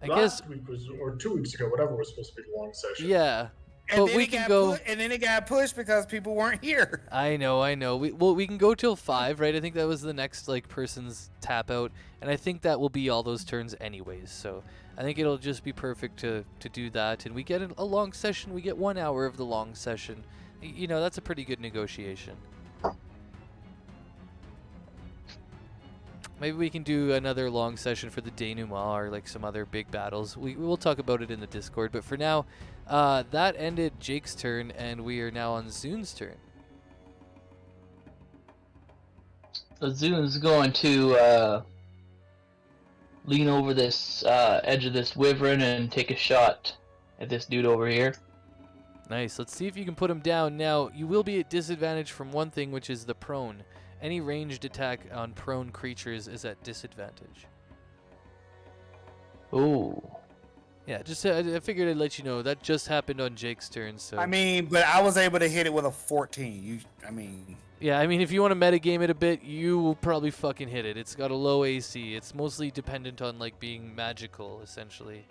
I guess, Last week was, or 2 weeks ago, whatever was supposed to be the long session. yeah. And But then we it can got go. and then it got pushed because people weren't here. I know. We can go till 5, right? I think that was the next person's tap out, and I think that will be all those turns anyways. So I think it'll just be perfect to do that, and we get a long session. We get 1 hour of the long session. You know, that's a pretty good negotiation. Maybe we can do another long session for the denouement or some other big battles. We'll talk about it in the Discord, but for now, that ended Jake's turn, and we are now on Zune's turn. So Zune's going to lean over this edge of this wyvern and take a shot at this dude over here. Nice. Let's see if you can put him down. Now, you will be at disadvantage from one thing, which is the prone. Any ranged attack on prone creatures is at disadvantage. Ooh. Yeah, just I figured I'd let you know. That just happened on Jake's turn, so... I mean, but I was able to hit it with a 14. Yeah, I mean, if you want to metagame it a bit, you will probably fucking hit it. It's got a low AC. It's mostly dependent on, being magical, essentially.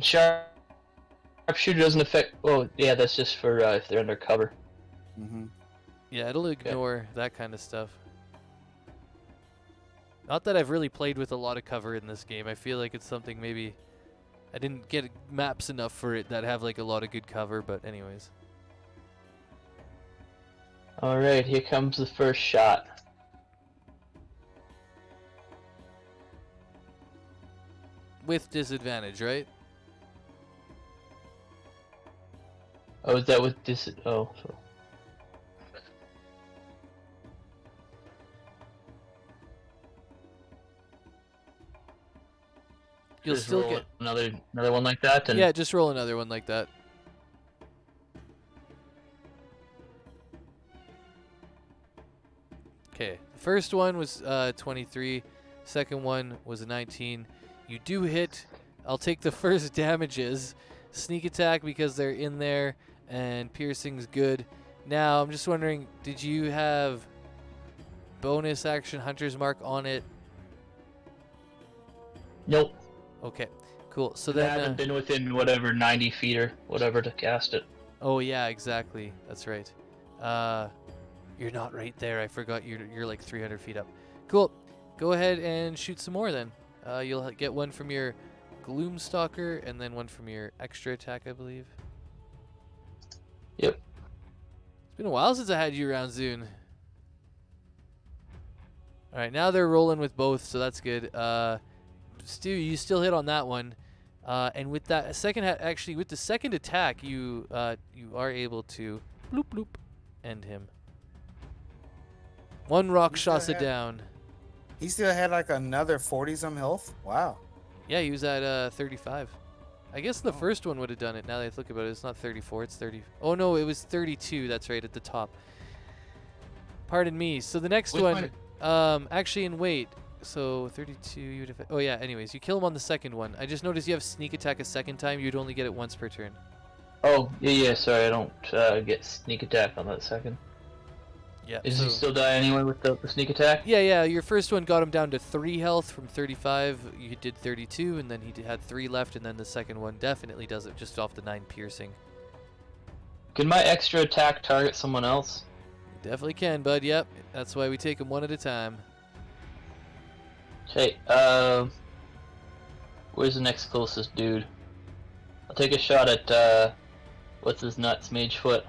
Sharpshooter doesn't affect... Oh, yeah, that's just for if they're under cover. Mm-hmm. Yeah, it'll ignore that kind of stuff. Not that I've really played with a lot of cover in this game. I feel like it's something maybe... I didn't get maps enough for it that have, a lot of good cover, but anyways. Alright, here comes the first shot. With disadvantage, right? Oh, is that with this? Oh, so. You'll Just still roll get... another one like that, and Yeah, just roll another one like that. Okay, the first one was 23. Second one was a 19. You do hit. I'll take the first damages. Sneak attack because they're in there, and piercing's good. Now, I'm just wondering, did you have bonus action Hunter's Mark on it? Nope. Okay, cool. So I then... haven't been within whatever 90 feet or whatever to cast it. Oh yeah, exactly. That's right. You're not right there. I forgot you're 300 feet up. Cool. Go ahead and shoot some more then. You'll get one from your Gloomstalker and then one from your extra attack, I believe. Yep. It's been a while since I had you around, Zune. All right, now they're rolling with both, so that's good. Stu, you still hit on that one. And with that actually with the second attack, you are able to bloop bloop end him. One rock shot it down. He still had another 40-some health. Wow. Yeah, he was at 35. I guess the first one would have done it. Now that I look about it, it's not 34, it's 30. Oh no, it was 32. That's right at the top. Pardon me. So the next one, actually, wait. So 32, you would have. Oh yeah. Anyways, you kill him on the second one. I just noticed you have sneak attack a second time. You'd only get it once per turn. Oh, yeah, sorry, I don't get sneak attack on that second. Yeah. Does he still die anyway with the sneak attack? Yeah. Your first one got him down to 3 health from 35. You did 32, and then he had 3 left, and then the second one definitely does it just off the 9 piercing. Can my extra attack target someone else? You definitely can, bud. Yep. That's why we take them one at a time. Okay, where's the next closest dude? I'll take a shot at, what's his nuts, Magefoot.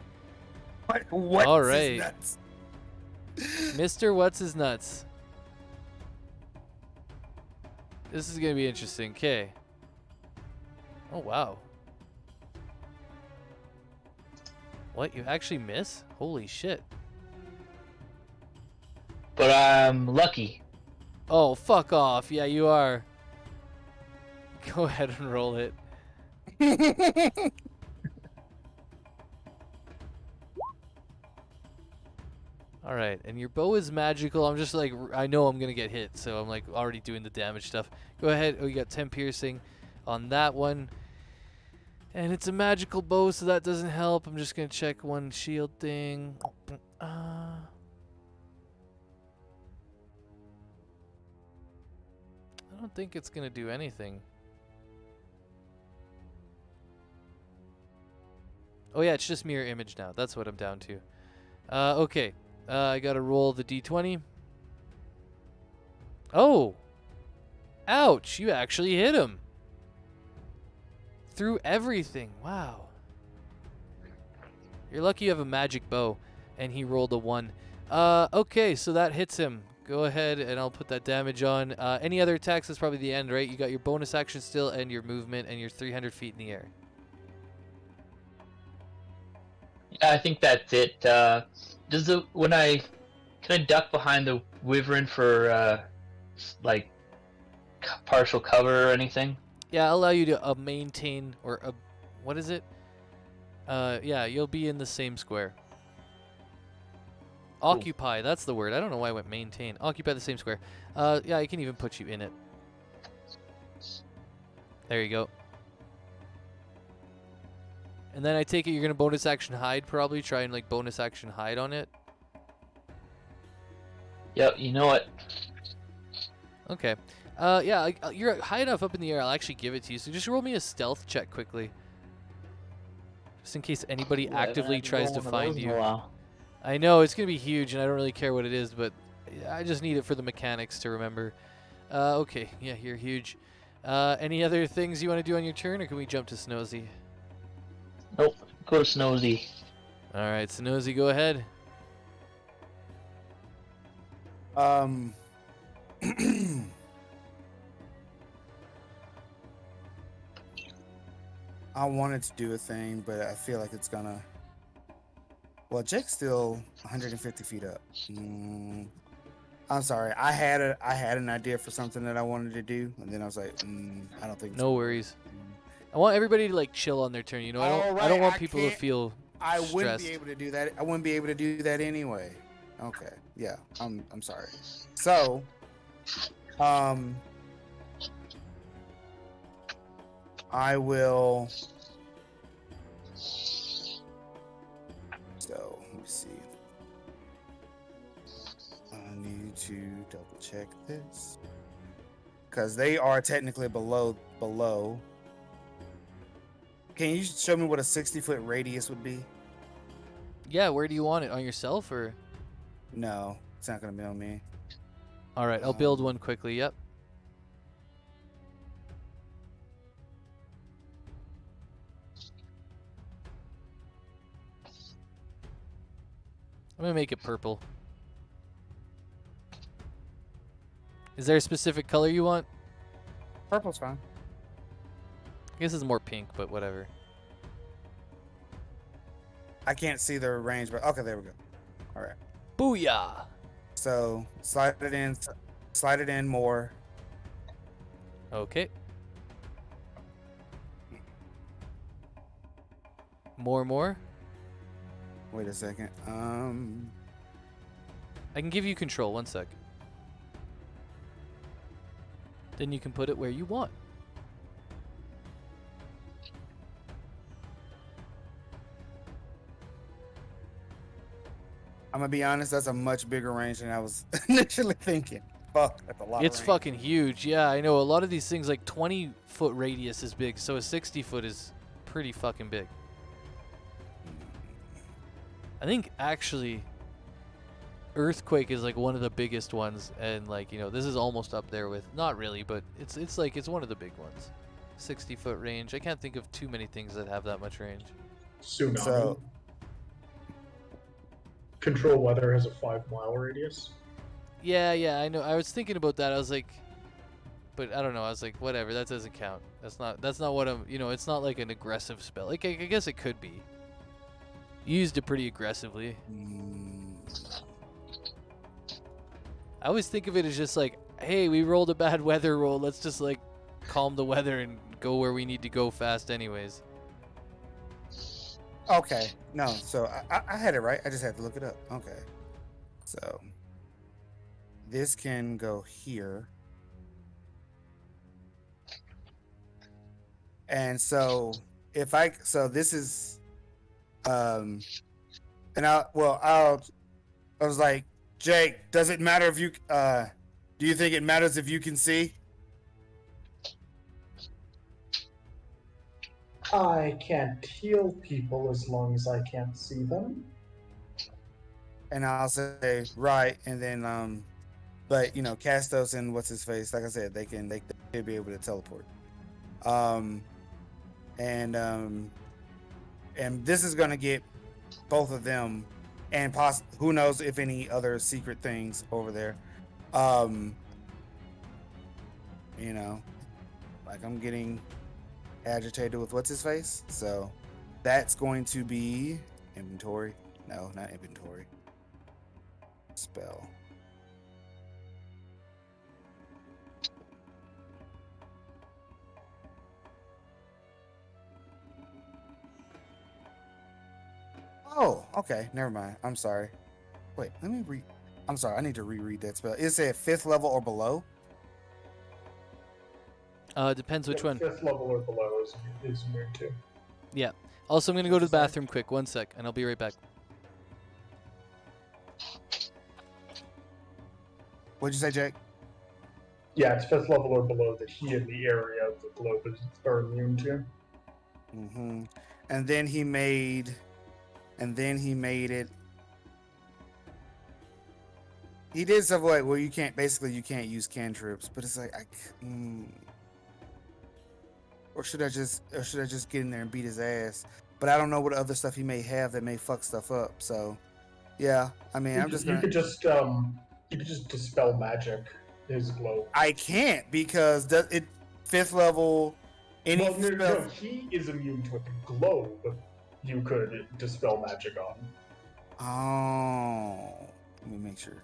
What? All right. Nuts? Mr. What's His Nuts. This is going to be interesting. Okay. Oh, wow. What? You actually miss? Holy shit. But I'm lucky. Oh, fuck off. Yeah, you are. Go ahead and roll it. All right, and your bow is magical. I'm just like, I know I'm gonna get hit, so I'm like already doing the damage stuff. Go ahead. Oh, you got 10 piercing on that one, and it's a magical bow, so that doesn't help. I'm just gonna check one shield thing. I don't think it's gonna do anything. Oh yeah, it's just mirror image now. That's what I'm down to. Okay. I gotta roll the d20. Oh! Ouch! You actually hit him! Through everything. Wow. You're lucky you have a magic bow. And he rolled a 1. Okay, so that hits him. Go ahead and I'll put that damage on. Any other attacks? That's probably the end, right? You got your bonus action still and your movement and you're 300 feet in the air. Yeah, I think that's it. Can I duck behind the wyvern for like partial cover or anything? Yeah, I'll allow you to maintain or what is it? Yeah, you'll be in the same square. Occupy, that's the word. I don't know why I went maintain. Occupy the same square. Yeah, I can even put you in it. There you go. And then I take it you're gonna bonus action hide, probably try and like bonus action hide on it. Yep. You know what? Okay. Yeah, you're high enough up in the air. I'll actually give it to you. So just roll me a stealth check quickly, just in case anybody actively tries to find you. I know it's gonna be huge, and I don't really care what it is, but I just need it for the mechanics to remember. Okay. Yeah, you're huge. Any other things you want to do on your turn, or can we jump to Snozy? Nope. Go to Snowy. All right, Snozy, go ahead. I wanted to do a thing, but I feel like it's gonna. Well, Jake's still 150 feet up. I'm sorry. I had an idea for something that I wanted to do, and then I was like, I don't think. No worries. I want everybody to like chill on their turn. You know, I don't want people to feel I stressed. wouldn't be able to do that. I wouldn't be able to do that anyway. Okay. Yeah. I'm sorry. So, I will. So let me see. I need to double check this because they are technically below. Can you show me what a 60-foot radius would be? Yeah, where do you want it? On yourself or? No, it's not gonna be on me. All right, I'll build one quickly. Yep. I'm gonna make it purple. Is there a specific color you want? Purple's fine. I guess it's more pink, but whatever. I can't see the range, but okay, there we go. All right. Booyah! So slide it in more. Okay. More. Wait a second. I can give you control. 1 sec. Then you can put it where you want. I'm gonna be honest. That's a much bigger range than I was initially thinking. Fuck, that's a lot. It's of range. fucking huge. Yeah, I know. A lot of these things, like 20-foot radius is big, so a 60-foot is pretty fucking big. I think actually Earthquake is like one of the biggest ones, and like, you know, this is almost up there with, not really, but it's like it's one of the big ones. 60-foot range. I can't think of too many things that have that much range. Tsunami. So- Control weather has a 5-mile radius. Yeah, I know. I was thinking about that. I was like, but I don't know. I was like, whatever. That doesn't count. That's not what I'm. You know, it's not like an aggressive spell. Like I guess it could be. You used it pretty aggressively. I always think of it as just like, hey, we rolled a bad weather roll. Let's just like calm the weather and go where we need to go fast, anyways. Okay. No. So I had it right. I just had to look it up. Okay. So this can go here. And so so this is, and I was like, Jake, does it matter if you, do you think it matters if you can see? I can't heal people as long as I can't see them. And I'll say, right. And then, but you know, Castos and what's his face, like I said, they could be able to teleport. And this is gonna get both of them, and who knows if any other secret things over there. You know, like I'm getting agitated with what's his face, so that's going to be inventory. No, not inventory. Spell. Oh, okay. Never mind. I'm sorry. Wait, let me read. I'm sorry. I need to reread that spell. It said 5th level or below. Depends which one. 5th level or below is immune to. Yeah. Also, I'm going to go to the bathroom quick. 1 sec, and I'll be right back. What'd you say, Jake? Yeah, it's 5th level or below that he in the area of the globe are immune to. Mm-hmm. And then he made it. He did stuff like, well, you can't use cantrips, but it's like, or should I just get in there and beat his ass? But I don't know what other stuff he may have that may fuck stuff up. So, yeah, I mean, You could just dispel magic his globe. I can't because it 5th level. No, he is immune to it. The globe, you could dispel magic on. Oh, let me make sure.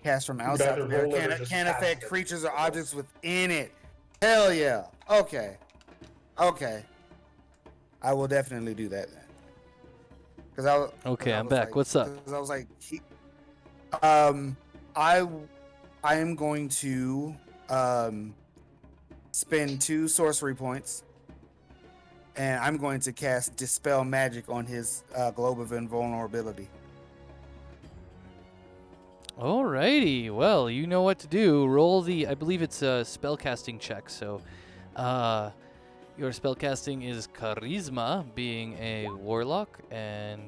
Cast from outside the air can affect creatures or objects within it. Hell yeah. Okay. I will definitely do that then. Because I'm back. Like, what's up? I was like, I am going to spend 2 sorcery points, and I'm going to cast Dispel Magic on his Globe of Invulnerability. Alrighty. Well, you know what to do. Roll the, I believe it's a spellcasting check. So, your spellcasting is Charisma, being a warlock, and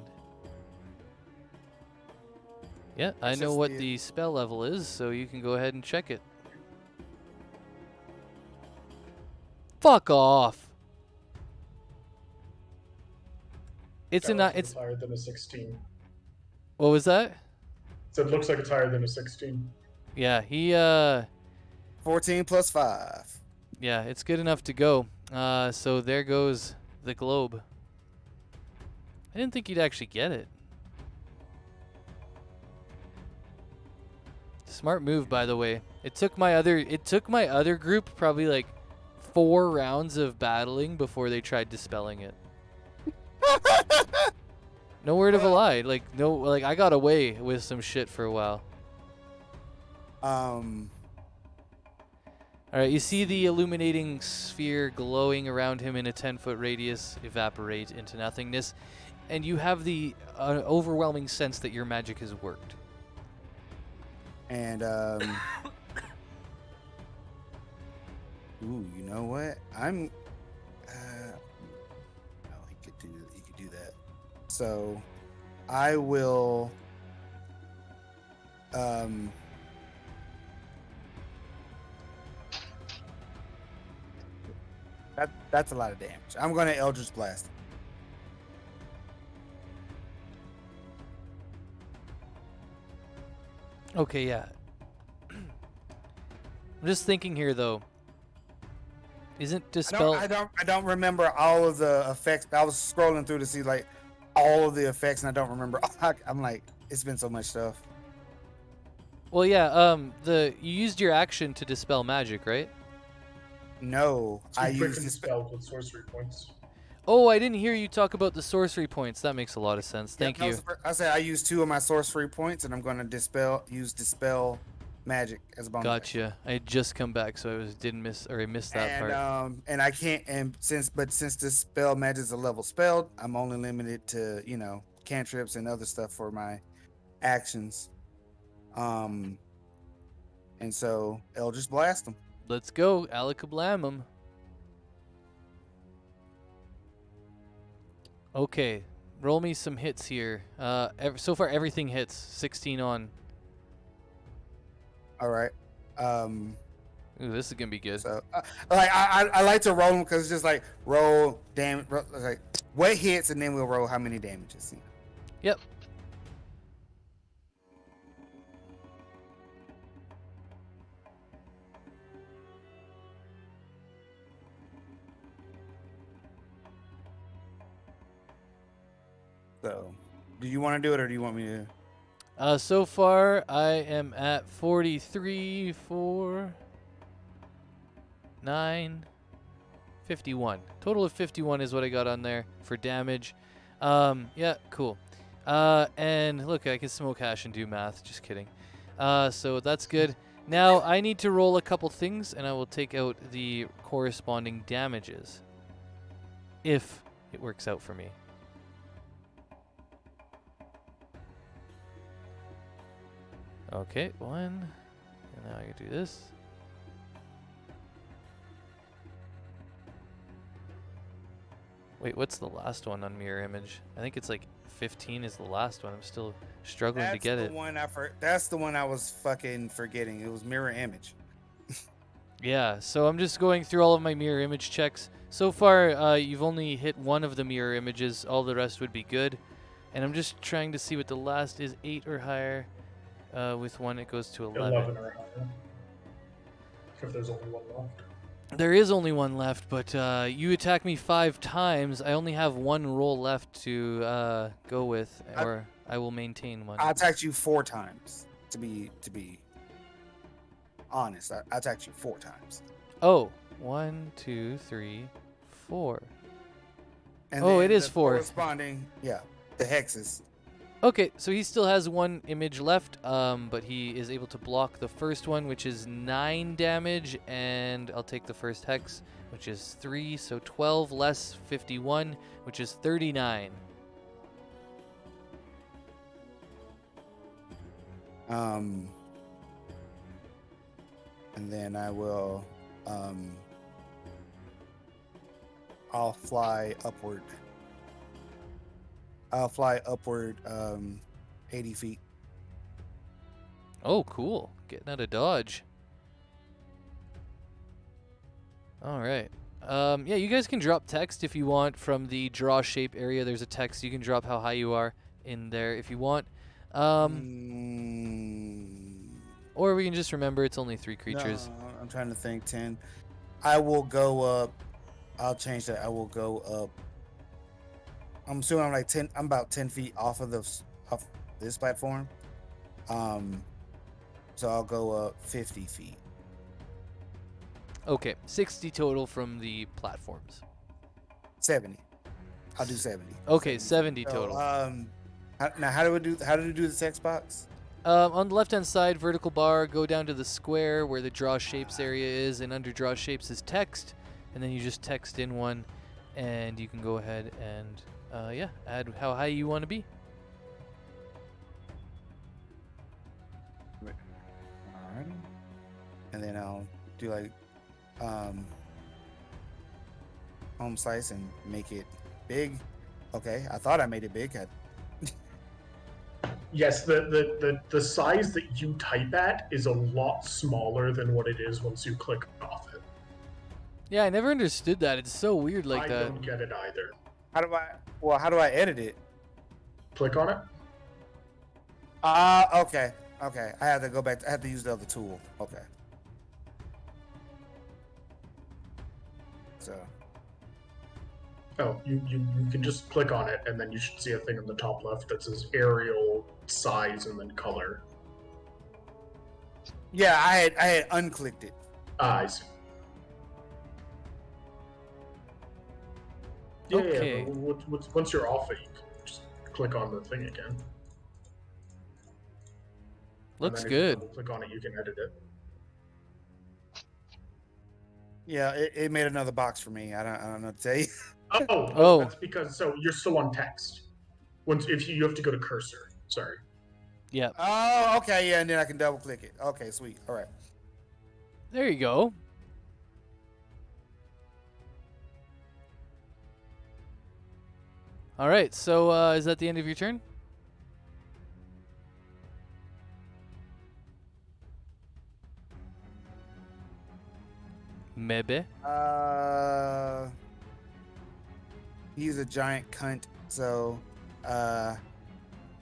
yeah, I know what the spell level is, so you can go ahead and check it. Fuck off. It's it's higher than a 16. What was that? So it looks like it's higher than a 16. Yeah, he 14 plus 5. Yeah, it's good enough to go. So there goes the globe. I didn't think you'd actually get it. Smart move, by the way. It took my other group probably like 4 rounds of battling before they tried dispelling it. No word of a lie. Like I got away with some shit for a while. All right, you see the illuminating sphere glowing around him in a 10-foot radius evaporate into nothingness, and you have the overwhelming sense that your magic has worked. And ooh, you know what? I'm no, he could do that. So I will that's a lot of damage. I'm gonna Eldritch Blast. Okay, yeah. I'm just thinking here though. Isn't dispel? I don't remember all of the effects. I was scrolling through to see like all of the effects, and I don't remember. I'm like, it's been so much stuff. Well, yeah. You used your action to dispel magic, right? No, I Quick used and dispel with sorcery points. Oh, I didn't hear you talk about the sorcery points. That makes a lot of sense. Yep, Thank that you. was I said I used 2 of my sorcery points, and I'm going to use dispel magic as a bonus action. Gotcha. I had just come back, so I missed that And part. and I can't, and since this spell magic is a level spell, I'm only limited to cantrips and other stuff for my actions. Um, and so Eldritch blast them. Let's go, Alakablamum. Okay, roll me some hits here. So far everything hits. 16 on. All right. Ooh, this is gonna be good. So like I like to roll them because it's just like roll damage, like what hits, and then we'll roll how many damages. Yep. So, do you want to do it or do you want me to? So far I am at 43, 4, 9, 51. Total of 51 is what I got on there for damage. Yeah, cool. And look, I can smoke hash and do math. Just kidding. So that's good. Now I need to roll a couple things, and I will take out the corresponding damages. If it works out for me. Okay, 1. And now I can do this. Wait, what's the last one on mirror image? I think it's like 15 is the last one. I'm still struggling to get it. That's the one I was fucking forgetting. It was mirror image. Yeah, so I'm just going through all of my mirror image checks. So far, you've only hit one of the mirror images. All the rest would be good. And I'm just trying to see what the last is, 8 or higher. With 1, it goes to 11. 11 or higher. If there's only one left. There is only one left, but you attack me 5 times. I only have 1 roll left to go with, or I will maintain 1. I attacked you 4 times. To be honest, I attacked you 4 times. Oh, 1, 2, 3, 4. And Oh, then it is the 4. Corresponding, yeah, the hexes. Okay, so he still has 1 image left, but he is able to block the first one, which is 9 damage, and I'll take the first hex, which is 3, so 12 less 51, which is 39. And then I will, I'll fly upward. I'll fly upward 80 feet. Oh, cool. Getting out of dodge. All right. Yeah, you guys can drop text if you want from the draw shape area. There's a text. You can drop how high you are in there if you want. Or we can just remember it's only 3 creatures. No, I'm trying to think. 10. I will go up. I'll change that. I will go up. I'm assuming I'm like 10. I'm about 10 feet off this platform. So I'll go up 50 feet. Okay, 60 total from the platforms. 70. I'll do 70. Okay, 70 So, total. now how do we do the text box? On the left-hand side, vertical bar, go down to the square where the draw shapes area is, and under draw shapes is text, and then you just text in one, and you can go ahead and yeah, add how high you want to be. Alright. And then I'll do like home slice and make it big. Okay, I thought I made it big. Yes, the size that you type at is a lot smaller than what it is once you click off it. Yeah, I never understood that. It's so weird like I that. don't get it either. How do I edit it? Click on it. Okay. Okay. I have to go back. I have to use the other tool. Okay. So. Oh, you can just click on it, and then you should see a thing in the top left that says Arial, size, and then color. Yeah, I had unclicked it. I see. Yeah, Okay. yeah. But once you're off it, you can just click on the thing again. Looks and then if you good. double click on it, you can edit it. Yeah, it made another box for me. I don't know what to tell you. Oh. That's because you're still on text. Once if you have to go to cursor. Sorry. Yeah. Oh, okay, yeah, and then I can double click it. Okay, sweet. All right. There you go. All right. So is that the end of your turn? Maybe. He's a giant cunt, so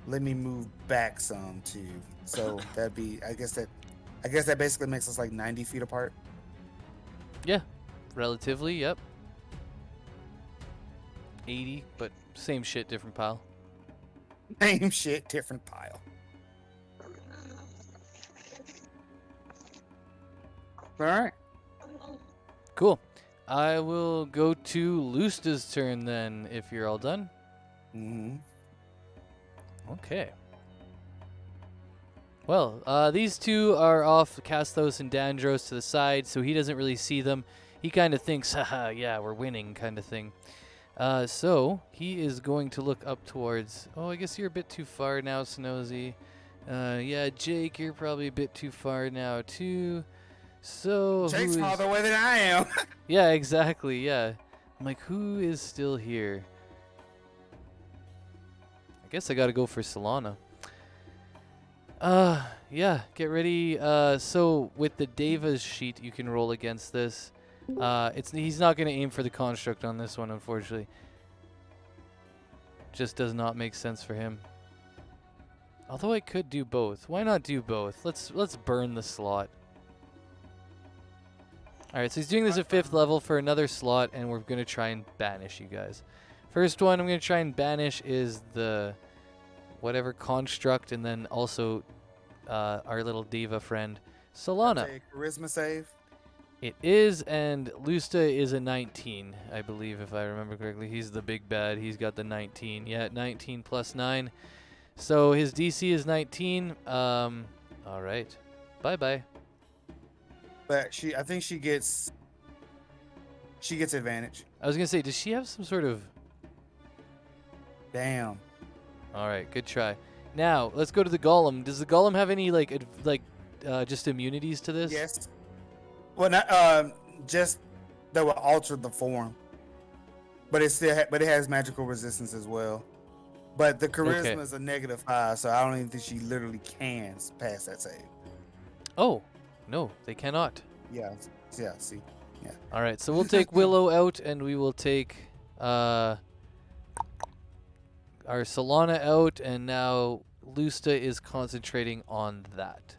let me move back some too. So that'd be I guess that basically makes us like 90 feet apart. Yeah. Relatively. Yep. 80, but same shit, different pile. Same shit, different pile. All right. Cool. I will go to Lusta's turn then, if you're all done. Mm-hmm. Okay. Well, these two are off, Casthos and Dandros, to the side, so he doesn't really see them. He kind of thinks, haha, yeah, we're winning kind of thing. So he is going to look up towards... Oh, I guess you're a bit too far now, Snozy. Yeah, Jake, you're probably a bit too far now, too. So Jake's who is... farther away than I am. Yeah, exactly, yeah. I'm like, who is still here? I guess I gotta go for Solana. Yeah, get ready. So with the Deva's sheet, you can roll against this. He's not gonna aim for the construct on this one, unfortunately. Just does not make sense for him. Although I could do both. Why not do both? Let's burn the slot. Alright, so he's doing this at 5th level for another slot, and we're going to try and banish you guys. First one I'm going to try and banish is the whatever construct, and then also our little diva friend, Solana. That's a charisma save. It is, and Lusta is a 19, I believe, if I remember correctly. He's the big bad. He's got the 19. Yeah, 19 plus 9. So his DC is 19. Alright. Bye-bye. But I think she gets advantage. I was going to say, does she have some sort of... Damn. All right, good try. Now, let's go to the Golem. Does the Golem have any, just immunities to this? Yes. Well, not just that will alter the form, but it has magical resistance as well. But the charisma is a -5, so I don't even think she literally can pass that save. Oh, no, they cannot. Yeah, see. Yeah. All right, so we'll take Willow out, and we will take our Solana out, and now Lusta is concentrating on that.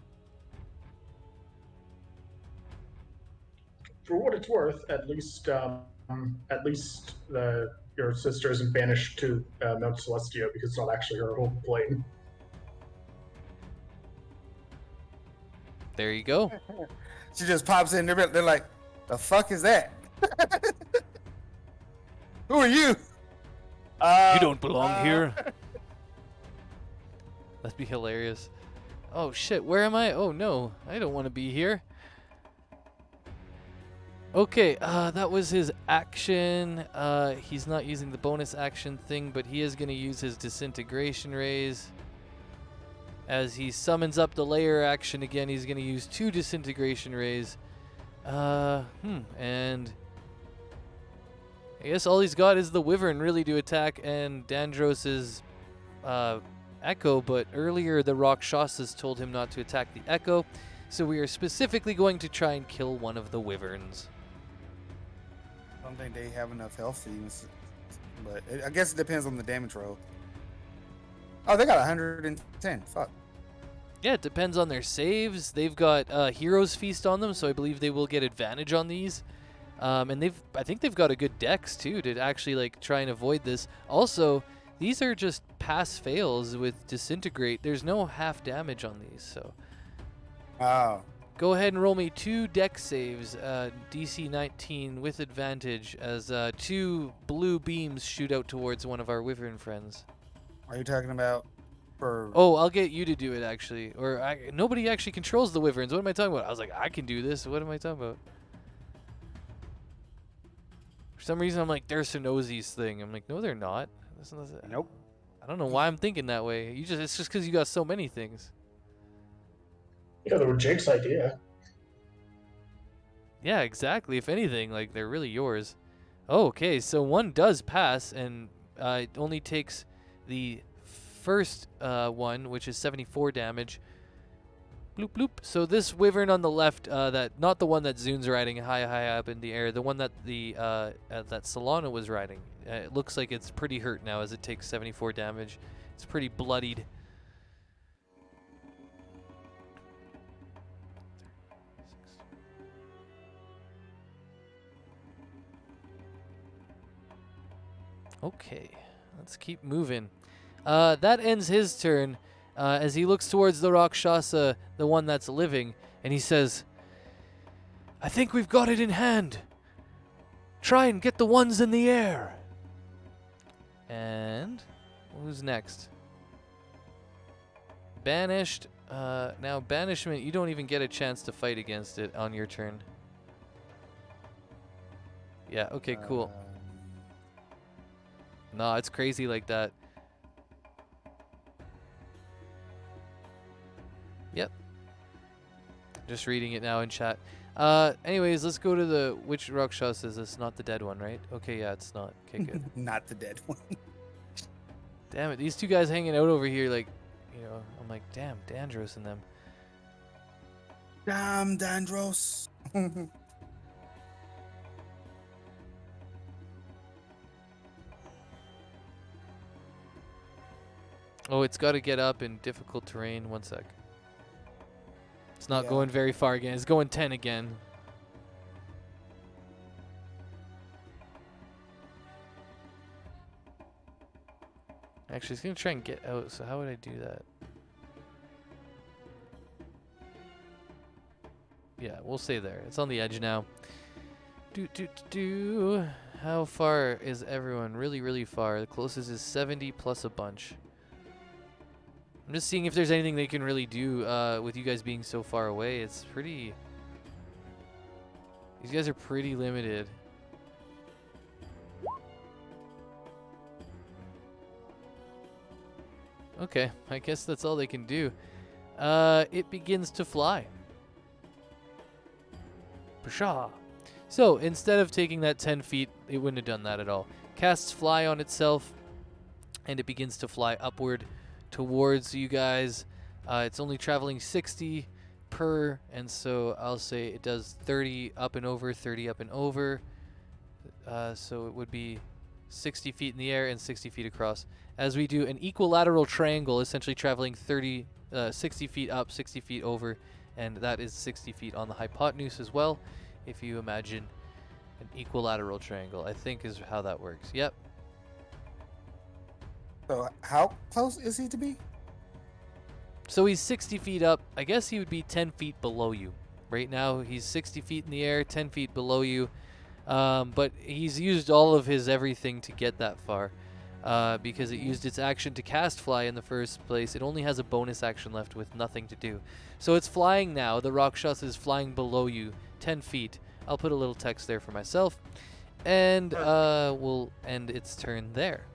For what it's worth, at least your sister isn't banished to Mount Celestia because it's not actually her home plane. There you go. She just pops in. They're like, "The fuck is that? Who are you? You don't belong here. That'd be hilarious. Oh shit, where am I? Oh no, I don't want to be here. Okay, that was his action. He's not using the bonus action thing, but he is going to use his disintegration rays. As he summons up the layer action again, he's going to use 2 disintegration rays. And I guess all he's got is the Wyvern really to attack and Dandros's Echo, but earlier the Rakshasas told him not to attack the Echo, so we are specifically going to try and kill one of the Wyverns. I don't think they have enough health to even, but I guess it depends on the damage roll. Oh, they got 110. Fuck. Yeah, it depends on their saves. They've got Hero's Feast on them, so I believe they will get advantage on these. And I think they've got a good dex too to actually try and avoid this. Also, these are just pass fails with disintegrate. There's no half damage on these, so. Oh. Go ahead and roll me 2 dex saves, DC 19 with advantage, as 2 blue beams shoot out towards one of our wyvern friends. Are you talking about for? Oh, I'll get you to do it, actually. Nobody actually controls the wyverns. What am I talking about? I was like, I can do this. What am I talking about? For some reason, I'm like, they're Sonosi's thing. I'm like, no, they're not. Nope. I don't know why I'm thinking that way. It's just because you got so many things. Yeah, they were Jake's idea. Yeah, exactly. If anything, like, they're really yours. Oh, okay, so one does pass, and it only takes the first one, which is 74 damage. Bloop, bloop. So this wyvern on the left, not the one that Zune's riding high up in the air, the one that that Solana was riding, it looks like it's pretty hurt now as it takes 74 damage. It's pretty bloodied. Okay, let's keep moving. That ends his turn as he looks towards the Rakshasa, the one that's living, and he says, I think we've got it in hand. Try and get the ones in the air. And who's next? Banished. Now, banishment, you don't even get a chance to fight against it on your turn. Yeah, okay, cool. No, it's crazy like that. Yep. Just reading it now in chat. Anyways, let's go to the... Which Rakshasa is this? Not the dead one, right? Okay, yeah, it's not. Okay, good. Not the dead one. Damn it, these two guys hanging out over here, like, you know, I'm like, damn, Dandros and them. Damn, Dandros. Oh, it's got to get up in difficult terrain. One sec. It's not Yeah. going very far again. It's going 10 again. Actually, it's going to try and get out, so how would I do that? Yeah, we'll stay there. It's on the edge now. How far is everyone? Really, really far. The closest is 70 plus a bunch. I'm just seeing if there's anything they can really do with you guys being so far away. It's pretty... These guys are pretty limited. Okay, I guess that's all they can do. It begins to fly. Pshaw. So, instead of taking that 10 feet, it wouldn't have done that at all. Casts fly on itself, and it begins to fly upward towards you guys. It's only traveling 60 per, and so I'll say it does 30 up and over, 30 up and over. So it would be 60 feet in the air and 60 feet across. As we do an equilateral triangle, essentially traveling 60 feet up, 60 feet over, and that is 60 feet on the hypotenuse as well. If you imagine an equilateral triangle, I think is how that works. Yep. So how close is he to be? So he's 60 feet up. I guess he would be 10 feet below you. Right now, he's 60 feet in the air, 10 feet below you. But he's used all of his everything to get that far. Because it used its action to cast fly in the first place. It only has a bonus action left with nothing to do. So it's flying now. The Rakshasa is flying below you, 10 feet. I'll put a little text there for myself. And we'll end its turn there.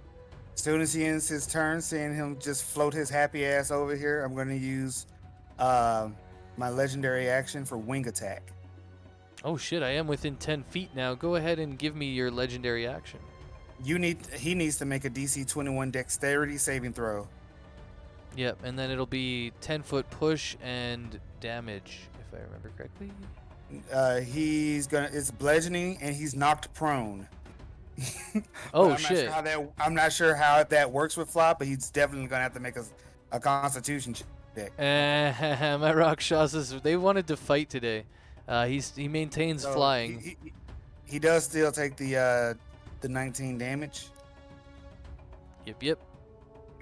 As soon as he ends his turn, seeing him just float his happy ass over here, I'm going to use my legendary action for wing attack. Oh shit, I am within 10 feet now. Go ahead and give me your legendary action. He needs to make a DC 21 dexterity saving throw. Yep, and then it'll be 10-foot push and damage, if I remember correctly. It's bludgeoning and he's knocked prone. Oh I'm shit. I'm not sure how that works with Flop, but he's definitely gonna have to make a Constitution check. My Rakshasas, they wanted to fight today. He maintains So flying. He does still take the 19 damage, Yep.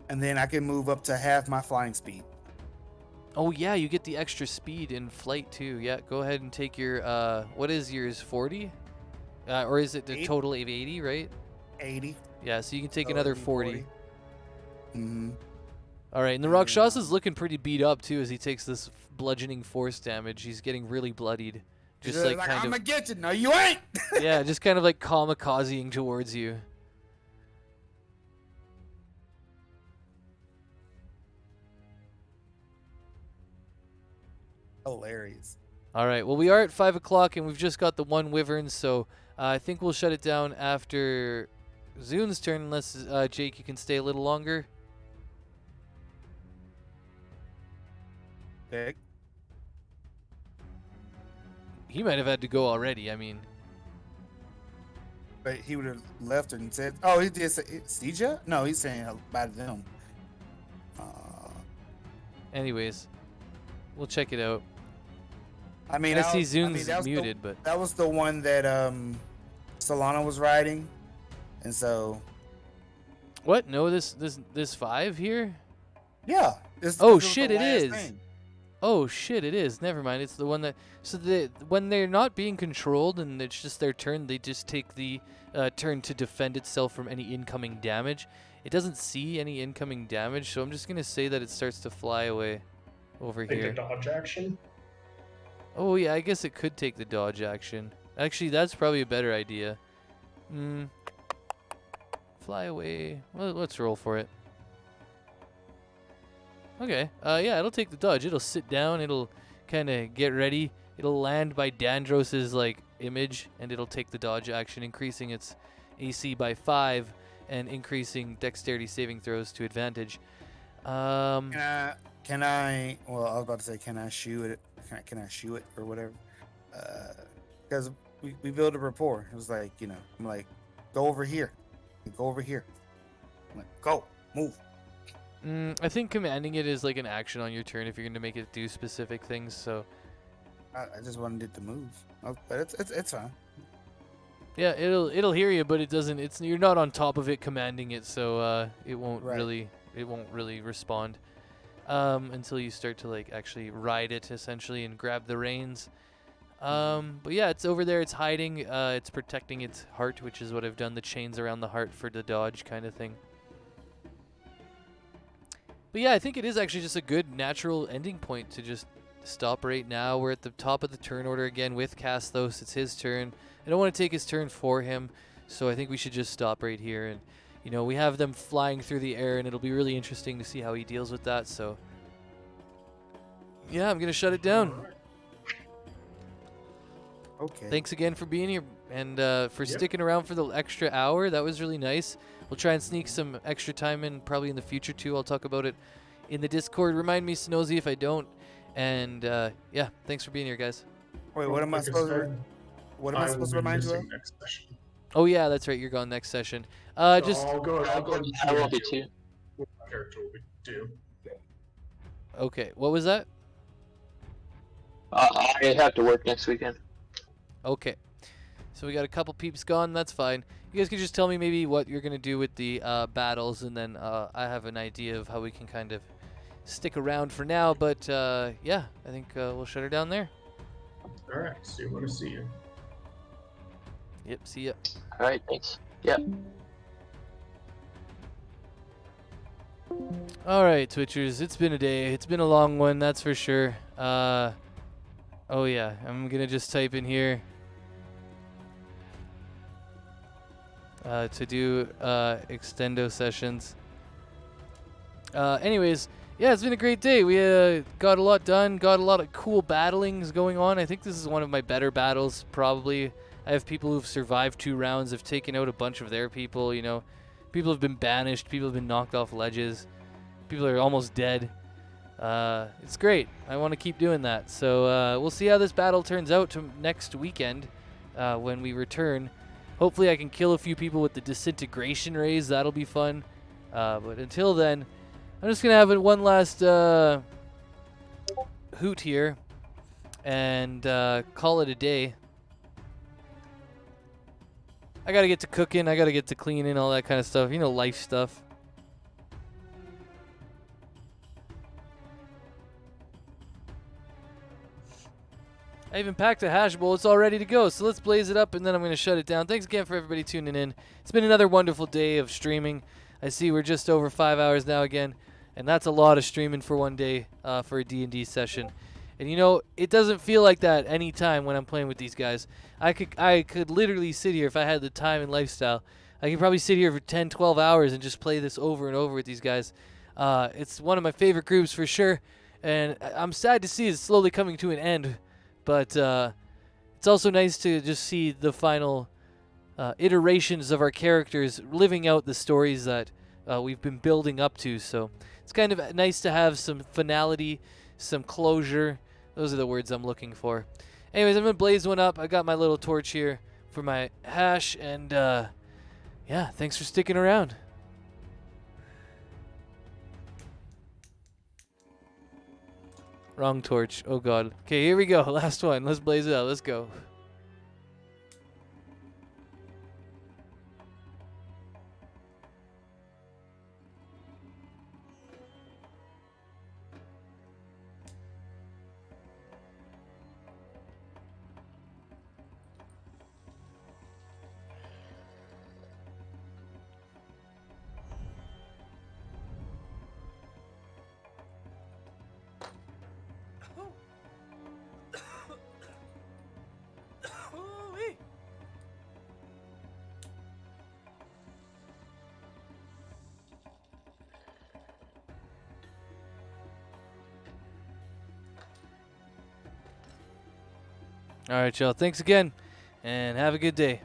and then I can move up to half my flying speed. Oh yeah, you get the extra speed in flight too. Yeah, go ahead and take your what is yours, 40? Or is it the 80. total of 80, right? 80. Yeah, so you can take So another it'd be 40. Mm-hmm. All right, and the And then, Rakshasa's looking pretty beat up too as he takes this bludgeoning force damage. He's getting really bloodied. Just like kind I'm of gonna get you. No, you ain't. yeah, just kind of like kamikazing towards you. Hilarious. All right, well we are at 5 o'clock and we've just got the one wyvern, so I think we'll shut it down after Zune's turn, unless Jake, you can stay a little longer. Big. He might have had to go already. I mean, But he would have left and said, "Oh, he did say Sija." No, he's saying about them. anyways, we'll check it out. I mean, I see that was Zune's muted, but that was the one that Solana was riding, and so what? No, this 5 here. yeah. Oh, was the shit, it last is. thing. Oh shit, it is. Never mind. It's the one that when they're not being controlled and it's just their turn, they just take the turn to defend itself from any incoming damage. It doesn't see any incoming damage, so I'm just gonna say that it starts to fly away over Take here. the dodge action. Oh yeah, I guess it could take the dodge action. Actually, that's probably a better idea. Fly away. Well, let's roll for it. Okay. Yeah, it'll take the dodge. It'll sit down. It'll kind of get ready. It'll land by Dandros's like image, and it'll take the dodge action, increasing its AC by 5 and increasing dexterity saving throws to advantage. Can I? Well, I was about to say, can I shoot it? Can I shoot it or whatever? Because we built a rapport. It was like, I'm like, go over here, go over here. I'm like, go, move. I think commanding it is like an action on your turn if you're going to make it do specific things. So I just wanted it to move, but it's fine. yeah, it'll hear you, but it doesn't. You're not on top of it commanding it, so it won't Right. really respond until you start to like actually ride it essentially and grab the reins. But yeah, it's over there. It's hiding. It's protecting its heart, which is what I've done. The chains around the heart for the dodge kind of thing. But yeah, I think it is actually just a good natural ending point to just stop right now. We're at the top of the turn order again with Casthos. It's his turn. I don't want to take his turn for him, so I think we should just stop right here. And, we have them flying through the air, and it'll be really interesting to see how he deals with that. So, yeah, I'm going to shut it down. Alright. Okay. Thanks again for being here and for Yep. sticking around for the extra hour. That was really nice. We'll try and sneak some extra time in probably in the future too. I'll talk about it in the Discord. Remind me, Snozy, if I don't. And yeah, thanks for being here, guys. Wait, what am I Like supposed to? said, What am I will supposed to be remind you of? missing next session. Oh yeah, that's right. You're gone next session. So Just I'll go. I will be too. What my character will be do. okay. What was that? I have to work next weekend. Okay. So we got a couple peeps gone. That's fine. You guys can just tell me maybe what you're gonna do with the battles, and then I have an idea of how we can kind of stick around for now. But yeah, I think we'll shut her down there. All right. See you when I see you. Yep. See ya. All right, thanks. Yep. All right, Twitchers. It's been a day. It's been a long one, that's for sure. Oh yeah, I'm gonna just type in here to do extendo sessions. Anyways, yeah, it's been a great day. We got a lot done, got a lot of cool battlings going on. I think this is one of my better battles, probably. I have people who've survived 2 rounds, have taken out a bunch of their people, People have been banished, people have been knocked off ledges, people are almost dead. It's great. I want to keep doing that. So we'll see how this battle turns out to next weekend when we return. Hopefully I can kill a few people with the disintegration rays. That'll be fun. But until then, I'm just going to have one last hoot here and call it a day. I got to get to cooking. I got to get to cleaning, all that kind of stuff. Life stuff. I even packed a hash bowl. It's all ready to go. So let's blaze it up, and then I'm going to shut it down. Thanks again for everybody tuning in. It's been another wonderful day of streaming. I see we're just over 5 hours now again, and that's a lot of streaming for one day for a D&D session. And it doesn't feel like that any time when I'm playing with these guys. I could literally sit here if I had the time and lifestyle. I could probably sit here for 10, 12 hours and just play this over and over with these guys. It's one of my favorite groups for sure, and I'm sad to see it slowly coming to an end. But it's also nice to just see the final iterations of our characters living out the stories that we've been building up to. So it's kind of nice to have some finality, some closure. Those are the words I'm looking for. Anyways, I'm going to blaze one up. I got my little torch here for my hash. And yeah, thanks for sticking around. Wrong torch. Oh, God. Okay, here we go. Last one. Let's blaze it out. Let's go. All right, y'all. Thanks again, and have a good day.